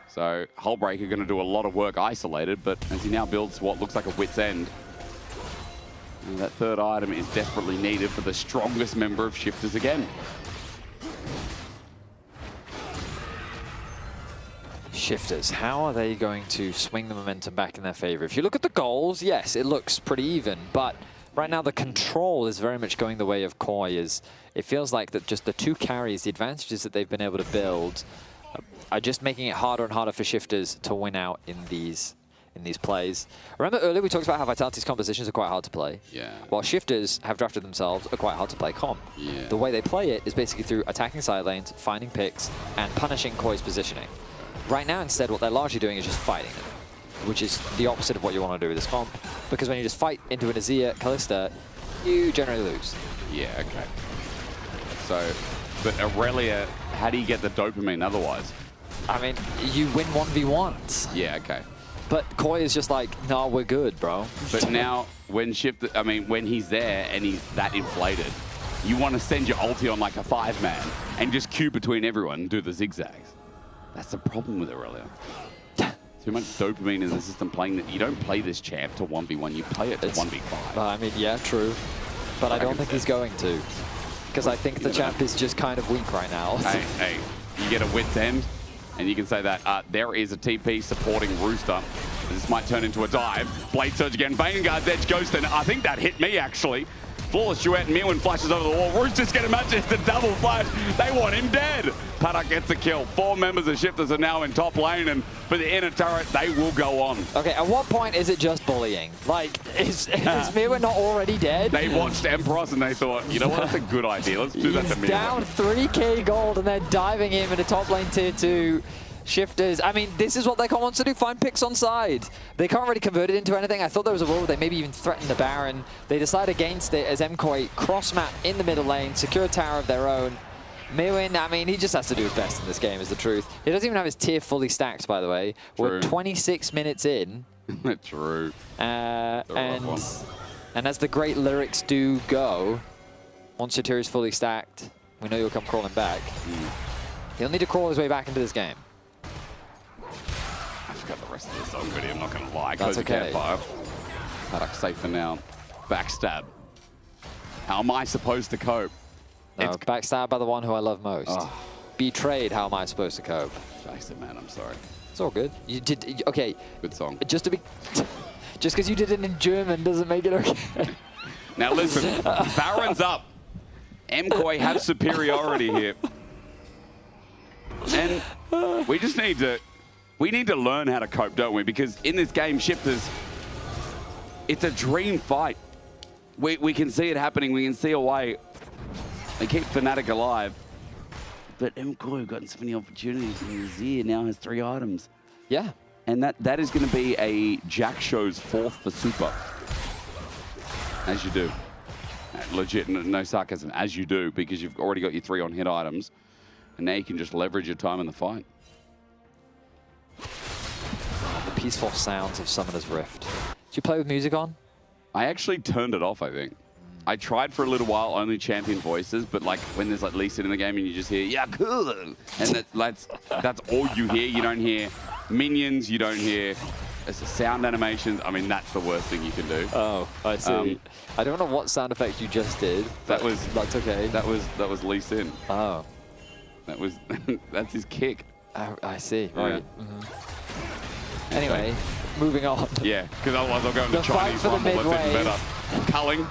So Hullbreaker going to do a lot of work isolated, but as he now builds what looks like a wit's end, and that 3rd item is desperately needed for the strongest member of Shifters again. Shifters, how are they going to swing the momentum back in their favor? If you look at the goals, yes, it looks pretty even, but right now the control is very much going the way of Koi. It feels like that just the 2 carries, the advantages that they've been able to build, are just making it harder and harder for Shifters to win out in these plays. Remember earlier we talked about how Vitality's compositions are quite hard to play? Yeah. While Shifters have drafted themselves are quite hard to play comp. Yeah. The way they play it is basically through attacking side lanes, finding picks, and punishing Koi's positioning. Right now, instead, what they're largely doing is just fighting them, which is the opposite of what you want to do with this comp. Because when you just fight into an Azir, Kalista, you generally lose. Yeah, okay. So, but Aurelia, how do you get the dopamine otherwise? I mean, you win 1v1s. Yeah, okay. But Koi is just like, nah, we're good, bro. But now, when when he's there and he's that inflated, you want to send your ulti on like a 5-man and just queue between everyone and do the zigzags. That's the problem with Aurelia. Too much dopamine in the system playing that. You don't play this champ to 1v1, you play it to 1v5. I mean, yeah, true. But I don't think he's going to. Because I think the champ is just kind of weak right now. Hey, you get a wit's end, and you can say that there is a TP supporting Rooster. This might turn into a dive. Blade Surge again. Vanguard's Edge Ghost, and I think that hit me, actually. Flawless duet, and Mewin flashes over the wall. Rooster's going to match it. It's a double flash. They want him dead. Paddock gets the kill. 4 members of Shifters are now in top lane, and for the inner turret, they will go on. Okay, at what point is it just bullying? Like, is Mewin not already dead? They watched Empress and they thought, you know what, that's a good idea. Let's do that to Mewin. He's down 3k gold, and they're diving him in a top lane tier 2. Shifters, I mean, this is what Lecon wants to do, find picks on side. They can't really convert it into anything. I thought there was a role where they maybe even threatened the Baron. They decide against it as MKoi cross-map in the middle lane, secure a tower of their own. Mewin, I mean, he just has to do his best in this game, is the truth. He doesn't even have his tier fully stacked, by the way. True. We're 26 minutes in. True. And as the great lyrics do go, once your tier is fully stacked, we know you'll come crawling back. He'll need to crawl his way back into this game. I forgot the rest of the song video, I'm not going to lie. That's okay. Paddock safe for now. Backstab. How am I supposed to cope? No, backstabbed by the one who I love most. Oh. Betrayed, how am I supposed to cope? Jason, man, I'm sorry. It's all good. You did, okay. Good song. Just because you did it in German doesn't make it okay. Now listen, Baron's up. MKoi have superiority here. And we just need to learn how to cope, don't we? Because in this game, Shifters, it's a dream fight. We can see it happening. We can see a way. They keep Fnatic alive. But MKoi have gotten so many opportunities, and Azir now has 3 items. Yeah. And that is going to be a Jack Show's 4th for Super. As you do. Legit, no sarcasm, as you do, because you've already got your 3 on-hit items. And now you can just leverage your time in the fight. The peaceful sounds of Summoner's Rift. Did you play with music on? I actually turned it off, I think. I tried for a little while, only champion voices, but like when there's like Lee Sin in the game and you just hear, yeah, cool. And that's all you hear. You don't hear minions, you don't hear sound animations. I mean, that's the worst thing you can do. Oh, I see. I don't know what sound effect you just did. That's okay. That was Lee Sin. Oh. That's his kick. I see. Right. Yeah. Anyway, moving on. Yeah, because otherwise I'll go into The Chinese fight for the Rumble. That's even mid-wave. better. Culling.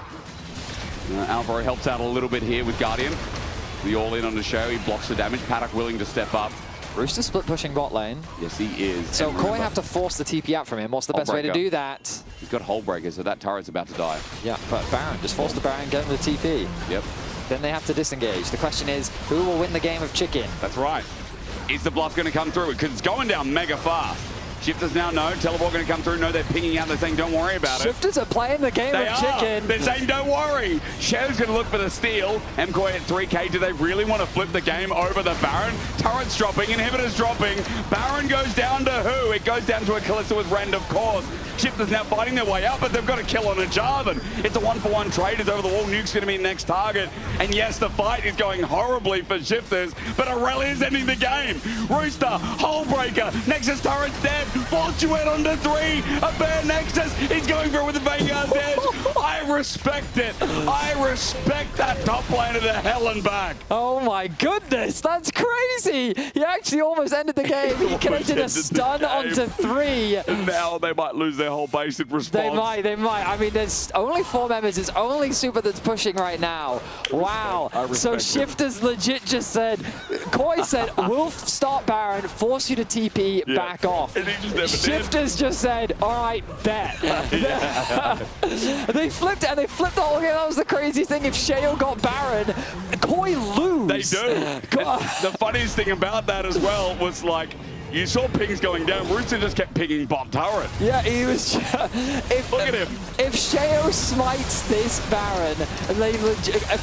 Alvaro helps out a little bit here with Guardian. The all-in on the show. He blocks the damage. Paddock willing to step up. Rooster split pushing bot lane. Yes, he is. So Koi have to force the TP out from him. What's the best way to do that? He's got Hullbreaker, so that turret's about to die. Yeah, but Baron, just force the Baron, get him the TP. Yep. Then they have to disengage. The question is, who will win the game of chicken? That's right. Is the bluff going to come through? Because it's going down mega fast. Shifters now know. Teleport going to come through. No, they're pinging out. They're saying, don't worry about it. Shifters are playing the game of chicken. They're saying, don't worry. Shadow's going to look for the steal. MKOI at 3k. Do they really want to flip the game over the Baron? Turret's dropping. Inhibitor's dropping. Baron goes down to who? It goes down to a Kalista with Rend, of course. Shifters now fighting their way up, but they've got a kill on a Jarvan. It's a 1-for-1 trade. It's over the wall. Nuke's going to be next target. And yes, the fight is going horribly for Shifters, but Aurelia is ending the game. Rooster, Hullbreaker, Nexus turret's dead. Fortuit onto 3. A Bear Nexus. He's going for it with the Vanguard's edge. I respect it. I respect that top lane to the hell and back. Oh my goodness, that's crazy. He actually almost ended the game. He connected a stun onto 3. And now they might lose their whole base in response. They might. I mean, there's only 4 members. It's only Super that's pushing right now. Wow. So Shifters legit just said, Koi said, we'll start Baron, force you to TP, back off. And he just Shifters just said, all right, bet. They flipped it, and they flipped the whole game. That was the craziest thing. If Sheo got Baron, Koi lose. They do. The funniest thing about that as well was like, you saw pings going down. Rooster just kept pinging bot turret. Yeah, he was. Look at him. If Sheo smites this Baron, they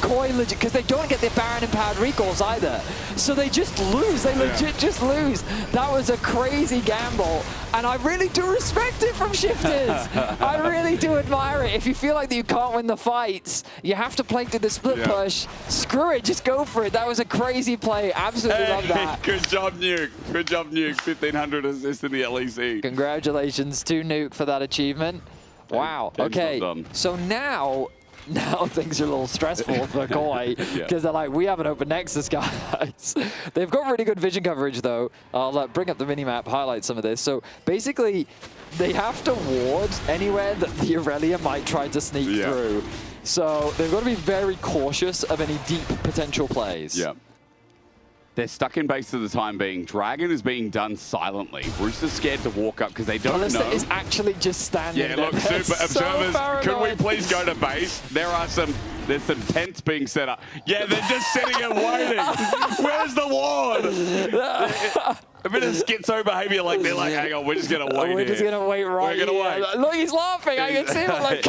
Koi legit, because they don't get the Baron empowered recalls either, so they just lose. They legit just lose. That was a crazy gamble, and I really do respect it from Shifters. I really do admire it. If you feel like that you can't win the fights, you have to play to the split push. Screw it, just go for it. That was a crazy play. Absolutely love that. Good job, Nuke. Good job, Nuke. 1,500 assists in the LEC. Congratulations to Nuke for that achievement. Wow. Okay. So now things are a little stressful for Koi because they're like, we have an open Nexus, guys. They've got really good vision coverage, though. I'll bring up the minimap, highlight some of this. So basically, they have to ward anywhere that the Aurelia might try to sneak through. So they've got to be very cautious of any deep potential plays. Yeah. They're stuck in base for the time being. Dragon is being done silently. Rooster's scared to walk up because they don't know. Kalista is actually just standing there. there. Look, Super Observers, could we please go to base? There's some tents being set up. Yeah, they're just sitting and waiting. Where's the ward? A bit of schizo behavior, like they're like, hang on, we're just gonna wait. We're just gonna wait right here. Wait. Look, he's laughing. I can see him like.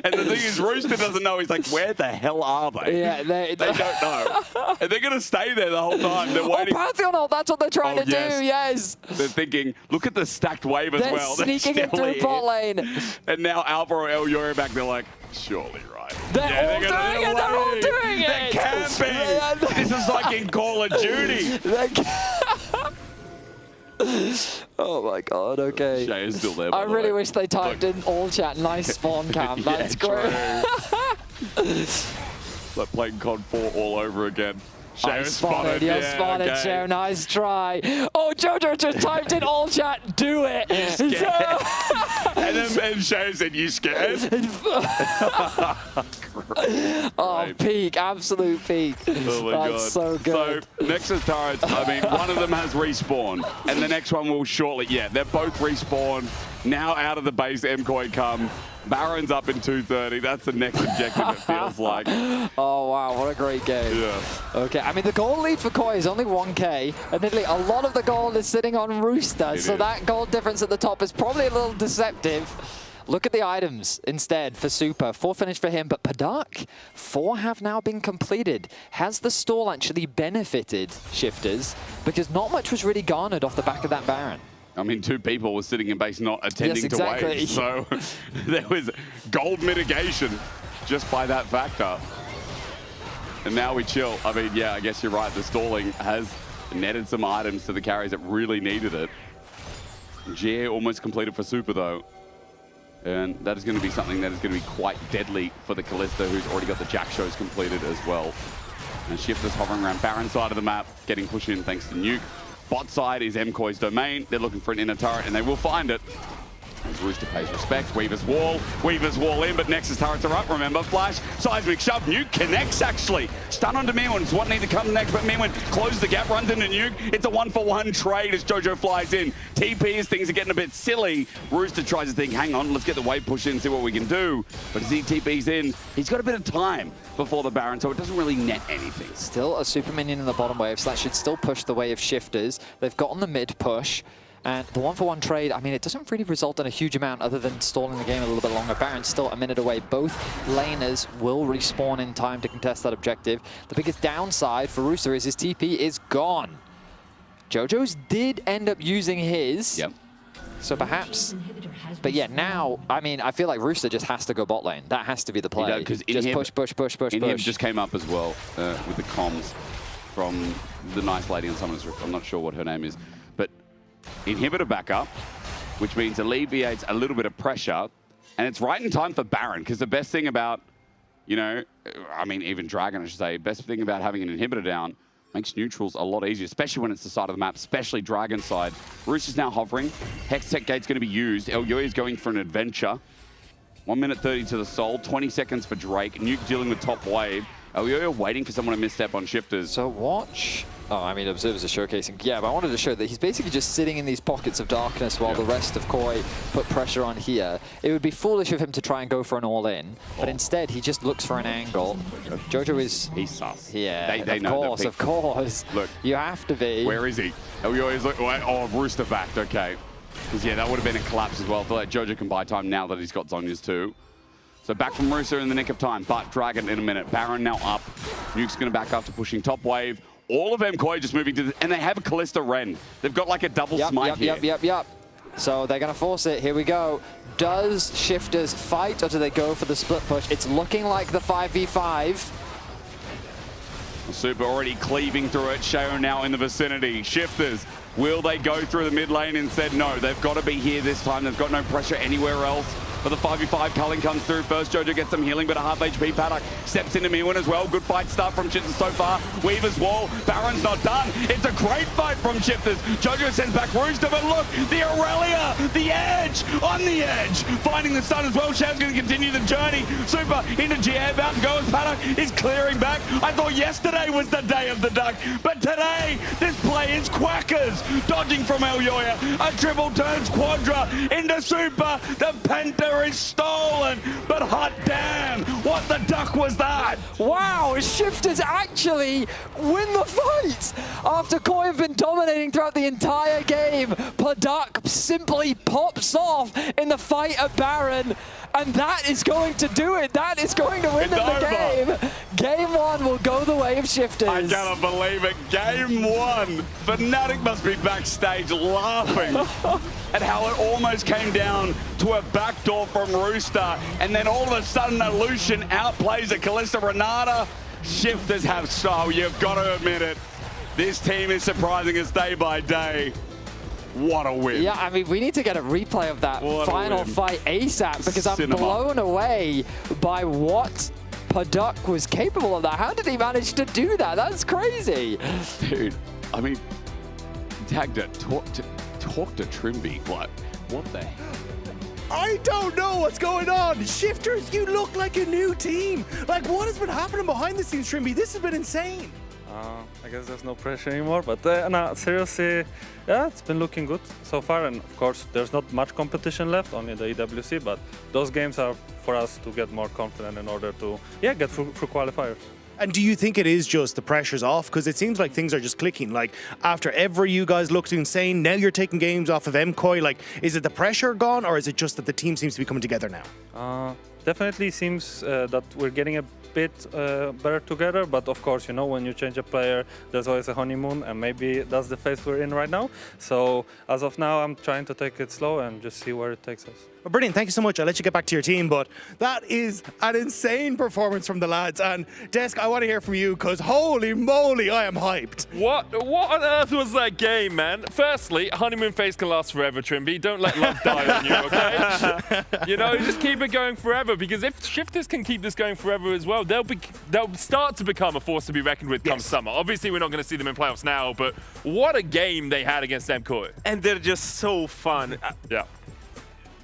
And the thing is, Rooster doesn't know. He's like, where the hell are they? Yeah, they don't know. And they're gonna stay there the whole time. They're waiting. Oh, Pantheon, that's what they're trying to do. Yes. They're thinking, look at the stacked wave as well. They're sneaking it through bot lane. And now Alvaro El Yuri back. They're like, surely right. They're all doing it. They're all doing it. They're camping. This is like in Call of Duty. Oh my god, okay. Shay is still there. I really wish they typed in all chat. Nice spawn cam. That's great. Like playing COD 4 all over again. I spotted, you spotted, Joe. Nice try. Oh, Jojo just typed in all chat, do it. And Shay said, you scared? Oh, peak, absolute peak. Oh my god. That's so good. So, Nexus turrets, I mean, one of them has respawned, and the next one will shortly. Yeah, they're both respawned. Now out of the base, MKOI come. Baron's up in 230. That's the next objective, it feels like. Oh, wow. What a great game. Yeah. Okay. I mean, the gold lead for Koi is only 1k. Admittedly, a lot of the gold is sitting on Rooster. So that gold difference at the top is probably a little deceptive. Look at the items instead for Super. 4 finished for him, but Padak, 4 have now been completed. Has the stall actually benefited Shifters? Because not much was really garnered off the back of that Baron. I mean, 2 people were sitting in base not attending to waves, so there was gold mitigation just by that factor. And now we chill. I mean, yeah, I guess you're right. The stalling has netted some items to the carries that really needed it. GA almost completed for Super, though. And that is going to be something that is going to be quite deadly for the Kalista, who's already got the Jack shows completed as well. And Shifters hovering around Baron side of the map, getting pushed in thanks to Nuke. Bot side is MKOI's domain. They're looking for an inner turret, and they will find it. As Rooster pays respect. Weaver's wall in, but Nexus turrets are up, remember. Flash, seismic shove. Nuke connects, actually. Stun onto Mirwin. It's what needs to come next, but Mirwin closes the gap, runs into Nuke. It's a 1-for-1 trade as Jojo flies in. TP as things are getting a bit silly. Rooster tries to think, hang on, let's get the wave push in and see what we can do. But as he TP's in, he's got a bit of time before the Baron, so it doesn't really net anything. Still a super minion in the bottom wave, so that should still push the way of Shifters. They've got on the mid push. And the 1-for-1 trade, I mean, it doesn't really result in a huge amount other than stalling the game a little bit longer. Baron's still a minute away. Both laners will respawn in time to contest that objective. The biggest downside for Rooster is his TP is gone. Jojo's did end up using his. Yep. So perhaps, but yeah, now, I mean, I feel like Rooster just has to go bot lane. That has to be the play. Because just push. Inhib just came up as well with the comms from the nice lady on Summoner's Rift. I'm not sure what her name is. But inhibitor backup, which means alleviates a little bit of pressure. And it's right in time for Baron, because the best thing about, you know, I mean, even Dragon, I should say, best thing about having an inhibitor down makes neutrals a lot easier, especially when it's the side of the map, especially Dragon side. Rooster's now hovering. Hextech Gate's going to be used. Elyoya is going for an adventure. 1 minute 30 to the soul, 20 seconds for Drake. Nuke dealing with top wave. Elyoya waiting for someone to misstep on shifters. So watch. Oh, I mean, observers are showcasing. Yeah, but I wanted to show that he's basically just sitting in these pockets of darkness while the rest of Koi put pressure on here. It would be foolish of him to try and go for an all-in, but instead he just looks for an angle. Jojo is... He's sus. Yeah, they know of course. Look. You have to be. Where is he? Elyoya's like, oh, Rooster backed, okay. Because, yeah, that would have been a collapse as well. I feel like Jojo can buy time now that he's got Zhonya's too. So back from Rooster in the nick of time, but Dragon in a minute. Baron now up. Nuke's going to back up to pushing top wave. All of MKoi just moving to the... And they have a Callista Ren. They've got like a double smite here. Yep. So they're going to force it. Here we go. Does Shifters fight or do they go for the split push? It's looking like the 5v5. Super already cleaving through it. Shao now in the vicinity. Shifters, will they go through the mid lane instead? No, they've got to be here this time. They've got no pressure anywhere else. But the 5v5 culling comes through first. Jojo gets some healing, but a half HP Paddock steps into Mirwin as well. Good fight start from Shifters so far. Weaver's wall. Baron's not done. It's a great fight from Shifters. Jojo sends back Rooster, but look, the Aurelia, the edge, on the edge. Finding the stun as well. Shao's going to continue the journey. Super into GA, about to go as Paddock is clearing back. I thought yesterday was the day of the duck, but today, this play is quackers. Dodging from Elyoya. A triple turns Quadra into Super. The Penta is stolen, but hot damn, what the duck was that? Wow, Shifters actually win the fight! After Koi have been dominating throughout the entire game, Paddock simply pops off in the fight at Baron, and that is going to do it. That is going to win them the game. Game 1 will go the way of Shifters. I cannot believe it. Game 1. Fnatic must be backstage laughing at how it almost came down to a backdoor from Rooster, and then all of a sudden a Lucian outplays a Callista Renata. Shifters have style, you've got to admit it. This team is surprising us day by day. What a win. Yeah, I mean, we need to get a replay of that final fight ASAP, because I'm blown away by what Paddock was capable of that. How did he manage to do that? That's crazy. Dude, I mean, tagged it, talk to Trimby, like, what the hell? I don't know what's going on. Shifters, you look like a new team. Like, what has been happening behind the scenes, Trimby? This has been insane. I guess there's no pressure anymore, but no, seriously, yeah, it's been looking good so far, and of course there's not much competition left, only the EWC, but those games are for us to get more confident in order to, get through qualifiers. And do you think it is just the pressure's off? Because it seems like things are just clicking. Like, after ever you guys looked insane, now you're taking games off of MKoi. Like, is it the pressure gone, or is it just that the team seems to be coming together now? Definitely seems that we're getting a bit better together, but of course, you know, when you change a player, there's always a honeymoon, and maybe that's the phase we're in right now. So as of now, I'm trying to take it slow and just see where it takes us. Well, brilliant, thank you so much. I'll let you get back to your team, but that is an insane performance from the lads. And Desk, I want to hear from you, because holy moly, I am hyped. What on earth was that game, man? Firstly, honeymoon phase can last forever, Trimby. Don't let love die on you, okay? You know, just keep it going forever, because if Shifters can keep this going forever as well, they'll start to become a force to be reckoned with come summer. Obviously, we're not going to see them in playoffs now, but what a game they had against MKoi. And they're just so fun. Yeah.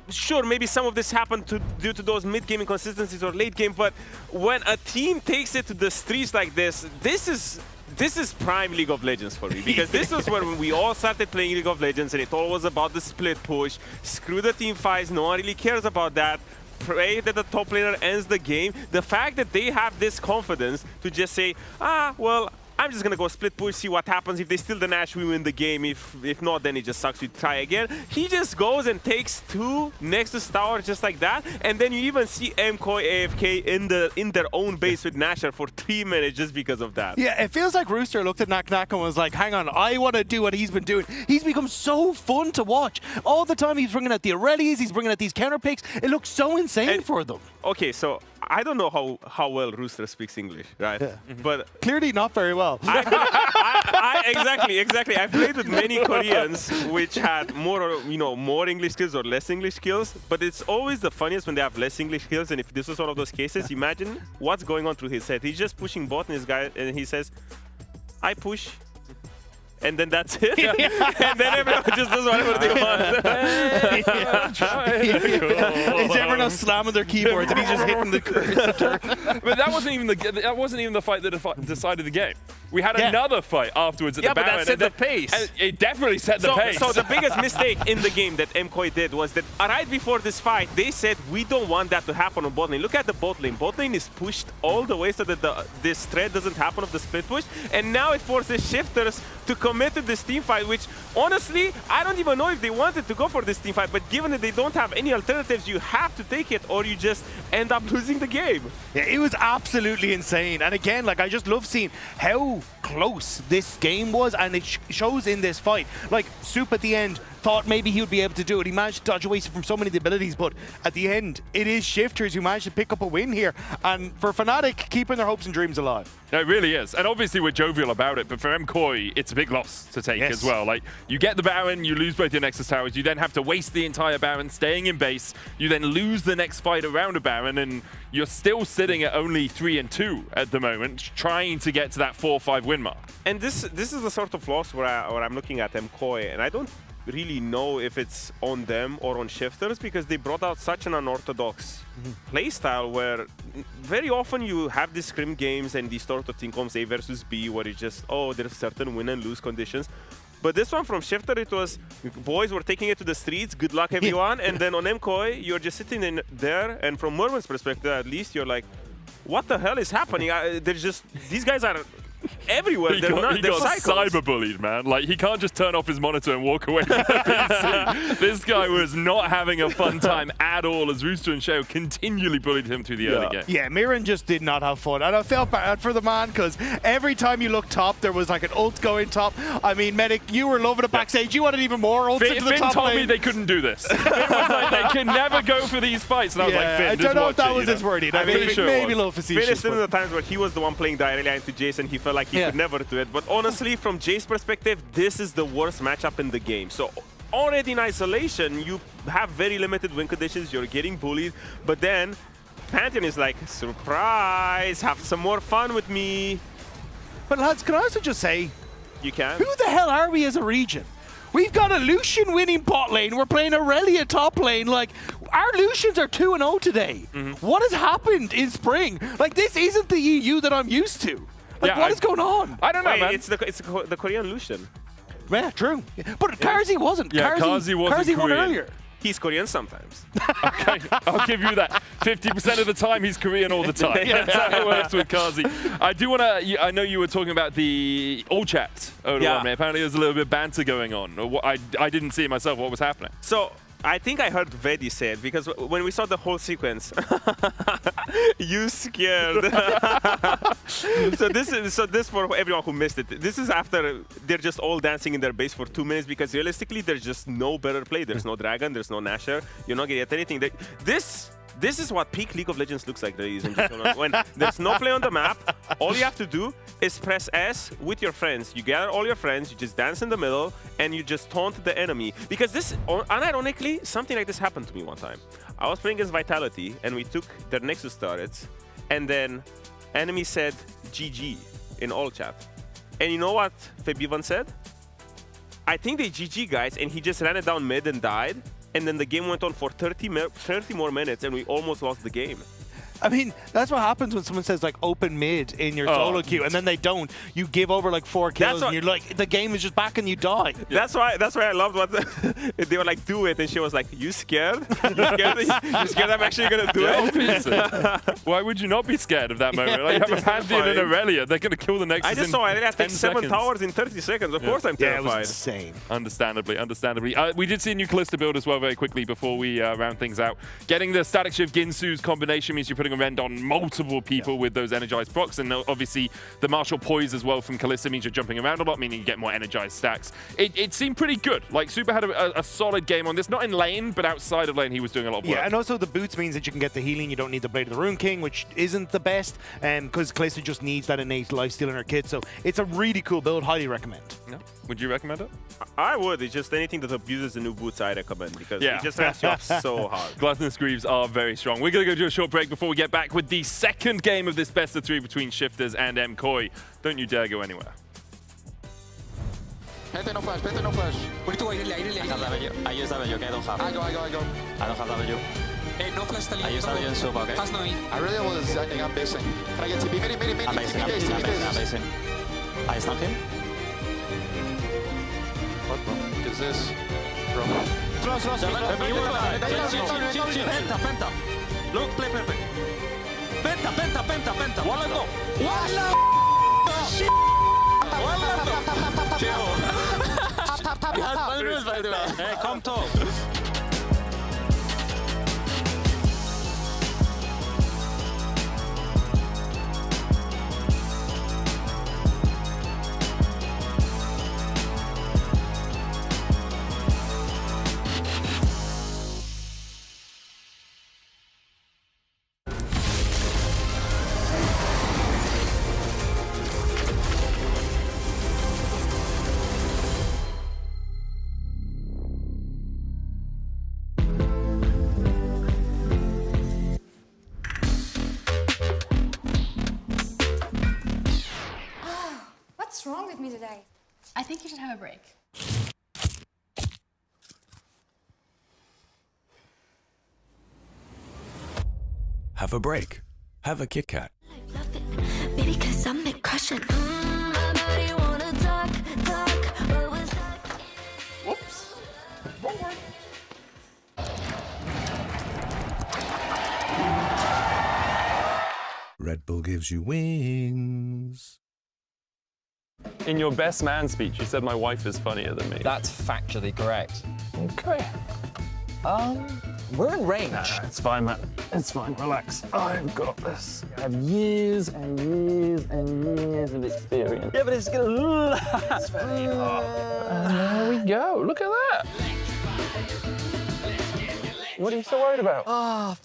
Sure, maybe some of this happened due to those mid-game inconsistencies or late game, but when a team takes it to the streets like this, this is prime League of Legends for me, because this was when we all started playing League of Legends and it all was about the split push. Screw the team fights, no one really cares about that. Pray that the top laner ends the game. The fact that they have this confidence to just say, well, I'm just gonna go split push, see what happens. If they steal the Nash, we win the game. If not, then it just sucks. We try again. He just goes and takes 2 Nexus Tower just like that. And then you even see MKoi AFK in their own base with Nasher for 3 minutes just because of that. Yeah, it feels like Rooster looked at Nak and was like, hang on, I want to do what he's been doing. He's become so fun to watch. All the time he's bringing out the Aurelies, he's bringing out these counter picks. It looks so insane for them. Okay, so I don't know how well Rooster speaks English, right? Yeah. But clearly not very well. Exactly. I played with many Koreans which had more English skills or less English skills, but it's always the funniest when they have less English skills. And if this was one of those cases, imagine what's going on through his head. He's just pushing bot and this guy, and he says, "I push." And then that's it. And then everyone just does whatever they want. Is everyone else slamming their keyboards and he's just hitting the turn? But that wasn't even the fight that decided the game. We had another fight afterwards at the Baron. But that set the pace. It definitely set the pace. So the biggest mistake in the game that MKoi did was that right before this fight, they said, we don't want that to happen on bot lane. Look at the bot lane. Bot lane is pushed all the way so that this thread doesn't happen of the split push. And now it forces shifters to commit to this team fight, which honestly, I don't even know if they wanted to go for this team fight. But given that they don't have any alternatives, you have to take it or you just end up losing the game. Yeah, it was absolutely insane. And again, like, I just love seeing how close this game was, and it shows in this fight. Like, Soup at the end thought maybe he would be able to do it. He managed to dodge away from so many of the abilities, but at the end, it is shifters who managed to pick up a win here. And for Fnatic, keeping their hopes and dreams alive. It really is. And obviously we're jovial about it, but for MKoi, it's a big loss to take as well. Like, you get the Baron, you lose both your Nexus Towers, you then have to waste the entire Baron staying in base, you then lose the next fight around a Baron, and you're still sitting at only 3-2 at the moment, trying to get to that 4-5 win mark. And this is the sort of loss where I'm looking at MKoi, and I don't really know if it's on them or on shifters, because they brought out such an unorthodox playstyle where very often you have these scrim games and these sort of things, A versus B, where it's just, oh, there's certain win and lose conditions. But this one from Shifter, it was, boys were taking it to the streets, good luck everyone, and then on MKoi, you're just sitting in there, and from Merwin's perspective at least, you're like, what the hell is happening? There's just, these guys are everywhere. He got cyberbullied, man. Like, he can't just turn off his monitor and walk away from the PC. This guy was not having a fun time at all as Rooster and Sheo continually bullied him through the early game. Yeah, Mirren just did not have fun. And I felt bad for the man, because every time you looked top, there was like an ult going top. I mean, Medic, you were loving it backstage. You wanted even more ults into the top Finn told lane. me they couldn't do this. Finn was like, they can never go for these fights. And I was like, Finn, I don't know if that was his wording. I mean, maybe a little facetious. Finn is still in the times where he was the one playing the Irelia into Jason. He felt like he could never do it. But honestly, from Jay's perspective, this is the worst matchup in the game. So already in isolation, you have very limited win conditions. You're getting bullied. But then Pantheon is like, surprise, have some more fun with me. But lads, can I also just say, you can. Who the hell are we as a region? We've got a Lucian winning bot lane. We're playing Aurelia top lane. Like, our Lucians are 2-0 today. What has happened in spring? Like, this isn't the EU that I'm used to. Like, what is going on? I don't know, man. It's the Korean Lucian. Yeah, true. But Karzi wasn't. Yeah, Karzi wasn't Karzi won Korean. earlier. He's Korean sometimes. Okay, I'll give you that. 50% of the time, he's Korean all the time. That's how it works with Karzi. I do want to, I know you were talking about the all chat. Apparently there's a little bit of banter going on. I didn't see it myself. What was happening? So, I think I heard Vedi say it, because when we saw the whole sequence, you scared. So this for everyone who missed it. This is after they're just all dancing in their base for 2 minutes, because realistically there's just no better play. There's no Dragon, there's no Nasher. You're not gonna get anything. This is what peak League of Legends looks like, ladies and gentlemen. When there's no play on the map, all you have to do is press S with your friends. You gather all your friends, you just dance in the middle, and you just taunt the enemy. Because this, unironically, something like this happened to me one time. I was playing against Vitality, and we took their Nexus turrets, and then enemy said GG in all chat. And you know what Fabivan said? I think they GG, guys, and he just ran it down mid and died. And then the game went on for 30 more minutes, and we almost lost the game. I mean, that's what happens when someone says like open mid in your solo queue, and then they don't. You give over like 4 kills, and you're like, the game is just back, and you die. That's why I loved what they were like, do it, and she was like, you scared? You scared I'm actually gonna do it? Why would you not be scared of that moment? Like, you have a Pantheon and Aurelia, they're gonna kill the Nexus. I just saw Aurelia take 7 towers in 30 seconds. Of course I'm terrified. Yeah, it was insane. Understandably. We did see a new Kalista build as well very quickly before we round things out. Getting the Static Shift Ginsu's combination means you're putting a rend on multiple people with those energized procs, and obviously the Martial Poise as well from Kalista means you're jumping around a lot, meaning you get more energized stacks. It seemed pretty good. Like, Super had a solid game on this, not in lane, but outside of lane he was doing a lot of work. Yeah, and also the boots means that you can get the healing. You don't need the Blade of the Rune King, which isn't the best, because Kalista just needs that innate lifesteal in her kit. So it's a really cool build. Highly recommend. Yeah. Would you recommend it? I would. It's just anything that abuses the new boots I recommend, because it just ramps you up so hard. Gluttonous Greaves are very strong. We're going to go do a short break before we get back with the second game of this best of 3 between Shifters and MKOI. Don't you dare go anywhere. Pete no flash. Wait, I use W, okay? I don't have. I go. I don't have W. Hey, no flash, I use W in super, okay? I really was, I think I'm basing. Can I get TP? Mini. I'm basing. I stun him. What is this? Close. Penta. Look, play. Penta. Walla. Shit. Hey, come talk. What's wrong with me today? I think you should have a break. Have a break. Have a Kit Kat. Maybe cause I'm crushing. Whoops. Wrong word. Red Bull gives you wings. In your best man speech, you said my wife is funnier than me. That's factually correct. Okay. We're in range. Nah, it's fine, man. It's fine. Relax. I've got this. I have years and years of experience. Yeah, but it's gonna. It's very hard. And there we go. Look at that. What are you so worried about? Oh,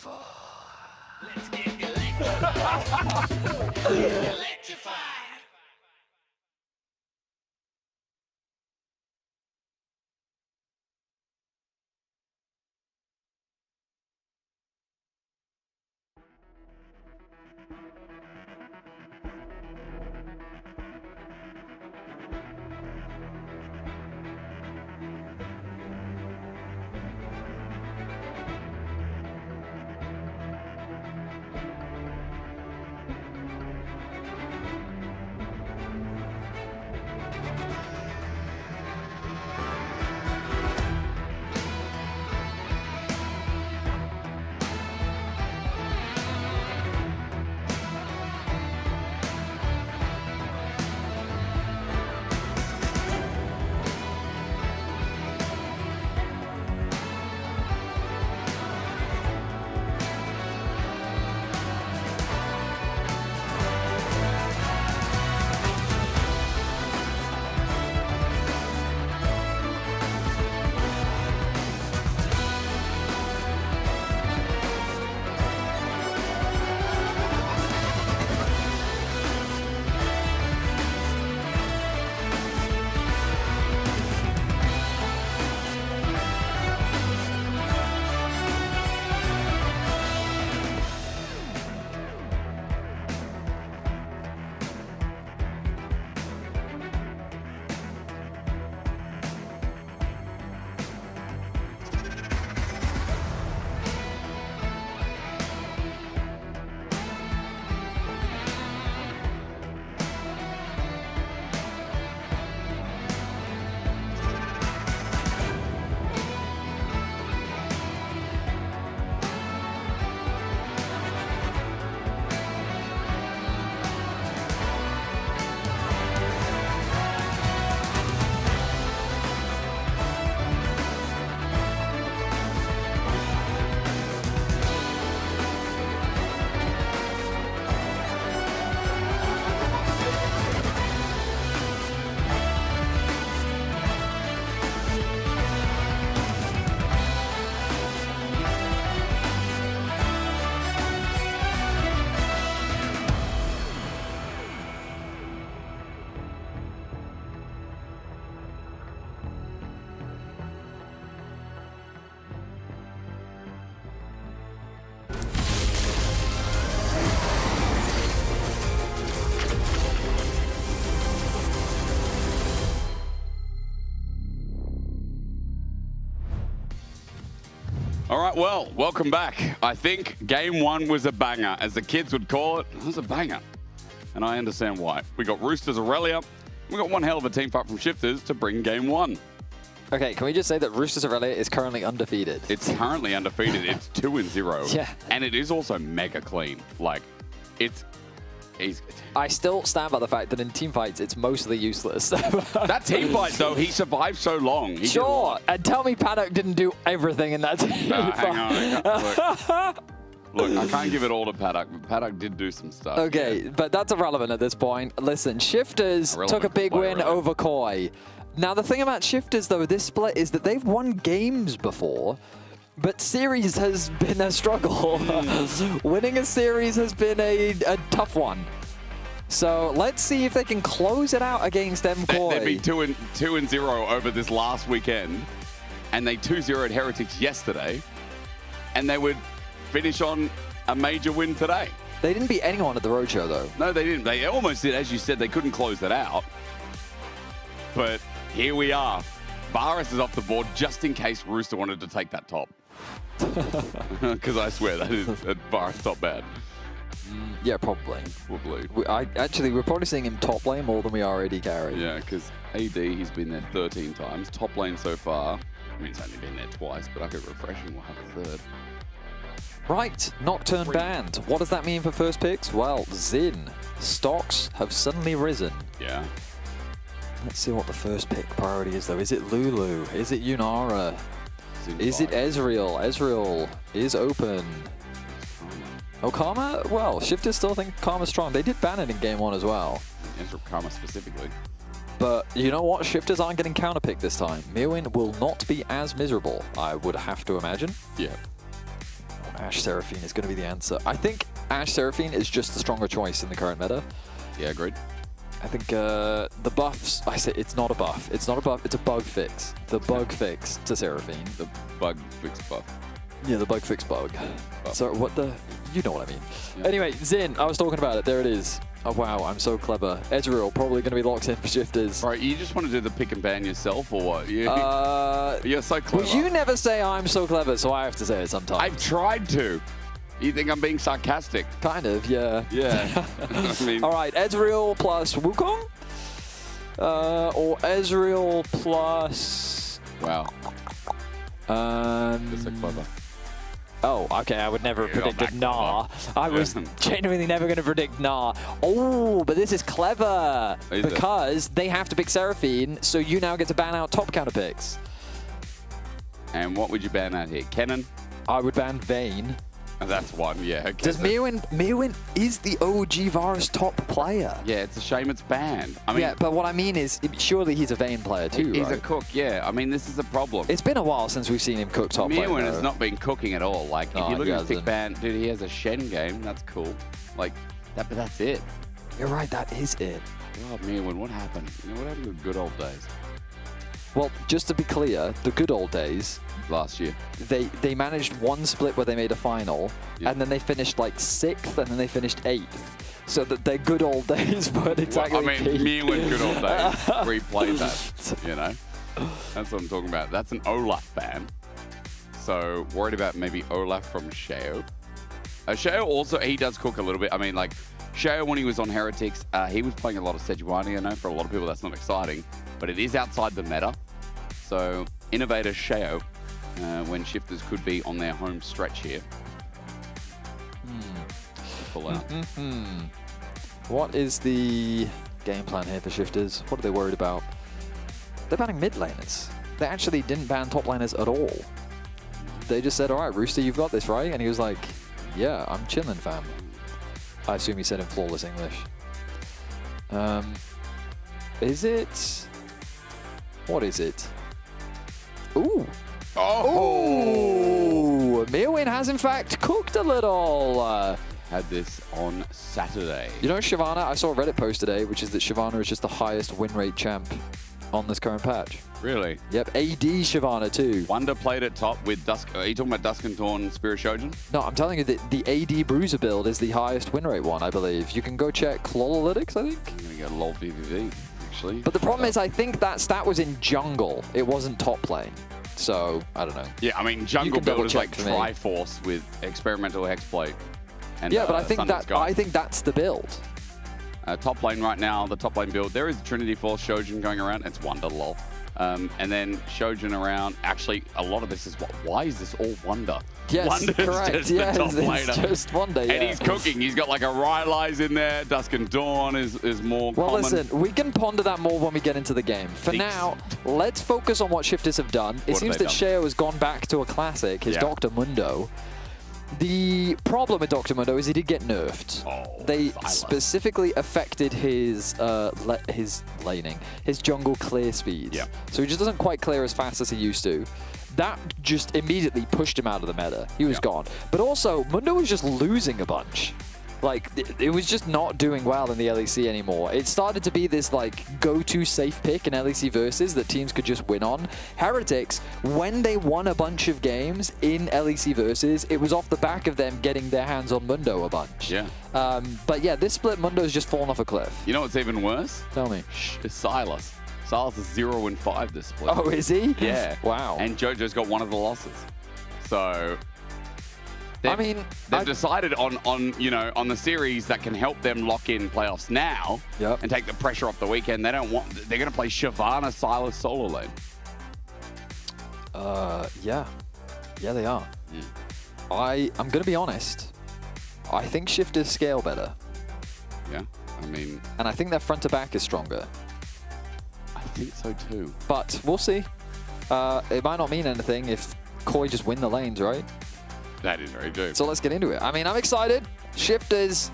All right, well, welcome back. I think game one was a banger. As the kids would call it, it was a banger. And I understand why. We got Roosters Aurelia. We got one hell of a team fight from Shifters to bring game one. Okay, can we just say that Roosters Aurelia is currently undefeated? It's currently undefeated. It's 2-0. Yeah. And it is also mega clean. Like, it's... I still stand by the fact that in team fights, it's mostly useless. That team fight, though, he survived so long. He sure, and tell me Paddock didn't do everything in that team hang on. Look, I can't give it all to Paddock, but Paddock did do some stuff. Okay, but that's irrelevant at this point. Listen, Shifters took a big win over Koi. Now, the thing about Shifters, though, this split is that they've won games before, but series has been a struggle. Winning a series has been a tough one. So let's see if they can close it out against Koi. They've been 2-0 over this last weekend, and they 2-0'd Heretics yesterday, and they would finish on a major win today. They didn't beat anyone at the Roadshow, though. No, they didn't. They almost did. As you said, they couldn't close that out. But here we are. Varus is off the board just in case Rooster wanted to take that top. Because I swear that is a Varus top bad. Yeah, probably. Probably. We're probably seeing him top lane more than we are AD carry. Yeah, because AD, he's been there 13 times. Top lane so far. I mean, he's only been there twice, but I could refresh and we'll have a third. Right, Nocturne banned. What does that mean for first picks? Well, Xin. Stocks have suddenly risen. Yeah. Let's see what the first pick priority is, though. Is it Lulu? Is it Yunara? Is it Ezreal? Ezreal is open. Oh, Karma? Well, Shifters still think Karma's strong. They did ban it in game one as well. Ezreal Karma specifically. But you know what? Shifters aren't getting counterpicked this time. Mirwin will not be as miserable, I would have to imagine. Yeah. Ashe Seraphine is going to be the answer. I think Ashe Seraphine is just the stronger choice in the current meta. Yeah, agreed. I think the buffs, I say it's not a buff. It's not a buff, it's a bug fix. The bug fix to Seraphine. The bug fix buff. Yeah, the bug fix bug. So what the, you know what I mean. Yeah. Anyway, Xin, I was talking about it, there it is. Oh wow, I'm so clever. Ezreal probably going to be locked in for Shifters. Right, you just want to do the pick and ban yourself or what? You're so clever. Well, you never say I'm so clever, so I have to say it sometimes. I've tried to. You think I'm being sarcastic? Kind of, yeah. Yeah. I mean, all right, Ezreal plus Wukong? Or Ezreal plus... Wow. That's so clever. Oh, okay, I would never have predicted Nah. I was genuinely never going to predict Nah. Oh, but this is clever. Because they have to pick Seraphine, so you now get to ban out top counter picks. And what would you ban out here? Kennen? I would ban Vayne. That's one, yeah. Okay. Does Mirwin is the OG Varus top player. Yeah, it's a shame it's banned. I mean, yeah, but what I mean is, surely he's a Vayne player too, He's right? a cook, yeah. I mean, this is a problem. It's been a while since we've seen him cook top lane. Mirwin has not been cooking at all. Like, if you look at his pick ban, dude, he has a Shen game. That's cool. Like, but that's it. You're right, that is it. God, Mirwin, what happened? You know, what happened to the good old days? Well, just to be clear, the good old days, last year, they managed one split where they made a final, and then they finished like 6th, and then they finished 8th. So that their good old days weren't exactly. Well, I mean, me when good old days replayed that. You know, that's what I'm talking about. That's an Olaf ban. So worried about maybe Olaf from Shao. Shao also, he does cook a little bit. I mean, like Shao when he was on Heretics, he was playing a lot of Sejuani. I know for a lot of people that's not exciting, but it is outside the meta. So innovator Shao, when Shifters could be on their home stretch here. Pull out. What is the game plan here for Shifters? What are they worried about? They're banning mid laners. They actually didn't ban top laners at all. They just said, all right, Rooster, you've got this, right? And he was like, yeah, I'm chilling, fam. I assume he said in flawless English. Is it? What is it? Ooh. Oh! Mirwin has in fact cooked a little. Had this on Saturday. You know Shyvana, I saw a Reddit post today, which is that Shyvana is just the highest win rate champ on this current patch. Really? Yep, AD Shyvana too. Wonder played at top with Dusk. Are you talking about Dusk and Torn Spirit Shogun? No, I'm telling you that the AD Bruiser build is the highest win rate one, I believe. You can go check Clawlytics, I think. I'm going to go LOL VVV, actually. But the problem is, I think that stat was in jungle. It wasn't top lane. So, I don't know. Yeah, I mean, jungle build is like Triforce with experimental hexblade. And, yeah, but I think Sundance Guide. that's the build. Top lane right now, the top lane build, there is Trinity Force Shojin going around. It's Wonder, lol. And then Shojin around. Actually, a lot of this is why is this all Wonder? Yes, Wonder's correct. just Yes, the top it's laner. just Wonder, yeah. And he's cooking. He's got like a Rylai's in there. Dusk and Dawn is more Well, common. listen, we can ponder that more when we get into the game. For now, let's focus on what Shifters have done. It seems that Sheo has gone back to a classic, his Dr. Mundo. The problem with Dr. Mundo is he did get nerfed. They specifically affected his laning, his jungle clear speeds. So he just doesn't quite clear as fast as he used to. That just immediately pushed him out of the meta. He was gone. But also, Mundo was just losing a bunch. Like, it was just not doing well in the LEC anymore. It started to be this, like, go-to safe pick in LEC Versus that teams could just win on. Heretics, when they won a bunch of games in LEC Versus, it was off the back of them getting their hands on Mundo a bunch. Yeah. But yeah, this split, Mundo's just fallen off a cliff. You know what's even worse? Tell me. It's Silas. Silas is 0-5 this split. Oh, is he? Yeah. Wow. And JoJo's got one of the losses. So... They've decided on the series that can help them lock in playoffs now and take the pressure off the weekend. They're going to play Shyvana Silas solo lane. Yeah, they are. I'm going to be honest. I think Shifters scale better. Yeah, I mean... And I think their front to back is stronger. I think so too. But we'll see. It might not mean anything if Koi just win the lanes, right? That is very true. So let's get into it. I mean, I'm excited. Shifters,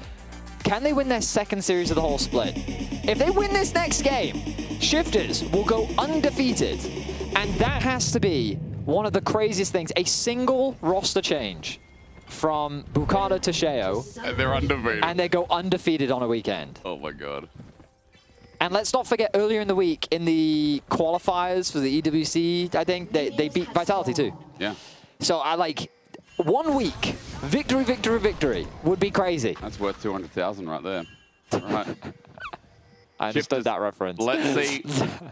can they win their second series of the whole split? If they win this next game, Shifters will go undefeated. And that has to be one of the craziest things. A single roster change from Bukata to Sheo. And they're undefeated. And they go undefeated on a weekend. Oh my god. And let's not forget, earlier in the week, in the qualifiers for the EWC, I think, they beat Vitality too. Yeah. So I like... 1 week, victory, victory, victory would be crazy. That's worth 200,000 right there. All right. I understood that reference. Let's see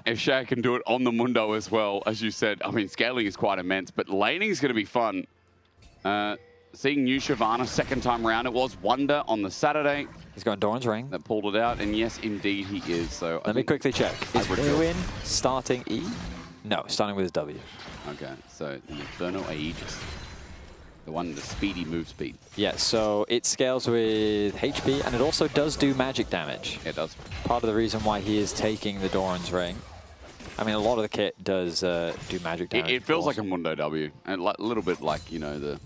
if Shaq can do it on the Mundo as well. As you said, I mean, scaling is quite immense, but laning is going to be fun. Seeing new Shyvana second time round. It was Wonder on the Saturday. He's going Doran's ring. That pulled it out, and yes, indeed he is. So Let me quickly check. Is Erwin starting E? No, starting with his W. Okay, so the Inferno Aegis. The one, the speedy move speed. Yeah, so it scales with HP, and it also does do magic damage. It does. Part of the reason why he is taking the Doran's ring. I mean, a lot of the kit does do magic damage. It feels like a Mundo W, and a little bit like, you know, the...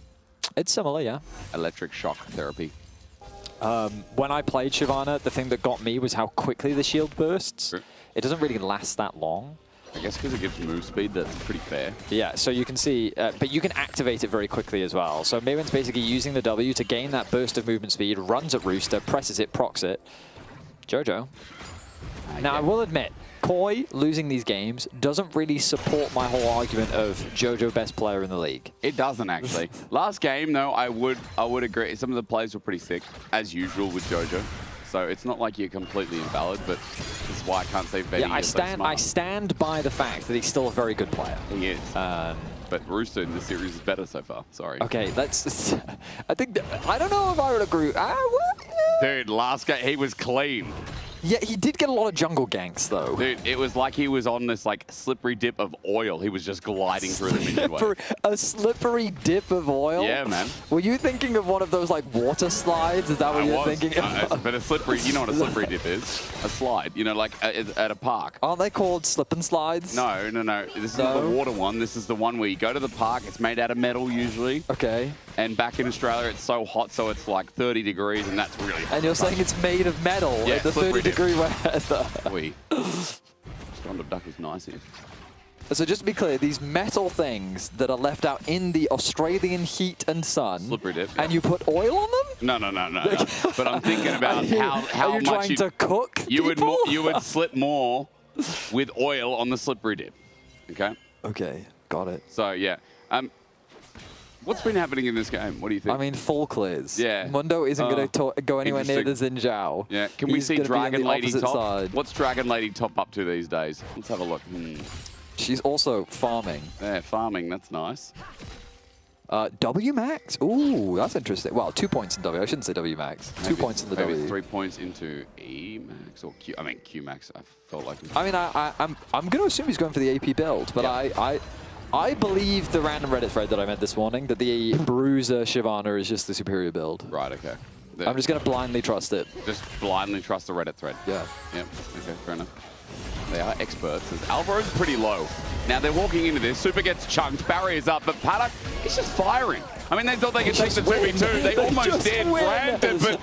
It's similar, yeah. Electric shock therapy. When I played Shyvana, the thing that got me was how quickly the shield bursts. Sure. It doesn't really last that long. I guess because it gives move speed, that's pretty fair. Yeah, so you can see, but you can activate it very quickly as well. So Maywen's basically using the W to gain that burst of movement speed, runs at Rooster, presses it, procs it. Jojo. Now, I will admit, Koi losing these games doesn't really support my whole argument of Jojo best player in the league. It doesn't actually. Last game though, I would agree. Some of the plays were pretty sick, as usual with Jojo. So it's not like you're completely invalid, but this is why I can't say Betty I stand by the fact that he's still a very good player. He is. But Rooster in this series is better so far. Sorry. Okay, let's. I don't know if I would agree. Dude, last game he was clean. Yeah, he did get a lot of jungle ganks, though. Dude, it was like he was on this like slippery dip of oil. He was just gliding through the minion wave. A slippery dip of oil? Yeah, man. Were you thinking of one of those like water slides? Is that what you're thinking of? But a slippery, you know what a slippery dip is? A slide, you know, like at a park. Aren't they called slip and slides? No. This is not the water one. This is the one where you go to the park. It's made out of metal usually. Okay. And back in Australia, it's so hot, so it's like 30 degrees, and that's really hot. And you're saying it's made of metal at the 30-degree weather. Oui. Stranded Duck is nice here. So just to be clear, these metal things that are left out in the Australian heat and sun, slippery dip, and you put oil on them? No. But I'm thinking about how are you much trying to cook you would slip more with oil on the slippery dip. Okay. Okay, got it. So yeah. What's been happening in this game? What do you think? I mean, full clears. Yeah. Mundo isn't going to go anywhere near the Xin Zhao. Yeah. Can we see Dragon Lady top? Side. What's Dragon Lady top up to these days? Let's have a look. She's also farming. Yeah, farming, that's nice. W max? Ooh, that's interesting. Well, 2 points in W. I shouldn't say W max. Maybe, 2 points in the maybe W. 3 points into E max or Q. I mean Q max. I felt like. I mean, I'm going to assume he's going for the AP build, but yeah. I believe the random Reddit thread that I made this morning that the Bruiser Shyvana is just the superior build. Right. Okay. I'm just going to blindly trust it. Just blindly trust the Reddit thread. Yeah. Yep. Okay. Fair enough. They are experts. Alvaro's pretty low. Now they're walking into this. Super gets chunked. Barrier's up, but Paddock is just firing. I mean, they thought they could take the 2v2. They almost did, granted,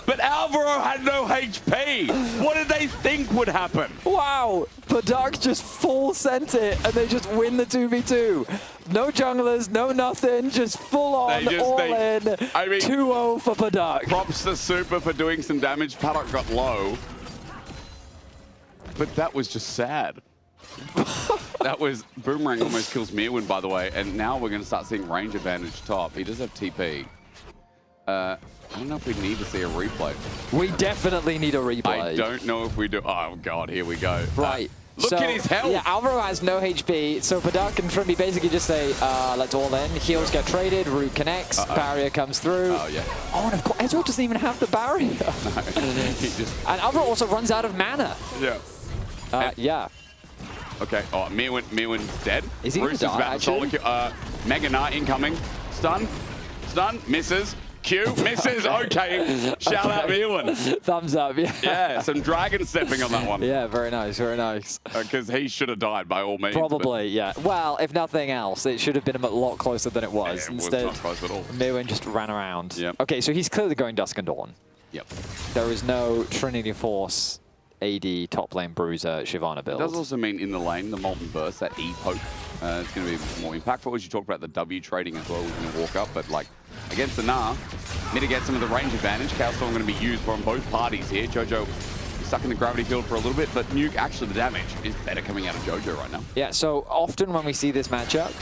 but Alvaro had no HP. What did they think would happen? Wow, Paddock just full sent it, and they just win the 2v2. No junglers, no nothing, just full on, all in. I mean, 2-0 for Paddock. Props to Super for doing some damage. Paddock got low. But that was just sad. That was Boomerang almost kills Mirwin, by the way, and now we're going to start seeing range advantage top. He does have TP. I don't know if we need to see a replay. We definitely need a replay. I don't know if we do. Oh god, here we go. Right. Look at his health. Yeah, Alvaro has no HP, so Paddock and Trimby basically just say, let's all in. Heals get traded, root connects, barrier comes through. Oh yeah. Oh, and of course, Ezreal doesn't even have the barrier. No. And Alvaro also runs out of mana. Yeah. Yeah. Okay. Oh, Mirwin's dead. Is he going to die, actually? Mega Knight incoming. Stun. Misses. Q. Misses. Okay. Shout out Mirwin. Thumbs up, yeah. Yeah, some dragon stepping on that one. Yeah, very nice, very nice. Because he should have died by all means. Probably, yeah. Well, if nothing else, it should have been a lot closer than it was. Yeah, Instead, was not close at all. Mirwin just ran around. Yep. Okay, so he's clearly going Dusk and Dawn. Yep. There is no Trinity Force AD top lane Bruiser Shyvana build. It does also mean in the lane, the Molten Burst, that E poke, it's going to be more impactful. As you talked about the W trading as well, we're going to walk up, but like against the Gnar, mitigate some of the range advantage. Chaos Storm going to be used from both parties here. Jojo stuck in the gravity field for a little bit, but Nuke, actually the damage is better coming out of Jojo right now. Yeah, so often when we see this matchup,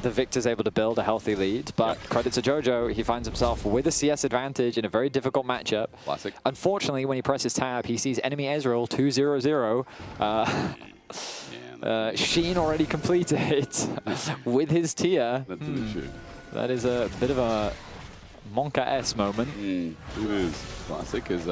the Victor's able to build a healthy lead, but credit to Jojo, he finds himself with a CS advantage in a very difficult matchup. Classic. Unfortunately, when he presses tab, he sees enemy Ezreal 2-0-0. Sheen already completed with his tier. That's an issue. That is a bit of a Monka-S moment. It is. Classic is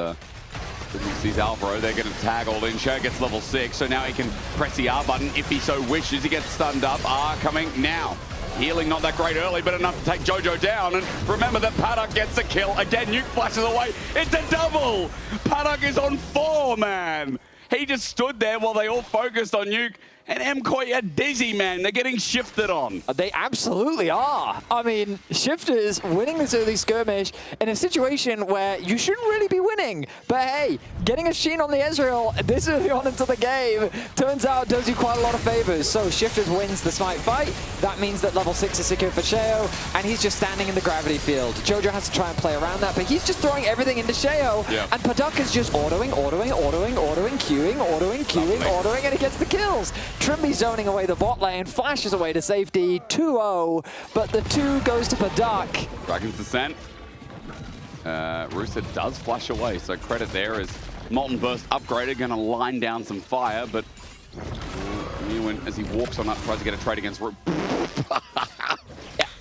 sees Alvaro, they're going to tag all in. Show gets level 6, so now he can press the R button if he so wishes. He gets stunned up. R coming now. Healing not that great early, but enough to take Jojo down. And remember that Paddock gets the kill. Again, Nuke flashes away. It's a double! Paddock is on 4, man! He just stood there while they all focused on Nuke. And MCoy are dizzy, man. They're getting shifted on. They absolutely are. I mean, Shifters winning this early skirmish in a situation where you shouldn't really be winning. But hey, getting a Sheen on the Ezreal this early on into the game turns out does you quite a lot of favors. So Shifters wins the smite fight. That means that level 6 is secure for Sheo, and he's just standing in the gravity field. Jojo has to try and play around that, but he's just throwing everything into Sheo. Yeah. And Paddock is just ordering, queuing, and he gets the kills. Trimby zoning away the bot lane, flashes away to safety, 2-0, but the 2 goes to Paddock. Dragon's Descent. Rooster does flash away, so credit there as Molten Burst upgraded, going to line down some fire, but Mirwin, as he walks on up, tries to get a trade against Root.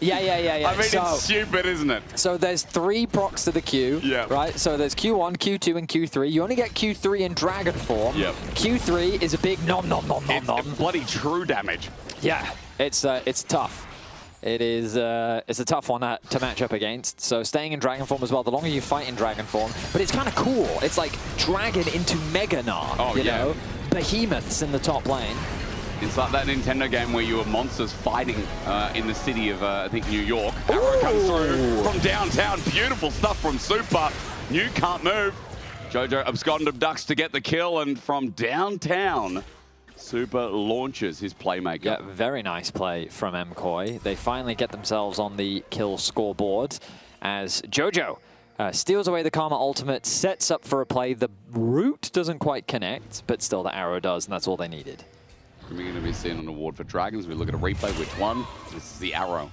Yeah. I mean, it's stupid, isn't it? So there's 3 procs to the Q, right? So there's Q1, Q2, and Q3. You only get Q3 in Dragon form. Yep. Q3 is a big nom. It's bloody true damage. Yeah, it's tough. It's a tough one to match up against. So staying in Dragon form as well, the longer you fight in Dragon form. But it's kind of cool. It's like Dragon into Mega Gnar, you know? Behemoths in the top lane. It's like that Nintendo game where you were monsters fighting in the city of, I think, New York. Arrow comes through from downtown. Beautiful stuff from Super. New can't move. Jojo absconded ducks to get the kill, and from downtown, Super launches his playmaker. Yeah, very nice play from MCoy. They finally get themselves on the kill scoreboard as Jojo steals away the Karma ultimate, sets up for a play. The root doesn't quite connect, but still the arrow does, and that's all they needed. We're going to be seeing an award for Dragons. We look at a replay. Which one? This is the arrow.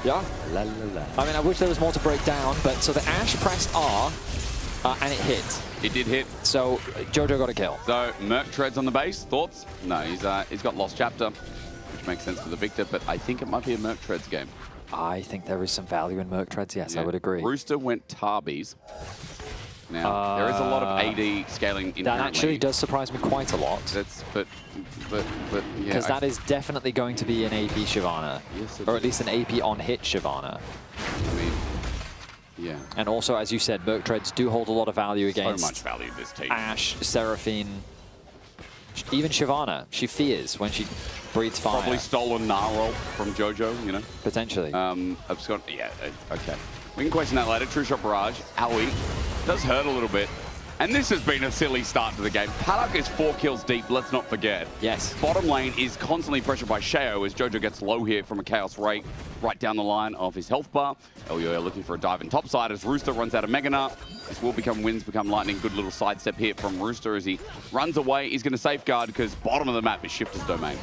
Yeah. I mean, I wish there was more to break down, but so the Ashe pressed R. And it hit. It did hit. So Jojo got a kill. So Merc treads on the base. Thoughts? No, he's got Lost Chapter, which makes sense for the Victor, but I think it might be a Merc treads game. I think there is some value in Merc treads, yes, Yeah. I would agree. Rooster went Tarbies. Now, there is a lot of AD scaling inherently. That actually does surprise me quite a lot. But yeah. Because that is definitely going to be an AP Shyvana. Yes, or at least an AP on-hit Shyvana. I mean, yeah. And also, as you said, Merc treads do hold a lot of value against So much value this team. Ashe, Seraphine, even Shyvana. She fears when she breathes fire. Probably stolen Gnarl from Jojo, you know? Potentially. Yeah, okay. We can question that later. True Shot Barrage, Owie, does hurt a little bit. And this has been a silly start to the game. Paddock is 4 kills deep, let's not forget. Yes. Bottom lane is constantly pressured by Sheo as Jojo gets low here from a Chaos Rake right down the line of his health bar. Elyoya looking for a dive in topside as Rooster runs out of Mega Nut. This will become Winds, become Lightning. Good little sidestep here from Rooster as he runs away. He's going to safeguard because bottom of the map is Shifter's domain.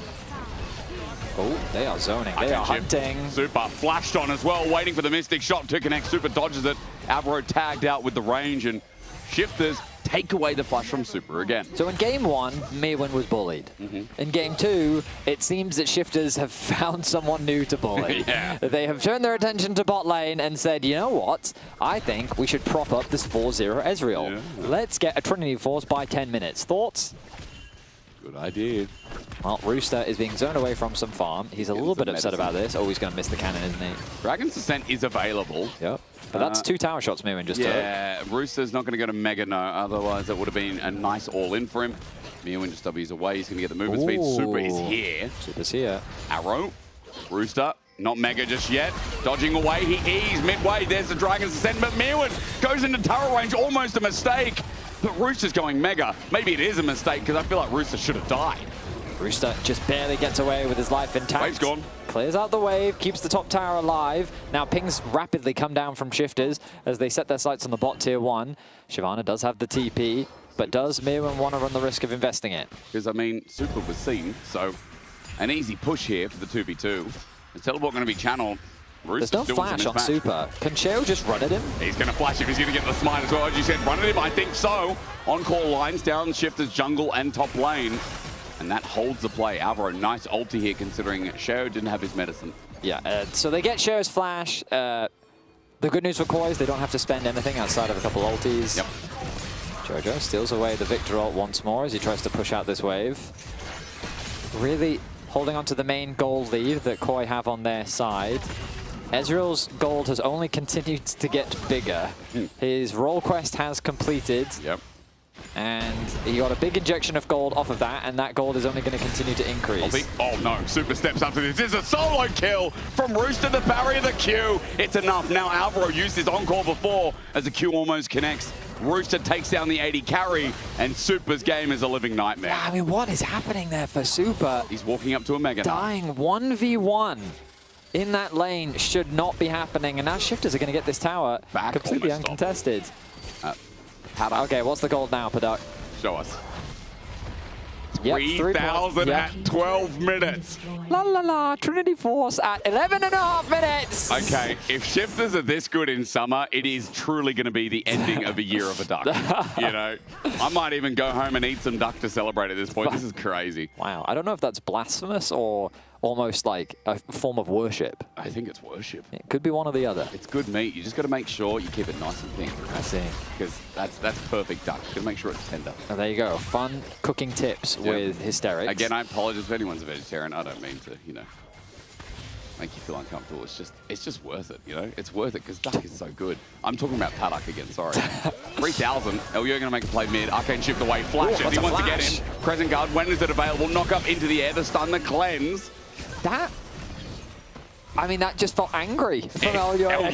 Oh, they are zoning. They are hunting. Super flashed on as well, waiting for the Mystic shot to connect. Super dodges it. Avro tagged out with the range, and Shifters take away the flash from Super again. So in game 1, Mewin was bullied. In game 2, it seems that Shifters have found someone new to bully. Yeah. They have turned their attention to bot lane and said, you know what? I think we should prop up this 4-0 Ezreal. Yeah. Let's get a Trinity Force by 10 minutes. Thoughts? Good idea. Well, Rooster is being zoned away from some farm. He's a little bit upset about this. Oh, he's going to miss the cannon, isn't he? Dragon's Descent is available. Yep. But that's 2 tower shots Mewin just took. Yeah, Rooster's not going to go to Mega No, otherwise it would have been a nice all-in for him. Mewin just W's away. He's going to get the movement speed. Super is here. Super's here. Arrow. Rooster. Not Mega just yet. Dodging away. He's midway. There's the Dragon's Descent, but Mewin goes into turret range. Almost a mistake. But Rooster's going Mega. Maybe it is a mistake because I feel like Rooster should have died. Rooster just barely gets away with his life intact. Wave's gone. Clears out the wave, keeps the top tower alive. Now pings rapidly come down from Shifters as they set their sights on the bot tier 1. Shyvana does have the TP, but does Mewin want to run the risk of investing it? Because, I mean, Super was seen, so an easy push here for the 2v2. Is Teleport going to be channeled? There's no flash on Super. Can Sheo just run at him? He's going to flash if he's going to get the smite as well. As you said, run at him, I think so. On-call lines down Shifters jungle and top lane. And that holds the play. Alvaro, nice ulti here considering Sheo didn't have his medicine. Yeah, so they get Sheo's flash. The good news for Koi is they don't have to spend anything outside of a couple ultis. Yep. Jojo steals away the Victor ult once more as he tries to push out this wave. Really holding on to the main gold lead that Koi have on their side. Ezreal's gold has only continued to get bigger. His role quest has completed. Yep. And he got a big injection of gold off of that, and that gold is only going to continue to increase. Oh no, Super steps up to this. This is a solo kill from Rooster, the parry of the Q. It's enough. Now Alvaro used his on-call before as the Q almost connects. Rooster takes down the 80 carry, and Super's game is a living nightmare. Yeah, I mean, what is happening there for Super? He's walking up to a Mega. Dying 1v1 in that lane should not be happening, and now Shifters are going to get this tower back completely uncontested. Okay, what's the gold now, Paddock? Show us. Yep, 3,000 at 12 minutes. La la la, Trinity Force at 11.5 minutes. Okay, if Shifters are this good in summer, it is truly going to be the ending of a year of a duck. You know, I might even go home and eat some duck to celebrate at this point. This is crazy. Wow, I don't know if that's blasphemous or almost like a form of worship. I think it's worship. It could be one or the other. It's good meat. You just got to make sure you keep it nice and pink. I see. Because that's perfect duck. Got to make sure it's tender. Oh, there you go. Fun cooking tips with Hysterics. Again, I apologize if anyone's a vegetarian. I don't mean to, you know, make you feel uncomfortable. It's just worth it, you know? It's worth it because duck is so good. I'm talking about Paddock again, sorry. 3,000. Elyoya going to make a play mid. Arcane shift away. Flashes. He wants to get in. Crescent guard. When is it available? Knock up into the air. The stun, the cleanse. That, I mean, that just felt angry from Elyoya.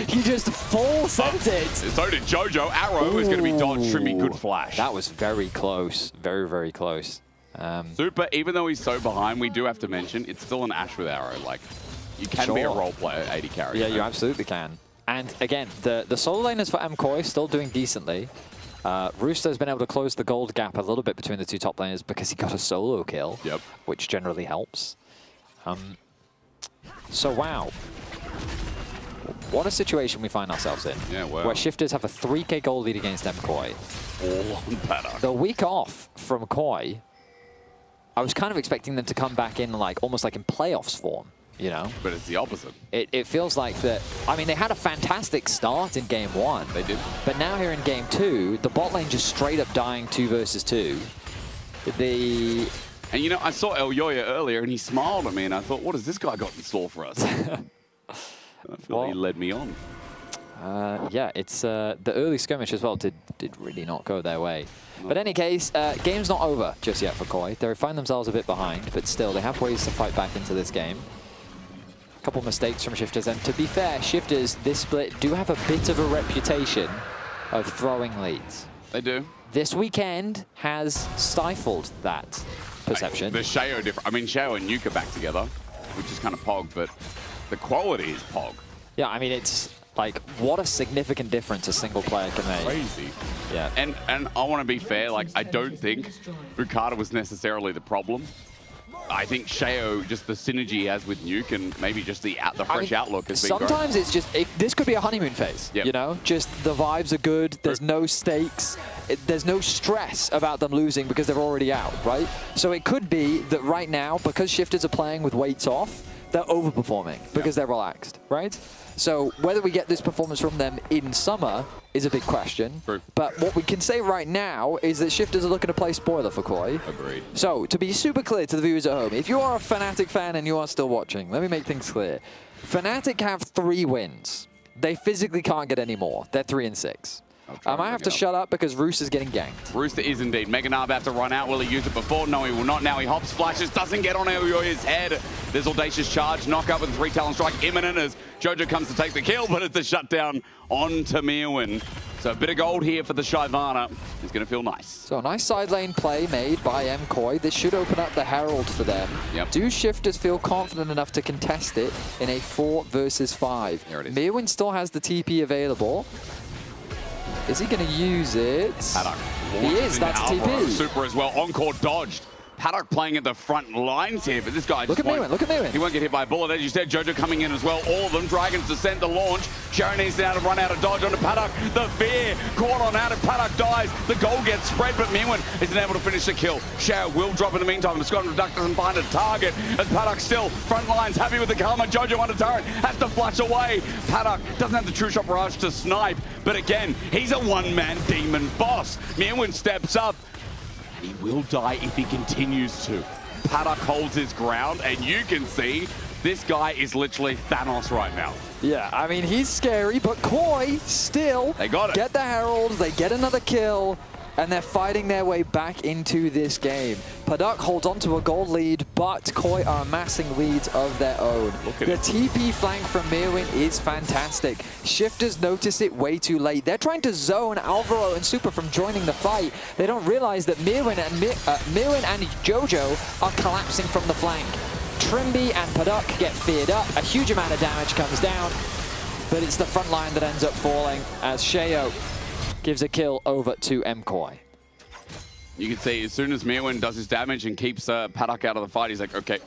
He just full sent it. So did Jojo. Arrow is going to be dodged. Should be good flash. That was very close. Very, very close. Super, even though he's so behind, we do have to mention, it's still an Ashe with Arrow. Like, you can be a role player, 80 carry. Yeah, you absolutely can. And again, the solo laners for MKoi still doing decently. Rooster's been able to close the gold gap a little bit between the two top laners because he got a solo kill, which generally helps. So wow. What a situation we find ourselves in. Yeah, wow. Where Shifters have a 3K goal lead against MKoi. All on Paddock. The week off from Koi, I was kind of expecting them to come back in like almost like in playoffs form, you know? But it's the opposite. It feels like that. I mean, they had a fantastic start in game 1. They did. But now here in game 2, the bot lane just straight up dying 2 versus 2. And you know, I saw El Yoya earlier and he smiled at me and I thought, what has this guy got in store for us? I feel he led me on. Yeah, it's the early skirmish as well did really not go their way. No. But in any case, game's not over just yet for Koi. They find themselves a bit behind, but still they have ways to fight back into this game. A couple mistakes from Shifters, and to be fair, Shifters this split do have a bit of a reputation of throwing leads. They do. This weekend has stifled that perception. The Shao different. I mean, Shao and Nuke are back together, which is kind of Pog, but the quality is Pog. Yeah, I mean, it's like, what a significant difference a single player can make. Crazy. Yeah. And I want to be fair, like, I don't think Bukata was necessarily the problem. I think Shao, just the synergy he has with Nuke and maybe just the fresh outlook has been great. Sometimes it's just, this could be a honeymoon phase, you know? Just the vibes are good, there's no stakes, there's no stress about them losing because they're already out, right? So it could be that right now, because Shifters are playing with weights off, they're overperforming because they're relaxed, right? So whether we get this performance from them in summer is a big question. True. But what we can say right now is that Shifters are looking to play spoiler for Koi. Agreed. So to be super clear to the viewers at home, if you are a Fnatic fan and you are still watching, let me make things clear. Fnatic have 3 wins. They physically can't get any more. They're 3 and 6. I might have to shut up because Rooster's getting ganked. Rooster is indeed. Meganar about to run out. Will he use it before? No, he will not. Now he hops, flashes, doesn't get on Elyoya's head. There's Audacious Charge, knock up with 3 Talon Strike imminent as Jojo comes to take the kill, but it's a shutdown onto Mirwin. So a bit of gold here for the Shyvana. He's going to feel nice. So a nice side lane play made by MKoi. This should open up the Herald for them. Yep. Do Shifters feel confident enough to contest it in a 4 versus 5? There it is. Mirwin still has the TP available. Is he going to use it? Paddock. He is, that's TP. Super as well. Encore dodged. Paddock playing at the front lines here, but this guy Look at Mirwin, look at Mirwin. He won't get hit by a bullet. As you said, Jojo coming in as well. All of them. Dragons descend the launch. Sharon needs now to run out of dodge onto Paddock. The fear caught on out. If Paddock dies, the goal gets spread, but Mirwin isn't able to finish the kill. Shao will drop in the meantime. The Scotland Duck doesn't find a target. As Paddock still front lines, happy with the karma. Jojo under turret, has to flash away. Paddock doesn't have the true shot barrage to snipe, but again, he's a one-man demon boss. Mirwin steps up. He will die if he continues to. Paddock holds his ground, and you can see this guy is literally Thanos right now. Yeah, I mean, he's scary, but Koi still they got it. Get the Heralds, they get another kill, and they're fighting their way back into this game. Paddock holds on to a gold lead, but Koi are amassing leads of their own. The TP flank from Mirwin is fantastic. Shifters notice it way too late. They're trying to zone Alvaro and Super from joining the fight. They don't realize that Mirwin and Jojo are collapsing from the flank. Trimby and Paddock get feared up. A huge amount of damage comes down, but it's the front line that ends up falling as Shao gives a kill over to MKoi. You can see as soon as Mirwin does his damage and keeps Paddock out of the fight, he's like, okay,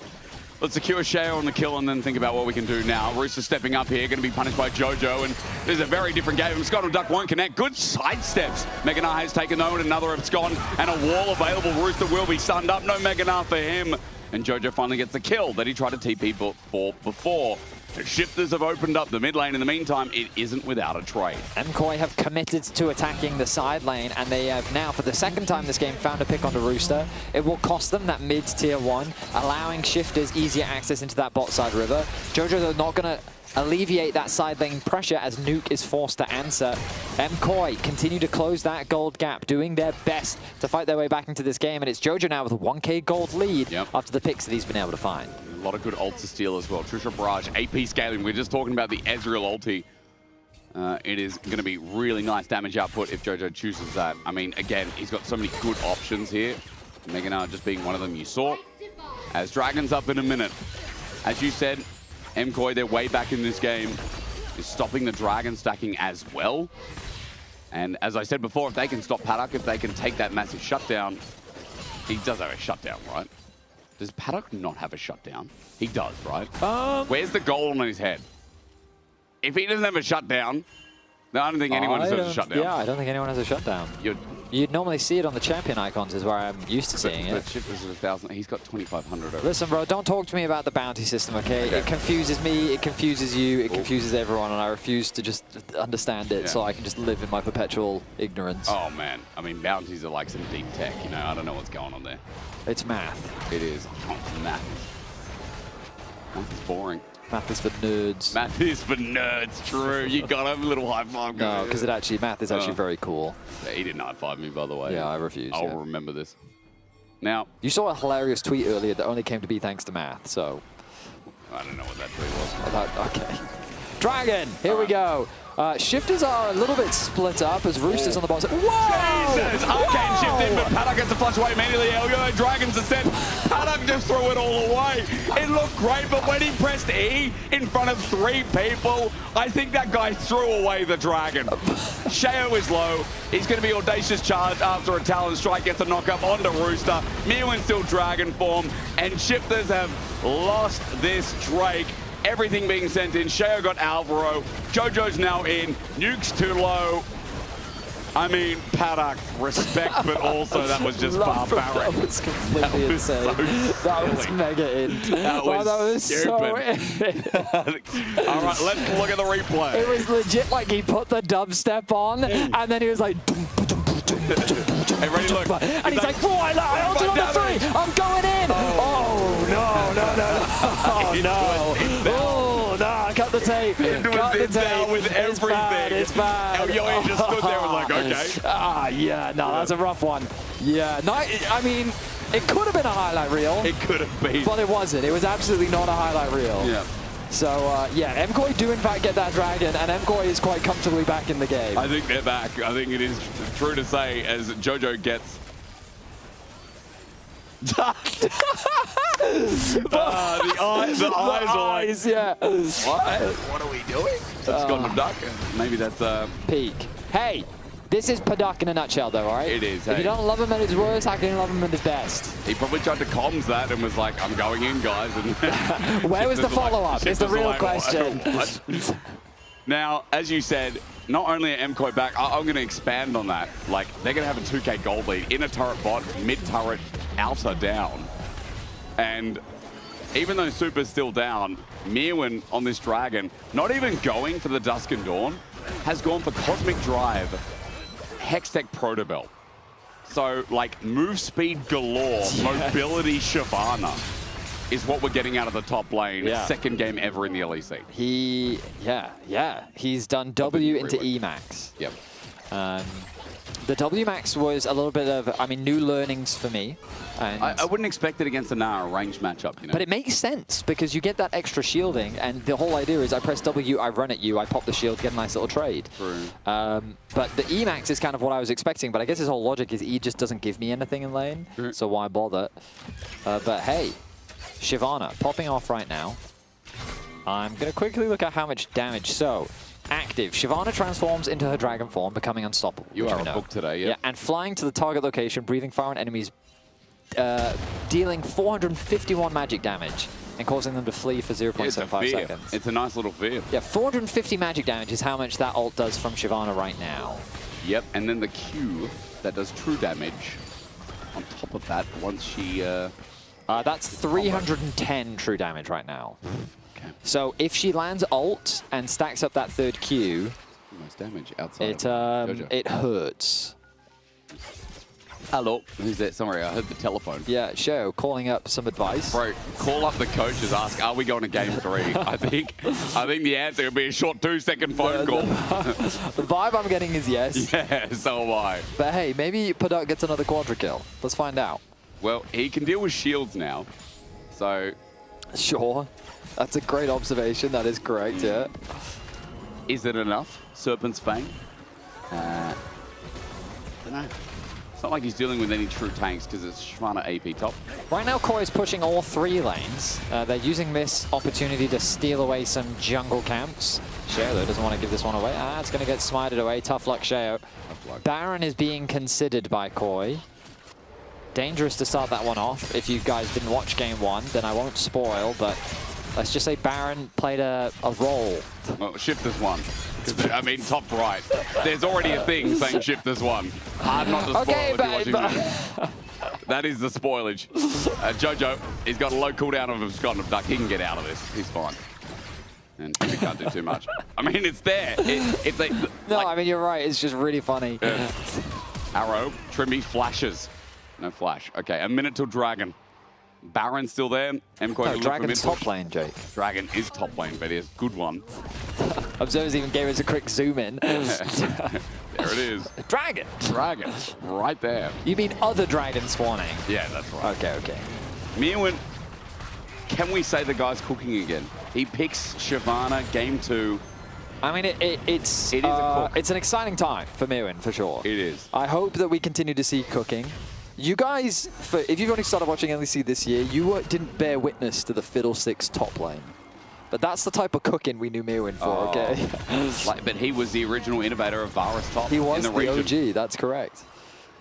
let's secure Shao on the kill and then think about what we can do now. Rooster stepping up here, going to be punished by Jojo, and this is a very different game. Scotland Duck won't connect. Good side steps. Meganar has taken though, and another has gone, and a wall available. Rooster will be stunned up. No Meganar for him. And Jojo finally gets the kill that he tried to TP for before. Shifters have opened up the mid lane. In the meantime, it isn't without a trade. MKoi have committed to attacking the side lane, and they have now, for the second time this game, found a pick onto Rooster. It will cost them that mid tier 1, allowing Shifters easier access into that bot side river. Jojo, though, not going to alleviate that side lane pressure as Nuke is forced to answer. MKoi continue to close that gold gap, doing their best to fight their way back into this game, and it's Jojo now with a 1k gold lead after the picks that he's been able to find. A lot of good ults to steal as well. True Shot Barrage, AP scaling. We're just talking about the Ezreal ulti. It is going to be really nice damage output if Jojo chooses that. I mean, again, he's got so many good options here. Meganar just being one of them you saw. As Dragon's up in a minute. As you said, MKoi, they're way back in this game, is stopping the Dragon stacking as well. And as I said before, if they can stop Paddock, if they can take that massive shutdown, he does have a shutdown, right? Does Paddock not have a shutdown? He does, right? Where's the gold on his head? if he doesn't have a shutdown, no, I don't think anyone has a shutdown. Yeah, I don't think anyone has a shutdown. You'd normally see it on the champion icons is where I'm used to seeing it. But Shifters is 1,000. He's got 2,500 over. Listen, bro, don't talk to me about the bounty system, okay? It confuses me, it confuses you, it confuses everyone, and I refuse to just understand it so I can just live in my perpetual ignorance. Oh, man. I mean, bounties are like some deep tech, you know? I don't know what's going on there. It's math. It is. Oh, math. Math is boring. Math is for nerds. Math is for nerds, true. You got a little high five. No, because math is actually very cool. Yeah, he didn't high five me, by the way. Yeah, I refuse. I'll remember this. Now, you saw a hilarious tweet earlier that only came to be thanks to math, so. I don't know what that tweet was. Okay. Dragon, here we go. Shifters are a little bit split up as Rooster's on the bottom. Whoa! Jesus! Arcane shift in, but Paddock gets the flush away immediately. Elgo, Dragon's ascent. Paddock just threw it all away. It looked great, but when he pressed E in front of 3 people, I think that guy threw away the Dragon. Sheo is low. He's going to be audacious charge after a Talon strike gets a knock-up onto Rooster. Mewin's still Dragon form, and Shifters have lost this Drake. Everything being sent in. Sheo got Alvaro. Jojo's now in. Nuke's too low. I mean, Paddock, respect, but also that was just barbaric. That was completely insane. That was mega in. That was stupid. So all right, let's look at the replay. It was legit like he put the dubstep on, and then he was like... Hey, ready, look. And he's like, whoa, I hold it on the 3. I'm going in. Oh, no. Oh, no. Cut the tape. It was in there with everything. It's bad. El Yoey just stood there and was like, okay. Yeah, no, that's a rough one. Yeah, no, I mean, it could have been a highlight reel. It could have been. But it wasn't. It was absolutely not a highlight reel. Yeah. So, yeah, MKOI do in fact get that Dragon, and MKOI is quite comfortably back in the game. I think they're back. I think it is true to say as Jojo gets... the eyes are like... Yeah. What are we doing? That's gone to duck. Maybe that's... Peak. Hey, this is Paddock in a nutshell, though, all right? It is, If you don't love him at his worst, how can you love him at his best? He probably tried to comms that and was like, I'm going in, guys. And where was the follow-up? Is the real question. Now, as you said, not only are MKOI back, I'm going to expand on that. Like, they're going to have a 2K gold lead. Inner turret bot, mid turret, outer down. And even though Super's still down, Mewin on this Dragon, not even going for the Dusk and Dawn, has gone for Cosmic Drive, Hextech Protobelt. So, like, move speed galore, mobility Shyvana is what we're getting out of the top lane. Second game ever in the LEC. He's done W into E max. Yep. The W max was a little bit of, I mean, new learnings for me. And I wouldn't expect it against a Nara range matchup, you know. But it makes sense because you get that extra shielding, and the whole idea is I press W, I run at you, I pop the shield, get a nice little trade. True. But the E max is kind of what I was expecting, but I guess his whole logic is E just doesn't give me anything in lane, so why bother? But hey, Shyvana popping off right now. I'm going to quickly look at how much damage. So, active. Shyvana transforms into her dragon form, becoming unstoppable. You are a book today, yeah. And flying to the target location, breathing fire on enemies, dealing 451 magic damage and causing them to flee for 0.75 seconds. It's a nice little fear. Yeah, 450 magic damage is how much that ult does from Shyvana right now. Yep, and then the Q that does true damage on top of that once she... that's 310 true damage right now. Okay. So if she lands ult and stacks up that third Q, most damage outside it hurts. Hello, who's that? Sorry, I heard the telephone. Yeah, Sheo calling up some advice. Bro, call up the coaches, ask, are we going to game 3? I think the answer will be a short 2-second phone call. The vibe I'm getting is yes. Yeah, so am I. But hey, maybe Paddock gets another quadra kill. Let's find out. Well, he can deal with shields now, so... Sure. That's a great observation. That is correct, yeah. Is it enough? Serpent's Fang? I don't know. It's not like he's dealing with any true tanks because it's Shyvana AP top. Right now, Koi is pushing all 3 lanes. They're using this opportunity to steal away some jungle camps. Sheo, though, doesn't want to give this one away. It's going to get smited away. Tough luck, Sheo. Baron is being considered by Koi. Dangerous to start that one off. If you guys didn't watch game 1, then I won't spoil, but Let's just say Baron played a role. Well, Shifters won. I mean, top right. There's already a thing saying Shifters won. Hard not to spoil if you're watching this. That is the spoilage. Jojo, he's got a low cooldown of Scott of Duck. He can get out of this. He's fine. And he can't do too much. I mean, it's there. No, I mean, you're right. It's just really funny. Arrow, Trimby flashes. No flash. Okay, a minute till Dragon. Baron's still there. No, Dragon's top lane, Jake. Dragon is top lane, but he has a good one. Observers even gave us a quick zoom in. There it is. Dragon. Dragon, right there. You mean other dragon spawning? Yeah, that's right. Okay. Mewin, can we say the guy's cooking again? He picks Shyvana game 2. I mean, it's an exciting time for Mewin, for sure. It is. I hope that we continue to see cooking. You guys, if you've only started watching LEC this year, you didn't bear witness to the Fiddlesticks top lane. But that's the type of cooking we knew Mewin for, okay? But he was the original innovator of Varus top He was in the region. OG, that's correct.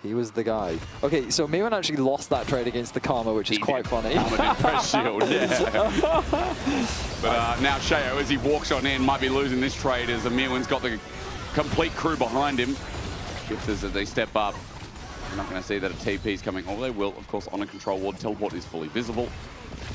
He was the guy. Okay, so Mewin actually lost that trade against the Karma, which is quite funny. Karma did press shield, yeah. But now Sheo, as he walks on in, might be losing this trade as Mewin's got the complete crew behind him. Shifters as they step up. I'm not going to see that a TP is coming. Oh, they will, of course, on a control ward. Teleport is fully visible.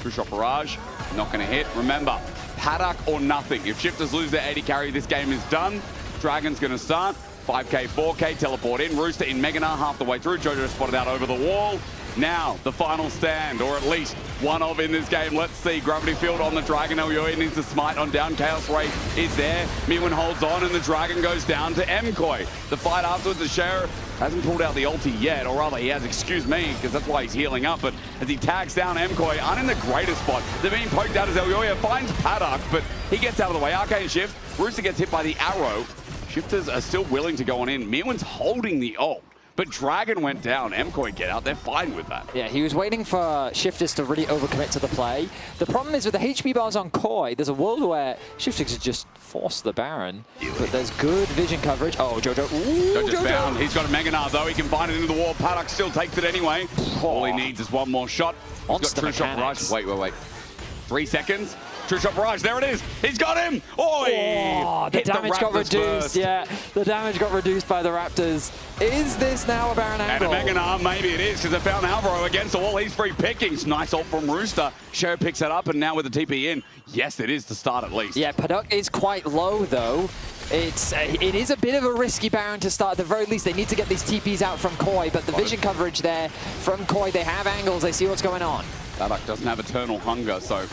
True shot barrage, not going to hit. Remember, Paddock or nothing. If Shifters lose their 80 carry, this game is done. Dragon's going to start. 5k, 4k, teleport in. Rooster in Meganar half the way through. Jojo spotted out over the wall. Now, the final stand, or at least one of in this game. Let's see. Gravity Field on the Dragon. Elyoya needs to smite on down. Chaos Ray is there. Mewin holds on, and the Dragon goes down to Mkoy. The fight afterwards, the Sheriff hasn't pulled out the ulti yet, or rather, he has, excuse me, because that's why he's healing up. But as he tags down Mkoy, aren't in the greatest spot. They're being poked out as Elyoya finds Paddock, but he gets out of the way. Arcane Shift. Rooster gets hit by the arrow. Shifters are still willing to go on in. Mewin's holding the ult. But Dragon went down. Mkoy get out. They're fine with that. Yeah, he was waiting for Shifters to really overcommit to the play. The problem is with the HP bars on Koi, there's a world where Shifters just force the Baron. But there's good vision coverage. Oh, Jojo. Ooh, Jojo's bound. He's got a Meganar, though. He can find it into the wall. Paddock still takes it anyway. All he needs is one more shot. He's got True Shot Barrage. Wait. 3 seconds. True Shot Barrage, there it is. He's got him. Oh, the damage got reduced. Yeah, the damage got reduced by the Raptors. Is this now a Baron angle? And a Meganar, maybe it is, because they found Alvaro against the wall. He's free pickings. Nice ult from Rooster. Sheriff picks it up, and now with the TP in, yes, it is to start at least. Yeah, Paddock is quite low, though. It is a bit of a risky Baron to start. At the very least, they need to get these TPs out from Koi, but the vision coverage there from Koi, they have angles. They see what's going on. Paddock doesn't have Eternal Hunger, so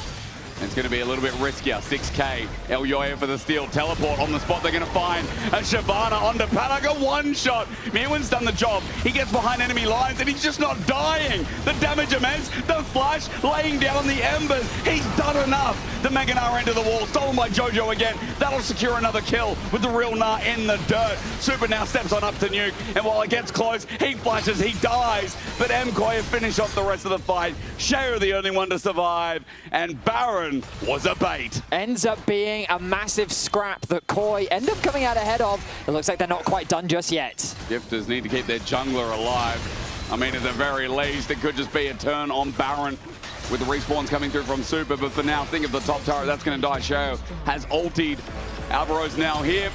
it's going to be a little bit riskier. 6k, Elyoya for the steal. Teleport on the spot they're going to find. And Shyvana onto Paddock, a one-shot. Mewin's done the job. He gets behind enemy lines and he's just not dying. The damage immense. The flash laying down the embers. He's done enough. The Meganar into the wall. Stolen by Jojo again. That'll secure another kill with the real Nar in the dirt. Super now steps on up to Nuke. And while it gets close, he flashes, he dies. But Mkoy finish off the rest of the fight. Sheo the only one to survive. And Baron was a bait. Ends up being a massive scrap that Koi end up coming out ahead of. It looks like they're not quite done just yet. Shifters need to keep their jungler alive. I mean, at the very least, it could just be a turn on Baron with the respawns coming through from Super. But for now, think of the top turret. That's going to die. Sheo has ultied. Alvaro's now here.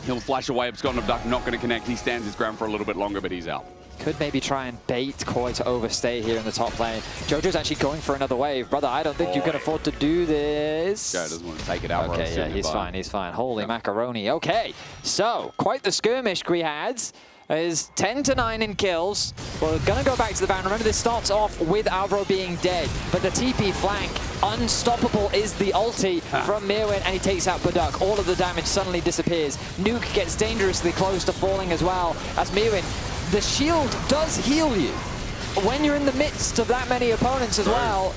He'll flash away. Abscond of Duck not going to connect. He stands his ground for a little bit longer, but he's out. Could maybe try and bait Koi to overstay here in the top lane. Jojo's actually going for another wave. Brother, I don't think you can afford to do this. Joe doesn't want to take it out. Okay, yeah, he's fine. Holy macaroni. Okay, so quite the skirmish we had. Is 10-9 in kills. We're going to go back to the Baron. Remember, this starts off with Alvaro being dead, but the TP flank, unstoppable is the ulti from Mewin, and he takes out Paddock. All of the damage suddenly disappears. Nuke gets dangerously close to falling as well, as Mewin, the shield does heal you when you're in the midst of that many opponents as well.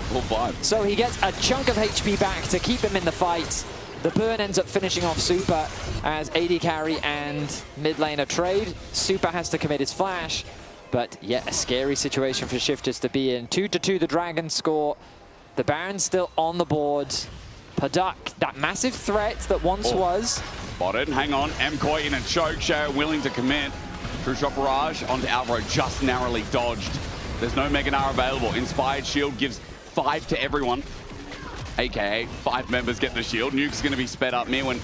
So he gets a chunk of HP back to keep him in the fight. The burn ends up finishing off Super as AD carry and mid laner trade. Super has to commit his flash, but yet a scary situation for Shifters to be in. 2-2 the Dragon score. The Baron's still on the board. Paddock, that massive threat that once was. Spotted, hang on. Mkoy in a choke. Sheo willing to commit. True Shot Barrage onto Alvaro, just narrowly dodged. There's no Meganar available. Inspired Shield gives 5 to everyone. AKA 5 members get the shield. Nuke's going to be sped up. Mirwin,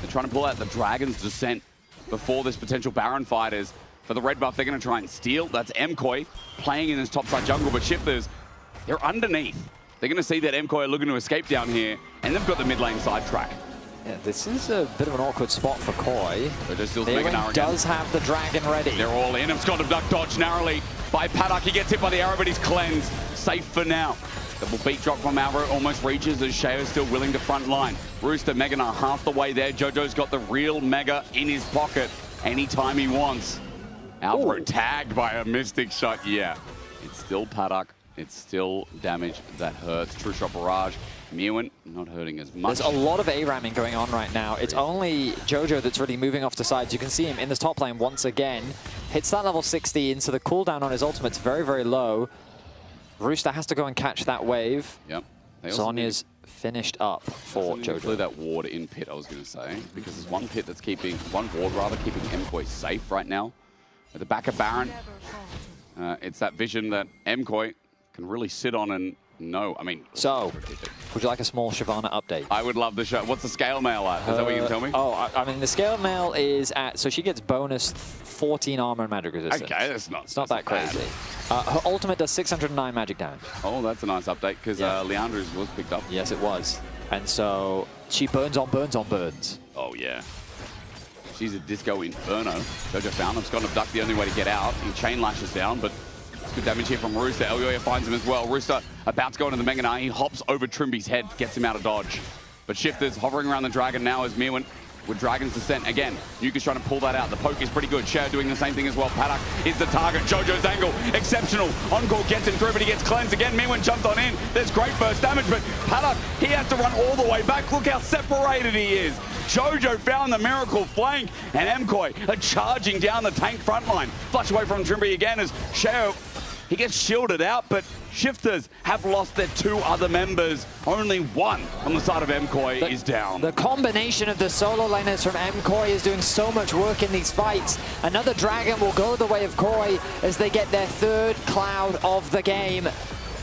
they're trying to pull out the Dragon's Descent before this potential Baron fight is. For the red buff, they're going to try and steal. That's MKoi playing in this topside jungle, but Shifters, they're underneath. They're going to see that MKoi are looking to escape down here, and they've got the mid lane sidetrack. Yeah, this is a bit of an awkward spot for Koi. Mirwin does have the dragon ready. They're all in. It's got a duck dodge narrowly by Paddock. He gets hit by the arrow, but he's cleansed. Safe for now. Double beat drop from Alvaro almost reaches as Sheo's still willing to front line. Rooster, Mega Gnar half the way there. Jojo's got the real Mega in his pocket anytime he wants. Alvaro tagged by a Mystic shot. Yeah, it's still Paddock. It's still damage that hurts. True Shot Barrage. Mirwin not hurting as much. There's a lot of A-ramming going on right now. It's only Jojo that's really moving off the sides. You can see him in this top lane once again. Hits that level 16, so the cooldown on his ultimate's very, very low. Rooster has to go and catch that wave. Yep. Sonya's finished up for Jojo. Blew that ward in pit, I was going to say, because there's one pit that's keeping, one ward rather, keeping MKoi safe right now. At the back of Baron, it's that vision that MKoi can really sit on and know. I mean, so would you like a small Shyvana update? I would love the show. What's the scale mail at? Is that what you can tell me? Oh, I mean, the scale mail is at, so she gets bonus 14 armor and magic resistance. Okay, that's not, it's not that crazy. Her ultimate does 609 magic damage. Oh, that's a nice update, because Leandra's was picked up. Yes, it was. And so she burns on burns on burns. Oh, yeah. She's a Disco Inferno. Jojo found him. Scott abduct the only way to get out. He chain lashes down, but it's good damage here from Rooster. Elyoya finds him as well. Rooster about to go into the Mega Gnar. He hops over Trimby's head, gets him out of dodge. But Shifters hovering around the Dragon now as Mirwin with Dragon's Descent. Again, Nuke is trying to pull that out. The poke is pretty good. Sheo doing the same thing as well. Paddock is the target. Jojo's angle, exceptional. Encore gets him through, but he gets cleansed again. Mirwin jumped on in. There's great burst damage, but Paddock, he has to run all the way back. Look how separated he is. Jojo found the miracle flank, and MKoi are charging down the tank front line. Flush away from Trimby again as Sheo, he gets shielded out, but Shifters have lost their 2 other members. Only one on the side of MKoi is down. The combination of the solo laners from MKoi is doing so much work in these fights. Another Dragon will go the way of Koi as they get their 3rd cloud of the game.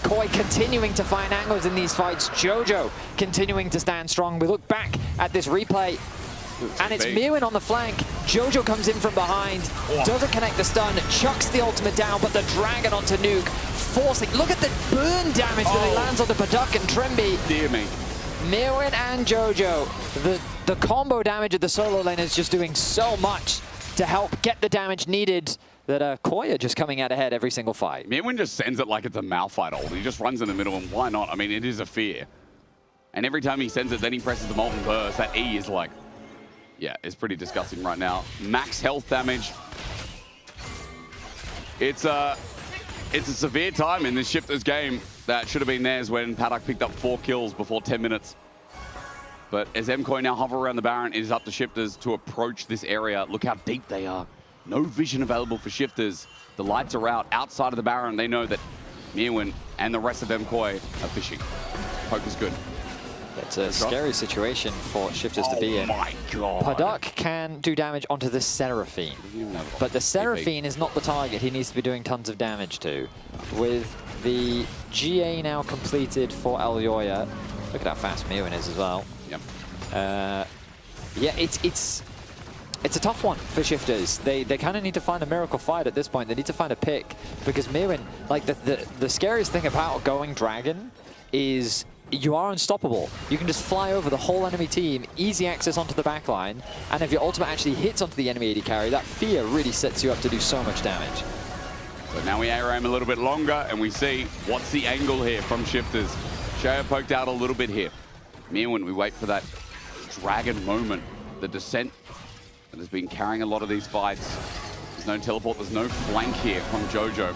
Koi continuing to find angles in these fights. Jojo continuing to stand strong. We look back at this replay, and it's Mirwin on the flank. Jojo comes in from behind, doesn't connect the stun, chucks the ultimate down, but the Dragon onto Nuke, forcing. Look at the burn damage that he lands on the Paddock and Trimby. Dear me. Mirwin and Jojo, the combo damage of the solo lane is just doing so much to help get the damage needed that Koi are just coming out ahead every single fight. Mirwin just sends it like it's a Malphite ult. He just runs in the middle, and why not? I mean, it is a fear. And every time he sends it, then he presses the Molten Burst. That E is like, yeah, it's pretty disgusting right now. Max health damage. It's a severe time in this Shifters game that should have been theirs when Paddock picked up 4 kills before 10 minutes. But as MKoi now hover around the Baron, it is up to Shifters to approach this area. Look how deep they are. No vision available for Shifters. The lights are out outside of the Baron. They know that Mirwin and the rest of MKoi are fishing. Poke is good. It's a scary situation for Shifters to be in. Oh my god. Paddock can do damage onto the Seraphine, but the Seraphine is not the target he needs to be doing tons of damage to. With the GA now completed for Elyoya, look at how fast Mirwin is as well. Yep. Yeah, it's a tough one for Shifters. They kind of need to find a miracle fight at this point. They need to find a pick, because Mirwin, like the scariest thing about going Dragon is you are unstoppable. You can just fly over the whole enemy team, easy access onto the back line, and if your ultimate actually hits onto the enemy AD carry, that fear really sets you up to do so much damage. So now we ARAM a little bit longer, and we see what's the angle here from Shifters. Sheo poked out a little bit here. Mirwin, we wait for that Dragon moment, the descent that has been carrying a lot of these fights. There's no teleport, there's no flank here from Jojo.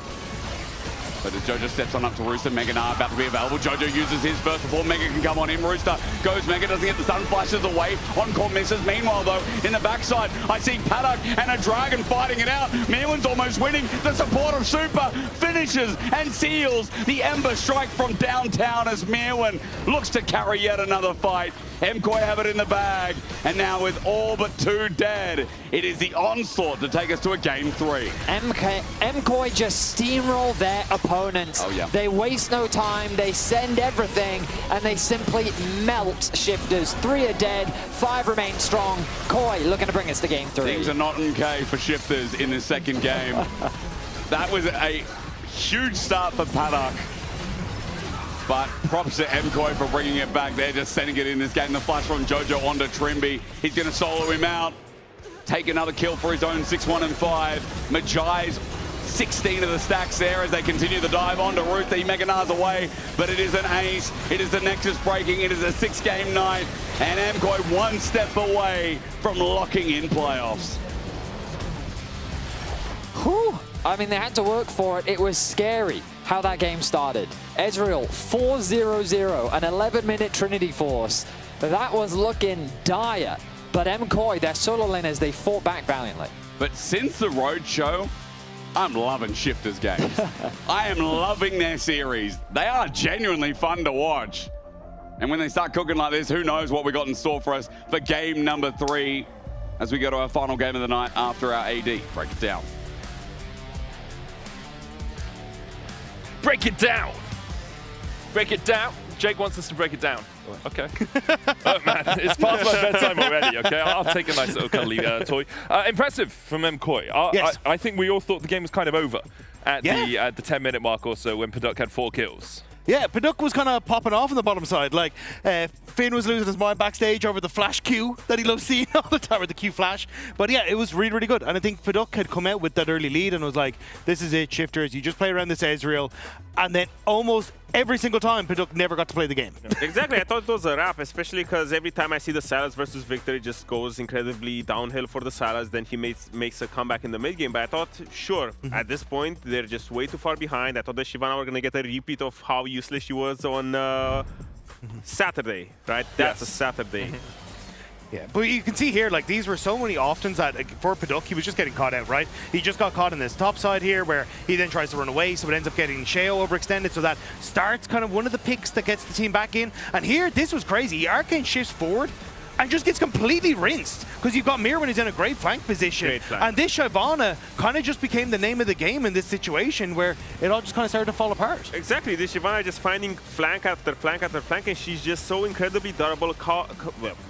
But as Jojo steps on up to Rooster, Mega Gnar about to be available. Jojo uses his burst before Mega can come on in. Rooster goes Mega, doesn't get the stun, flashes away. Encore misses. Meanwhile, though, in the backside, I see Paddock and a Dragon fighting it out. Mirwin's almost winning. The support of Super finishes and seals the Ember Strike from downtown as Mirwin looks to carry yet another fight. MKOI have it in the bag, and now with all but 2 dead, it is the onslaught to take us to a game 3. MKOI just steamroll their opponents. Oh, yeah. They waste no time, they send everything, and they simply melt Shifters. 3 are dead, 5 remain strong. Koi looking to bring us to game 3. Things are not okay for Shifters in the second game. That was a huge start for Paddock. But props to MKOI for bringing it back. They're just sending it in this game. The flash from Jojo onto Trimby. He's going to solo him out. Take another kill for his own 6-1 and 5. Majai's 16 of the stacks there as they continue the dive onto Ruth. The Mega Nars away, but it is an ace. It is the Nexus breaking. It is a 6-game night. And MKOI 1 step away from locking in playoffs. Whew. I mean, they had to work for it. It was scary how that game started. Ezreal 4-0-0, an 11-minute Trinity Force. That was looking dire. But MKOI, their solo laners, they fought back valiantly. But since the road show, I'm loving Shifters games. I am loving their series. They are genuinely fun to watch. And when they start cooking like this, who knows what we got in store for us for game number 3 as we go to our final game of the night after our AD. Break it down. Break it down. Break it down. Jake wants us to break it down. Okay. Oh, man, it's past my bedtime already, okay? I'll take a nice little cuddly toy. Impressive from MKOI. Yes. I think we all thought the game was kind of over at the 10-minute mark or so when Paddock had 4 kills. Yeah, Paddock was kind of popping off on the bottom side. Like, Finn was losing his mind backstage over the flash Q that he loves seeing all the time, or the Q flash. But yeah, it was really, really good. And I think Paddock had come out with that early lead and was like, this is it, Shifters. You just play around this Ezreal. And then almost every single time, Paddock never got to play the game. Exactly. I thought it was a wrap, especially because every time I see the Salas versus Victor, it just goes incredibly downhill for the Salas. Then he makes a comeback in the mid game. But I thought, sure, at this point, they're just way too far behind. I thought the Shyvana were going to get a repeat of how useless she was on Saturday, right? That's a Saturday. Yeah, but you can see here, like, these were so many oftens that, like, for Paddock, he was just getting caught out, right? He just got caught in this top side here where he then tries to run away, so it ends up getting Sheo overextended, so that starts kind of one of the picks that gets the team back in. And here, this was crazy. Arcane shifts forward and just gets completely rinsed because you've got Mirwin who's in a great flank position. And this Shyvana kind of just became the name of the game in this situation where it all just kind of started to fall apart. Exactly. This Shyvana just finding flank after flank after flank, and she's just so incredibly durable.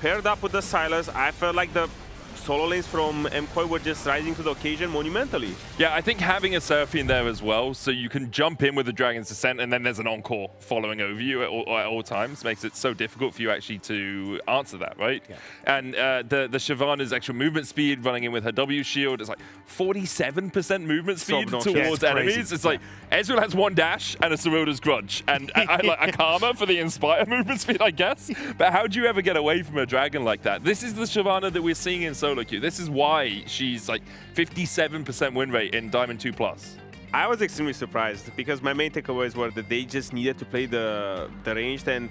Paired up with the Sylas, I felt like the solo lanes from MKOI were just rising to the occasion monumentally. Yeah, I think having a Seraphine there as well, so you can jump in with the Dragon's Descent and then there's an Encore following over you at all times, makes it so difficult for you actually to answer that, right? Yeah. And the Shyvana's actual movement speed, running in with her W shield, is like 47% movement speed towards enemies. It's like, Ezreal has 1 dash and a Soroda's Grudge, and like a Karma for the Inspire movement speed, I guess. But how do you ever get away from a dragon like that? This is the Shyvana that we're seeing in solo queue. This is why she's like 57% win rate in Diamond 2+. I was extremely surprised because my main takeaways were that they just needed to play the ranged, and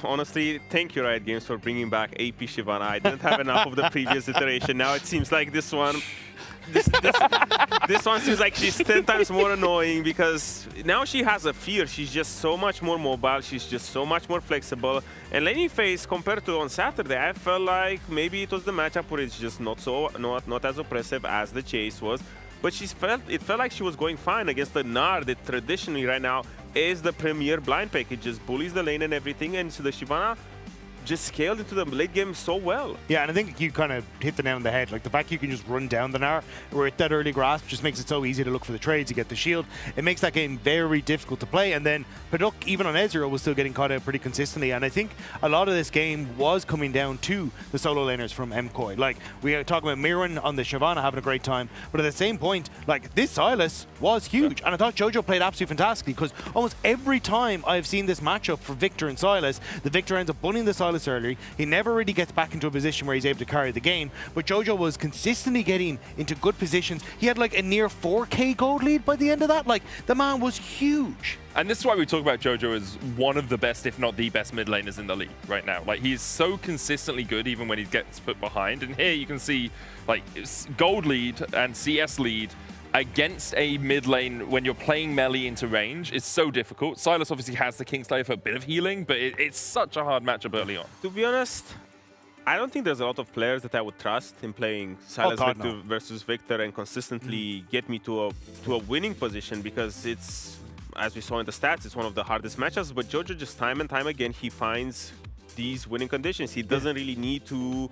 honestly, thank you Riot Games for bringing back AP Shyvana. I didn't have enough of the previous iteration. Now it seems like this one this one seems like she's 10 times more annoying because now she has a fear. She's just so much more mobile. She's just so much more flexible. And laning phase compared to on Saturday, I felt like maybe it was the matchup where it's just not as oppressive as the chase was. But it felt like she was going fine against the Gnar that traditionally right now is the premier blind pick. It just bullies the lane and everything, and so the Shyvana just scaled into the late game so well. Yeah, and I think you kind of hit the nail on the head. Like, the fact you can just run down the Gnar, where that early grasp just makes it so easy to look for the trades, you get the shield. It makes that game very difficult to play. And then Paddock, even on Ezreal, was still getting caught out pretty consistently. And I think a lot of this game was coming down to the solo laners from MKOI. Like, we are talking about Mirwin on the Shyvana having a great time, but at the same point, like, this Sylas was huge. And I thought Jojo played absolutely fantastically because almost every time I've seen this matchup for Victor and Sylas, the Victor ends up bunning the Sylas early. He never really gets back into a position where he's able to carry the game, but Jojo was consistently getting into good positions. He had like a near 4K gold lead by the end of that. Like, the man was huge. And this is why we talk about Jojo as one of the best, if not the best mid laners in the league right now. Like, he's so consistently good even when he gets put behind. And here you can see like gold lead and CS lead against a mid lane when you're playing melee into range, it's so difficult. Sylas obviously has the Kingslayer for a bit of healing, but it's such a hard matchup early on. To be honest, I don't think there's a lot of players that I would trust in playing Sylas versus Victor and consistently get me to a winning position, because it's, as we saw in the stats, it's one of the hardest matchups. But Jojo, just time and time again, he finds these winning conditions. He doesn't really need to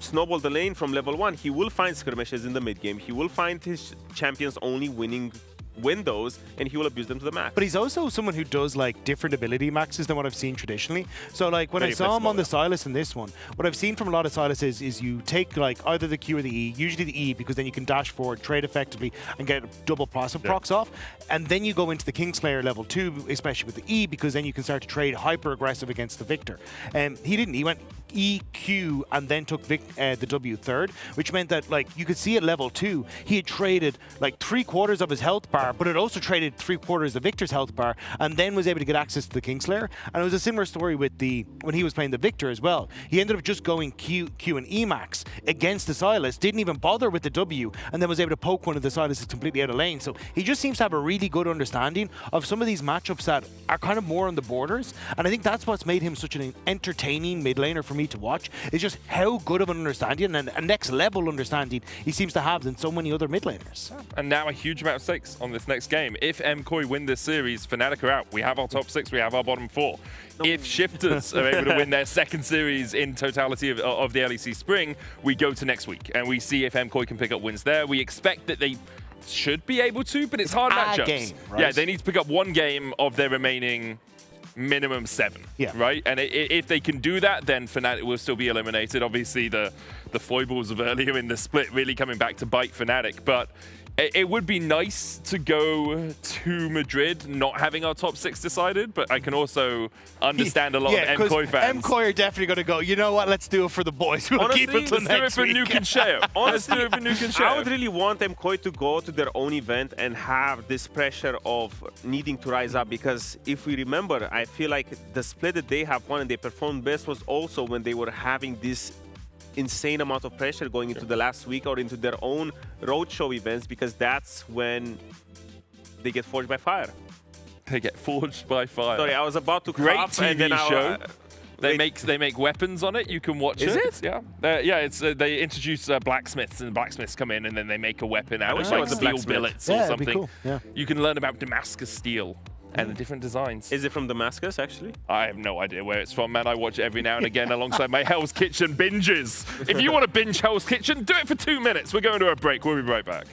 snowball the lane from level 1. He will find skirmishes in the mid game. He will find his champions only winning windows, and he will abuse them to the max. But he's also someone who does like different ability maxes than what I've seen traditionally. So like when I saw him on the Sylas in this one, what I've seen from a lot of Sylas is you take like either the Q or the E, usually the E, because then you can dash forward, trade effectively, and get double procs off. And then you go into the Kingslayer level 2, especially with the E, because then you can start to trade hyper aggressive against the Victor. He didn't. He went E, Q, and then took the W third, which meant that like you could see at level 2, he had traded like 3/4 of his health bar, but it also traded 3/4 of Victor's health bar, and then was able to get access to the Kingslayer. And it was a similar story with when he was playing the Victor as well. He ended up just going Q and E max against the Sylas, didn't even bother with the W, and then was able to poke one of the Sylas completely out of lane. So he just seems to have a really good understanding of some of these matchups that are kind of more on the borders. And I think that's what's made him such an entertaining mid laner for me to watch, is just how good of an understanding and a next level understanding he seems to have than so many other mid laners. And now a huge amount of stakes on this next game. If MKOI win this series, Fnatic are out. We have our top 6, we have our bottom 4. If Shifters are able to win their second series in totality of the LEC Spring, we go to next week and we see if MKOI can pick up wins there. We expect that they should be able to, but it's hard matchups. Game, right? Yeah, they need to pick up one game of their remaining minimum 7, right? And if they can do that, then Fnatic will still be eliminated. Obviously, the foibles of earlier in the split really coming back to bite Fnatic, but it would be nice to go to Madrid not having our top 6 decided, but I can also understand a lot of MKOI fans. MKOI are definitely going to go, you know what, let's do it for the boys. We'll Honestly, keep it till next week. Let's do it for Nuke and Sheo. Honestly, Let's do it for Nuke and Sheo. I would really want MKOI to go to their own event and have this pressure of needing to rise up, because if we remember, I feel like the split that they have won and they performed best was also when they were having this insane amount of pressure going into the last week or into their own roadshow events, because that's when they get forged by fire. They get forged by fire. Sorry, I was about to Great cough TV and then show. They make weapons on it. You can watch it. Is it? Yeah. Yeah. It's they introduce blacksmiths, and blacksmiths come in and then they make a weapon out of I like was a steel blacksmith. billets Yeah, or it'd be something. cool. Yeah. You can learn about Damascus steel and the different designs. Is it from Damascus, actually? I have no idea where it's from, man. I watch it every now and again alongside my Hell's Kitchen binges. If you want to binge Hell's Kitchen, do it for 2 minutes. We're going to a break. We'll be right back.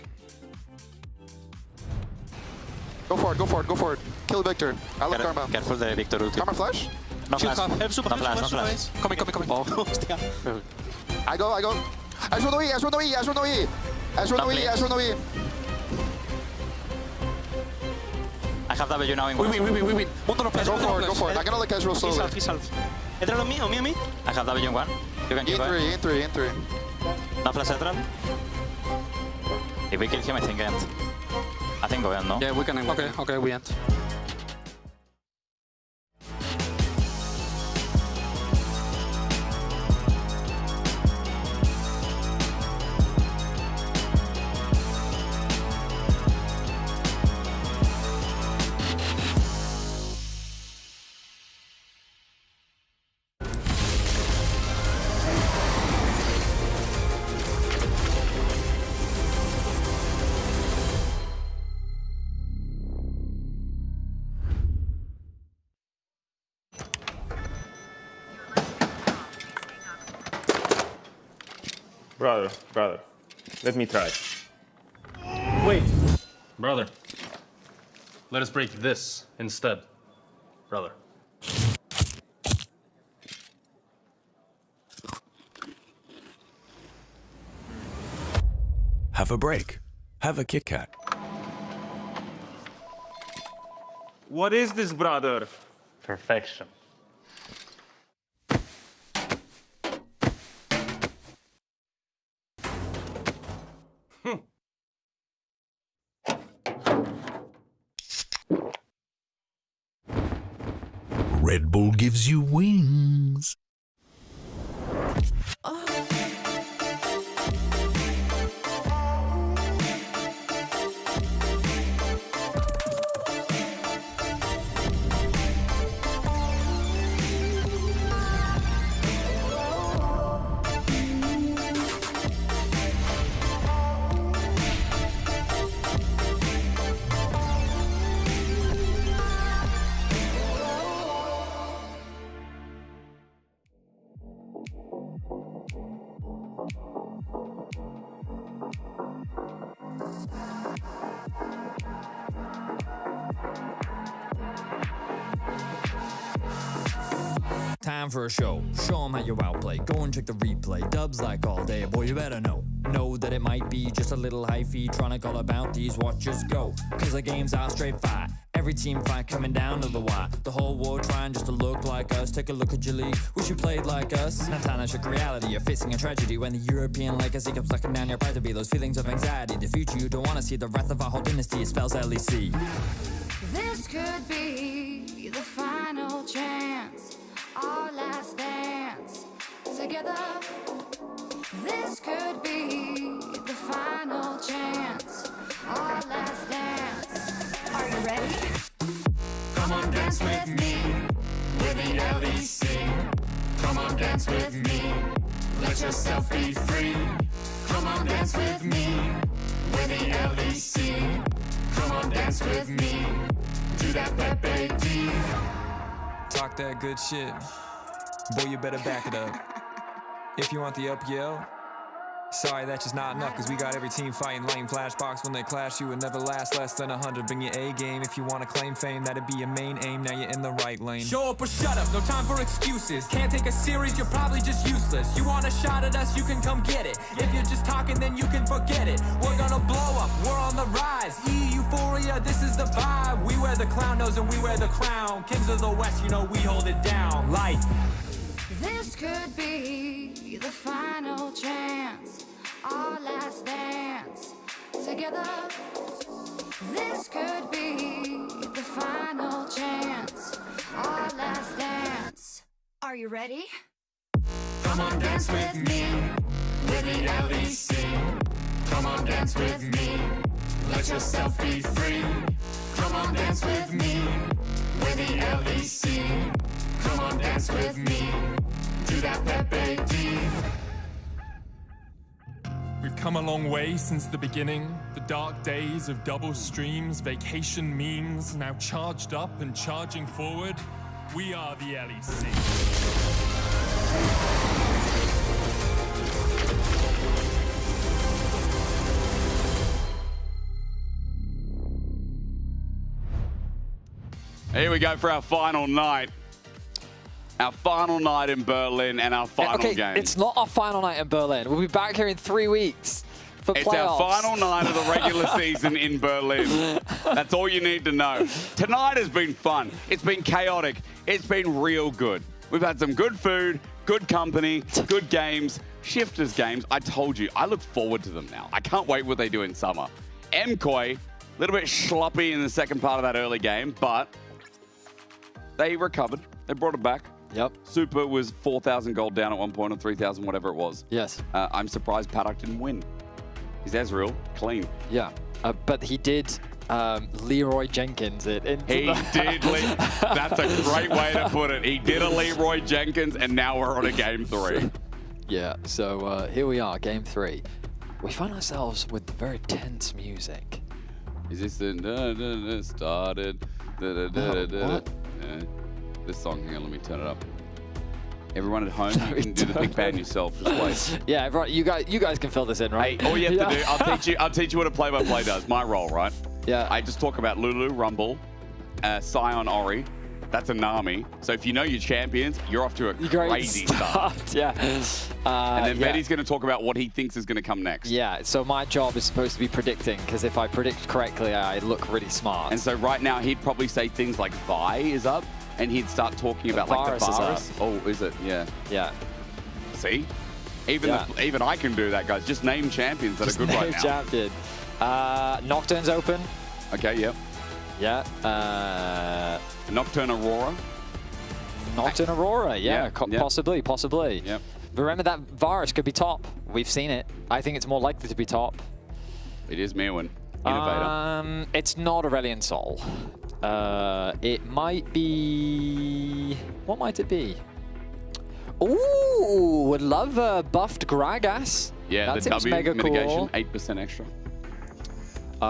Go for it, go for it, go for it. Kill Victor. I love Karma. Careful the Victor ulti. Karma flash? No flash. No flash. Coming. Hostia. I go. Ash no E. I have W now in one. Win. Mundo no flash. Go for it. I'm gonna let Ezreal slowly. He's half. Entra on me. I have W in one. You can keep it. In 3. No flash Ezreal. If we kill him, I think end. I think go end, no? Yeah, we can end. Okay, we end. Brother, let me try. Wait, brother. Let us break this instead, brother. Have a break. Have a Kit Kat. What is this, brother? Perfection. Red Bull gives you wings. time for a show. Show 'em how you outplay. Go and check the replay. Dubs like all day, boy, you better know. Know that it might be just a little hyphy. Trying to call about these, watchers go. Cause the games are straight fight. Every team fight coming down to the wire. The whole world trying just to look like us. Take a look at your league, wish you played like us. Now time to shock reality, you're facing a tragedy. When the European legacy comes sucking down your pride to be. Those feelings of anxiety, the future you don't want to see. The wrath of our whole dynasty, it spells LEC. This could be the final chance, our last dance together. This could be the final chance, our last dance. Are you ready? Come on, dance with me, with the LEC. Come on, dance with me, let yourself be free. Come on, dance with me, with the LEC. Come on, dance with me, do that Pepe D. Talk that good shit. Boy, you better back it up. If you want the up yell, sorry, that's just not enough, cause we got every team fighting lame flashbox. When they clash, you would never last less than 100. Bring your A game if you want to claim fame, that'd be your main aim. Now you're in the right lane. Show up or shut up, no time for excuses. Can't take a series, you're probably just useless. You want a shot at us, you can come get it. If you're just talking, then you can forget it. We're gonna blow up, we're on the rise. Euphoria, this is the vibe. We wear the clown nose and we wear the crown. Kings of the West, you know we hold it down. Light. This could be the final chance, our last dance together. This could be the final chance, our last dance. Are you ready? Come on, dance with me, with the LEC. Come on, dance with me, let yourself be free. Come on, dance with me, with the LEC. Come on, dance with me, do that Pepe D. We've come a long way since the beginning. The dark days of double streams, vacation memes, now charged up and charging forward. We are the LEC. Here we go for our final night. Our final night in Berlin and our final game. It's not our final night in Berlin. We'll be back here in 3 weeks for playoffs. It's our final night of the regular season in Berlin. That's all you need to know. Tonight has been fun. It's been chaotic. It's been real good. We've had some good food, good company, good games, shifters games. I told you, I look forward to them now. I can't wait what they do in summer. MKOI, a little bit sloppy in the second part of that early game, but they recovered. They brought it back. Yep. Super was 4,000 gold down at one point, or 3,000, whatever it was. Yes. I'm surprised Paddock didn't win. He's Ezreal, clean. Yeah, but he did Leroy Jenkins it. He did. That's a great way to put it. He did a Leroy Jenkins, and now we're on a game 3. Yeah, so here we are, game 3. We find ourselves with very tense music. Is this the started? What? This song, hang on, let me turn it up. Everyone at home, you can do the big band yourself. Just wait. Yeah, everyone, you guys can fill this in, right? Hey, all you have to do, I'll teach you what a play-by-play does. My role, right? Yeah. I just talk about Lulu, Rumble, Sion, Ori. That's a Nami. So if you know your champions, you're off to a crazy start. Yeah. And then Betty's going to talk about what he thinks is going to come next. Yeah, so my job is supposed to be predicting, because if I predict correctly, I look really smart. And so right now, he'd probably say things like Vi is up, and he'd start talking about like the Varus. Oh, is it? Yeah. Yeah. See? Even I can do that, guys. Just name champions that are good right now. Champion. Nocturne's open. Okay, yep. Yeah. Nocturne Aurora. Nocturne Aurora, yeah. Possibly. Yep. But remember that Varus could be top. We've seen it. I think it's more likely to be top. It is Mirwin. Innovator. It's not Aurelion Sol. It might be... What might it be? Ooh, would love buffed Gragas. Yeah, that the seems W mega mitigation, cool. 8% extra.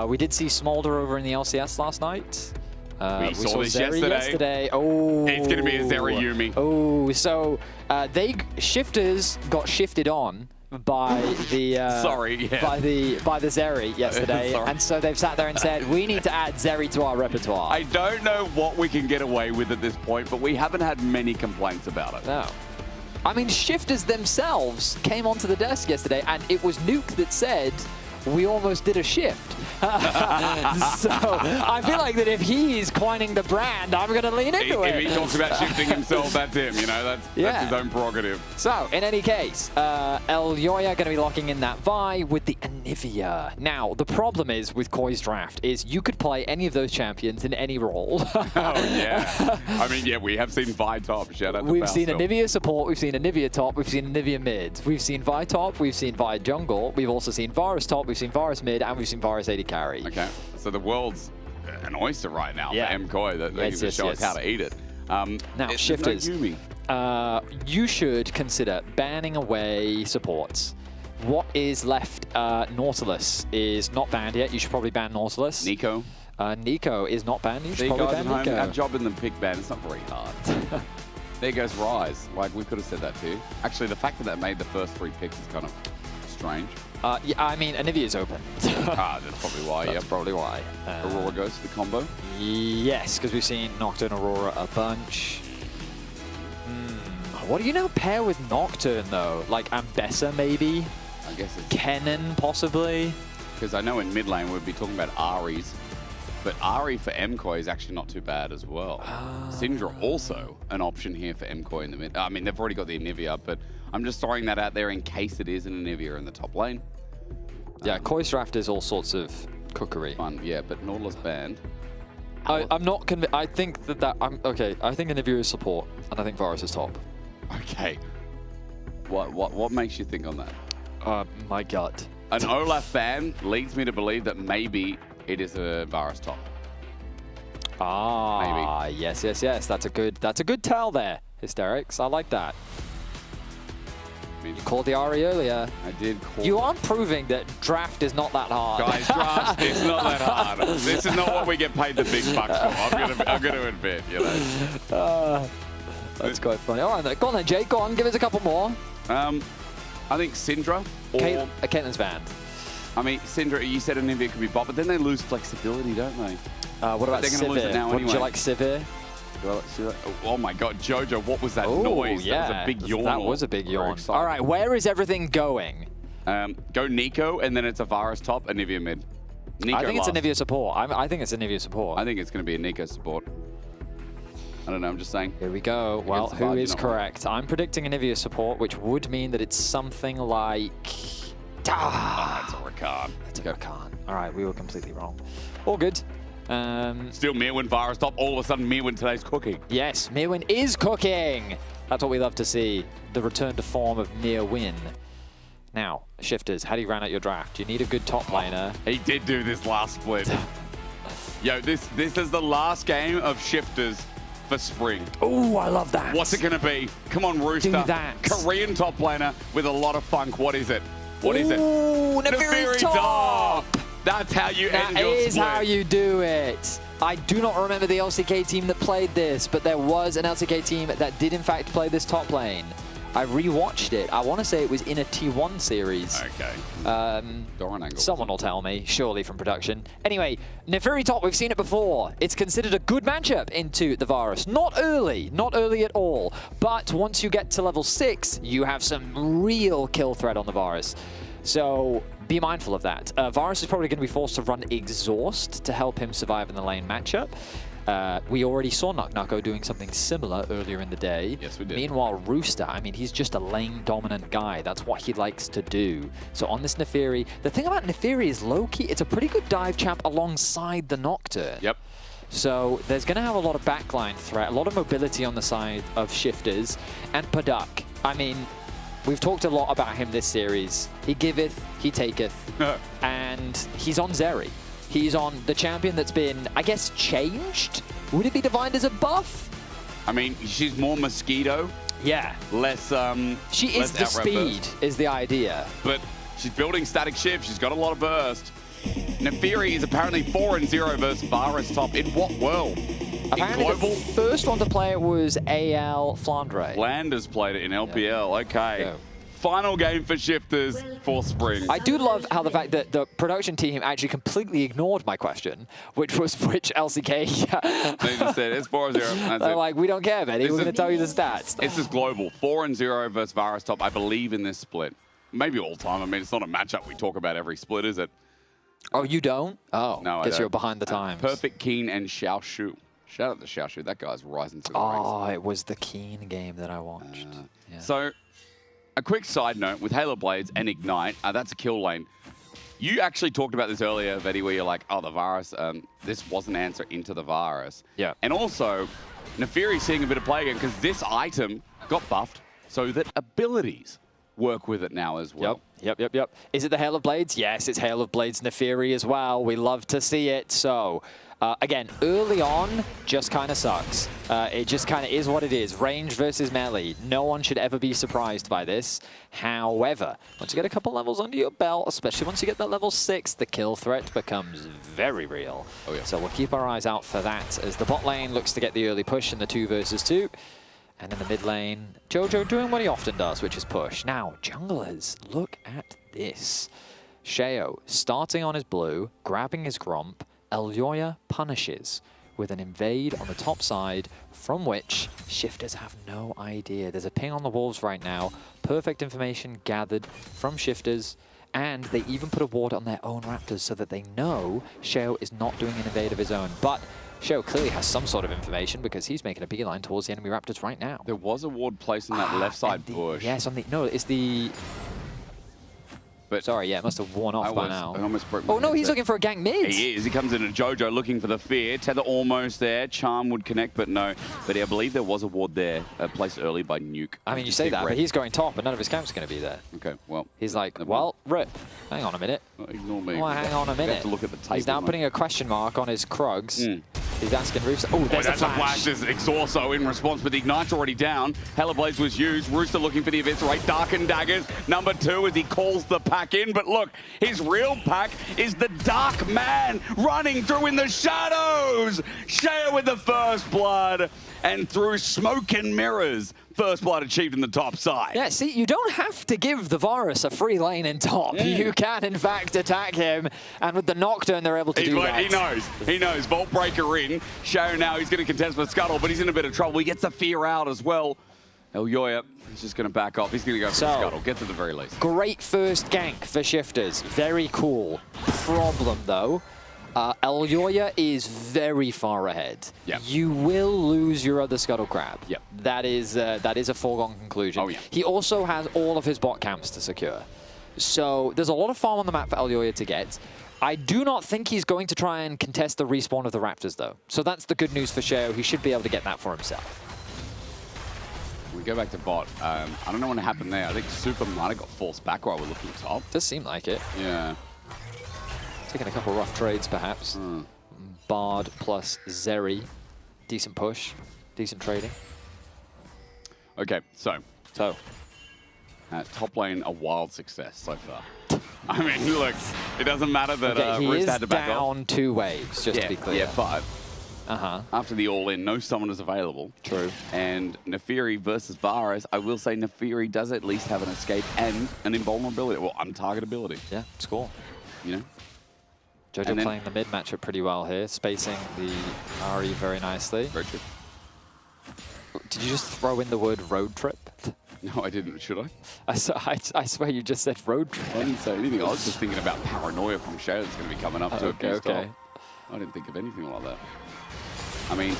We did see Smolder over in the LCS last night. We saw this Zeri yesterday. Oh, it's going to be a Zeri Yumi. Oh, so shifters got shifted on by the by the Zeri yesterday, Sorry. and so they've sat there and said, we need to add Zeri to our repertoire. I don't know what we can get away with at this point, but we haven't had many complaints about it. No. I mean, Shifters themselves came onto the desk yesterday, and it was Nuke that said, we almost did a shift. So I feel like that if he's coining the brand, I'm going to lean into it. If he talks about shifting himself, that's him. You know, that's his own prerogative. So, in any case, El Yoya going to be locking in that Vi with the Anivia. Now, the problem is with Koi's draft is you could play any of those champions in any role. Oh, yeah. I mean, yeah, we have seen Vi top. Shout out to We've seen Foul Anivia support, we've seen Anivia top, we've seen Anivia mid. We've seen Vi top, we've seen Vi jungle, we've also seen Varus top, we've seen Varus mid, and we've seen Varus AD carry. Okay, so the world's an oyster right now for MKoi. They Yes, can show us how to eat it. Now, Shifters, you should consider banning away supports. What is left? Nautilus is not banned yet. You should probably ban Nautilus. Nico. Nico is not banned. You See, should probably guys ban at home, Nico. our job in the pick ban is not very hard. There goes Rise. Like, we could have said that too. Actually, the fact that they made the first 3 picks is kind of strange. Yeah, I mean, Anivia's open. That's probably why, That's probably why. Aurora goes to the combo? Yes, because we've seen Nocturne Aurora a bunch. What do you now pair with Nocturne, though? Like Ambessa, maybe? I guess it's... Kennen, possibly? Because I know in mid lane we'd be talking about Aries, but Ari for MKoi is actually not too bad as well. Syndra also an option here for MKoi in the mid. I mean, they've already got the Anivia, but I'm just throwing that out there in case it is an Anivia in the top lane. Yeah, Koi's draft is all sorts of cookery. Fun, yeah, but Nautilus banned. I'm not convinced. I think okay, I think Anivia is support, and I think Varus is top. Okay. What makes you think on that? My gut. An Olaf ban leads me to believe that maybe it is a Varus top. Maybe. Yes. That's a good tell there, Hysterics. I like that. You called the Ari earlier. I did call You are proving that draft is not that hard. Guys, draft is not that hard. This is not what we get paid the big bucks for. I'm gonna admit, you know. That's quite funny. All right, then. Go on then, Jake. Go on, give us a couple more. I think Syndra or... Caitlin's banned. I mean, Syndra, you said Anivia could be bot, but then they lose flexibility, don't they? What about they're going to lose it Sivir? now What anyway. did you like Sivir? Oh my god, Jojo, what was that noise? Yeah, that was a big yawn. That was a big yawn. All right, where is everything going? Go Nico, and then it's a Varus top, Anivia mid. Nico I think it's last. Anivia support. I think it's Anivia support. I think it's going to be a Nico support. I don't know, I'm just saying. Here we go. Well, who is correct? I'm predicting Anivia support, which would mean that it's something like... it's a Rakan. It's a Rakan. All right, we were completely wrong. All good. Still Mirwin Varus top. All of a sudden, Mirwin today's cooking. Yes, Mirwin is cooking. That's what we love to see. The return to form of Mirwin. Now, Shifters, how do you round out your draft? You need a good top laner. He did do this last split. Yo, this is the last game of Shifters for spring. Oh, I love that. What's it going to be? Come on, Rooster. Do that. Korean top laner with a lot of funk. What is it? What is it? Ooh, Neferi top. That's how you end your That is split. how you do it. I do not remember the LCK team that played this, but there was an LCK team that did in fact play this top lane. I rewatched it. I want to say it was in a T1 series. Okay. Someone will tell me, surely from production. Anyway, Neferi top, we've seen it before. It's considered a good matchup into the Varus. Not early at all. But once you get to level 6, you have some real kill threat on the Varus. So be mindful of that. Varus is probably going to be forced to run Exhaust to help him survive in the lane matchup. We already saw Nuko doing something similar earlier in the day. Yes, we did. Meanwhile, Rooster, I mean, he's just a lane-dominant guy. That's what he likes to do. So on this Neferi, the thing about Neferi is low-key, it's a pretty good dive champ alongside the Nocturne. Yep. So there's going to have a lot of backline threat, a lot of mobility on the side of Shifters. And Paduk, I mean, we've talked a lot about him this series. He giveth, he taketh, and he's on Zeri. He's on the champion that's been, I guess, changed? Would it be defined as a buff? I mean, she's more Mosquito. Yeah. Less, She is the speed, is the idea. But she's building static shift. She's got a lot of burst. Neferi is apparently 4-0 versus Varus top. In what world? Apparently in global? the first one to play it was AL Flandre. Flanders played it in LPL. Okay. Yeah. Final game for Shifters for Spring. I do love how the fact that the production team actually completely ignored my question, which was which LCK. They just said it's 4-0. They're like, we don't care, Betty. We're going to tell you the stats. It's just global. 4-0 versus Varus top, I believe, in this split. Maybe all time. I mean, it's not a matchup we talk about every split, is it? Oh, you don't? Oh, no, guess you're behind the times. Perfect Keen and Xiao Shu. Shout out to Xiao Shu. That guy's rising to the ranks. Oh, it was the Keen game that I watched. Yeah. So, a quick side note with Halo Blades and Ignite, that's a kill lane. You actually talked about this earlier, Betty, where you're like, oh, the Varus, this was an answer into the Varus. Yeah. And also, Nefiri's seeing a bit of play again because this item got buffed so that abilities work with it now as well. Yep. Is it the Hail of Blades? Yes, it's Hail of Blades Nefiri as well. We love to see it. So, again, early on, just kind of sucks. It just kind of is what it is. Range versus melee. No one should ever be surprised by this. However, once you get a couple levels under your belt, especially once you get that level 6, the kill threat becomes very real. Oh, yeah. So we'll keep our eyes out for that as the bot lane looks to get the early push in the 2 versus 2. And in the mid lane, Jojo doing what he often does, which is push. Now, junglers, look at this. Sheo starting on his blue, grabbing his Gromp. Elyoya punishes with an invade on the top side, from which Shifters have no idea. There's a ping on the Wolves right now. Perfect information gathered from Shifters. And they even put a ward on their own Raptors so that they know Sheo is not doing an invade of his own. But Sheo clearly has some sort of information because he's making a beeline towards the enemy Raptors right now. There was a ward placed on that left side push. Yes, on the... No, it's the... But sorry, yeah, it must have worn off by now. I almost broke my Oh, no, head he's there. looking for a gank mid. He is. He comes in a Jojo looking for the fear. Tether almost there. Charm would connect, but no. But I believe there was a ward there placed early by Nuke. I mean, you say that, but he's going top, and none of his camps are going to be there. Okay, well. He's like, well, Rip, hang on a minute. Ignore me. Well, hang on a We have minute. to look at the table. He's now putting a question mark on his Krugs. He's asking Rooster. Oh, there's that's a flash. There's Exorso in response, but the Ignite's already down. Hellablaze was used. Rooster looking for the Eviscerate. Darkened Daggers. Number 2 as he calls the pack in. But look, his real pack is the Dark Man running through in the shadows. Shea with the first blood. And through smoke and mirrors, first blood achieved in the top side. Yeah, see, you don't have to give the Varus a free lane in top. You can, in fact, attack him. And with the Nocturne, they're able to do that. He knows. He knows. Vault Breaker in. Sheo now, he's going to contest with Scuttle, but he's in a bit of trouble. He gets the fear out as well. Elyoya is just going to back off. He's going to go for the Scuttle. Gets at the very least. Great first gank for Shifters. Very cool. Problem, though. Elyoya is very far ahead. Yep. You will lose your other Scuttle Crab. Yep. That is a foregone conclusion. Oh, yeah. He also has all of his bot camps to secure. So there's a lot of farm on the map for Elyoya to get. I do not think he's going to try and contest the respawn of the Raptors, though. So that's the good news for Sheo. He should be able to get that for himself. We go back to bot. I don't know what happened there. I think Super might have got forced back while we're looking top. Does seem like it. Yeah. Taking a couple rough trades, perhaps. Bard plus Zeri. Decent push. Decent trading. Okay, so. Top lane, a wild success so far. I mean, look, it doesn't matter that he Roost is had to back off. down 2 waves, just to be clear. Yeah, but after the all-in, no summoners available. True. And Nefiri versus Varus, I will say Nefiri does at least have an escape and an invulnerability, well, untargetability. Yeah, it's cool. You know? Jojo playing the mid matchup pretty well here, spacing the RE very nicely. Road trip. Did you just throw in the word road trip? No, I didn't. Should I? I swear you just said road trip. I didn't say anything. I was just thinking about paranoia from Sheo that's going to be coming up to a few okay. I didn't think of anything like that. I mean,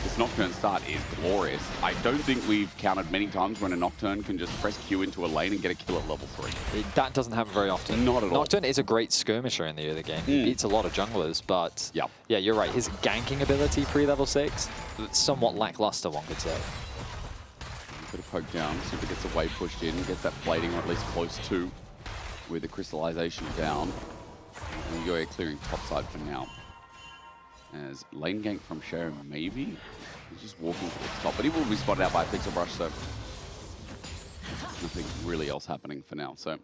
this Nocturne start is glorious. I don't think we've counted many times when a Nocturne can just press Q into a lane and get a kill at level 3. That doesn't happen very often. Not at all. Nocturne is a great skirmisher in the early game. He beats a lot of junglers, but yeah, you're right. His ganking ability pre-level 6, somewhat lackluster, one could say. Bit of poke down, Super gets the wave pushed in, gets that plating, or at least close to, with the crystallization down. And Yoya clearing topside for now. As lane gank from Sheo, maybe? He's just walking to the top, but he will be spotted out by a Pixel Brush, so nothing really else happening for now. So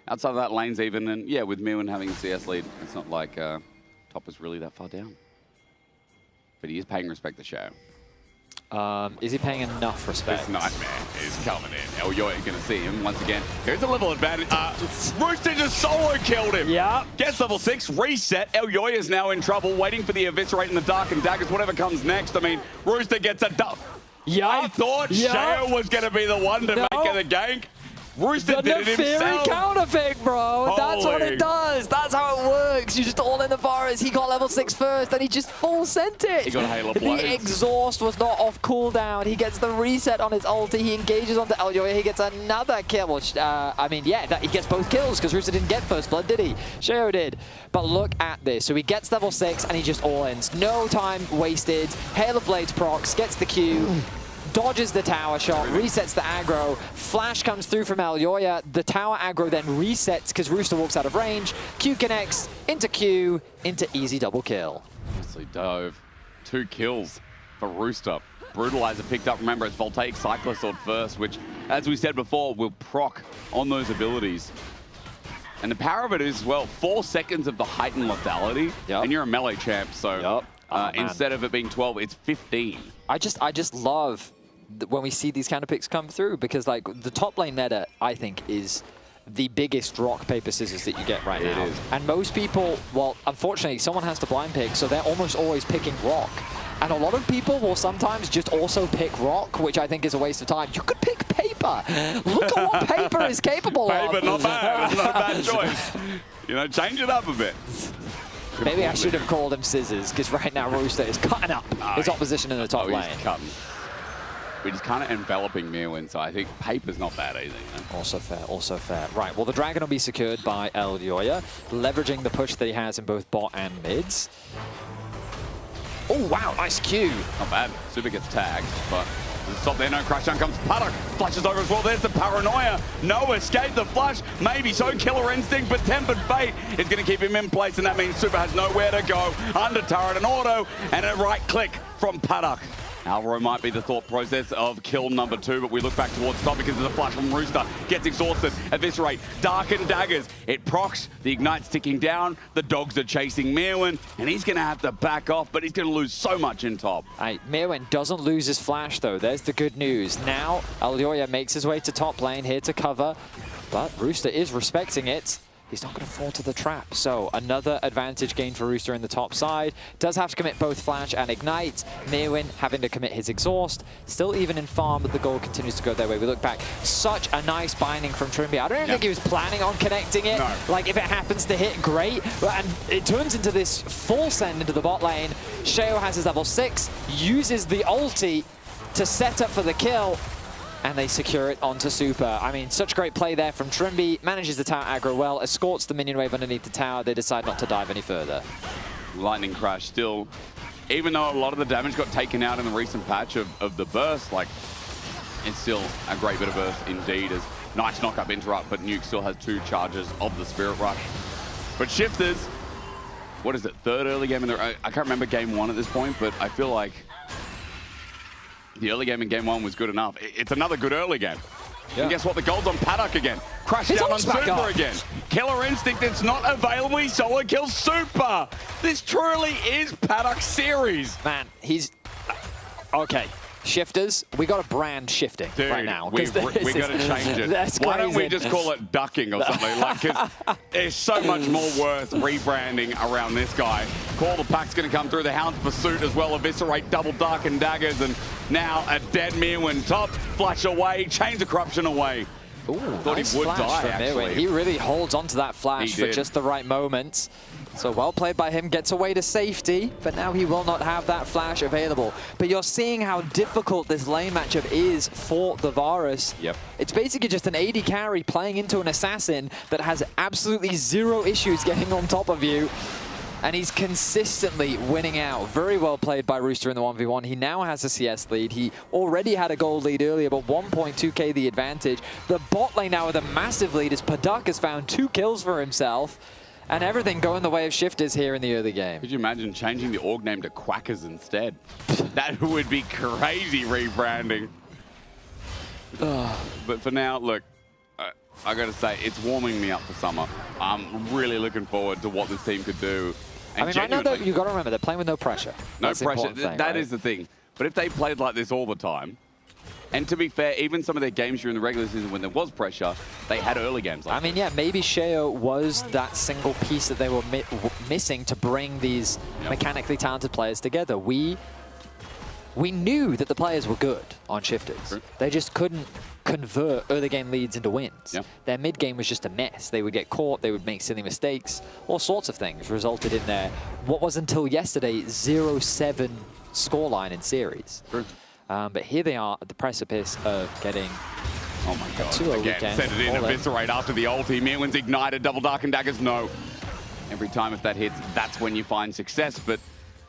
outside of that, lane's even, and yeah, with Muin having a CS lead, it's not like top is really that far down. But he is paying respect to Sheo. Is he paying enough respect? This nightmare is coming in. Elyoya going to see him once again. Here's a level advantage. Rooster just solo killed him. Yeah. Gets level 6, reset. Elyoya is now in trouble, waiting for the eviscerate in the dark and daggers, whatever comes next. I mean, Rooster gets a dub. Yeah. I thought Sheo was going to be the one to make it the gank. Rooster did it himself. Counter pick, bro. That's what it does. That's how it works. You just all in the Varus. He got level 6 first, and he just full sent it. He got Halo Blades. The exhaust was not off cooldown. He gets the reset on his ulti. He engages onto Elyoya. He gets another kill. Which, I mean, yeah, he gets both kills because Rooster didn't get first blood, did he? Sheo did. But look at this. So he gets level 6, and he just all ends. No time wasted. Halo Blades procs, gets the Q. Dodges the tower shot, resets the aggro. Flash comes through from Elyoya. The tower aggro then resets because Rooster walks out of range. Q connects into Q, into easy double kill. Nicely dove. 2 kills for Rooster. Brutalizer picked up, remember, it's Voltaic Cyclosword first, which, as we said before, will proc on those abilities. And the power of it is, well, 4 seconds of the heightened lethality, and you're a melee champ, so instead of it being 12, it's 15. I just love when we see these counter picks come through because like the top lane meta, I think, is the biggest rock, paper, scissors that you get right now. It is. And most people, well, unfortunately, someone has to blind pick, so they're almost always picking rock. And a lot of people will sometimes just also pick rock, which I think is a waste of time. You could pick paper. Look at what paper is capable of. Paper, not bad. It's not a bad choice. You know, change it up a bit. Maybe I should have called him scissors, because right now Rooster is cutting up his opposition in the top lane. He's cutting. But he's kind of enveloping Mirwin, so I think paper's not bad either. You know? Also fair, also fair. Right, well, the Dragon will be secured by Elyoya, leveraging the push that he has in both bot and mids. Oh, wow, nice Q. Not bad. Super gets tagged, but stop there, no crash down comes Paddock. Flashes over as well, there's the paranoia. No escape, the flash, maybe so. Killer instinct, but tempered fate is going to keep him in place, and that means Super has nowhere to go. Under turret and auto, and a right click from Paddock. Alvaro might be the thought process of kill number 2, but we look back towards top because of the flash from Rooster. Gets exhausted, eviscerate, dark and daggers. It procs, the ignite's ticking down, the dogs are chasing Mirwin, and he's going to have to back off, but he's going to lose so much in top. Hey, Mirwin doesn't lose his flash though, there's the good news. Now, Elyoya makes his way to top lane, here to cover, but Rooster is respecting it. He's not going to fall to the trap. So another advantage gained for Rooster in the top side. Does have to commit both Flash and Ignite. Mirwin having to commit his Exhaust. Still even in farm, but the goal continues to go their way. We look back. Such a nice binding from Trimby. I don't even think he was planning on connecting it. No. Like, if it happens to hit, great. And it turns into this full send into the bot lane. Sheo has his level 6, uses the ulti to set up for the kill. And they secure it onto Super. I mean, such great play there from Trimby. Manages the tower aggro well, escorts the minion wave underneath the tower. They decide not to dive any further. Lightning Crash still, even though a lot of the damage got taken out in the recent patch of the burst, like, it's still a great bit of burst indeed. As nice knock-up interrupt, but Nuke still has 2 charges of the Spirit Rush. But Shifters, what is it, 3rd early game in the... I can't remember game 1 at this point, but I feel like the early game in game 1 was good enough. It's another good early game. Yeah. And guess what? The gold's on Paddock again. Crash down on Super again. Killer Instinct, it's not available. He solo kills Super. This truly is Paddock's series. Man, he's... Okay. Shifters, we got to brand shifting right now. We got to change it. That's Why don't we crazy. just call it ducking or something? Like, 'cause there's so much more worth rebranding around this guy. Call the Pack's going to come through. The Hound's Pursuit as well. Eviscerate, double dark and daggers. And now a dead Mirwin top. Flash away. Chains of Corruption away. Ooh, thought nice he would flash die, from actually. Mirwin. He really holds onto that flash for just the right moment. So well played by him, gets away to safety, but now he will not have that flash available. But you're seeing how difficult this lane matchup is for the Varus. Yep. It's basically just an AD carry playing into an assassin that has absolutely 0 issues getting on top of you. And he's consistently winning out. Very well played by Rooster in the 1v1. He now has a CS lead. He already had a gold lead earlier, but 1.2k the advantage. The bot lane now with a massive lead as Paddock has found 2 kills for himself. And everything going the way of Shifters here in the early game. Could you imagine changing the org name to Quackers instead? That would be crazy rebranding. But for now, look, I got to say, it's warming me up for summer. I'm really looking forward to what this team could do. And I mean, right now, though, you got to remember, they're playing with no pressure. No That's pressure. Thing, That right? is the thing. But if they played like this all the time, and to be fair, even some of their games during the regular season when there was pressure, they had early games like I mean, yeah, maybe Sheo was that single piece that they were missing to bring these mechanically talented players together. We knew that the players were good on shifters. True. They just couldn't convert early game leads into wins. Their mid game was just a mess. They would get caught, they would make silly mistakes, all sorts of things resulted in their, what was until yesterday, 0-7 scoreline in series. True. But here they are at the precipice of getting oh my god, 2-0 again, weekend. send it in, eviscerate after the ulti. Mirwin's ignited, double dark and daggers, no. Every time if that hits, that's when you find success, but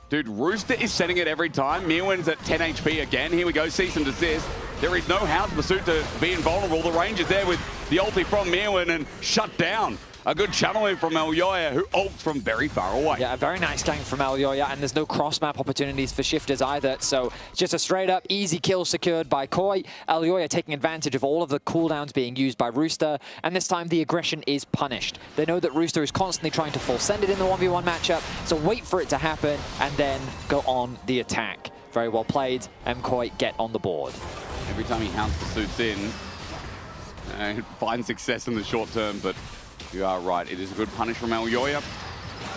dude, Rooster is setting it every time. Mirwin's at 10 HP again. Here we go, cease and desist. There is no Hound's Pursuit to be invulnerable. The range is there with the ulti from Mirwin and shut down. A good channeling from Elyoya, who ults from very far away. Yeah, a very nice gank from Elyoya, and there's no cross-map opportunities for shifters either, so just a straight-up easy kill secured by Koi. Elyoya taking advantage of all of the cooldowns being used by Rooster, and this time the aggression is punished. They know that Rooster is constantly trying to full send it in the 1v1 matchup, so wait for it to happen, and then go on the attack. Very well played, Koi get on the board. Every time he Hound's Pursuits in, finds success in the short term, but you are right. It is a good punish from Elyoya.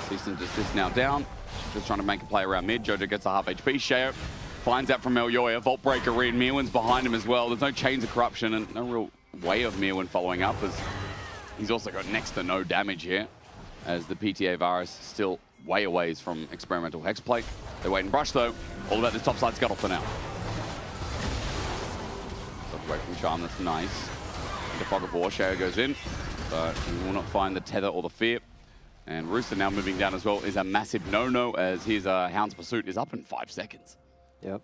Cease and desist now down. Just trying to make a play around mid. Jojo gets a half HP. Sheo finds out from Elyoya. Vault Breaker in. Mirwin's behind him as well. There's no chains of corruption and no real way of Mirwin following up, as he's also got next to no damage here, as the PTA Varus still way away from experimental hexplate. They wait and brush though. All about this topside scuttle for now. Step away from Charm, that's nice. The Fog of War, Sheo goes in, but he will not find the tether or the fear. And Rooster now moving down as well is a massive no-no, as his Hound's Pursuit is up in 5 seconds. Yep.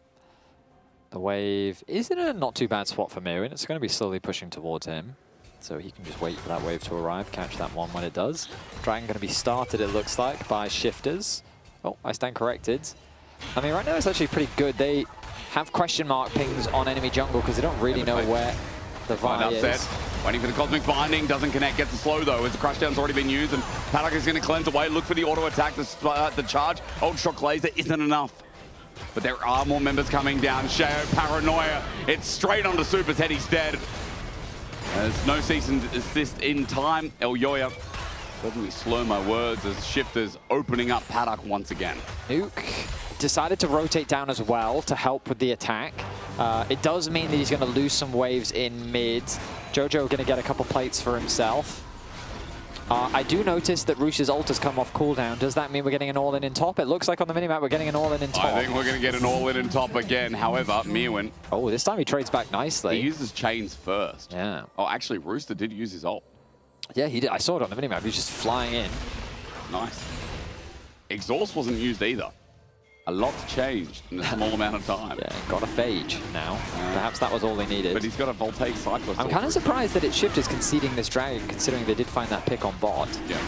The wave is in a not too bad spot for Mirwin. It's going to be slowly pushing towards him, so he can just wait for that wave to arrive, catch that one when it does. Dragon going to be started, it looks like, by shifters. Oh, I stand corrected. I mean, right now it's actually pretty good. They have question mark pings on enemy jungle because they don't really know where the Vi is. Waiting for the Cosmic Binding, doesn't connect, gets the slow though, as the Crushdown's already been used, and Paddock is going to cleanse away, look for the auto attack, the charge. Ultra Shock Laser isn't enough. But there are more members coming down. Sheo, Paranoia, it's straight onto Super's head, he's dead. There's no cease and desist in time. Elyoya, let me slur my words, as shifters opening up Paddock once again. Nuke decided to rotate down as well to help with the attack. It does mean that he's going to lose some waves in mid. Jojo going to get a couple plates for himself. I do notice that Rooster's ult has come off cooldown. Does that mean we're getting an all-in in top? It looks like on the minimap we're getting an all-in in top. I think we're going to get an all-in in top again. However, Mirwin. Oh, this time he trades back nicely. He uses chains first. Yeah. Oh, actually, Rooster did use his ult. Yeah, he did. I saw it on the minimap. He was just flying in. Nice. Exhaust wasn't used either. A lot's changed in a small amount of time. Yeah, got a phage now. Perhaps that was all they needed. But he's got a voltaic cyclist. I'm kind of surprised that it's shifters conceding this dragon, considering they did find that pick on bot. Yeah.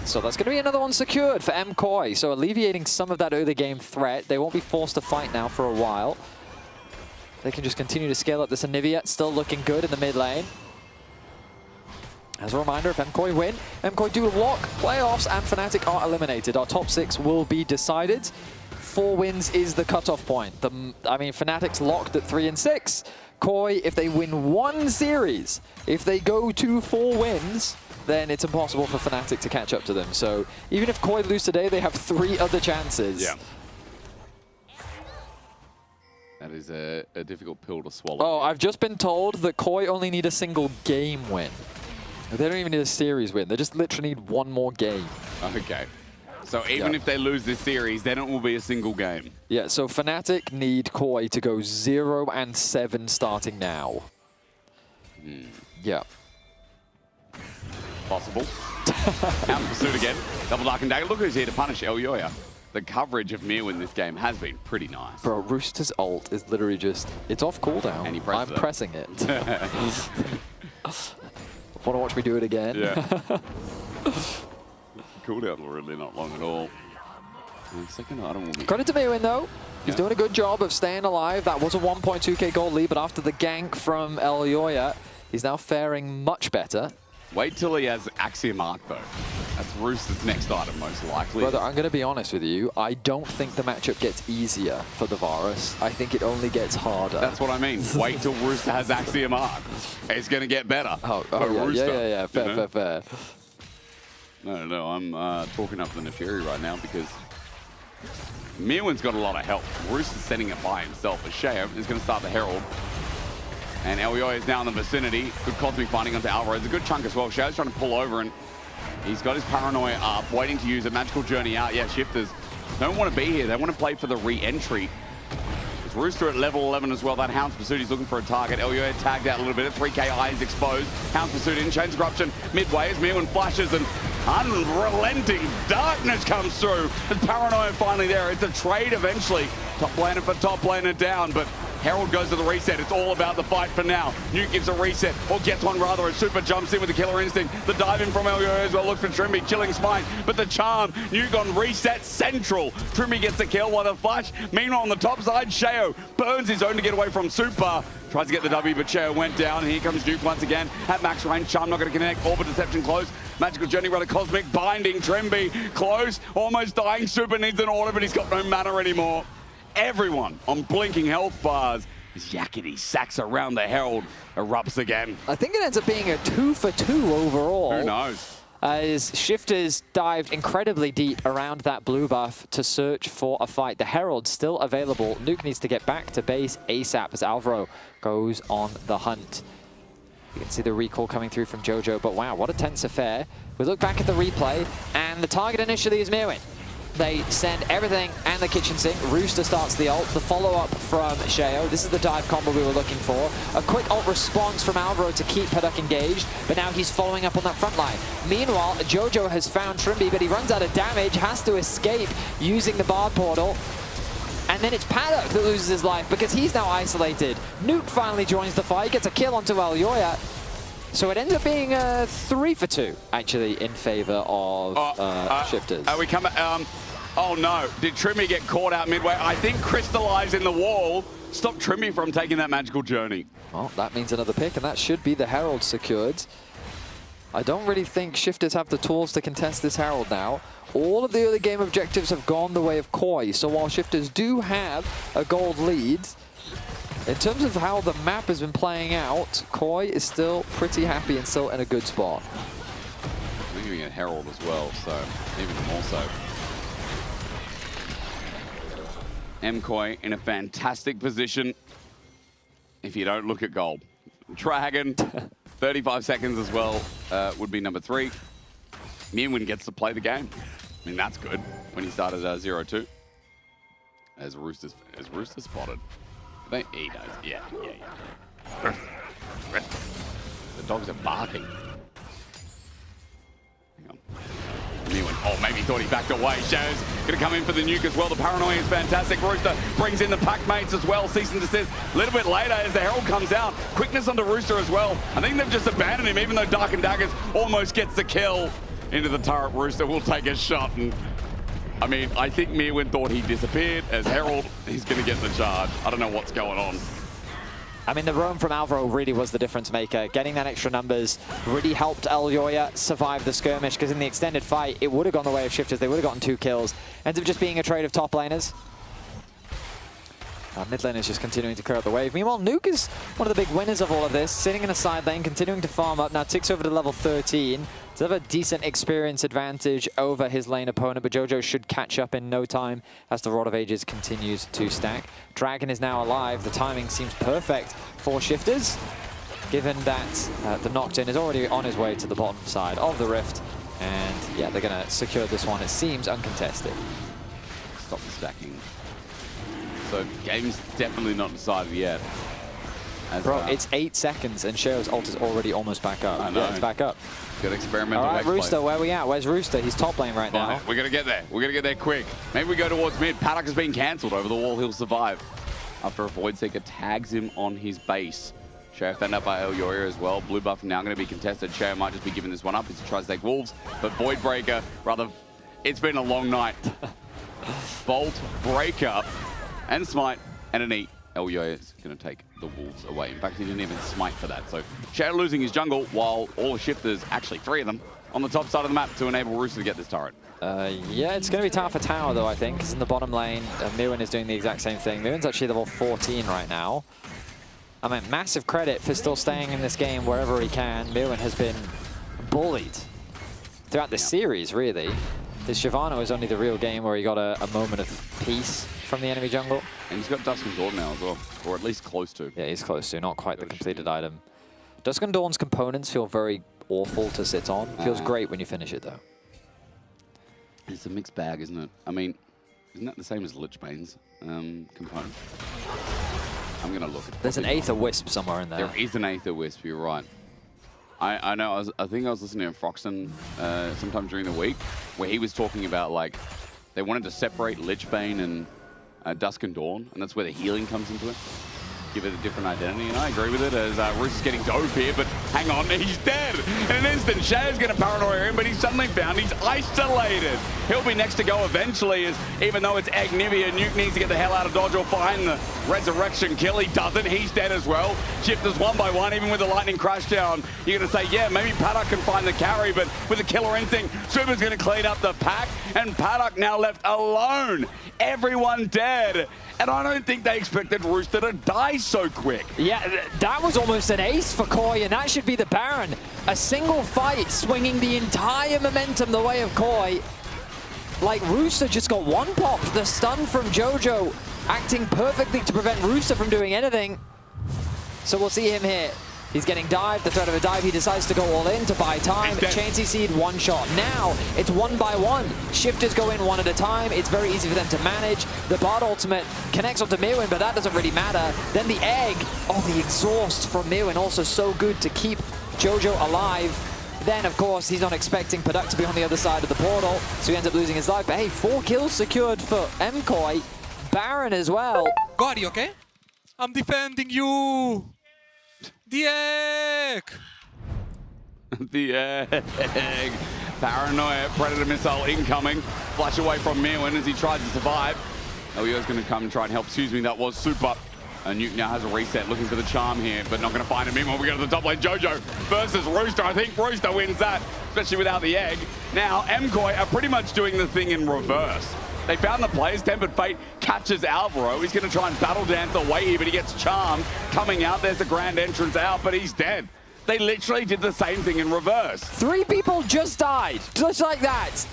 So that's going to be another one secured for Koi. So alleviating some of that early game threat. They won't be forced to fight now for a while. They can just continue to scale up this Anivia. Still looking good in the mid lane. As a reminder, if Koi win, Koi do lock playoffs and Fnatic are eliminated. Our top 6 will be decided. 4 wins is the cutoff point. I mean, Fnatic's locked at 3 and 6. Koi, if they win 1 series, if they go to 4 wins, then it's impossible for Fnatic to catch up to them. So even if Koi lose today, they have 3 other chances. Yeah. That is a difficult pill to swallow. Oh, I've just been told that Koi only need a single game win. They don't even need a series win. They just literally need 1 more game. Okay. So even if they lose this series, then it will be a single game. Yeah, so Fnatic need Koi to go 0 and 7 starting now. Yeah. Possible. Hound's Pursuit again. Double Dark and Dagger. Look who's here to punish Elyoya. The coverage of Mirwin this game has been pretty nice. Bro, Rooster's ult is literally just, it's off cooldown. And he I'm pressing it. Want to watch me do it again? Yeah. Cooldown really not long at all. The second item will be... Credit to Mirwin though. He's doing a good job of staying alive. That was a 1.2k gold lead, but after the gank from Elyoya, he's now faring much better. Wait till he has Axiom Arc though. That's Rooster's next item, most likely. Brother, I'm going to be honest with you. I don't think the matchup gets easier for the Varus. I think it only gets harder. That's what I mean. Wait till Rooster has Axiom Arc. It's going to get better. Oh yeah, Rooster, yeah. Fair. No, I'm talking up the Neferi right now because Mirwin's got a lot of help. Rooster's sending it by himself. As Sheo is going to start the Herald. And Elyoya is now in the vicinity. Good Cosmic Binding onto Alvaro. It's a good chunk as well. Sheo's trying to pull over and he's got his Paranoia up, waiting to use a Magical Journey out. Yeah, Shifters don't want to be here. They want to play for the re-entry. There's Rooster at level 11 as well. That Hound's Pursuit, he's looking for a target. Elyoya tagged out a little bit. 3k eye is exposed. Hound's Pursuit in. Chain Disruption midway as Mirwin flashes and unrelenting darkness comes through. As Paranoia finally there. It's a trade eventually. Top laner for top laner down, but Herald goes to the reset. It's all about the fight for now. Nuke gives a reset, or gets one rather. As Super jumps in with the Killer Instinct. The dive in from Elyoya as well. Looks for Trimby, chilling spine. But the charm, Nuke on reset central. Trimby gets the kill while the flash. Meanwhile on the top side, Sheo burns his own to get away from Super. Tries to get the W, but Sheo went down. And here comes Nuke once again at max range. Charm not going to connect. Orbit Deception close. Magical Journey, rather Cosmic Binding. Trimby close. Almost dying. Super needs an order, but he's got no mana anymore. Everyone on blinking health bars. His yakety sacks around the Herald erupts again. I think it ends up being a 2-for-2 overall. Who knows? As Shifters dived incredibly deep around that blue buff to search for a fight. The Herald's still available. Nuke needs to get back to base ASAP as Alvaro goes on the hunt. You can see the recall coming through from Jojo, but wow, what a tense affair. We look back at the replay, and the target initially is Mirwin. They send everything and the kitchen sink. Rooster starts the ult. The follow-up from Sheo. This is the dive combo we were looking for. A quick ult response from Alvaro to keep Paddock engaged, but now he's following up on that front line. Meanwhile, Jojo has found Trimby, but he runs out of damage, has to escape using the Bard Portal. And then it's Paddock that loses his life because he's now isolated. Nuke finally joins the fight, gets a kill onto Elyoya. So it ends up being a 3-for-2, actually, in favor of Shifters. Are we coming? Oh no, did Trimby get caught out midway? I think Crystallize in the wall stopped Trimby from taking that Magical Journey. Well, that means another pick, and that should be the Herald secured. I don't really think Shifters have the tools to contest this Herald now. All of the early game objectives have gone the way of Koi, so while Shifters do have a gold lead, in terms of how the map has been playing out, Koi is still pretty happy and still in a good spot. We're giving it Herald as well, so even more so. Koi in a fantastic position if you don't look at gold. Dragon, 35 seconds as well, would be number 3. Mirwin gets to play the game. I mean, that's good when he started 0-2. As Rooster spotted. He knows. Yeah. The dogs are barking. Hang on. Oh, maybe he thought he backed away. Sheo's going to come in for the nuke as well. The Paranoia is fantastic. Rooster brings in the pack mates as well. Cease and desist a little bit later as the Herald comes out. Quickness onto Rooster as well. I think they've just abandoned him, even though Dark and Daggers almost gets the kill. Into the turret, Rooster will take a shot. And I mean, I think Mirwin thought he disappeared. As Herald, he's going to get the charge. I don't know what's going on. I mean, the roam from Alvaro really was the difference maker. Getting that extra numbers really helped Elyoya survive the skirmish, because in the extended fight, it would have gone the way of Shifters. They would have gotten 2 kills. Ends up just being a trade of top laners. Mid lane is just continuing to clear out the wave. Meanwhile, Nuke is one of the big winners of all of this, sitting in a side lane, continuing to farm up. Now ticks over to level 13. Does have a decent experience advantage over his lane opponent, but Jojo should catch up in no time as the Rod of Ages continues to stack. Dragon is now alive. The timing seems perfect for Shifters, given that the Nocturne is already on his way to the bottom side of the Rift. And yeah, they're going to secure this one. It seems uncontested. Stop the stacking. So game's definitely not decided yet. Bro, it's 8 seconds and Sheo's ult is already almost back up. I know. Yeah, it's back up. Good experimental. All right, Rooster, where are we at? Where's Rooster? He's top lane right now. We're going to get there. We're going to get there quick. Maybe we go towards mid. Paddock has been cancelled over the wall. He'll survive. After a Void Seeker tags him on his base. Sheo fended up by Elyoya as well. Blue buff now going to be contested. Sheo might just be giving this one up as he tries to take Wolves. But Void Breaker, rather, it's been a long night. Bolt, Breaker, and Smite, and an E. Elyo is going to take the Wolves away. In fact, he didn't even smite for that. So Shadow losing his jungle while all the shifters, actually 3 of them, on the top side of the map to enable Rooster to get this turret. Yeah, it's going to be tough for Tower, though, I think, because in the bottom lane, Mirwin is doing the exact same thing. Mirwin's actually level 14 right now. I mean, massive credit for still staying in this game wherever he can. Mirwin has been bullied throughout this series, really. This Shyvana was only the real game where he got a moment of peace from the enemy jungle. And he's got Dusk and Dawn now as well, or at least close to. Yeah, he's close to, not quite the completed item. Dusk and Dawn's components feel very awful to sit on. Feels great when you finish it, though. It's a mixed bag, isn't it? I mean, isn't that the same as Lich Bane's component? I'm going to look at it. There's an Aether Wisp somewhere in there. There is an Aether Wisp, you're right. I know, I think I was listening to Froxton sometime during the week, where he was talking about, like, they wanted to separate Lich Bane and Dusk and Dawn, and that's where the healing comes into it. Give it a different identity, and I agree with it as Roos is getting dove here, but hang on, he's dead. In an instant, Shay's going to paranoia him, but he's suddenly found he's isolated. He'll be next to go eventually, as even though it's Agnivia, Nuke needs to get the hell out of dodge or find the resurrection kill. He doesn't, he's dead as well. Shifters 1 by 1, even with the lightning crash down. You're going to say, yeah, maybe Paddock can find the carry, but with the killer instinct, Super's going to clean up the pack, and Paddock now left alone. Everyone dead. And I don't think they expected Rooster to die so quick. Yeah, that was almost an ace for Koi, and that should be the Baron. A single fight swinging the entire momentum the way of Koi. Like, Rooster just got one pop. The stun from Jojo acting perfectly to prevent Rooster from doing anything. So we'll see him here. He's getting dived, the threat of a dive, he decides to go all in to buy time. Chansey Seed, one shot. Now, it's 1 by 1. Shifters go in 1 at a time. It's very easy for them to manage. The Bard ultimate connects onto Mirwin, but that doesn't really matter. Then the egg, oh, the exhaust from Mirwin, also so good to keep Jojo alive. Then, of course, he's not expecting Paddock to be on the other side of the portal, so he ends up losing his life. But hey, 4 kills secured for MKoi. Baron as well. God, you okay? I'm defending you! The egg! The egg. Paranoia, Predator missile incoming. Flash away from Mirwin as he tries to survive. Elio's going to come and try and help. Excuse me, that was super. Nuke now has a reset, looking for the charm here, but not going to find him. Meanwhile, we go to the top lane. Jojo versus Rooster. I think Rooster wins that, especially without the egg. Now, MKoi are pretty much doing the thing in reverse. They found the plays. Tempered Fate catches Alvaro. He's going to try and battle dance away here, but he gets charmed. Coming out, there's a grand entrance out, but he's dead. They literally did the same thing in reverse. 3 people just died, just like that.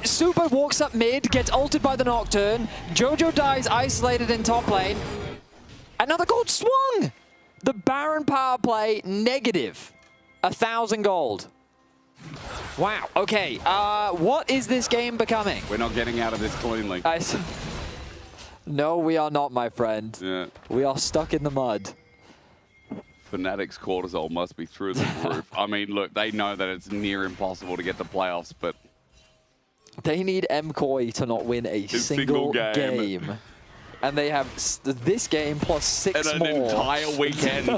Super walks up mid, gets ulted by the Nocturne. Jojo dies isolated in top lane. Another gold swung! The Baron power play, negative. 1,000 gold. Wow, okay, what is this game becoming? We're not getting out of this cleanly. No, we are not, my friend. Yeah. We are stuck in the mud. Fnatic's cortisol must be through the roof. I mean, look, they know that it's near impossible to get the playoffs, but... They need MKoi to not win a single game. And they have this game plus 6 and more. an entire weekend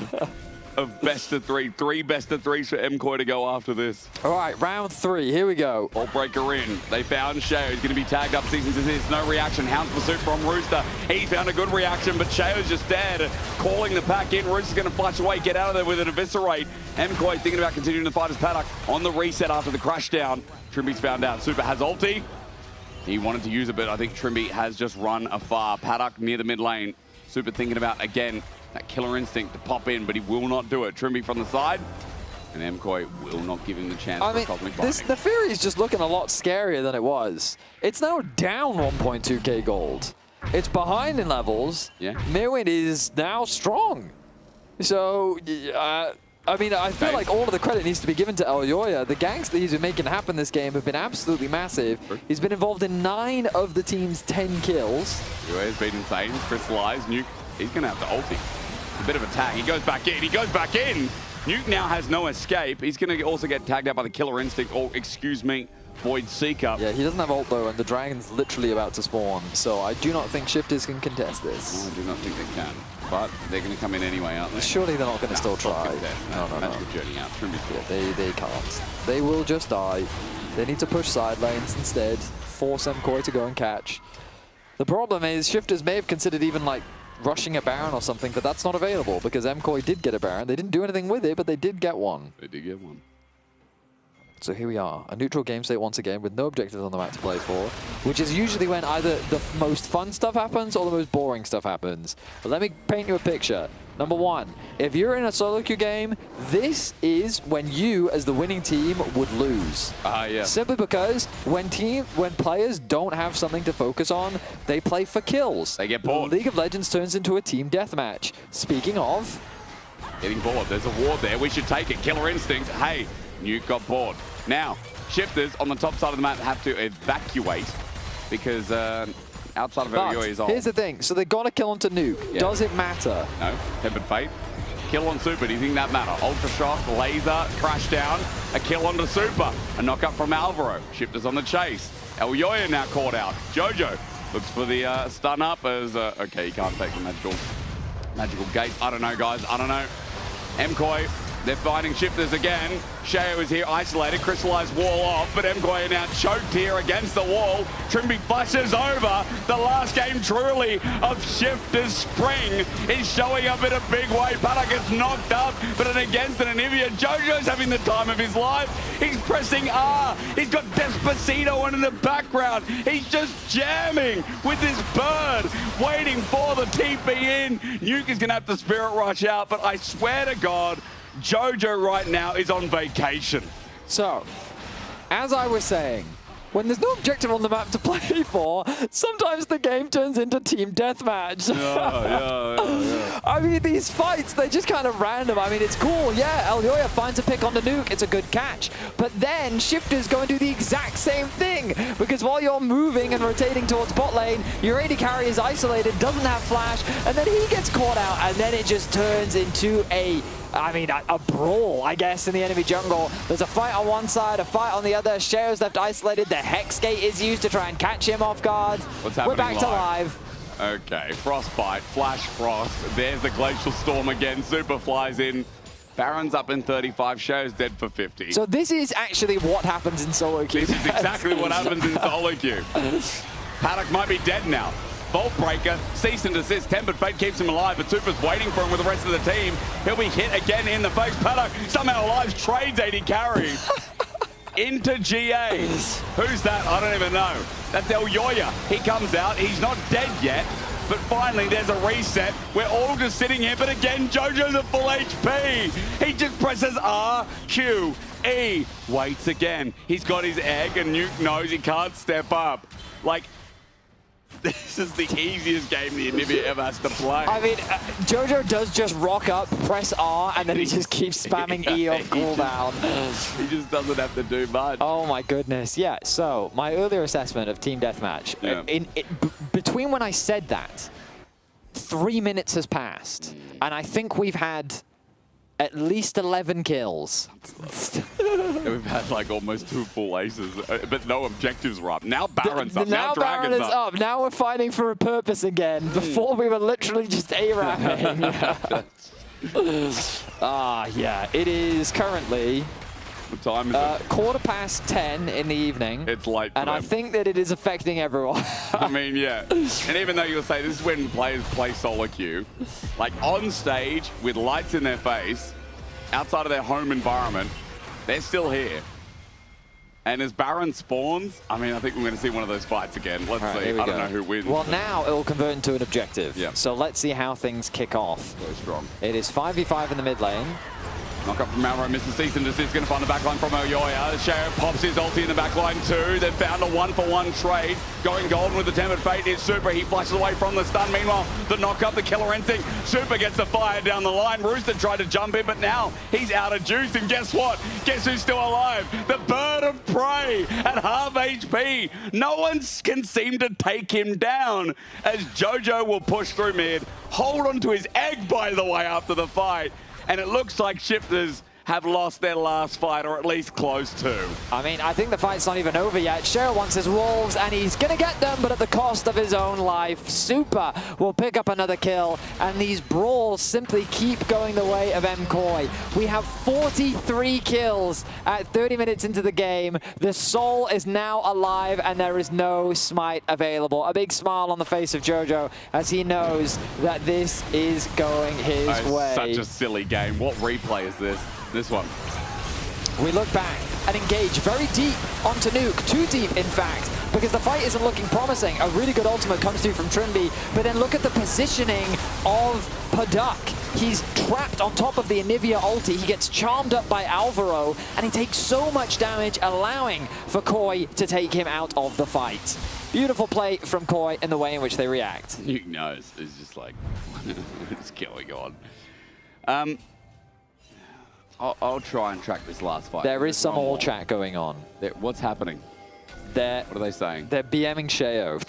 of best of 3. 3 best of 3s for MKoi to go after this. All right, round 3, here we go. Ball breaker in. They found Shayo. He's going to be tagged up. Seasons is this. No reaction. Hounds pursuit from Rooster. He found a good reaction, but Shayo's just dead. Calling the pack in. Rooster's going to flash away, get out of there with an eviscerate. MKoi thinking about continuing to fight his Paddock on the reset after the crash down. Trimby's found out. Super has ulti. He wanted to use it, but I think Trimby has just run afar. Paddock near the mid lane. Super thinking about, again, that killer instinct to pop in, but he will not do it. Trimby from the side, and MKoi will not give him the chance for Cosmic Binding. The Fury is just looking a lot scarier than it was. It's now down 1.2k gold. It's behind in levels. Yeah. Mirwin is now strong. So, I mean, I feel like all of the credit needs to be given to Elyoya. The ganks that he's been making happen this game have been absolutely massive. He's been involved in 9 of the team's 10 kills. Elyoya's been insane. Crystallize. Nuke, he's going to have to ulti. A bit of a tag. He goes back in. He goes back in. Nuke now has no escape. He's going to also get tagged out by the Killer Instinct, or, excuse me, Void Seeker. Yeah, he doesn't have ult though, and the dragon's literally about to spawn. So I do not think Shifters can contest this. No, I do not think they can. But they're going to come in anyway, aren't they? Surely they're not going to still try. No. That's the journey out. Yeah, they can't. They will just die. They need to push side lanes instead. Force MKoi to go and catch. The problem is Shifters may have considered even like rushing a Baron or something, but that's not available because MCoy did get a Baron. They didn't do anything with it, but they did get one. They did get one. So here we are, a neutral game state once again with no objectives on the map to play for, which is usually when either the most fun stuff happens or the most boring stuff happens. But let me paint you a picture. Number one, if you're in a solo queue game, this is when you, as the winning team, would lose. Yeah. Simply because when players don't have something to focus on, they play for kills. They get bored. League of Legends turns into a team deathmatch. Speaking of... Getting bored. There's a ward there. We should take it. Killer Instinct. Hey, Nuke got bored. Now, shifters on the top side of the map have to evacuate because outside of LEC is on. Here's the thing. So they got to kill onto Nuke. Yeah. Does it matter? No. Tempered Fate. Kill on Super. Do you think that matter? Ultra Shock, Laser, Crash Down. A kill onto Super. A knock-up from Alvaro. Shifters on the chase. Elyoya now caught out. Jojo looks for the stun up as... okay, he can't take the magical gate. I don't know, guys. I don't know. MCoy. They're fighting shifters again. Sheo is here isolated, crystallized wall off, but MCoy now choked here against the wall. Trimby flashes over. The last game truly of Shifters Spring is showing up in a big way. Pata gets knocked up, but then against an Anivia, Jojo's having the time of his life. He's pressing R. He's got Despacito on in the background. He's just jamming with this bird, waiting for the TP in. Nuke is going to have to Spirit Rush out, but I swear to God, Jojo right now is on vacation. So, as I was saying, when there's no objective on the map to play for, sometimes the game turns into team deathmatch. Yeah. I mean, these fights, they're just kind of random. I mean, it's cool. Yeah, Elyoya finds a pick on the Nuke. It's a good catch. But then shifters go and do the exact same thing. Because while you're moving and rotating towards bot lane, your AD carry is isolated, doesn't have flash, and then he gets caught out, and then it just turns into a brawl, I guess, in the enemy jungle. There's a fight on one side, a fight on the other. Sheo's left isolated. The Hex Gate is used to try and catch him off guard. What's happening? We're back to live. Okay, Frostbite, Flash Frost. There's the Glacial Storm again. Super flies in. Baron's up in 35. Sheo's dead for 50. So this is actually what happens in solo queue. This is exactly what happens in solo queue. Paddock might be dead now. Vault Breaker, cease and desist. Tempered Fate keeps him alive, but Super's waiting for him with the rest of the team. He'll be hit again in the face. Paddock somehow alive, trades AD carry into GA. Who's that? I don't even know. That's Elyoya. He comes out. He's not dead yet, but finally there's a reset. We're all just sitting here, but again, Jojo's at full HP. He just presses R, Q, E. Waits again. He's got his egg, and Nuke knows he can't step up. Like, this is the easiest game the Anivia ever has to play. I mean, Jojo does just rock up, press R, and then he just keeps spamming E off cooldown. He just doesn't have to do much. Oh my goodness, yeah. So, my earlier assessment of Team Deathmatch, between when I said that, 3 minutes has passed, and I think we've had at least 11 kills. We've had like almost 2 full aces, but no objectives were up. Now Baron's up, now Baron Dragon's is up. Now we're fighting for a purpose again. Before we were literally just A-ramming. Yeah, it is currently... What time is it? 10:15 in the evening. It's late for and them. I think that it is affecting everyone. I mean, yeah. And even though you'll say this is when players play solo queue, like on stage with lights in their face, outside of their home environment, they're still here. And as Baron spawns, I mean, I think we're going to see one of those fights again. Let's see. I don't know who wins. Well, now it will convert into an objective. Yeah. So let's see how things kick off. Very strong. It is 5v5 in the mid lane. Knock up from Malro, misses cease and desist, going to find the backline from Elyoya. Sheo pops his ulti in the backline too. They've found a 1-for-1 trade. Going golden with the Tempered Fate is Super. He flashes away from the stun. Meanwhile, the knock up, the Killer Instinct. Super gets the fire down the line. Rooster tried to jump in, but now he's out of juice. And guess what? Guess who's still alive? The Bird of Prey at half HP. No one can seem to take him down as Jojo will push through mid. Hold on to his egg, by the way, after the fight. And it looks like shifters have lost their last fight, or at least close to. I mean, I think the fight's not even over yet. Sheo wants his wolves, and he's going to get them, but at the cost of his own life. Super will pick up another kill, and these brawls will simply keep going the way of MKOI. We have 43 kills at 30 minutes into the game. The Soul is now alive and there is no smite available. A big smile on the face of Jojo as he knows that this is going his way. Such a silly game. What replay is this? This one. We look back and engage very deep onto Nuke, too deep in fact, because the fight isn't looking promising. A really good ultimate comes through from Trimby, but then look at the positioning of Paduk. He's trapped on top of the Anivia ulti. He gets charmed up by Alvaro, and he takes so much damage, allowing for Koi to take him out of the fight. Beautiful play from Koi in the way in which they react. Nuke knows. It's just like, what's going on? I'll try and track this last fight. There is some all chat going on. What's happening? What are they saying? They're BMing Sheo.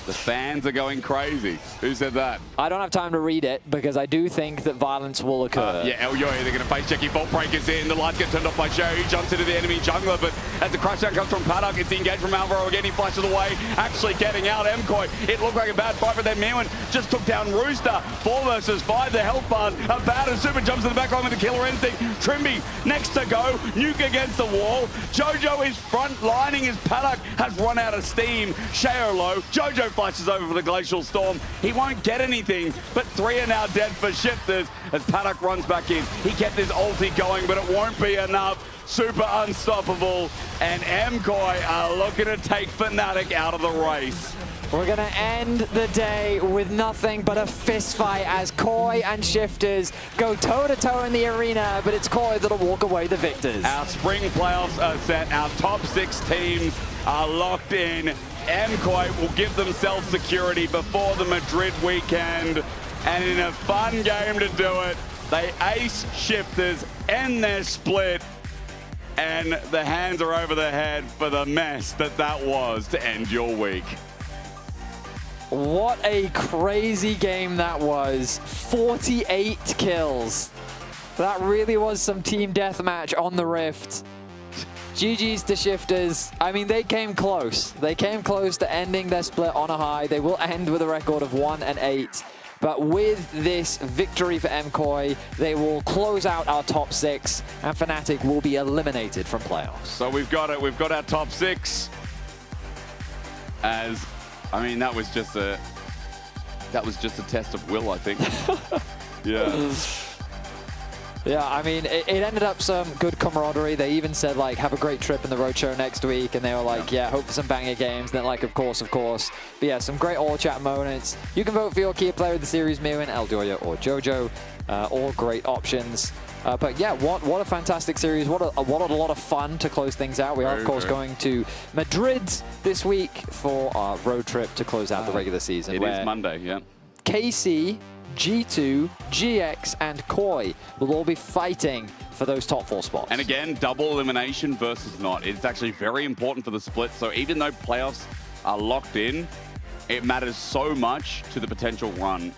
The fans are going crazy. Who said that? I don't have time to read it because I do think that violence will occur. Yeah, Elyoy, they're going to face Jackie. Vault Breaker's in. The lights get turned off by Sheo. He jumps into the enemy jungler, but as the crash down comes from Paddock, it's the engage from Alvaro again. He flashes away, actually getting out MKOI. It looked like a bad fight, but then Mirwin just took down Rooster. 4 versus 5. The health bars are bad, and Super jumps to the back line with the killer instinct. Trimby next to go. Nuke against the wall. Jojo is front lining as Paddock has run out of steam. Sheo low. Jojo flashes over for the Glacial Storm. He won't get anything, but 3 are now dead for Shifters as Paddock runs back in. He kept his ulti going, but it won't be enough. Super unstoppable, and MKOI are looking to take Fnatic out of the race. We're going to end the day with nothing but a fist fight as Koi and Shifters go toe-to-toe in the arena, but it's Koi that'll walk away the victors. Our spring playoffs are set. Our top 6 teams are locked in. MKOI will give themselves security before the Madrid weekend, and in a fun game to do it, they ace Shifters, end their split, and the hands are over the head for the mess that was to end your week. What a crazy game that was. 48 kills. That really was some team deathmatch on the Rift. GG's to Shifters. I mean, they came close. They came close to ending their split on a high. They will end with a record of 1-8. But with this victory for MKOI, they will close out our top 6, and Fnatic will be eliminated from playoffs. So we've got it. We've got our top 6. As, I mean, that was just a test of will, I think. Yeah. Yeah, I mean, it ended up some good camaraderie. They even said, like, have a great trip in the roadshow next week. And they were like, yeah, hope for some banger games. And then, like, of course. But yeah, some great all-chat moments. You can vote for your key player of the series, Mirwin, Eldoya, or Jojo. All great options. But yeah, what a fantastic series. What a lot of fun to close things out. We are, of course, going to Madrid this week for our road trip to close out the regular season. It is Monday, yeah. KC, G2, GX, and Koi will all be fighting for those top 4 spots. And again, double elimination versus not. It's actually very important for the split. So even though playoffs are locked in, it matters so much to the potential run.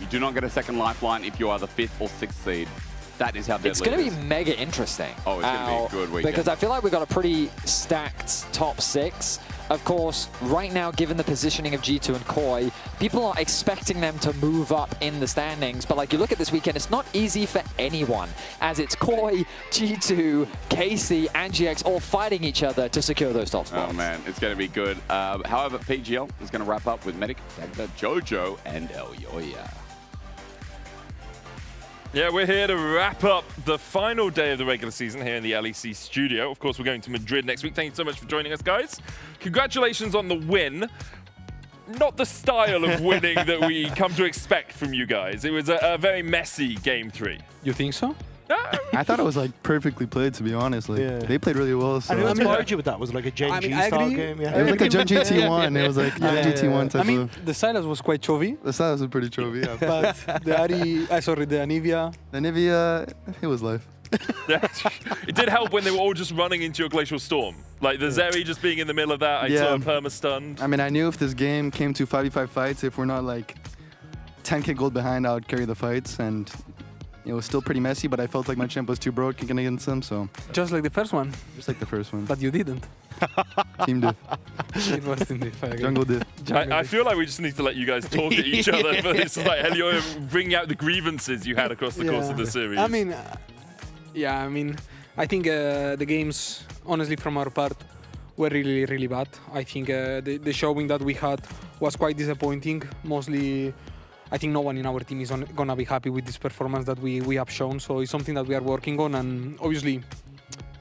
You do not get a second lifeline if you are the 5th or 6th seed. That is how deadly it's going to be mega interesting. Oh, it's going to be a good weekend. Because I feel like we've got a pretty stacked top 6. Of course, right now, given the positioning of G2 and Koi, people are expecting them to move up in the standings. But like you look at this weekend, it's not easy for anyone, as it's Koi, G2, KC, and GX all fighting each other to secure those top spots. Oh man, it's going to be good. However, PGL is going to wrap up with Medic, Dagda, Jojo, and Elyoya. Yeah, we're here to wrap up the final day of the regular season here in the LEC studio. Of course, we're going to Madrid next week. Thank you so much for joining us, guys. Congratulations on the win. Not the style of winning that we come to expect from you guys. It was a very messy game 3. You think so? I thought it was like perfectly played, to be honest. Like they played really well. So. And who inspired you with that? Was it like a Gen G style game? Yeah. It was like a Gen GT1. It was like GT1 type. I mean, the Silas was quite chovy. The Silas was pretty chovy, yeah. But the Ari, the Anivia. The Anivia, it was life. Yeah. It did help when they were all just running into your Glacial Storm. Like the Zeri just being in the middle of that, I saw perma-stunned. I mean, I knew if this game came to 5v5 fights, if we're not like 10k gold behind, I would carry the fights. And it was still pretty messy, but I felt like my champ was too broken against them, so. Just like the first one. Just like the first one. But you didn't. Team diff. It was in diff. Jungle diff. I feel like we just need to let you guys talk at each other for this. Like Helioya bringing out the grievances you had across the course of the series. I mean, I think the games, honestly, from our part, were really, really bad. I think the showing that we had was quite disappointing. Mostly, I think no one in our team is gonna be happy with this performance that we have shown. So it's something that we are working on, and obviously,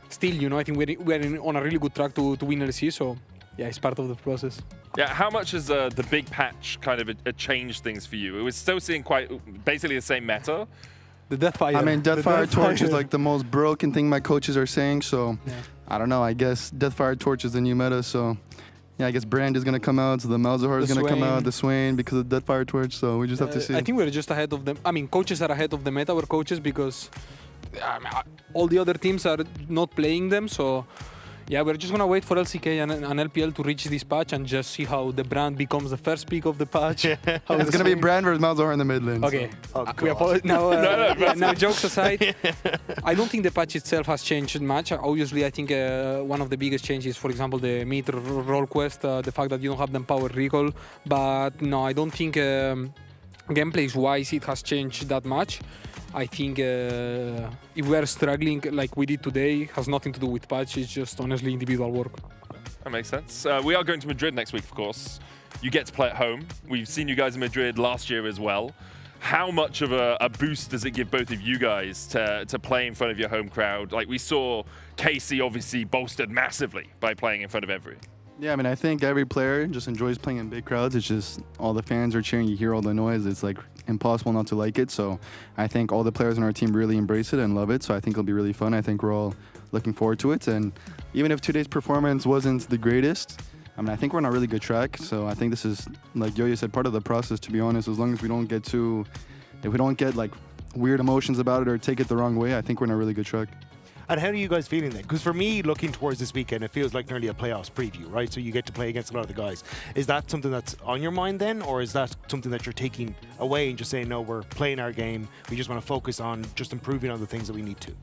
still, you know, I think we're on a really good track to win LEC. So yeah, it's part of the process. Yeah, how much has the big patch kind of changed things for you? It was still seeing quite basically the same meta. The Deathfire. I mean, Deathfire Torch is like the most broken thing my coaches are saying. So I don't know. I guess Deathfire Torch is the new meta. So yeah, I guess Brand is gonna come out. So the Malzahar is gonna come out. The Swain because of Deathfire Torch. So we just have to see. I think we're just ahead of them. I mean, coaches are ahead of the meta. Our coaches because all the other teams are not playing them. So yeah, we're just gonna wait for LCK and LPL to reach this patch and just see how the Brand becomes the first pick of the patch. It's gonna be Brand versus Malzahar in the mid lane. Okay. So. We apologize. Now, jokes aside, I don't think the patch itself has changed much. Obviously, I think one of the biggest changes, for example, the mid roll quest, the fact that you don't have them power recall. But no, I don't think gameplays-wise it has changed that much. I think if we are struggling like we did today, has nothing to do with patch. It's just honestly individual work. That makes sense. We are going to Madrid next week, of course. You get to play at home. We've seen you guys in Madrid last year as well. How much of a boost does it give both of you guys to play in front of your home crowd? Like we saw KC obviously bolstered massively by playing in front of every. Yeah, I mean, I think every player just enjoys playing in big crowds. It's just all the fans are cheering, you hear all the noise. It's like impossible not to like it. So I think all the players on our team really embrace it and love it. So I think it'll be really fun. I think we're all looking forward to it. And even if today's performance wasn't the greatest, I mean, I think we're on a really good track. So I think this is, like Yoyo said, part of the process, to be honest. As long as we don't get if we don't get like weird emotions about it or take it the wrong way, I think we're on a really good track. And how are you guys feeling then? Because for me, looking towards this weekend, it feels like nearly a playoffs preview, right? So you get to play against a lot of the guys. Is that something that's on your mind then? Or is that something that you're taking away and just saying, no, we're playing our game. We just want to focus on just improving on the things that we need to?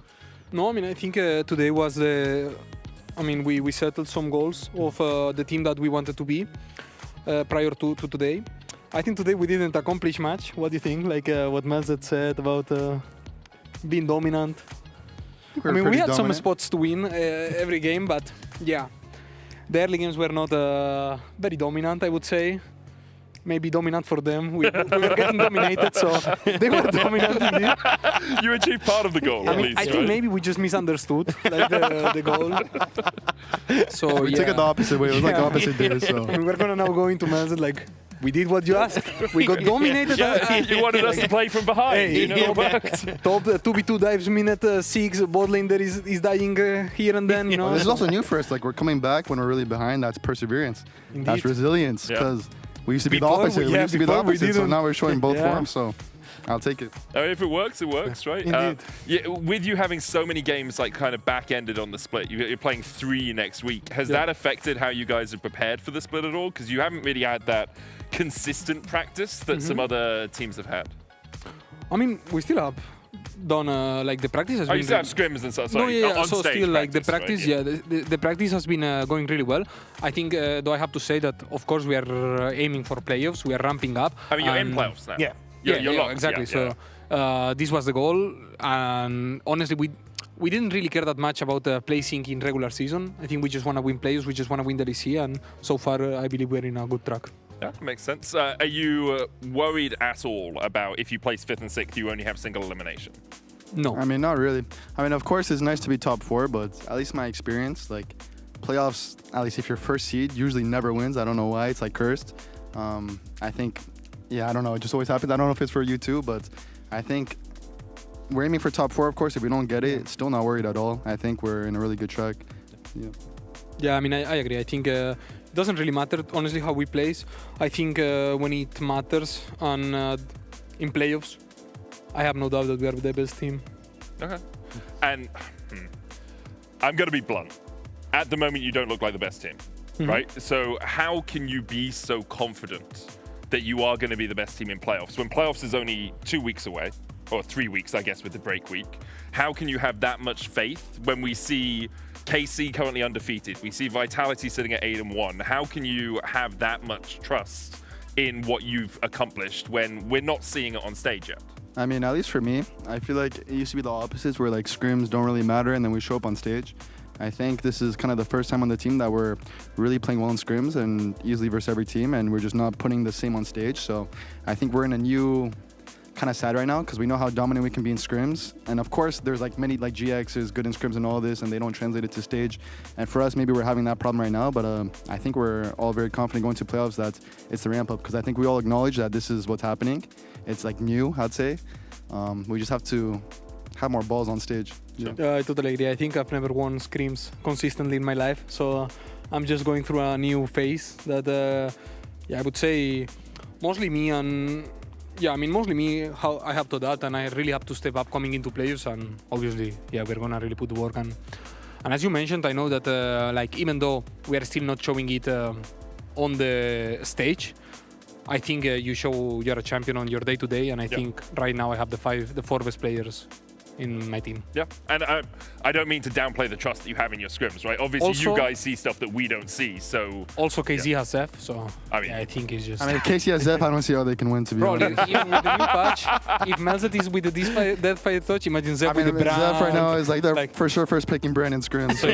No, I mean, I think today was we settled some goals of the team that we wanted to be prior to today. I think today we didn't accomplish much. What do you think? Like what Melzet said about being dominant. I mean, we had some spots to win every game, but yeah, the early games were not very dominant, I would say. Maybe dominant for them. We were getting dominated, so they were dominant indeed. You achieved part of the goal, at least, I think maybe we just misunderstood like, the goal. So we took it the opposite way. It was like opposite day. So we're gonna now go into Manzit like. We did what you asked. We got dominated. You wanted us to play from behind. Hey, you know what worked. Top 2v2 dives minute 6. Bot lane there is dying here and then. You know. Well, this is also new for us. Like we're coming back when we're really behind. That's perseverance. Indeed. That's resilience. Because we used to be the opposite. We used to be the opposite. So now we're showing both forms. So I'll take it. If it works, it works, right? Indeed. With you having so many games like kind of back-ended on the split, you're playing 3 next week. Has that affected how you guys are prepared for the split at all? Because you haven't really had that consistent practice that some other teams have had. I mean, we still have done like the practice has been. You still have scrims and stuff. Sorry, no, on so stage still like the practice, practice. right? The practice has been going really well. I think, though, I have to say that of course we are aiming for playoffs. We are ramping up. I mean, you're in playoffs now. Yeah. You're locked. Exactly. Yeah, so this was the goal, and honestly, we didn't really care that much about placing in regular season. I think we just want to win playoffs. We just want to win the LEC, and so far, I believe we're in a good track. Yeah, makes sense. Are you worried at all about if you place 5th and 6th, you only have single elimination? No. I mean, not really. I mean, of course, it's nice to be top 4, but at least my experience, like playoffs, at least if you're first seed, usually never wins. I don't know why. It's like cursed. I think, yeah, I don't know. It just always happens. I don't know if it's for you too, but I think we're aiming for top 4, of course. If we don't get it, it's still not worried at all. I think we're in a really good track. Yeah, I mean, I agree. I think it doesn't really matter, honestly, how we place. I think when it matters in playoffs, I have no doubt that we are the best team. Okay. And I'm going to be blunt. At the moment, you don't look like the best team, right? So how can you be so confident that you are going to be the best team in playoffs when playoffs is only 2 weeks away, or 3 weeks, I guess, with the break week? How can you have that much faith when we see KC currently undefeated. We see Vitality sitting at 8-1. How can you have that much trust in what you've accomplished when we're not seeing it on stage yet? I mean, at least for me, I feel like it used to be the opposites where like scrims don't really matter and then we show up on stage. I think this is kind of the first time on the team that we're really playing well in scrims and easily versus every team, and we're just not putting the same on stage. So I think we're in a new kind of side right now because we know how dominant we can be in scrims. And of course, there's like many like GX is good in scrims and all this, and they don't translate it to stage. And for us, maybe we're having that problem right now, but I think we're all very confident going to playoffs that it's the ramp up because I think we all acknowledge that this is what's happening. It's like new, I'd say. We just have to have more balls on stage. Yeah. I totally agree. I think I've never won scrims consistently in my life, so I'm just going through a new phase that, I would say mostly me and, mostly me, how I have to adapt and I really have to step up coming into players, and obviously, we're gonna really put the work on. And as you mentioned, I know that like even though we are still not showing it on the stage, I think you show you're a champion on your day-to-day, and I think right now I have the 4 best players in my team. Yeah, and I don't mean to downplay the trust that you have in your scrims, right? Obviously, also, you guys see stuff that we don't see, so... Also, KZ has Zeph, so I think he's just... I mean, if KC has Zeph, I don't see how they can win, to be honest. Bro, even with the new patch, if Melzet is with the Deathfire touch, imagine Zeph with the Brand. Zeph right now is like for sure first picking Brand in scrims. So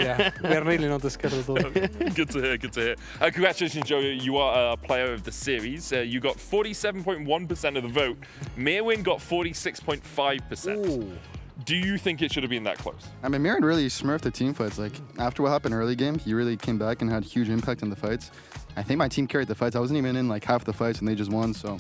we're really not scared at all. Good to hear, good to hear. Congratulations, Joe. You are a player of the series. You got 47.1% of the vote. Mirwin got 46.5%. Do you think it should have been that close? I mean, Mirren really smurfed the team fights. Like, after what happened early game, he really came back and had huge impact in the fights. I think my team carried the fights. I wasn't even in like half the fights and they just won, so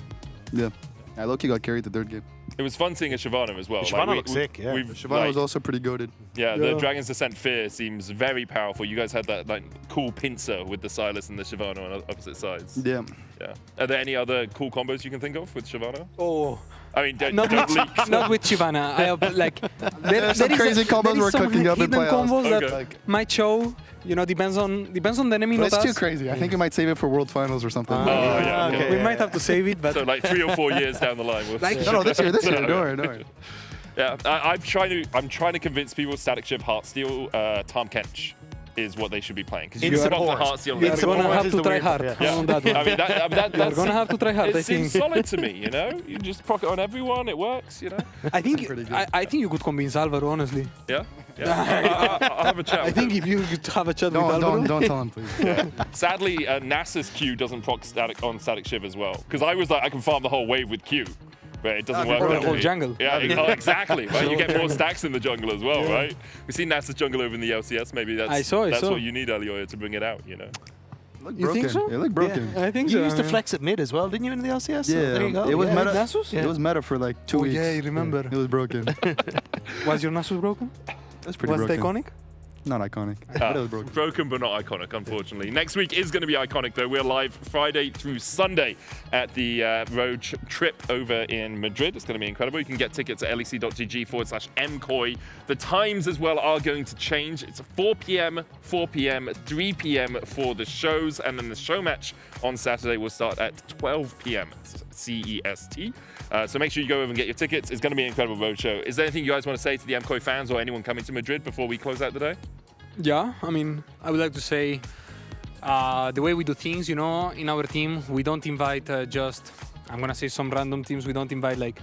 yeah. I low-key got carried the 3rd game. It was fun seeing a Shyvana as well. Shyvana looks sick, yeah. Shyvana was also pretty goated. Yeah, the Dragon's Descent Fear seems very powerful. You guys had that like cool pincer with the Sylas and the Shyvana on opposite sides. Yeah. Yeah. Are there any other cool combos you can think of with Shyvana? Oh. I mean, don't leak. Not with Shyvana. I have like there's some crazy combos we're cooking up in playoffs. Combos that might show. You know, depends on the enemy. But it's too crazy. I think we might save it for World Finals or something. We might have to save it, but so like 3 or 4 years down the line. We'll no, this year. Don't worry. Yeah, I'm trying to convince people Static Shiv Heartsteel, Tom Kench is what they should be playing, because you can spot the Heartsteel. You're gonna have to try hard on that one. I mean, that's you're gonna have to try hard. It seems solid to me, you know. You just proc it on everyone, it works, you know. I think you could convince Alvaro, honestly. Yeah. I'll have a chat. I think if you could have a chat with Alvaro. Don't tell him, please. Sadly, NASA's Q doesn't proc Static Shiv as well, because I was like, I can farm the whole wave with Q. But it doesn't work. The whole jungle. Yeah, exactly. Right? You get more stacks in the jungle as well, right? We've seen NASA's jungle over in the LCS. Maybe that's what you need, Alioya, to bring it out, you know. You think so? It looked broken. Yeah, I think so. You used to flex at mid as well, didn't you, in the LCS? Yeah, so there you go. It was meta. Nasus? It was meta for like 2 weeks. Yeah, I remember. It was broken. Was your Nasus broken? That's pretty broken. Was it iconic? Not iconic. But it was broken. Broken but not iconic, unfortunately. Next week is going to be iconic, though. We're live Friday through Sunday at the road trip over in Madrid. It's going to be incredible. You can get tickets at lec.gg/mcoy. The times as well are going to change. It's 4 p.m., 4 p.m., 3 p.m. for the shows, and then the show match on Saturday will start at 12 p.m. CEST. So make sure you go over and get your tickets. It's going to be an incredible road show. Is there anything you guys want to say to the MCOY fans or anyone coming to Madrid before we close out the day? Yeah, I mean, I would like to say the way we do things, you know, in our team, we don't invite just, I'm going to say some random teams, we don't invite like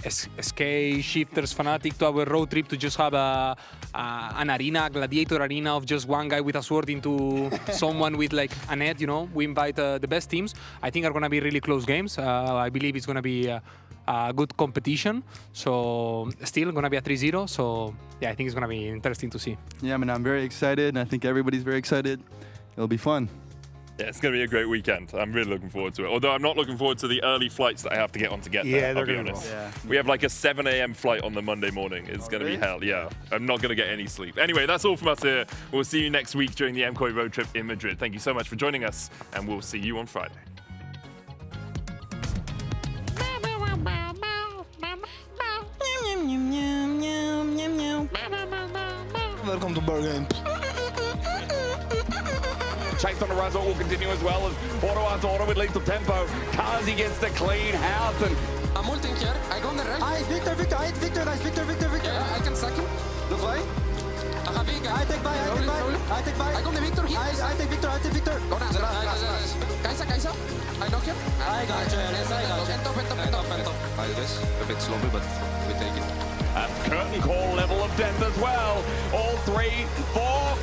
SK, Shifters, Fnatic to our road trip to just have an arena, gladiator arena of just one guy with a sword into someone with like a net, you know. We invite the best teams. I think are going to be really close games. I believe it's going to be a good competition. So still going to be a 3-0. So yeah, I think it's going to be interesting to see. Yeah, I mean, I'm very excited, and I think everybody's very excited. It'll be fun. Yeah, it's going to be a great weekend. I'm really looking forward to it. Although I'm not looking forward to the early flights that I have to get on to get there, I'll be honest. Yeah. We have like a 7 a.m. flight on the Monday morning. It's going to be hell, yeah. I'm not going to get any sleep. Anyway, that's all from us here. We'll see you next week during the MCOY road trip in Madrid. Thank you so much for joining us, and we'll see you on Friday. Welcome to Bergen. Chase on the Razzle will continue as well as Auto with lethal tempo. Kazi gets the clean house and I'm ulting here. I go on the right. Victor, nice, Victor. Yeah, I can sack him. Look right. I have I take buy. I got the Victor here. I take Victor. Go now. Kaisa. I knock him. I got you. Pento. I guess a bit sloppy, but we take it. At curtain call level of death as well. All 3, 4.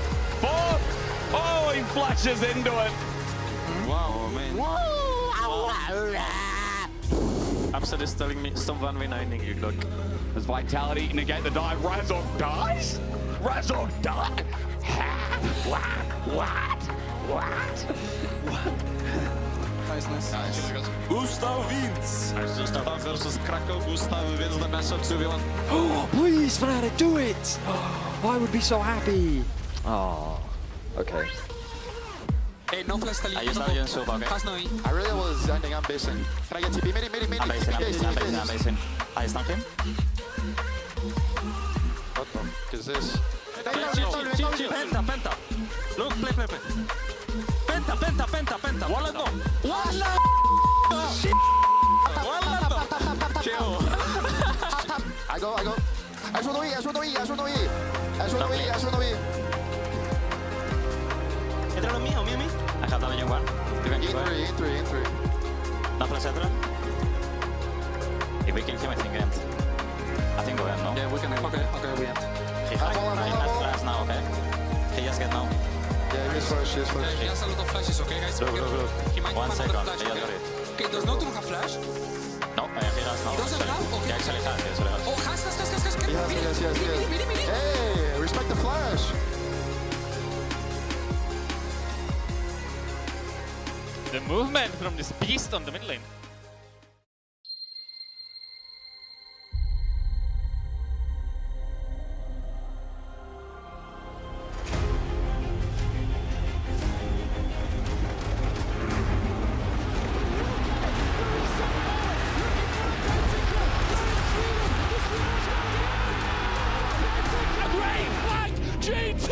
Oh, he flashes into it. Wow, man. Upset is telling me stop 1v9ing you, look. As Vitality negate the dive, Razork dies? Razork dies? What? Nice. Gustav wins. Gustav versus Krakow. Gustav wins the matchup 2v1. Oh, please, Fnatic, do it! I would be so happy. Oh, okay. Hey, no flash I used that against Soba, okay? Has no E. I really was ending up basing. Can I get TP? Midi. I'm basing. I stun him. What the fuck is this? Chill. Penta. Look, play. Penta. Walla. Chill. I go. I should no E. Entra on me. I have damage in 1. You can keep in 3. No flash entra. If we kill him, I think end. I think go end, no? Yeah, we can end. Okay, we end. He has flash now, okay? He just get now. Yeah, he has flash. He has a lot of flashes, okay, guys? Look. He might 1 second, flash, he just got okay? it. Okay, does Notur have flash? No, he has now. He doesn't have? Okay. He actually has. Oh, has. Yes. Midi. Hey, respect the flash. The movement from this beast on the mid lane. G2,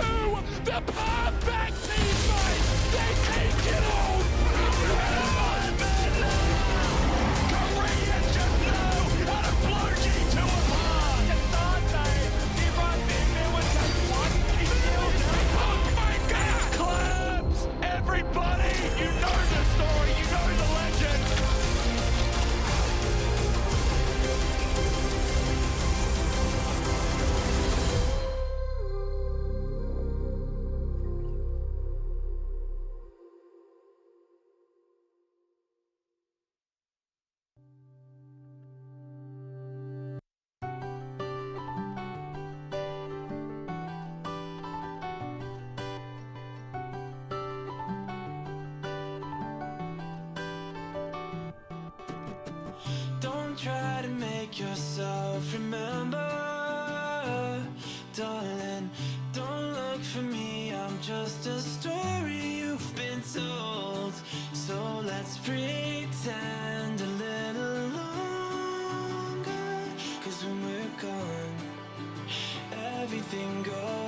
the perfect teammate! They take it all! Korean just know how to blow G2 apart! He runs in there with that one, he kills it! Oh my god! Claps! Everybody! You know the story, you know the legend! Don't try to make yourself remember, darling. Don't look for me, I'm just a story you've been told. So let's pretend a little longer, 'cause when we're gone, everything goes